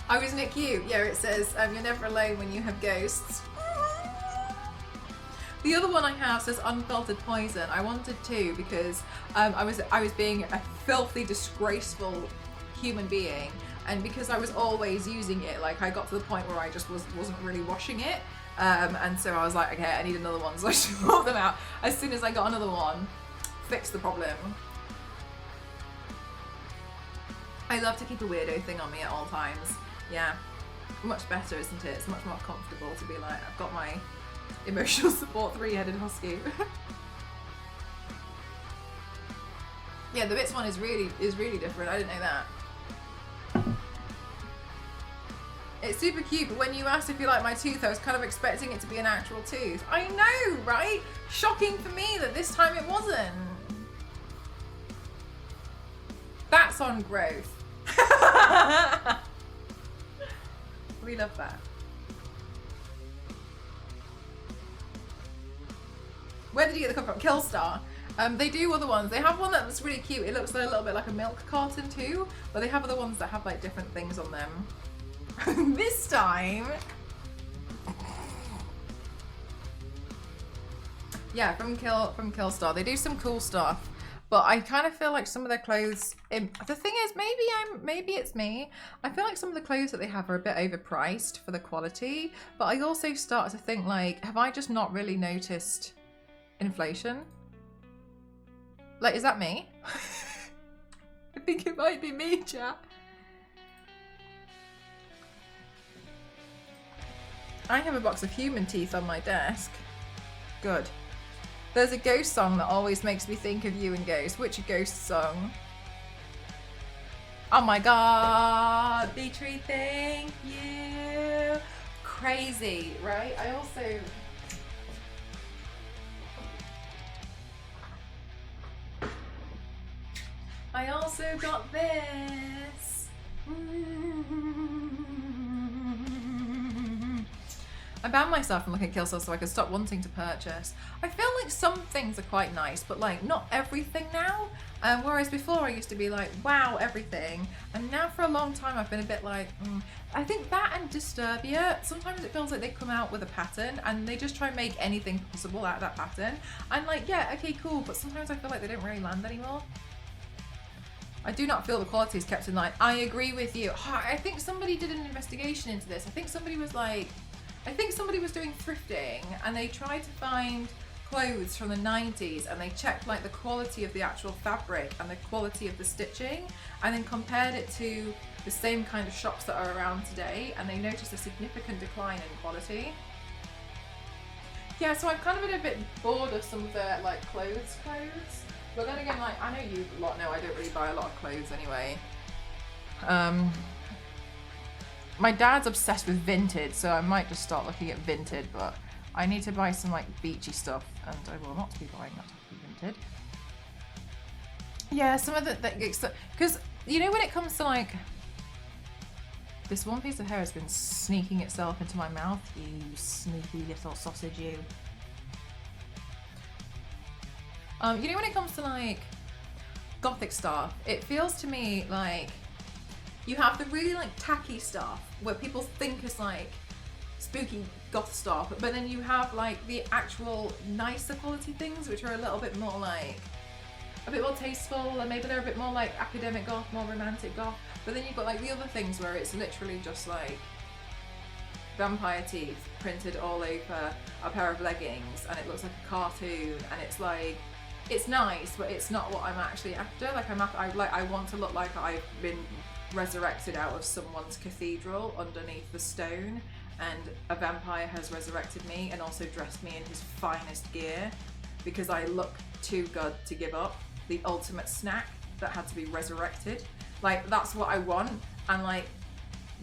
Oh, isn't it cute? Yeah, it says, you're never alone when you have ghosts. The other one I have says unfiltered poison. I wanted two because I was being a filthy, disgraceful human being, and because I was always using it, like I got to the point where I just wasn't really washing it, and so I was like, okay, I need another one, so I just brought them out. As soon as I got another one, fixed the problem. I love to keep a weirdo thing on me at all times. Yeah, much better, isn't it? It's much more comfortable to be like, I've got my emotional support 3-headed husky. Yeah, the bits one is really different. I didn't know that. It's super cute, but when you asked if you like my tooth, I was kind of expecting it to be an actual tooth. I know, right? Shocking for me that this time it wasn't. That's on growth. We love that. Where did you get the cup from? Killstar. They do other ones. They have one that's really cute. It looks like a little bit like a milk carton too, but they have other ones that have like different things on them. This time. Yeah, from Killstar. They do some cool stuff. But I kind of feel like some of their clothes, the thing is, maybe it's me. I feel like some of the clothes that they have are a bit overpriced for the quality. But I also start to think like, have I just not really noticed inflation? Like, is that me? I think it might be me, chat. I have a box of human teeth on my desk. Good. There's a ghost song that always makes me think of you and Ghost. Which ghost song? Oh my god, B-Tree, thank you. Crazy, right? I also got this. I banned myself from looking at Killstar so I could stop wanting to purchase. I feel like some things are quite nice, but like not everything now. Whereas before I used to be like, wow, everything. And now for a long time I've been a bit like, I think that and Disturbia, sometimes it feels like they come out with a pattern and they just try and make anything possible out of that pattern. And like, yeah, okay, cool, but sometimes I feel like they don't really land anymore. I do not feel the quality is kept in line. I agree with you. I think somebody did an investigation into this. I think somebody was doing thrifting and they tried to find clothes from the 90s and they checked like the quality of the actual fabric and the quality of the stitching and then compared it to the same kind of shops that are around today, and they noticed a significant decline in quality. Yeah, so I've kind of been a bit bored of some of the like clothes. But then again, like, I know you lot know I don't really buy a lot of clothes anyway. My dad's obsessed with vintage, so I might just start looking at vintage, but I need to buy some like beachy stuff, and I will not be buying that type of vintage. Yeah, some of the because you know when it comes to like this one piece of hair has been sneaking itself into my mouth, you sneaky little sausage, you. You know when it comes to like gothic stuff, it feels to me like you have the really like tacky stuff where people think is like spooky goth stuff, but then you have like the actual nicer quality things which are a little bit more like a bit more tasteful, and maybe they're a bit more like academic goth, more romantic goth. But then you've got like the other things where it's literally just like vampire teeth printed all over a pair of leggings and it looks like a cartoon, and it's like, it's nice, but it's not what I'm actually after. Like I want to look like I've been resurrected out of someone's cathedral underneath the stone, and a vampire has resurrected me and also dressed me in his finest gear because I look too good to give up. The ultimate snack that had to be resurrected. Like, that's what I want, and like,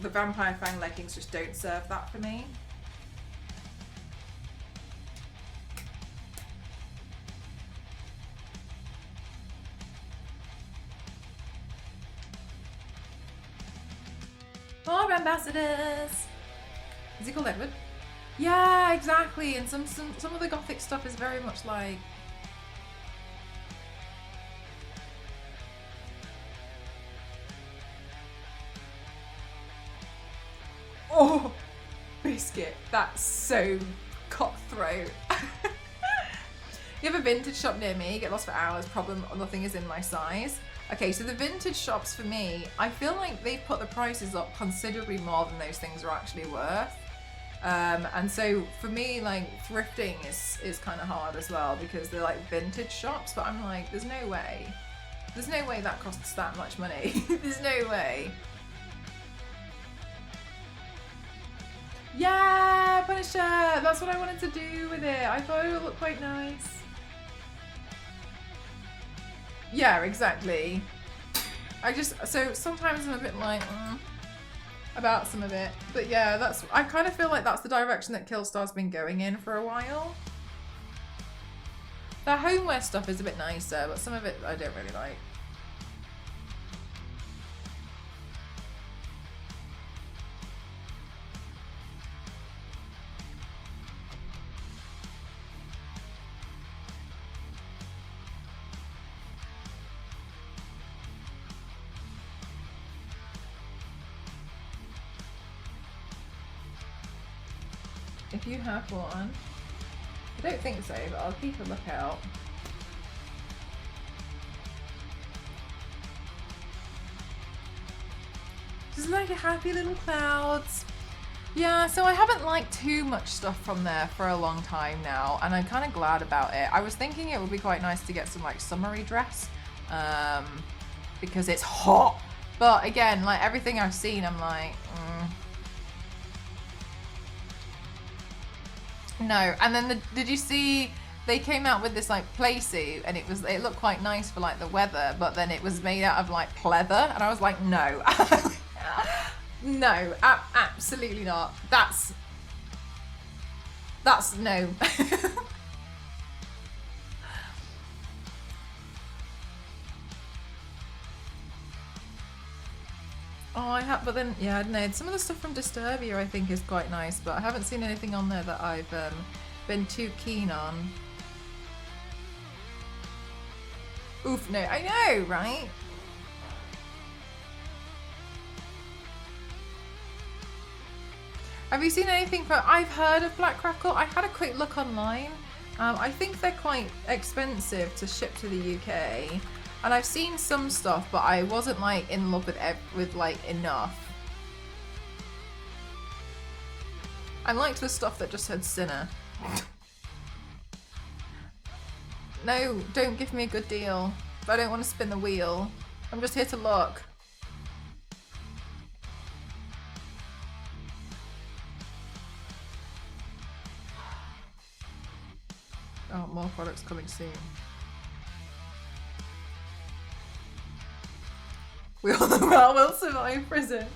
the vampire fang leggings just don't serve that for me. More ambassadors! Is he called Edward? Yeah, exactly. And some of the gothic stuff is very much like... Oh, biscuit. That's so cutthroat. You have a vintage shop near me, get lost for hours, problem, nothing is in my size. Okay, so the vintage shops for me, I feel like they've put the prices up considerably more than those things are actually worth. And so for me, like, thrifting is kind of hard as well because they're like vintage shops, but I'm like, there's no way. There's no way that costs that much money. There's no way. Yeah, Punisher! That's what I wanted to do with it. I thought it would look quite nice. Yeah, exactly. So sometimes I'm a bit like, about some of it. But yeah, I kind of feel like that's the direction that Killstar's been going in for a while. Their homeware stuff is a bit nicer, but some of it I don't really like. If you have one, I don't think so, but I'll keep a lookout. Just like a happy little clouds. Yeah, so I haven't liked too much stuff from there for a long time now, and I'm kind of glad about it. I was thinking it would be quite nice to get some like summery dress, because it's hot. But again, like everything I've seen, I'm like, No, and then did you see they came out with this like play suit and it looked quite nice for like the weather, but then it was made out of like pleather, and I was like, no. No, absolutely not. That's no. Oh, I have, but then, yeah, no, some of the stuff from Disturbia I think is quite nice, but I haven't seen anything on there that I've been too keen on. Oof, no, I know, right? Have you seen anything from, I've heard of Black Crackle. I had a quick look online. I think they're quite expensive to ship to the UK. And I've seen some stuff, but I wasn't like in love with like enough. I liked the stuff that just said Sinner. No, don't give me a good deal. I don't want to spin the wheel. I'm just here to look. Oh, more products coming soon. We all will survive prison.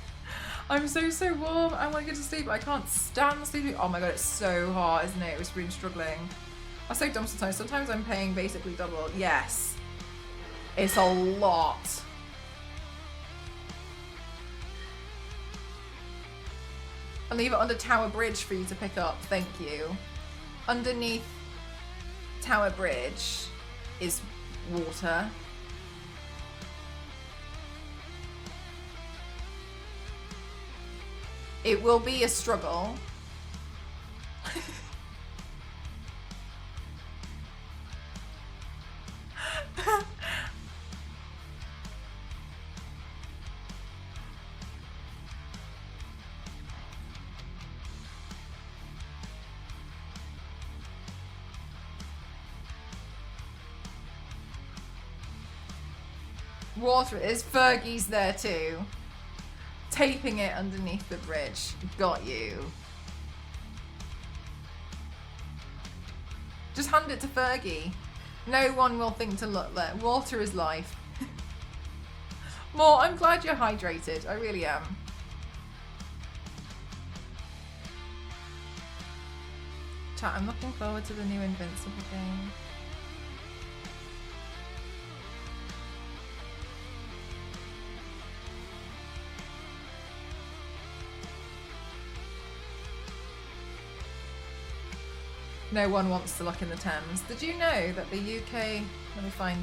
I'm so warm. I want to get to sleep. I can't stand sleeping. Oh my god, it's so hot, isn't it? It's really struggling. I'm so dumb sometimes. Sometimes I'm paying basically double. Yes. It's a lot. I'll leave it under Tower Bridge for you to pick up. Thank you. Underneath Tower Bridge is water. It will be a struggle. Water is. Fergie's there too. Taping it underneath the bridge. Got you. Just hand it to Fergie. No one will think to look there. Water is life. More, I'm glad you're hydrated. I really am. Chat, I'm looking forward to the new Invincible game. No one wants to look in the Thames. Did you know that the UK... Let me find...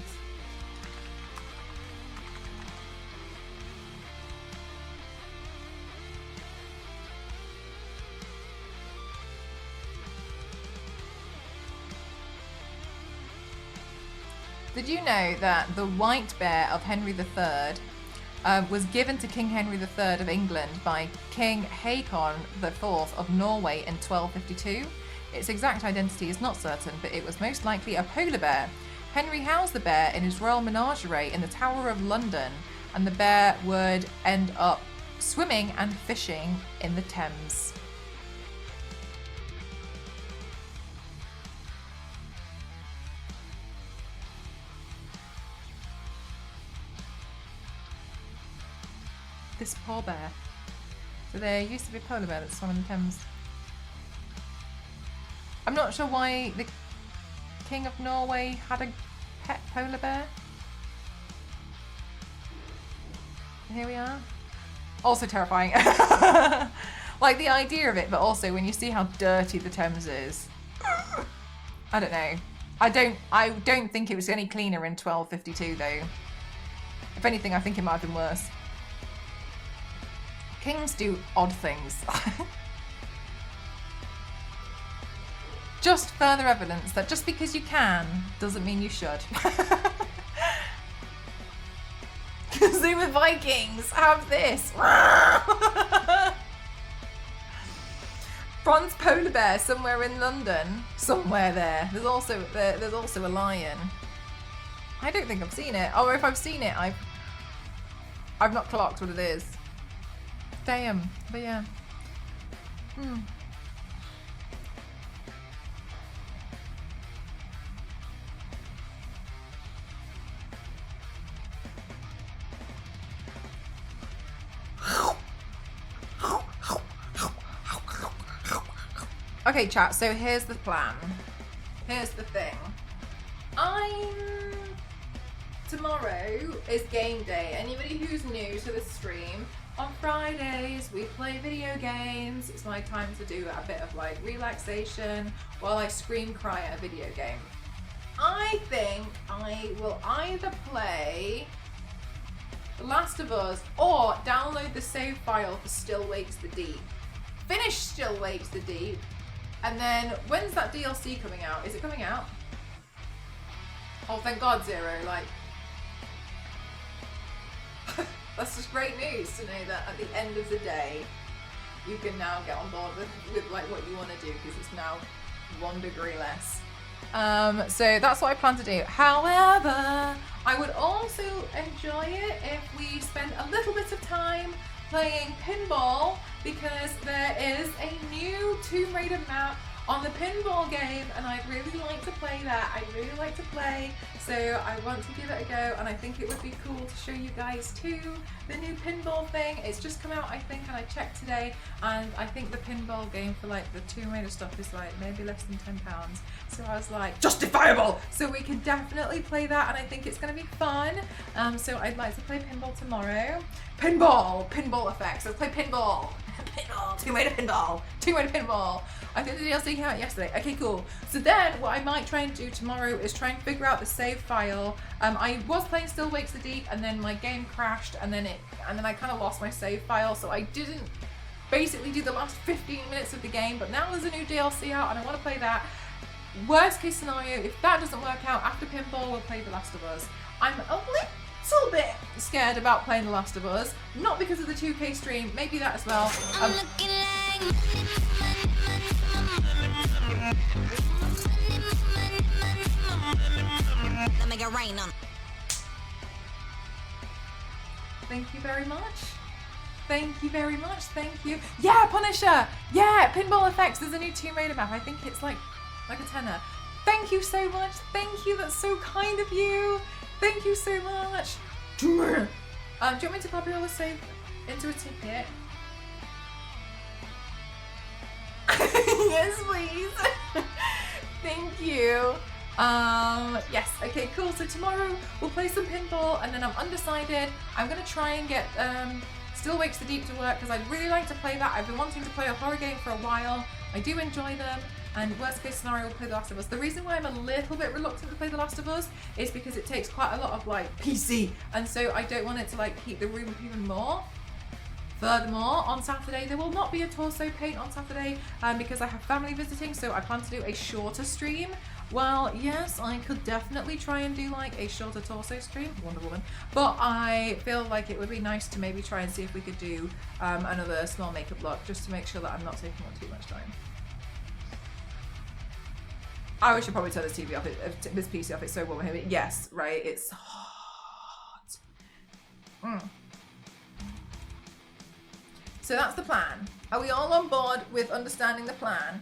Did you know that the white bear of Henry III was given to King Henry III of England by King Haakon IV of Norway in 1252? Its exact identity is not certain, but it was most likely a polar bear. Henry housed the bear in his royal menagerie in the Tower of London, and the bear would end up swimming and fishing in the Thames. This poor bear. So there used to be a polar bear that swam in the Thames. I'm not sure why the King of Norway had a pet polar bear. Here we are. Also terrifying. Like the idea of it, but also when you see how dirty the Thames is. I don't know. I don't think it was any cleaner in 1252 though. If anything, I think it might have been worse. Kings do odd things. Just further evidence that just because you can doesn't mean you should. Zoomer Vikings, have this. Bronze polar bear somewhere in London. Somewhere there. There's also a lion. I don't think I've seen it. Or if I've seen it, I've not clocked what it is. Damn, but yeah. Okay, chat, so here's the plan. Here's the thing. Tomorrow is game day. Anybody who's new to the stream, on Fridays we play video games. It's my time to do a bit of like relaxation while I scream cry at a video game. I think I will either play The Last of Us or download the save file for Still Wakes the Deep. Finish Still Wakes the Deep, and then when's that DLC coming out? Is it coming out? Oh, thank God, Zero. Like, that's just great news to know that at the end of the day, you can now get on board with like what you want to do because it's now 1 degree less. So that's what I plan to do. However, I would also enjoy it if we spend a little bit of time playing pinball because there is a new Tomb Raider map on the pinball game and I'd really like to play that. I'd really like to play, so I want to give it a go and I think it would be cool to show you guys too the new pinball thing. It's just come out, I think, and I checked today, and I think the pinball game for like the Tomb Raider stuff is like maybe less than £10. So I was like, justifiable! So we can definitely play that and I think it's going to be fun. So I'd like to play pinball tomorrow. Pinball effects. Let's play pinball. Tomb Raider pinball. I think the DLC came out yesterday. Okay, cool. So then what I might try and do tomorrow is try and figure out the save file. I was playing Still Wakes the Deep and then my game crashed and then I kind of lost my save file, so I didn't basically do the last 15 minutes of the game, but now there's a new DLC out and I want to play that. Worst case scenario, if that doesn't work out, after pinball we'll play The Last of Us. I'm a little bit scared about playing The Last of Us, not because of the 2K stream, maybe that as well. Let me get rain on. Thank you very much. Thank you very much. Thank you. Yeah, Punisher. Yeah, pinball effects. There's a new Tomb Raider map. I think it's like a tenner. Thank you so much. Thank you. That's so kind of you. Thank you so much. Do you want me to copy all the save into a ticket? Yes, please. Thank you. Yes, okay, cool. So tomorrow we'll play some pinball, and then I'm undecided. I'm gonna try and get Still Wakes the Deep to work because I'd really like to play that. I've been wanting to play a horror game for a while. I do enjoy them, and worst case scenario, we'll play The Last of Us. The reason why I'm a little bit reluctant to play The Last of Us is because it takes quite a lot of like PC, and so I don't want it to like heat the room up even more. Furthermore, on Saturday there will not be a torso paint on Saturday because I have family visiting, so I plan to do a shorter stream. Well, yes, I could definitely try and do like a shorter torso stream, Wonder Woman, but I feel like it would be nice to maybe try and see if we could do another small makeup look, just to make sure that I'm not taking up too much time. I should probably turn this TV off, this PC off, it's so warm here. Yes, right, it's hot. So that's the plan. Are we all on board with understanding the plan?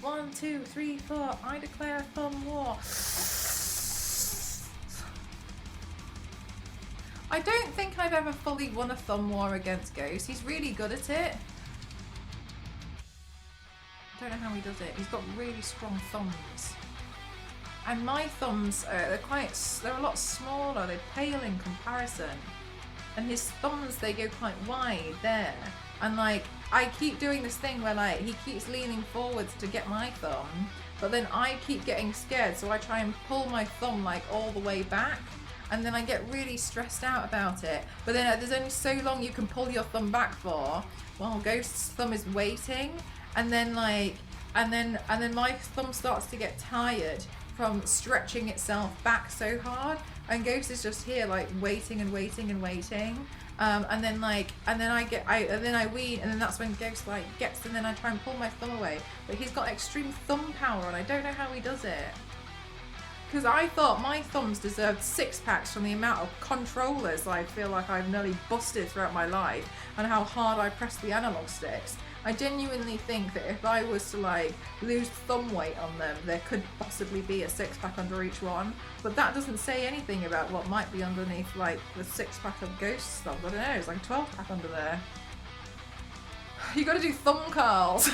1, 2, 3, 4, I declare thumb war. I don't think I've ever fully won a thumb war against Ghost. He's really good at it. I don't know how he does it. He's got really strong thumbs. And my thumbs, they're a lot smaller. They pale in comparison. And his thumbs, they go quite wide there. And like, I keep doing this thing where like, he keeps leaning forwards to get my thumb, but then I keep getting scared, so I try and pull my thumb like all the way back, and then I get really stressed out about it. But then there's only so long you can pull your thumb back for, while Ghost's thumb is waiting, and then like, and then my thumb starts to get tired from stretching itself back so hard, and Ghost is just here like waiting and waiting and waiting, and then I wean, and then that's when Ghost like gets, and then I try and pull my thumb away, but he's got extreme thumb power, and I don't know how he does it, because I thought my thumbs deserved 6-packs from the amount of controllers I feel like I've nearly busted throughout my life, and how hard I press the analog sticks. I genuinely think that if I was to like lose thumb weight on them, there could possibly be a 6-pack under each one, but that doesn't say anything about what might be underneath like the 6-pack of Ghost stuff. I don't know, it's like a 12-pack under there. You gotta do thumb curls.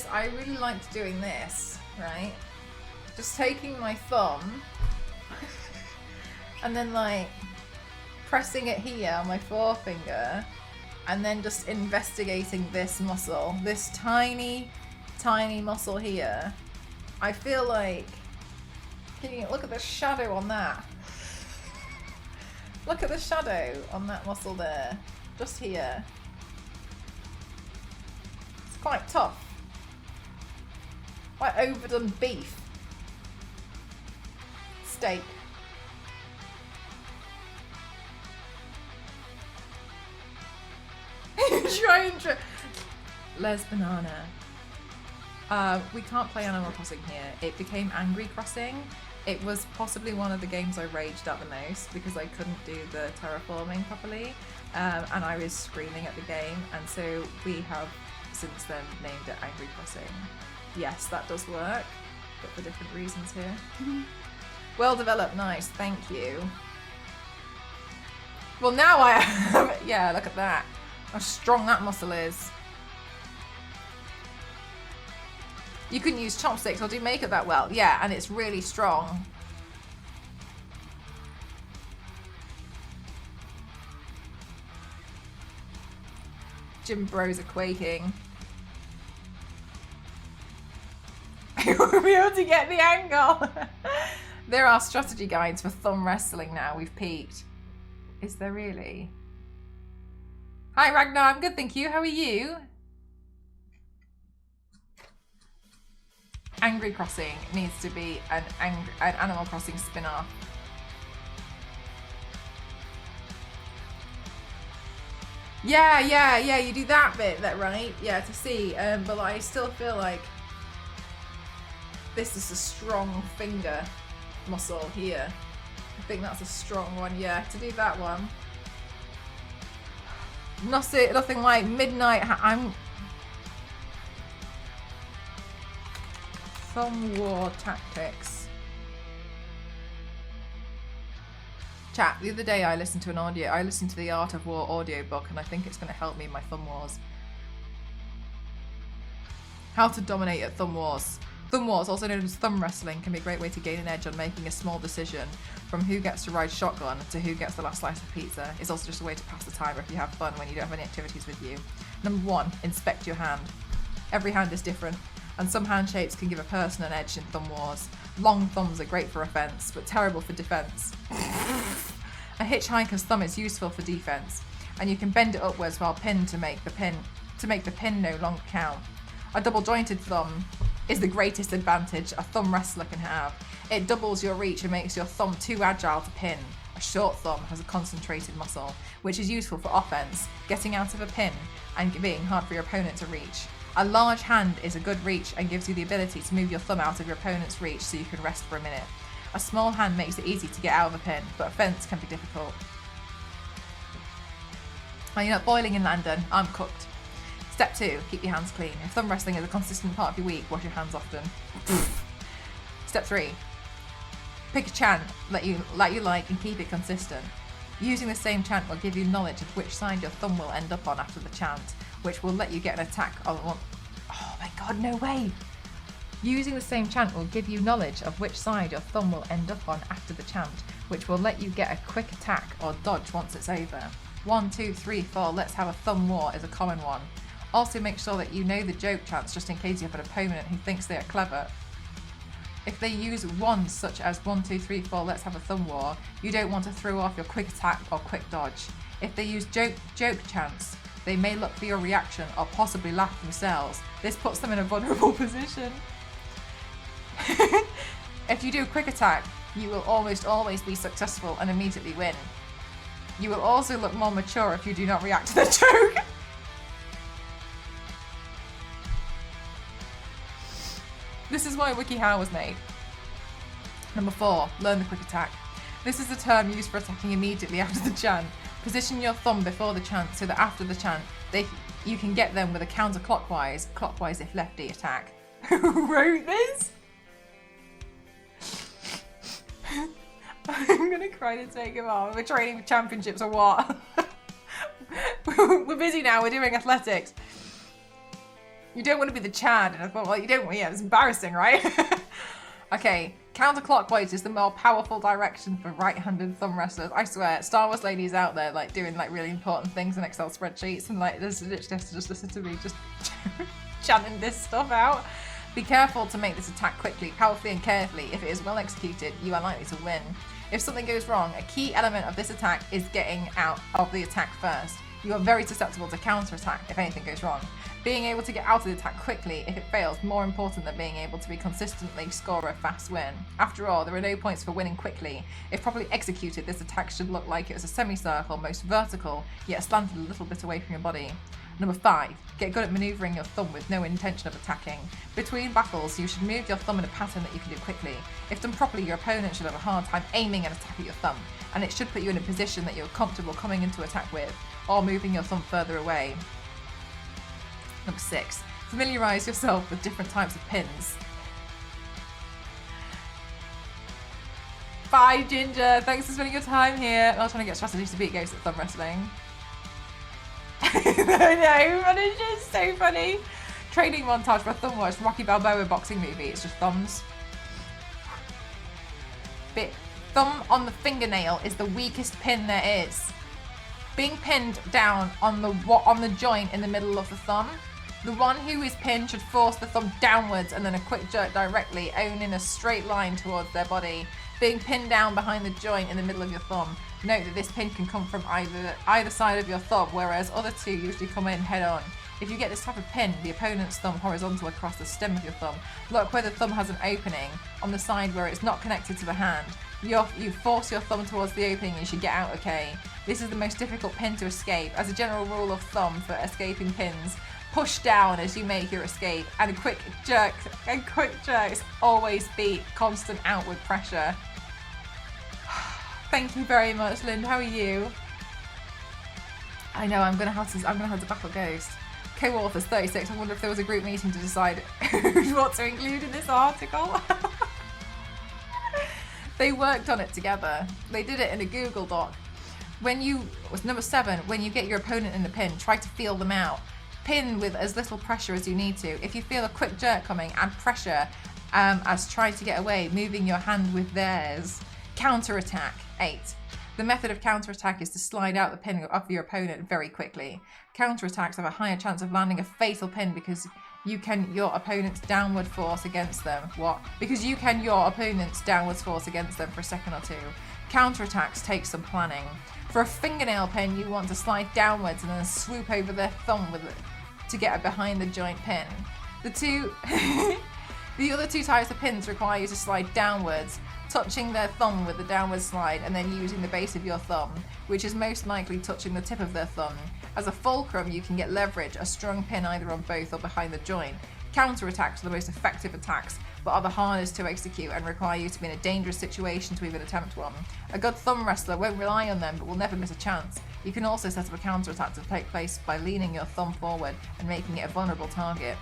I really liked doing this, right? Just taking my thumb and then like pressing it here on my forefinger, and then just investigating this muscle, this tiny muscle here. I feel like, can you look at the shadow on that? Look at the shadow on that muscle there, just here. It's quite tough. Like overdone beef. Steak. Les Banana. We can't play Animal Crossing here. It became Angry Crossing. It was possibly one of the games I raged at the most because I couldn't do the terraforming properly, and I was screaming at the game, and so we have since then named it Angry Crossing. Yes, that does work, but for different reasons here. Well developed, nice, thank you. Well, now I have, yeah, look at that. How strong that muscle is. You can use chopsticks or do makeup that well. Yeah, and it's really strong. Gym bros are quaking. I won't be able to get the angle. There are strategy guides for thumb wrestling now. We've peaked. Is there really? Hi Ragnar, I'm good, thank you. How are you? Angry Crossing needs to be an Animal Crossing spin-off. Yeah, you do that bit, that right? Yeah, to see. But like, I still feel like this is a strong finger muscle here. I think that's a strong one, yeah, to do that one. Nothing like midnight, I'm... Thumb war tactics. Chat, the other day I listened to the Art of War audiobook, and I think it's going to help me in my thumb wars. How to dominate at thumb wars. Thumb wars, also known as thumb wrestling, can be a great way to gain an edge on making a small decision, from who gets to ride shotgun to who gets the last slice of pizza. It's also just a way to pass the time if you have fun when you don't have any activities with you. Number 1, inspect your hand. Every hand is different, and some hand shapes can give a person an edge in thumb wars. Long thumbs are great for offense, but terrible for defense. A hitchhiker's thumb is useful for defense, and you can bend it upwards while pinned to make the pin no longer count. A double jointed thumb is the greatest advantage a thumb wrestler can have. It doubles your reach and makes your thumb too agile to pin. A short thumb has a concentrated muscle, which is useful for offense, getting out of a pin, and being hard for your opponent to reach. A large hand is a good reach and gives you the ability to move your thumb out of your opponent's reach so you can rest for a minute. A small hand makes it easy to get out of a pin, but offense can be difficult. Are you not boiling in London? I'm cooked. Step 2, keep your hands clean. If thumb wrestling is a consistent part of your week, wash your hands often. Step 3, pick a chant that you like and keep it consistent. Using the same chant will give you knowledge of which side your thumb will end up on after the chant, which will let you get an attack on one. Oh my god, no way! Using the same chant will give you knowledge of which side your thumb will end up on after the chant, which will let you get a quick attack or dodge once it's over. 1, 2, 3, 4, let's have a thumb war is a common one. Also make sure that you know the joke chants just in case you have an opponent who thinks they are clever. If they use ones such as 1, 2, 3, 4, let's have a thumb war, you don't want to throw off your quick attack or quick dodge. If they use joke chants, they may look for your reaction or possibly laugh themselves. This puts them in a vulnerable position. If you do a quick attack, you will almost always be successful and immediately win. You will also look more mature if you do not react to the joke. This is why WikiHow was made. Number 4, learn the quick attack. This is the term used for attacking immediately after the chant. Position your thumb before the chant so that after the chant, you can get them with a counterclockwise, clockwise if lefty attack. Who wrote this? I'm gonna cry to take him off. We're training for championships or what? We're busy now, we're doing athletics. You don't want to be the Chad. And I thought, well, you don't, yeah, it's embarrassing, right? Okay, counterclockwise is the more powerful direction for right-handed thumb wrestlers. I swear, Star Wars ladies out there, like, doing, like, really important things in Excel spreadsheets, and, like, this literally has to just listen to me just chanting this stuff out. Be careful to make this attack quickly, powerfully, and carefully. If it is well executed, you are likely to win. If something goes wrong, a key element of this attack is getting out of the attack first. You are very susceptible to counter-attack if anything goes wrong. Being able to get out of the attack quickly if it fails more important than being able to be consistently score a fast win. After all, there are no points for winning quickly. If properly executed, this attack should look like it was a semicircle, most vertical, yet slanted a little bit away from your body. Number 5, get good at manoeuvring your thumb with no intention of attacking. Between battles, you should move your thumb in a pattern that you can do quickly. If done properly, your opponent should have a hard time aiming an attack at your thumb, and it should put you in a position that you're comfortable coming into attack with, or moving your thumb further away. Number 6, familiarise yourself with different types of pins. Bye, Ginger. Thanks for spending your time here. I'm trying to get strategies to beat ghosts at thumb wrestling. I know, but it's just so funny. Training montage for a thumb watch, Rocky Balboa boxing movie. It's just thumbs. Thumb on the fingernail is the weakest pin there is. Being pinned down on the joint in the middle of the thumb. The one who is pinned should force the thumb downwards and then a quick jerk directly, in a straight line towards their body. Being pinned down behind the joint in the middle of your thumb. Note that this pin can come from either side of your thumb, whereas other two usually come in head on. If you get this type of pin, the opponent's thumb horizontal across the stem of your thumb, look where the thumb has an opening on the side where it's not connected to the hand. You force your thumb towards the opening and you should get out okay. This is the most difficult pin to escape. As a general rule of thumb for escaping pins, push down as you make your escape, and quick jerks always beat constant outward pressure. Thank you very much, Lind. How are you? I know I'm gonna have to battle Ghost. Co-authors 36. I wonder if there was a group meeting to decide what to include in this article. They worked on it together. They did it in a Google Doc. Number 7, when you get your opponent in the pin, try to feel them out. Pin with as little pressure as you need to. If you feel a quick jerk coming, add pressure as try to get away, moving your hand with theirs. Counter-attack. 8. The method of counter-attack is to slide out the pin of your opponent very quickly. Counter-attacks have a higher chance of landing a fatal pin because you can your opponent's downward force against them. What? Because you can your opponent's downward force against them for a second or two. Counter-attacks take some planning. For a fingernail pin, you want to slide downwards and then swoop over their thumb with it to get it behind the joint pin. The other two types of pins require you to slide downwards, touching their thumb with the downward slide and then using the base of your thumb, which is most likely touching the tip of their thumb. As a fulcrum, you can get leverage, a strong pin either on both or behind the joint. Counter-attacks are the most effective attacks, but are the hardest to execute and require you to be in a dangerous situation to even attempt one. A good thumb wrestler won't rely on them, but will never miss a chance. You can also set up a counter-attack to take place by leaning your thumb forward and making it a vulnerable target.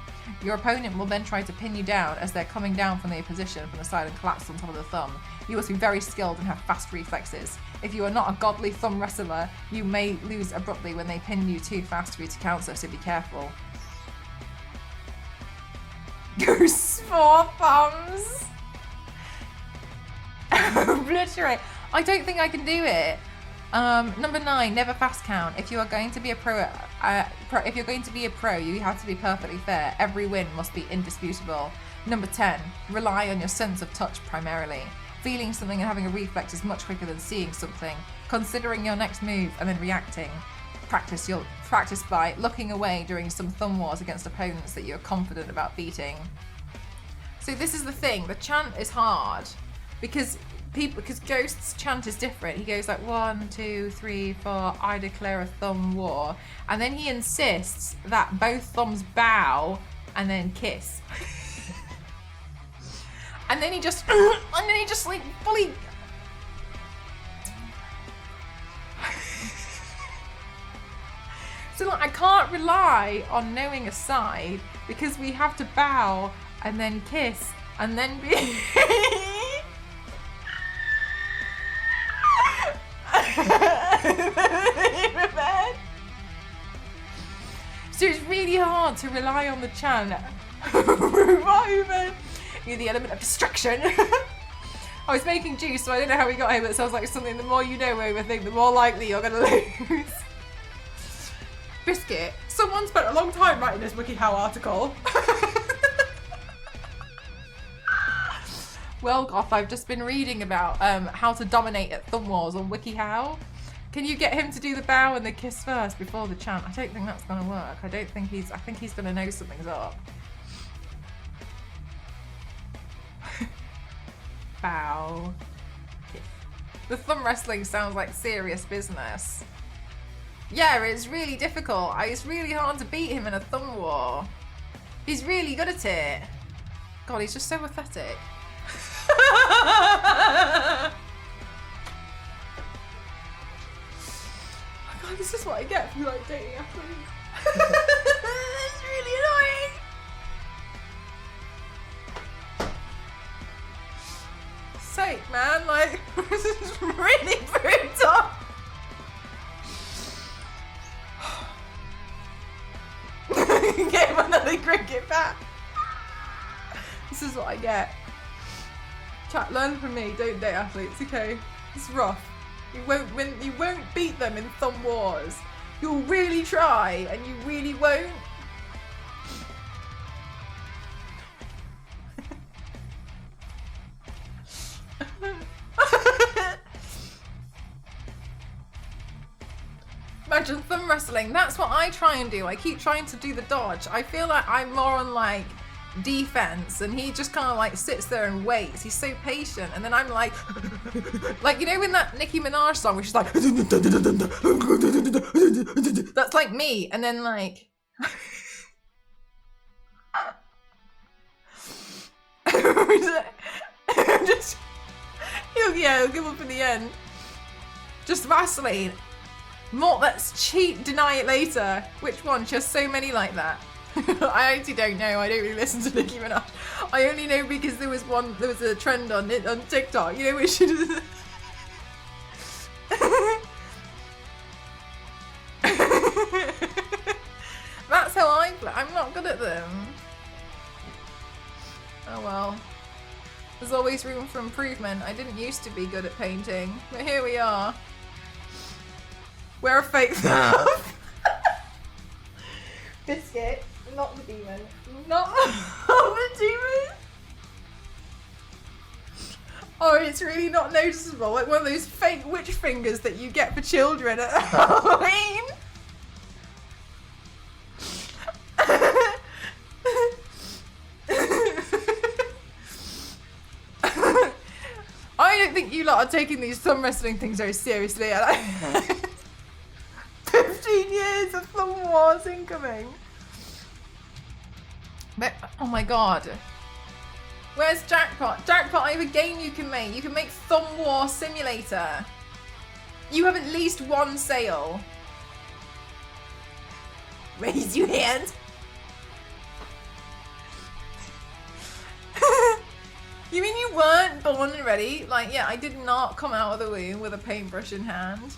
Your opponent will then try to pin you down as they're coming down from their position from the side and collapse on top of the thumb. You must be very skilled and have fast reflexes. If you are not a godly thumb wrestler, you may lose abruptly when they pin you too fast for you to counter, so be careful. Ghosts 4 thumbs. Obliterate. I don't think I can do it. Number 9, never fast count. If you are going to be a pro, you have to be perfectly fair. Every win must be indisputable. Number 10, rely on your sense of touch primarily. Feeling something and having a reflex is much quicker than seeing something. Considering your next move and then reacting. Practice by looking away during some thumb wars against opponents that you're confident about beating. So this is the thing, the chant is hard because Ghost's chant is different. He goes like 1, 2, 3, 4, I declare a thumb war, and then he insists that both thumbs bow and then kiss. and then he just like fully So like, I can't rely on knowing a side because we have to bow and then kiss and then be So it's really hard to rely on the chant. You're the element of distraction. I was making juice, so I don't know how we got here, but it sounds like something the more you know overthink, the more likely you're gonna lose. Biscuit, someone spent a long time writing this WikiHow article. Well, Goth, I've just been reading about how to dominate at thumb wars on WikiHow. Can you get him to do the bow and the kiss first before the chant? I don't think that's going to work. I think he's going to know something's up. Bow. Kiss. The thumb wrestling sounds like serious business. Yeah, it's really difficult. It's really hard to beat him in a thumb war. He's really good at it. God, he's just so pathetic. Oh God, this is what I get from like dating athletes. It's really annoying. Sake, man, like this is really brutal. Get him another cricket bat. This is what I get. Chat, learn from me, don't date athletes, okay? It's rough. You won't win, you won't beat them in thumb wars. You'll really try and you really won't. dodge and thumb wrestling. That's what I try and do. I keep trying to do the dodge. I feel like I'm more on like defense, and he just kind of like sits there and waits. He's so patient, and then I'm like, like, you know, in that Nicki Minaj song, where she's like, that's like me, and then like, just, he'll give up in the end. Just Vaseline. More, let's cheat, deny it later. Which one? She has so many like that. I actually don't know. I don't really listen to Nicki Minaj. I only know because there was a trend on TikTok. You know where she does. That's how I play. I'm not good at them. Oh well. There's always room for improvement. I didn't used to be good at painting, but here we are. Wear a fake thumb. Biscuit, not the demon. Not the demon. Oh, it's really not noticeable. Like one of those fake witch fingers that you get for children at Halloween. I don't think you lot are taking these thumb wrestling things very seriously. 15 years of thumb wars incoming. But, oh my god. Where's Jackpot? Jackpot, I have a game you can make. You can make Thumb War Simulator. You have at least one sale. Raise your hand. You mean you weren't born and ready? Like, yeah, I did not come out of the womb with a paintbrush in hand.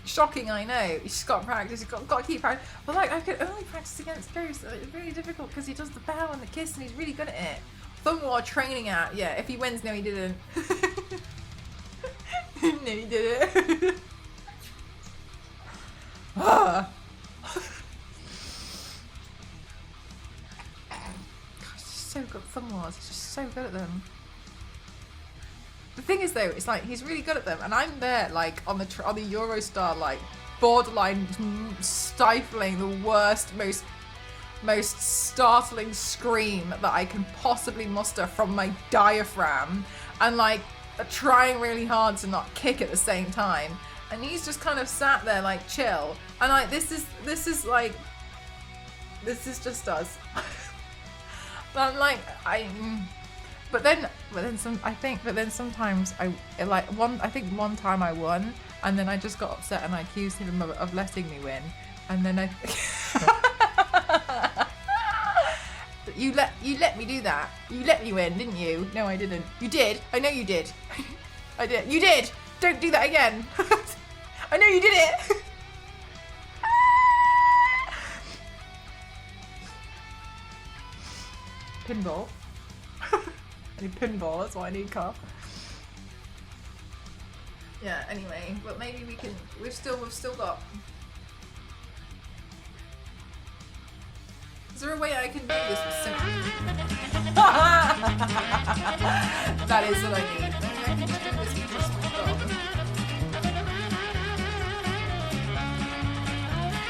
Shocking, I know. You just got to practice. You've got to keep practicing. But like, I could only practice against Ghost. It's really difficult because he does the bow and the kiss, and he's really good at it. Thumb War training out. Yeah, if he wins, no, he didn't. No, he didn't. Ah. Gosh, he's so good at Thumb Wars. He's just so good at them. The thing is, though, it's like he's really good at them, and I'm there, like on the Eurostar, like borderline stifling the worst, most startling scream that I can possibly muster from my diaphragm, and like trying really hard to not kick at the same time. And he's just kind of sat there, like chill, and like this is just us. But I'm like But then sometimes I think one time I won, and then I just got upset and I accused him of letting me win, and then you let me do that. You let me win, didn't you? No, I didn't. You did. I know you did. I did. You did. Don't do that again. I know you did it. Pinball. I need pinball, that's what I need, Carl. Yeah, anyway, but maybe we can, we've still got. Is there a way I can do this with simple? That is what I need. Maybe I can just do this with just my dog.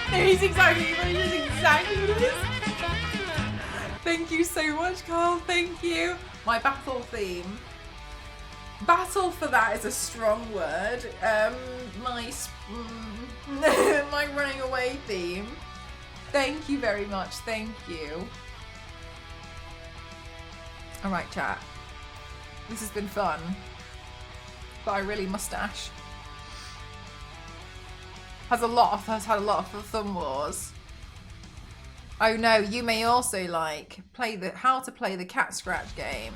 No, he's exactly what it is. Thank you so much, Carl, thank you. My battle theme. Battle for that is a strong word. My running away theme. Thank you very much, thank you. Alright, chat. This has been fun. But I really mustache. Has had a lot of thumb wars. Oh no, you may also like how to play the cat scratch game.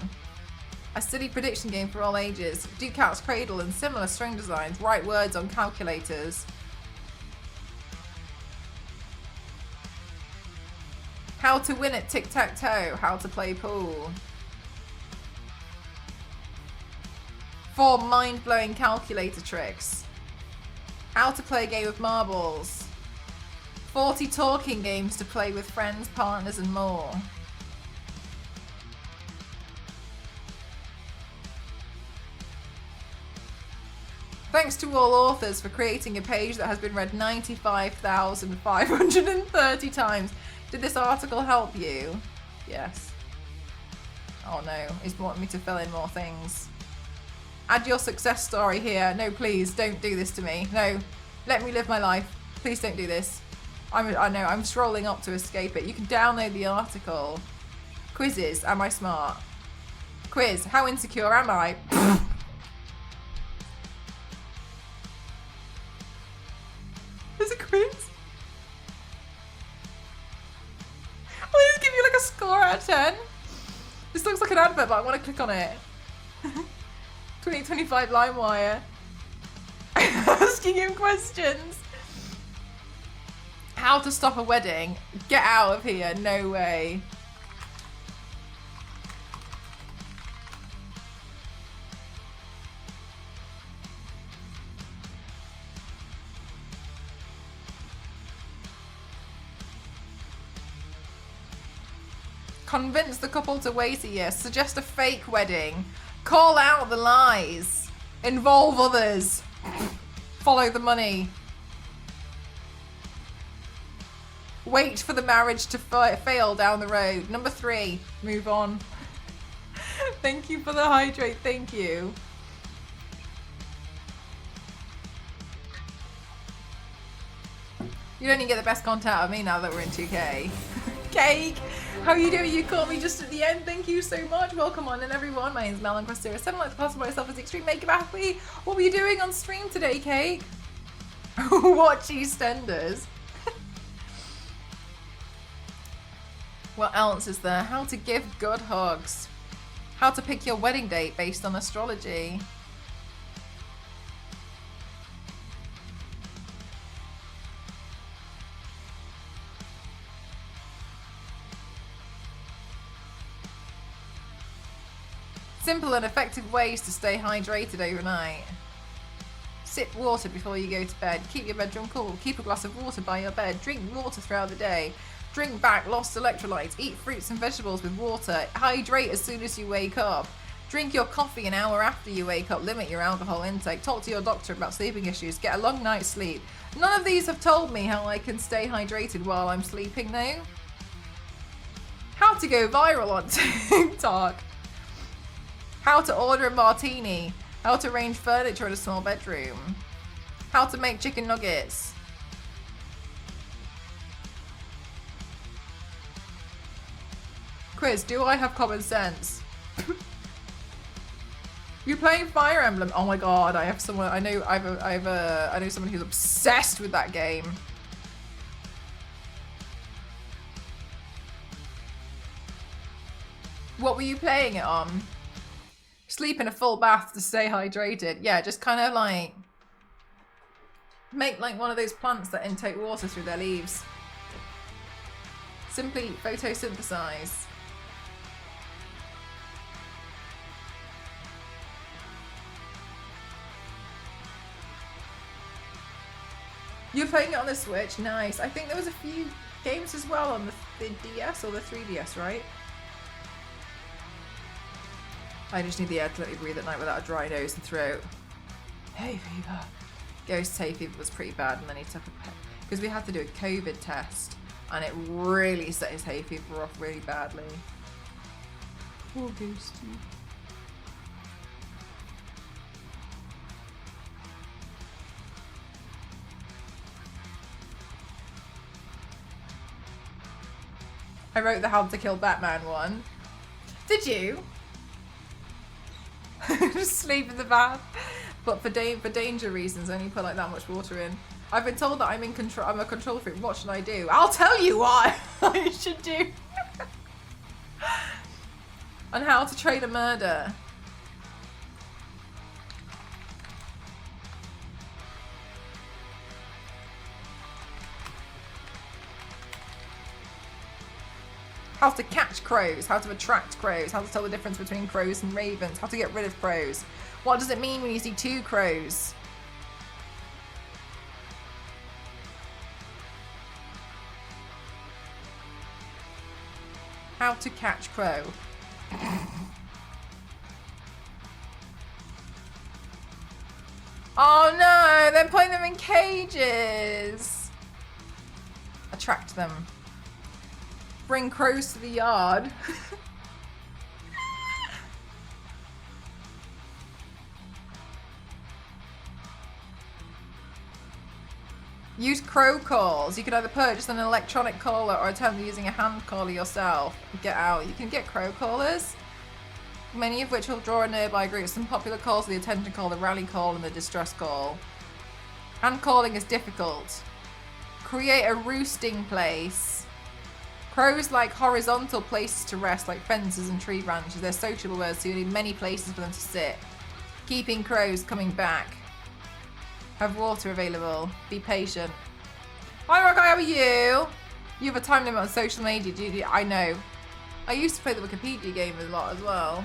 A silly prediction game for all ages. Do cat's cradle and similar string designs. Write words on calculators. How to win at tic-tac-toe. How to play pool. 4 mind-blowing calculator tricks. How to play a game of marbles. 40 talking games to play with friends, partners, and more. Thanks to all authors for creating a page that has been read 95,530 times. Did this article help you? Yes. Oh no, he's wanting me to fill in more things. Add your success story here. No, please, don't do this to me. No, let me live my life. Please don't do this. I know, I'm scrolling up to escape it. You can download the article. Quizzes, am I smart? Quiz, how insecure am I? There's a quiz? I'll just give you like a score out of 10. This looks like an advert, but I want to click on it. 2025 LimeWire. Asking him questions. How to stop a wedding? Get out of here. No way. Convince the couple to wait a year. Suggest a fake wedding. Call out the lies. Involve others. Follow the money. Wait for the marriage to fail down the road. Number 3, move on. Thank you for the hydrate. Thank you. You don't even get the best content out of me now that we're in 2K. Cake! How are you doing? You caught me just at the end. Thank you so much. Welcome on in, everyone. My name's Melon Quest 07. I like to classify myself as extreme makeup athlete. What were you doing on stream today, Cake? Watch EastEnders. What else is there? How to give good hugs. How to pick your wedding date based on astrology. Simple and effective ways to stay hydrated overnight. Sip water before you go to bed. Keep your bedroom cool. Keep a glass of water by your bed. Drink water throughout the day. Drink back lost electrolytes. Eat fruits and vegetables with water. Hydrate as soon as you wake up. Drink your coffee an hour after you wake up. Limit your alcohol intake. Talk to your doctor about sleeping issues. Get a long night's sleep. None of these have told me how I can stay hydrated while I'm sleeping though. How to go viral on TikTok. How to order a martini. How to arrange furniture in a small bedroom. How to make chicken nuggets. Quiz, do I have common sense? You're playing Fire Emblem. Oh my god, I have someone I know I know someone who's obsessed with that game. What were you playing it on? Sleep in a full bath to stay hydrated. Yeah, just kind of like make like one of those plants that intake water through their leaves. Simply photosynthesize. You're playing it on the Switch? Nice. I think there was a few games as well on the DS or the 3DS, right? I just need the air to let me breathe at night without a dry nose and throat. Hay fever. Ghost's hay fever was pretty bad, and then he took a because we had to do a COVID test, and it really set his hay fever off really badly. Poor Ghosty. I wrote the How to Kill Batman one. Did you? Just sleep in the bath. But for danger reasons, only put like that much water in. I've been told that I'm in control. I'm a control freak. What should I do? I'll tell you what I should do. On how to train a murder. How to catch crows, how to attract crows, how to tell the difference between crows and ravens, how to get rid of crows. What does it mean when you see 2 crows? How to catch crow. Oh no, they're putting them in cages. Attract them. Bring crows to the yard. Use crow calls. You can either purchase an electronic caller or attempt using a hand caller yourself. Get out. You can get crow callers, many of which will draw a nearby group. Some popular calls are the attention call, the rally call, and the distress call. Hand calling is difficult. Create a roosting place. Crows like horizontal places to rest, like fences and tree branches. They're sociable birds, so you need many places for them to sit. Keeping crows coming back. Have water available. Be patient. Hi, Rock, how are you? You have a time limit on social media, do you? I know. I used to play the Wikipedia game a lot as well.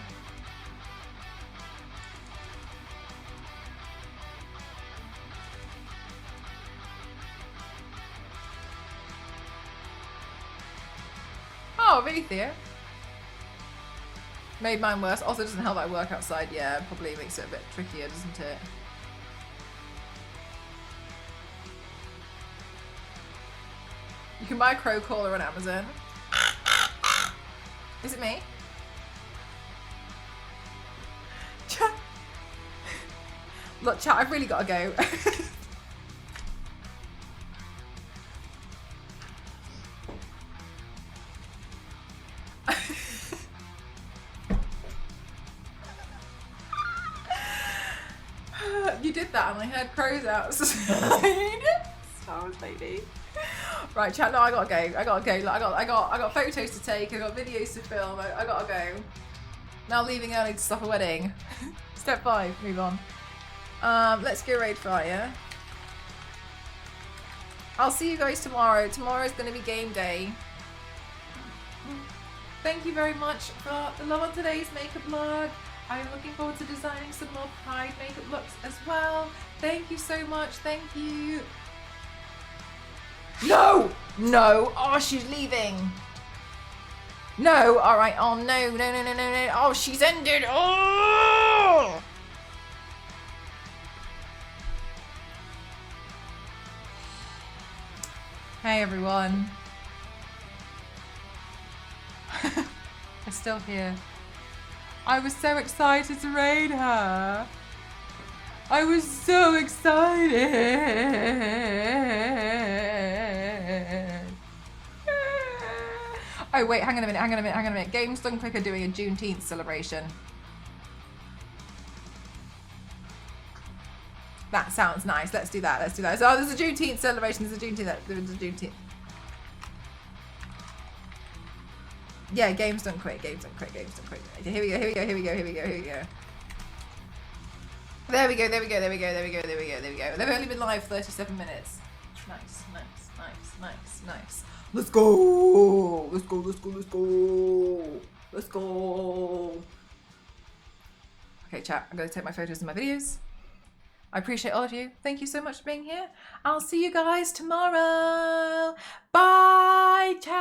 Oh, really, Theo? Made mine worse. Also, doesn't help that I work outside. Yeah, probably makes it a bit trickier, doesn't it? You can buy a crow caller on Amazon. Is it me? Chat. Look, chat, I've really got to go. You did that and I heard crows outside. Stars, baby. Right, chat. No, I gotta go. I gotta go. I got photos to take. I got videos to film. I gotta go. Now leaving early to stop a wedding. Step 5. Move on. Let's go raid fire. I'll see you guys tomorrow. Tomorrow's gonna be game day. Thank you very much for the love on today's makeup vlog. I'm looking forward to designing some more Pride makeup looks as well. Thank you so much. Thank you. No! No! Oh, she's leaving. No! Alright. Oh, no. No. Oh, she's ended. Oh! Hey, everyone. I'm still here. I was so excited to raid her. I was so excited. Oh wait, hang on a minute. Games Done Quick are doing a Juneteenth celebration. That sounds nice. Let's do that. So there's a Juneteenth celebration. There's a Juneteenth. Yeah, Games Done Quick. Here we go. There we go. They've only been live 37 minutes. Nice. Let's go. Okay, chat. I'm going to take my photos and my videos. I appreciate all of you. Thank you so much for being here. I'll see you guys tomorrow. Bye, chat.